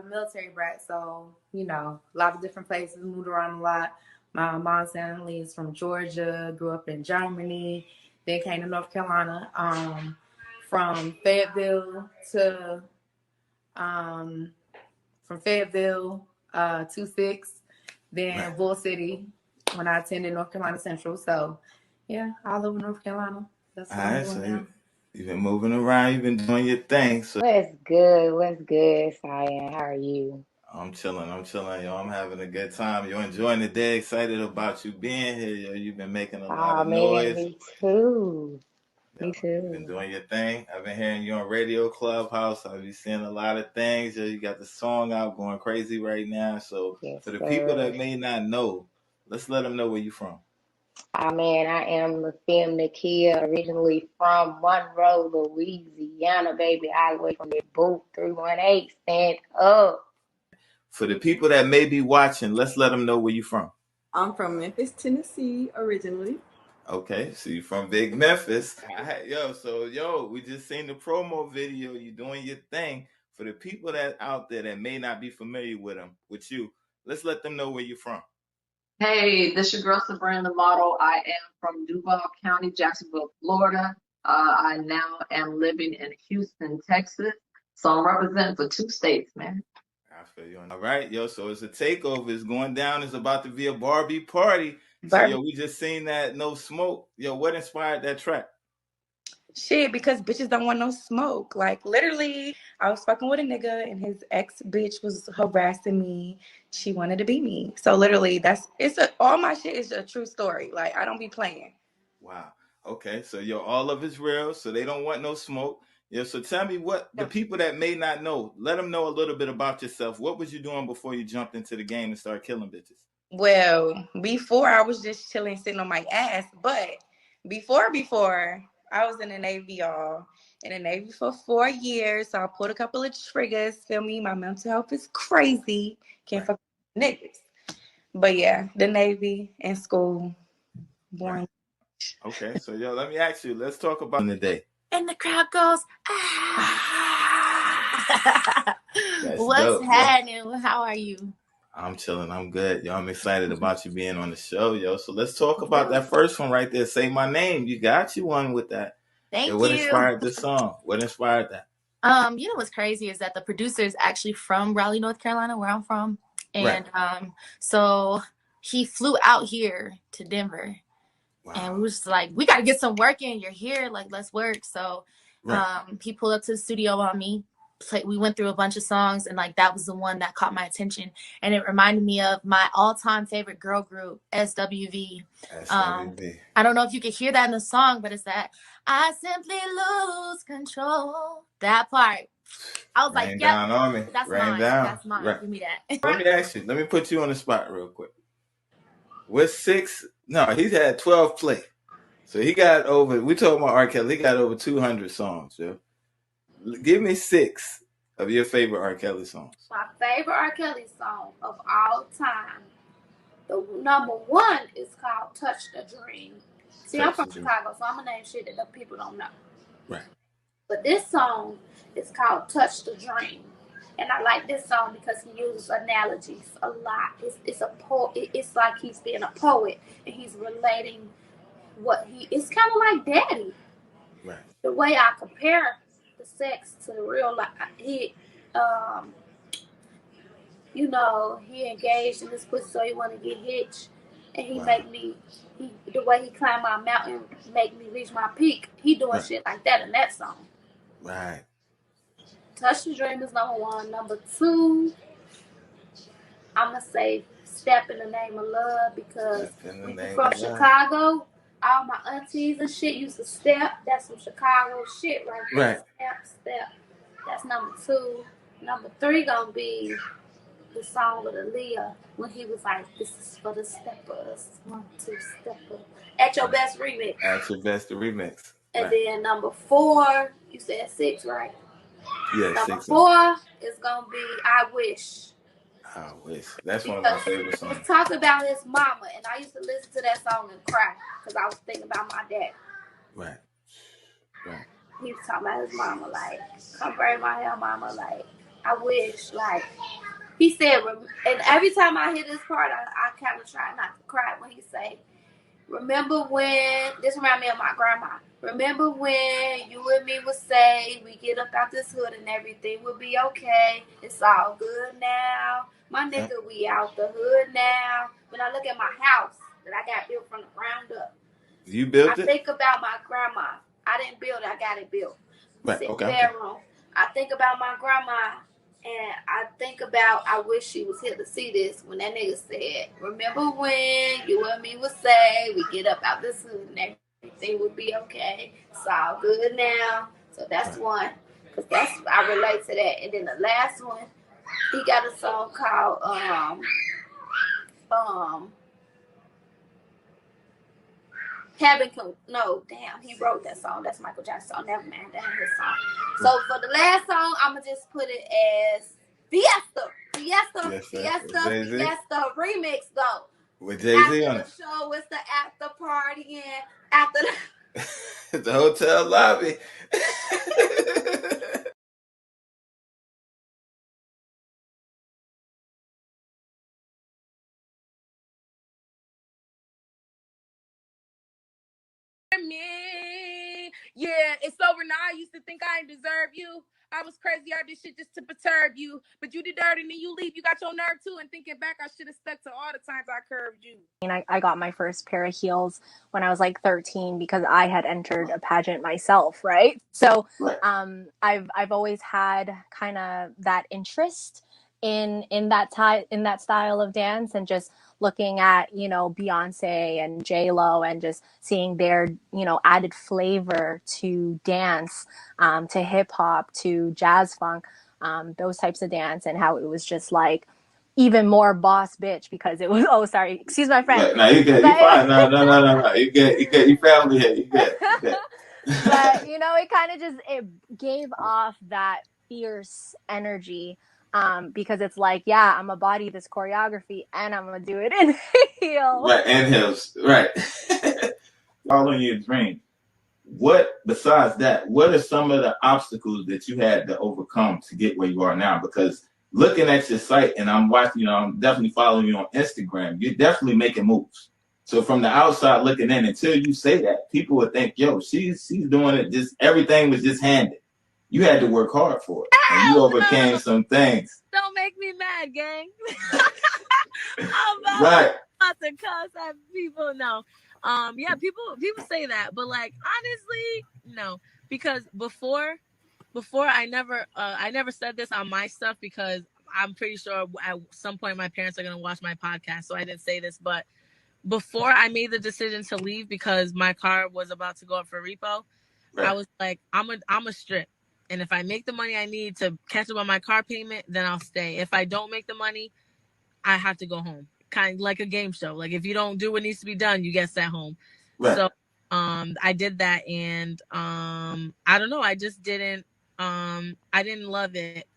military brat, so, a lot of different places, moved around a lot. My mom's family is from Georgia, grew up in Germany, then came to North Carolina, from Fayetteville to from Fayetteville, 2-6, then Bull City when I attended North Carolina Central. So, yeah, all over North Carolina. That's what I'm doing now. You've been moving around. You've been doing your thing. So What's good? What's good, Cyan? How are you? I'm chilling, yo. I'm having a good time. You're enjoying the day. Excited about you being here, yo. You've been making a lot of noise. Me too. Yo, Me too. You've been doing your thing. I've been hearing you on Radio Clubhouse. I've been seeing a lot of things. Yo, you got the song out going crazy right now. So for the people that may not know, let's let them know where you're from. I am Lafim Nakia, originally from Monroe, Louisiana, baby, all the way from the booth 318. Stand up. For the people that may be watching, let's let them know where you're from. I'm from Memphis, Tennessee, originally. Okay, so you're from Big Memphis. We just seen the promo video. You're doing your thing. For the people that out there that may not be familiar with you, let's let them know where you're from. Hey, this your girl Sabrina the model. I am from Duval County, Jacksonville, Florida. I now am living in Houston, Texas. So I'm representing for 2 states, man. I feel you. All right, yo. So it's a takeover. It's going down. It's about to be a Barbie party. So we just seen that No Smoke. Yo, what inspired that track? Shit, because bitches don't want no smoke. Like, literally, I was fucking with a nigga and his ex-bitch was harassing me. She wanted to be me. So literally, all my shit is a true story. Like, I don't be playing. Wow. Okay, so all of it's real, so they don't want no smoke. Yeah, so tell me the people that may not know, let them know a little bit about yourself. What was you doing before you jumped into the game and started killing bitches? Well, before I was just chilling, sitting on my ass. But before, I was in the Navy, y'all. In the Navy for 4 years. So I pulled a couple of triggers. Feel me? My mental health is crazy. Can't fuck with niggas. But yeah, the Navy and school. Boring. Okay, so let me ask you. Let's talk about the day. And the crowd goes, What's happening? How are you? I'm chilling. I'm good. Yo, I'm excited about you being on the show, yo. So let's talk about that first one right there. Say My Name. You got you one with that. Thank you. What inspired the song? What inspired that? You know what's crazy is that the producer is actually from Raleigh, North Carolina, where I'm from. And so he flew out here to Denver. Wow. And we was just like, we got to get some work in. You're here. Like, let's work. So he pulled up to the studio on me. We went through a bunch of songs, and like that was the one that caught my attention, and it reminded me of my all-time favorite girl group, SWV. I don't know if you could hear that in the song, but it's that I simply lose control. That part. I was like, yeah, that's mine. That's mine. Give me that. Let me ask you. Let me put you on the spot real quick. With 6, no, he's had 12 play, so he got over. We talking about R. Kelly. He got over 200 songs, yo. Give me 6 of your favorite R. Kelly songs. My favorite R. Kelly song of all time. The number 1 is called Touch the Dream. See, I'm from Chicago, so I'm going to name shit that the people don't know. Right. But this song is called Touch the Dream. And I like this song because he uses analogies a lot. It's like he's being a poet and he's relating it's kind of like Daddy. Right. The way I compare the sex to the real life. He engaged in this pussy so he want to get hitched, and he the way he climbed my mountain make me reach my peak. He doing shit like that in that song. Right. Touch the Dream is number 1. Number 2, I'm gonna say Step in the Name of Love because from Chicago. All my aunties and shit used to step. That's some Chicago shit right there. Right. Step. That's number 2. Number 3 gonna be the song with Aaliyah when he was like, "This is for the steppers. 1, 2, stepper." At Your Best remix. At Your Best remix. And then number 4, you said 6, right? Yeah, number 6. 4 is gonna be I Wish. I wish. That's one of my favorite songs. He talked about his mama, and I used to listen to that song and cry because I was thinking about my dad. Right. He was talking about his mama, like, come braid my hair, mama, like, I wish, like, he said, and every time I hear this part, I kind of try not to cry when he say, remember when, this reminds me of my grandma, Remember when you and me would say we get up out this hood and everything will be okay. It's all good now. My nigga, we out the hood now. When I look at my house that I got built from the ground up, You built it? I think about my grandma. I didn't build it, I got it built. Right, okay. Bedroom. I think about my grandma, and I think about, I wish she was here to see this, when that nigga said, remember when you and me would say we get up out this hood and everything would be okay. It's all good now. So that's one, because that's, I relate to that. And then the last one, he got a song called he wrote that song. That's Michael Jackson's song. Never mind, that ain't his song. So for the last song, I'm gonna just put it as Fiesta remix though. With Jay-Z on it. After the show, it's the after party and after the hotel lobby. Me. Yeah, it's over now. I used to think I didn't deserve you. I was crazy. I did shit just to perturb you. But you did dirty and then you leave. You got your nerve too. And thinking back, I should have stuck to all the times I curved you. And I got my first pair of heels when I was like 13 because I had entered a pageant myself, right? So I've always had kind of that interest in that style of dance, and just looking at, you know, Beyonce and J-Lo and just seeing their, you know, added flavor to dance, to hip hop, to jazz funk, those types of dance, and how it was just like even more boss bitch because it was, oh, sorry, excuse my friend. No, you good. You fine. No. You good. You family here. You good. But, you know, it kind of just, it gave off that fierce energy. Because it's like, yeah, I'm gonna body this choreography and I'm gonna do it in heels. Right, and heels. Right. Following your dream. What, besides that, what are some of the obstacles that you had to overcome to get where you are now? Because looking at your site, and I'm watching, you know, I'm definitely following you on Instagram, you're definitely making moves. So from the outside looking in, until you say that, people would think, yo, she's doing it, just everything was just handed. You had to work hard for it, and you overcame some things. Don't make me mad, gang. I'm about to cuss at people. No, yeah, people say that, but like honestly, no, because before I never said this on my stuff because I'm pretty sure at some point my parents are gonna watch my podcast, so I didn't say this, but before I made the decision to leave because my car was about to go up for repo, I was like, I'm a strip. And if I make the money I need to catch up on my car payment, then I'll stay. If I don't make the money, I have to go home. Kind of like a game show. Like if you don't do what needs to be done, you get sent home. Right. So I did that, and I don't know. I just didn't. I didn't love it.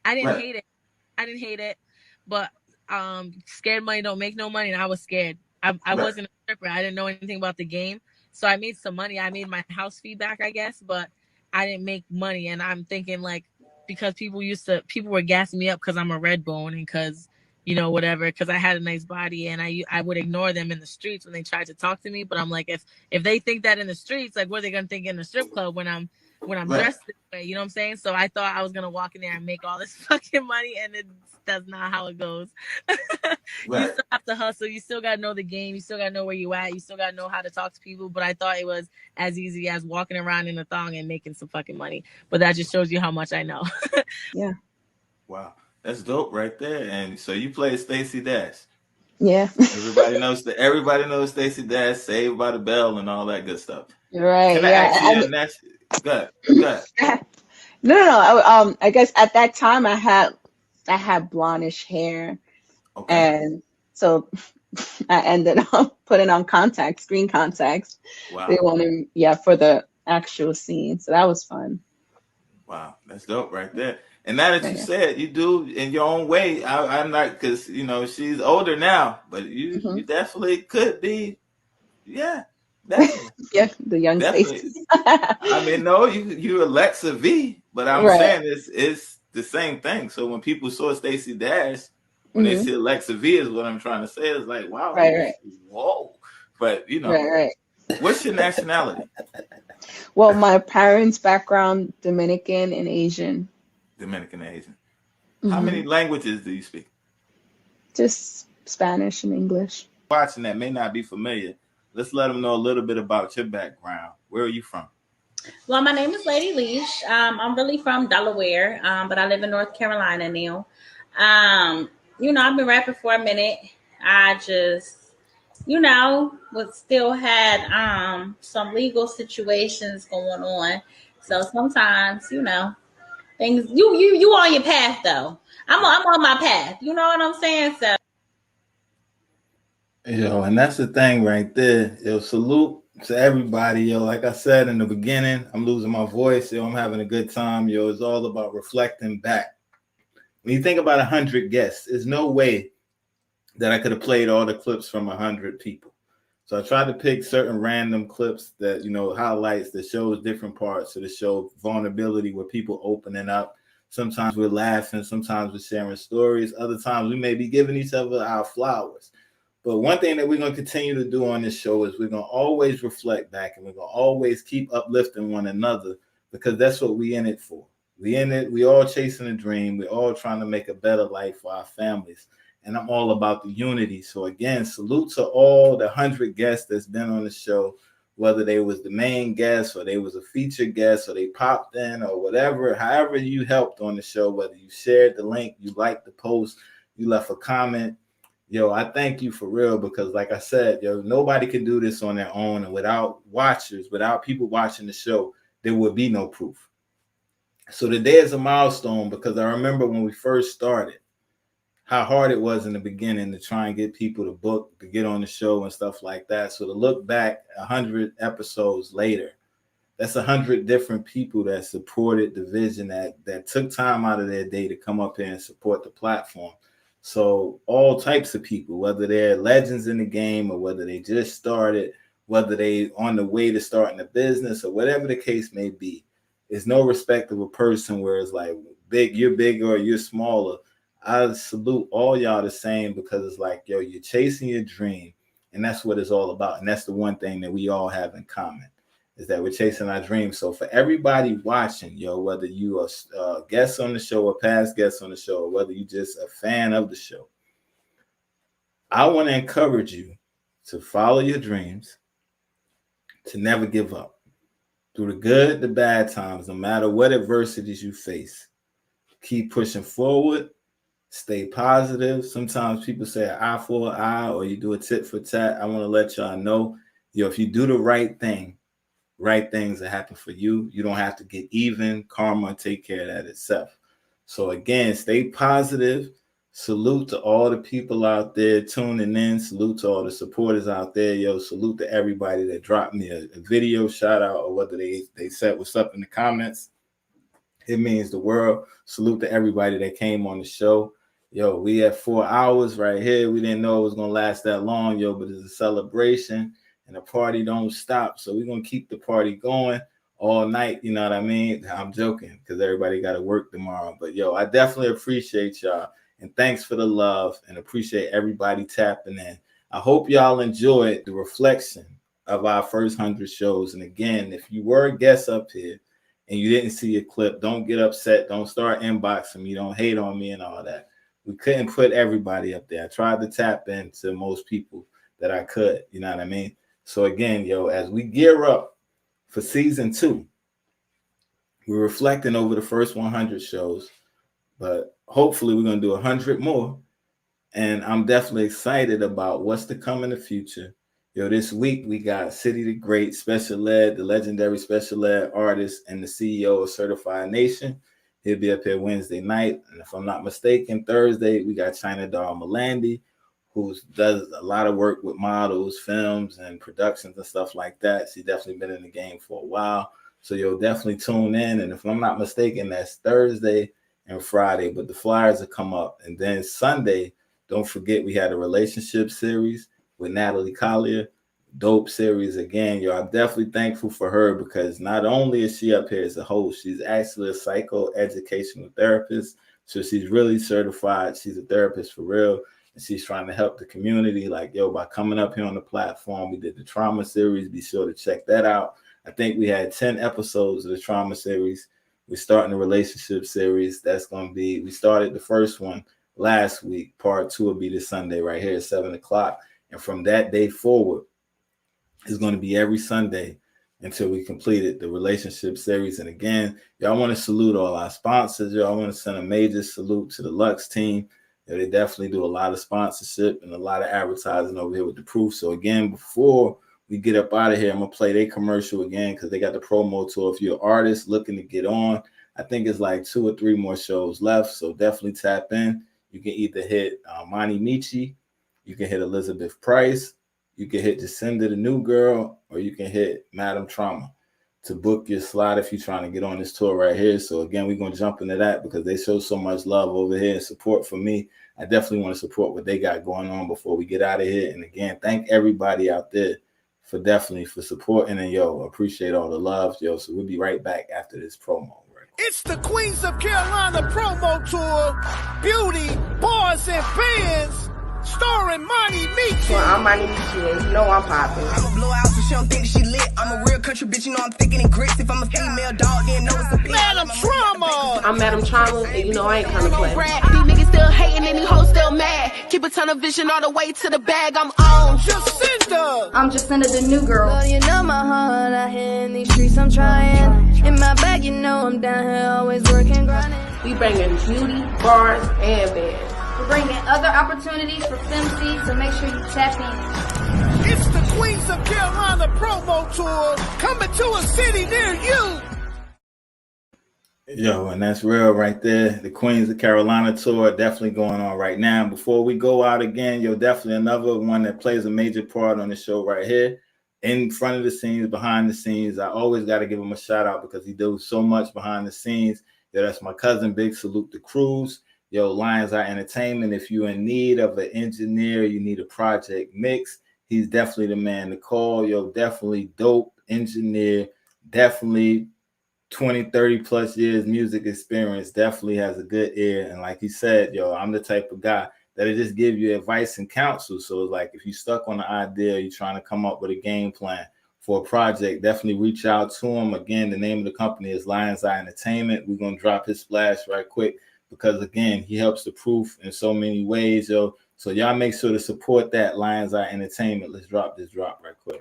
I didn't hate it. I didn't hate it, but scared money don't make no money, and I was scared. I wasn't a stripper. I didn't know anything about the game, so I made some money. I made my house fee back, I guess, but I didn't make money. And I'm thinking like, because people were gassing me up because I'm a red bone and because, you know, whatever, because I had a nice body, and I would ignore them in the streets when they tried to talk to me. But I'm like, if they think that in the streets, like what are they going to think in the strip club when I'm dressed this way? You know what I'm saying? So I thought I was going to walk in there and make all this fucking money, and that's not how it goes. You still have to hustle. You still got to know the game. You still got to know where you at. You still got to know how to talk to people. But I thought it was as easy as walking around in a thong and making some fucking money. But that just shows you how much I know. Yeah. Wow. That's dope right there. And so you played Stacey Dash. Yeah. Everybody knows Stacey Dash, Saved by the Bell, and all that good stuff. Right. Can I ask you Go ahead. No. I guess at that time I had blondish hair, and so I ended up putting on screen contacts. Wow. They wanted, for the actual scene, so that was fun. Wow, that's dope right there. And now that you said you do in your own way, I'm not, because you know she's older now, but you definitely could be, definitely. The young Stacey. I mean, no, you Alexa V, but I'm saying it's the same thing. So when people saw Stacey Dash, when they see Alexa V, is what I'm trying to say. It's like, wow, whoa. But you know, what's your nationality? Well, my parents' background, Dominican and Asian. Dominican and Asian. How many languages do you speak? Just Spanish and English. Watching that may not be familiar. Let's let them know a little bit about your background. Where are you from? Well, my name is Lady Leash. I'm really from Delaware, but I live in North Carolina now. I've been rapping for a minute. I just, but still had some legal situations going on. So sometimes, things you on your path though. I'm on my path. You know what I'm saying? So and that's the thing right there. Salute to everybody. Like I said in the beginning, I'm losing my voice. I'm having a good time. It's all about reflecting back. When you think about 100 guests, there's no way that I could have played all the clips from 100 people. So I tried to pick certain random clips that, highlights that shows different parts of the show, vulnerability where people opening up. Sometimes we're laughing, sometimes we're sharing stories. Other times we may be giving each other our flowers. But one thing that we're going to continue to do on this show is we're going to always reflect back, and we're going to always keep uplifting one another, because that's what we in it for. We in it. We all chasing a dream. We're all trying to make a better life for our families. And I'm all about the unity. So again, salute to all the 100 guests that's been on the show, whether they was the main guest or they was a featured guest or they popped in or whatever, however you helped on the show, whether you shared the link, you liked the post, you left a comment. I thank you for real, because like I said, nobody can do this on their own. And without watchers, without people watching the show, there would be no proof. So today is a milestone, because I remember when we first started, how hard it was in the beginning to try and get people to book, to get on the show and stuff like that. So to look back 100 episodes later, that's 100 different people that supported the vision, that took time out of their day to come up here and support the platform. So all types of people, whether they're legends in the game or whether they just started, whether they on the way to starting a business or whatever the case may be, there's no respect of a person where it's like you're bigger or you're smaller. I salute all y'all the same, because it's like, you're chasing your dream, and that's what it's all about. And that's the one thing that we all have in common, is that we're chasing our dreams. So for everybody watching, whether you are a guest on the show or past guest on the show, or whether you just a fan of the show, I want to encourage you to follow your dreams, to never give up. Through the good, the bad times, no matter what adversities you face, keep pushing forward. Stay positive. Sometimes people say an eye for an eye, or you do a tit for tat. I want to let y'all know, if you do the right thing, right things that happen for you. You don't have to get even. Karma take care of that itself. So again, stay positive. Salute to all the people out there tuning in. Salute to all the supporters out there. Salute to everybody that dropped me a video shout out, or whether they said what's up in the comments. It means the world. Salute to everybody that came on the show. We had 4 hours right here. We didn't know it was going to last that long, but it's a celebration. And the party don't stop. So we're going to keep the party going all night. You know what I mean? I'm joking, because everybody got to work tomorrow. But I definitely appreciate y'all. And thanks for the love, and appreciate everybody tapping in. I hope y'all enjoyed the reflection of our first 100 shows. And again, if you were a guest up here and you didn't see a clip, don't get upset. Don't start inboxing me. Don't hate on me and all that. We couldn't put everybody up there. I tried to tap into most people that I could. You know what I mean? So again, as we gear up for season 2, we're reflecting over the first 100 shows, but hopefully we're going to do 100 more. And I'm definitely excited about what's to come in the future. This week we got City the Great, Special Ed, the legendary Special Ed artist and the CEO of Certified Nation. He'll be up here Wednesday night. And if I'm not mistaken, Thursday, we got China Doll Malandi, who does a lot of work with models, films, and productions and stuff like that. She's definitely been in the game for a while. So you'll definitely tune in. And if I'm not mistaken, that's Thursday and Friday. But the flyers will come up. And then Sunday, don't forget, we had a relationship series with Natalie Collier. Dope series again. I'm definitely thankful for her, because not only is she up here as a host, she's actually a psychoeducational therapist. So she's really certified. She's a therapist for real. And she's trying to help the community, by coming up here on the platform. We did the trauma series. Be sure to check that out. I think we had 10 episodes of the trauma series. We're starting the relationship series. That's going to be, we started the first one last week. Part 2 will be this Sunday right here at 7 o'clock. And from that day forward, it's going to be every Sunday until we completed the relationship series. And again, y'all want to salute all our sponsors. Y'all want to send a major salute to the Lux team. They definitely do a lot of sponsorship and a lot of advertising over here with The Proof. So again, before we get up out of here, I'm going to play their commercial again because they got the promo tour. If you're an artist looking to get on, I think it's like 2 or 3 more shows left. So definitely tap in. You can either hit Monty Michi, you can hit Elizabeth Price, you can hit Jacinda the New Girl, or you can hit Madam Trauma to book your slot if you're trying to get on this tour right here. So again, we're going to jump into that because they show so much love over here and support for me. I definitely want to support what they got going on before we get out of here. And again, thank everybody out there for supporting, and yo, appreciate all the love, yo. So we'll be right back after this promo. It's the Queens of Carolina promo tour, Beauty, Bars, and Bands, starring Monty Michi. Well, I'm Monty Michi, and you know I'm popping. I'm a blowout, so she don't think that she lit. I'm a real country bitch, you know I'm thinking in grits. If I'm a female dog, then know it's a bitch. Madam Trauma. I'm Madam Trauma, and you know I ain't coming to play. These niggas still hating, and these hoes still mad. Keep a ton of vision all the way to the bag. I'm on. Jacinda. I'm Jacinda the New Girl. Girl, you know my heart out here in these streets, I'm trying. In my bag, you know I'm down here, always working, grinding. We bringing beauty, bars, and bands. We're bringing other opportunities for FemC, so make sure you tap in. It's the Queens of Carolina promo tour coming to a city near you. Yo, and that's real right there. The Queens of Carolina tour definitely going on right now. Before we go out again, yo, definitely another one that plays a major part on the show right here. In front of the scenes, behind the scenes. I always got to give him a shout out because he does so much behind the scenes. Yo, that's my cousin, Big Salute to Cruz. Yo, Lions Eye Entertainment. If you're in need of an engineer, you need a project mix, he's definitely the man to call. Yo, definitely dope engineer, definitely 20, 30 plus years music experience, definitely has a good ear. And like he said, yo, I'm the type of guy that'll just give you advice and counsel. So it's like if you're stuck on the idea, you're trying to come up with a game plan for a project, definitely reach out to him. Again, the name of the company is Lions Eye Entertainment. We're going to drop his splash right quick because, again, he helps The Proof in so many ways, yo. So y'all make sure to support that, Lions Eye Entertainment. Let's drop this drop right quick.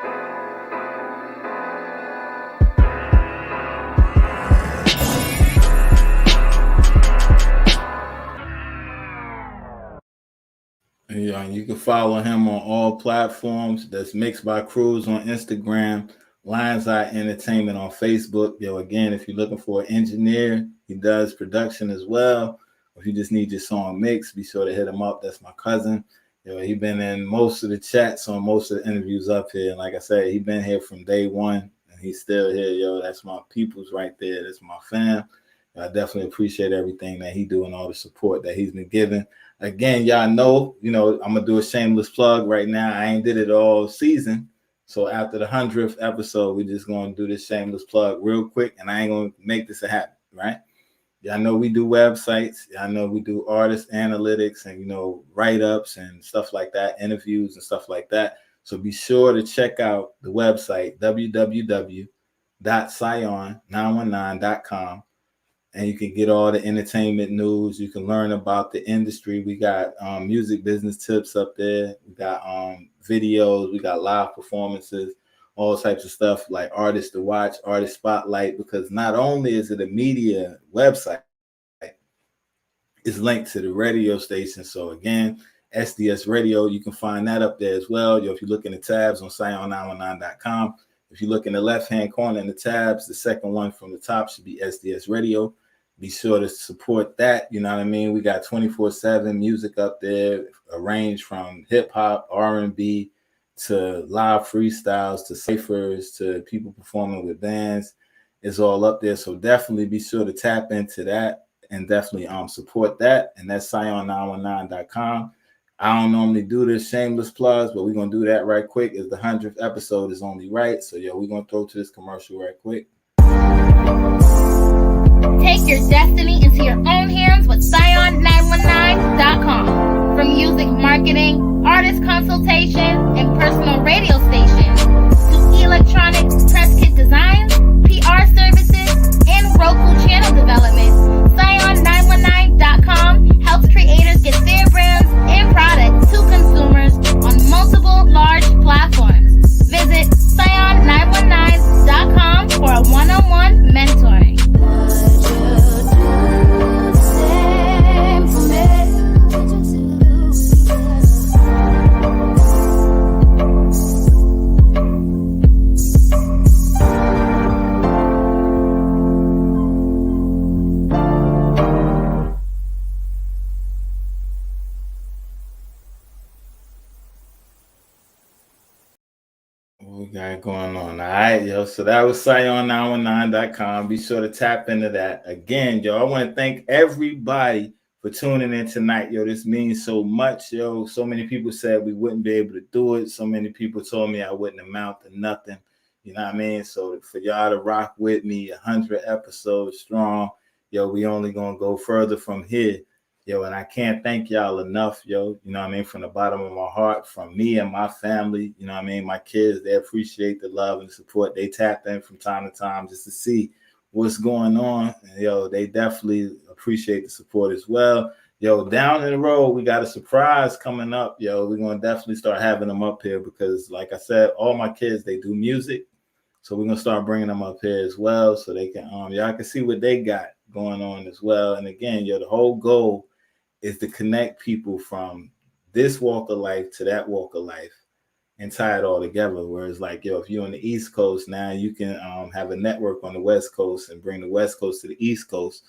Yeah, you can follow him on all platforms. That's Mixed by Cruz on Instagram, Lions Eye Entertainment on Facebook. Yo, again, if you're looking for an engineer, he does production as well. If you just need your song mixed, be sure to hit him up. That's my cousin. Yo, he been in most of the chats on most of the interviews up here. And like I said, he been here from day one, and he's still here. Yo, that's my peoples right there. That's my fam. I definitely appreciate everything that he do and all the support that he's been giving. Again, y'all know, I'm going to do a shameless plug right now. I ain't did it all season. So after the 100th episode, we're just going to do this shameless plug real quick, and I ain't going to make this a habit, right? Y'all know we do websites. Y'all know we do artist analytics and, write-ups and stuff like that, interviews and stuff like that. So be sure to check out the website, www.sion919.com. And you can get all the entertainment news. You can learn about the industry. We got music business tips up there. We got videos. We got live performances, all types of stuff like artists to watch, artist spotlight, because not only is it a media website, it's linked to the radio station. So again, SDS Radio, you can find that up there as well. If you look in the tabs on Sion919.com, if you look in the left-hand corner in the tabs, the second one from the top should be SDS Radio. Be sure to support that. You know what I mean? We got 24/7 music up there, arranged from hip-hop, R&B, to live freestyles, to ciphers, to people performing with bands. It's all up there. So definitely be sure to tap into that and definitely support that. And that's Sion919.com. I don't normally do this shameless plugs, but we're going to do that right quick as the 100th episode is only right. So, we're going to throw to this commercial right quick. Take your destiny into your own hands with Sion919.com. From music marketing, artist consultation, and personal radio stations to electronic press kit design development. Scion919.com helps creators get their brands and products to consumers on multiple large platforms. Visit Scion919.com for a one-on-one mentoring. We got going on. All right, yo. So that was Scion919.com. Be sure to tap into that. Again, yo, I want to thank everybody for tuning in tonight. Yo, this means so much, yo. So many people said we wouldn't be able to do it. So many people told me I wouldn't amount to nothing. You know what I mean? So for y'all to rock with me, 100 episodes strong, yo, we only going to go further from here. Yo, and I can't thank y'all enough, yo. You know what I mean? From the bottom of my heart, from me and my family, you know what I mean? My kids, they appreciate the love and the support. They tap in from time to time just to see what's going on. And, yo, they definitely appreciate the support as well. Yo, down in the road, we got a surprise coming up, yo. We're going to definitely start having them up here because, like I said, all my kids, they do music. So we're going to start bringing them up here as well so they can, y'all can see what they got going on as well. And again, yo, the whole goal is to connect people from this walk of life to that walk of life and tie it all together. Whereas like, yo, if you're on the East Coast now, you can have a network on the West Coast and bring the West Coast to the East Coast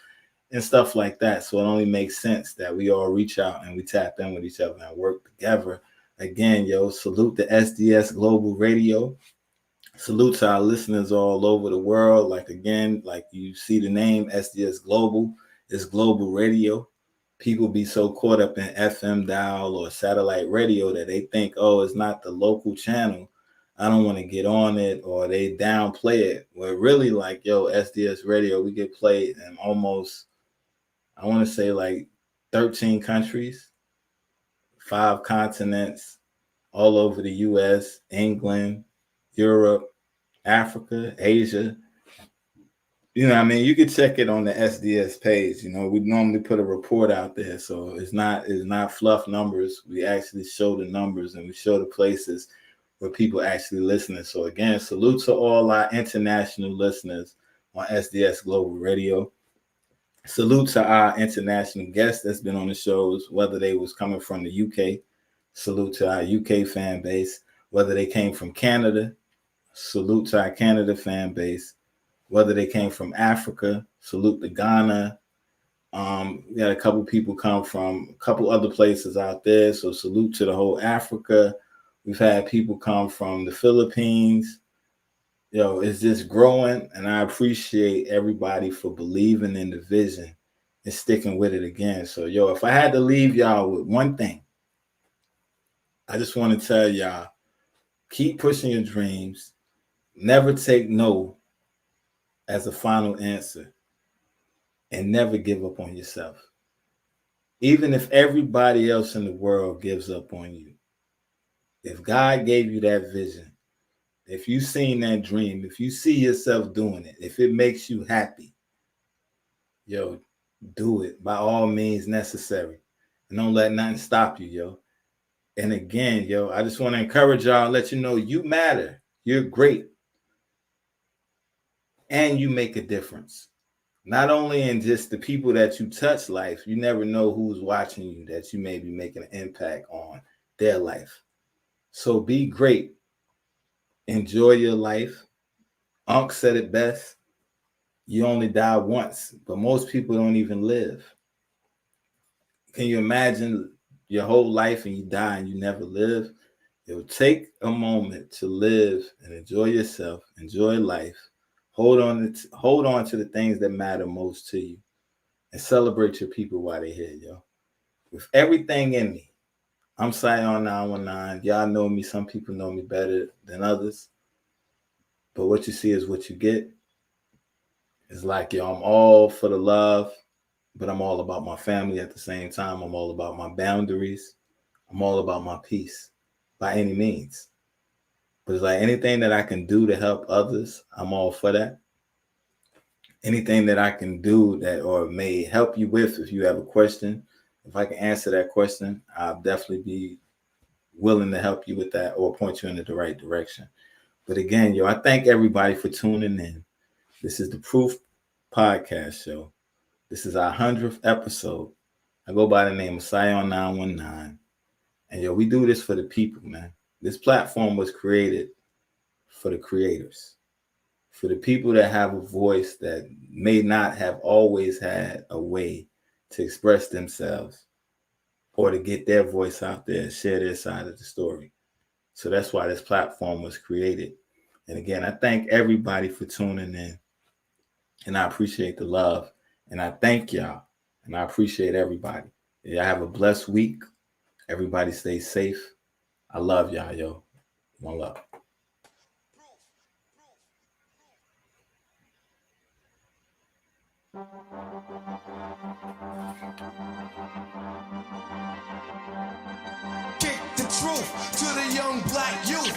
and stuff like that. So it only makes sense that we all reach out and we tap in with each other and work together. Again, yo, salute to SDS Global Radio. Salute to our listeners all over the world. Like, again, like you see the name SDS Global, it's global radio. People be so caught up in FM dial or satellite radio that they think, oh, it's not the local channel. I don't want to get on it, or they downplay it. Where really, like, yo, SDS radio, we get played in almost, I want to say like 13 countries, 5 continents, all over the US, England, Europe, Africa, Asia. You know what I mean? You can check it on the SDS page. You know, we normally put a report out there. So it's not fluff numbers. We actually show the numbers and we show the places where people actually listening. So again, salute to all our international listeners on SDS Global Radio. Salute to our international guests that's been on the shows, whether they was coming from the UK. Salute to our UK fan base. Whether they came from Canada. Salute to our Canada fan base. Whether they came from Africa, salute to Ghana. We had a couple people come from a couple other places out there, so salute to the whole Africa. We've had people come from the Philippines. Yo, it's just growing, and I appreciate everybody for believing in the vision and sticking with it again. So, yo, if I had to leave y'all with one thing, I just want to tell y'all, keep pushing your dreams. Never take no as a final answer, and never give up on yourself. Even if everybody else in the world gives up on you, if God gave you that vision, if you seen that dream, if you see yourself doing it, if it makes you happy, yo, do it by all means necessary. And don't let nothing stop you, yo. And again, yo, I just want to encourage y'all and let you know you matter. You're great. And you make a difference. Not only in just the people that you touch life, you never know who's watching you that you may be making an impact on their life. So be great. Enjoy your life. Unc said it best. You only die once, but most people don't even live. Can you imagine your whole life and you die and you never live? It'll take a moment to live and enjoy yourself, enjoy life. Hold on to the things that matter most to you and celebrate your people while they're here, yo. With everything in me, I'm Scion919. Y'all know me. Some people know me better than others. But what you see is what you get. It's like, yo, I'm all for the love, but I'm all about my family at the same time. I'm all about my boundaries. I'm all about my peace by any means. But it's like anything that I can do to help others, I'm all for that. anything that I can do that or may help you with, if you have a question, if I can answer that question, I'll definitely be willing to help you with that or point you in the right direction. But again, I thank everybody for tuning in. This is the Proof Podcast Show. This is our 100th episode. I go by the name of Sion 919. And we do this for the people, man. This platform was created for the creators, for the people that have a voice that may not have always had a way to express themselves or to get their voice out there and share their side of the story. So that's why this platform was created. And again, I thank everybody for tuning in. And I appreciate the love. And I thank y'all. And I appreciate everybody. Y'all have a blessed week. Everybody stay safe. I love y'all, yo. One love. Kick the truth to the young black youth.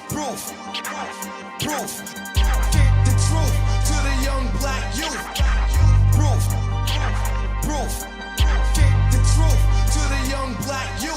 Proof. Proof. Kick the truth to the young black youth. Proof. Proof. Kick the truth to the young black youth.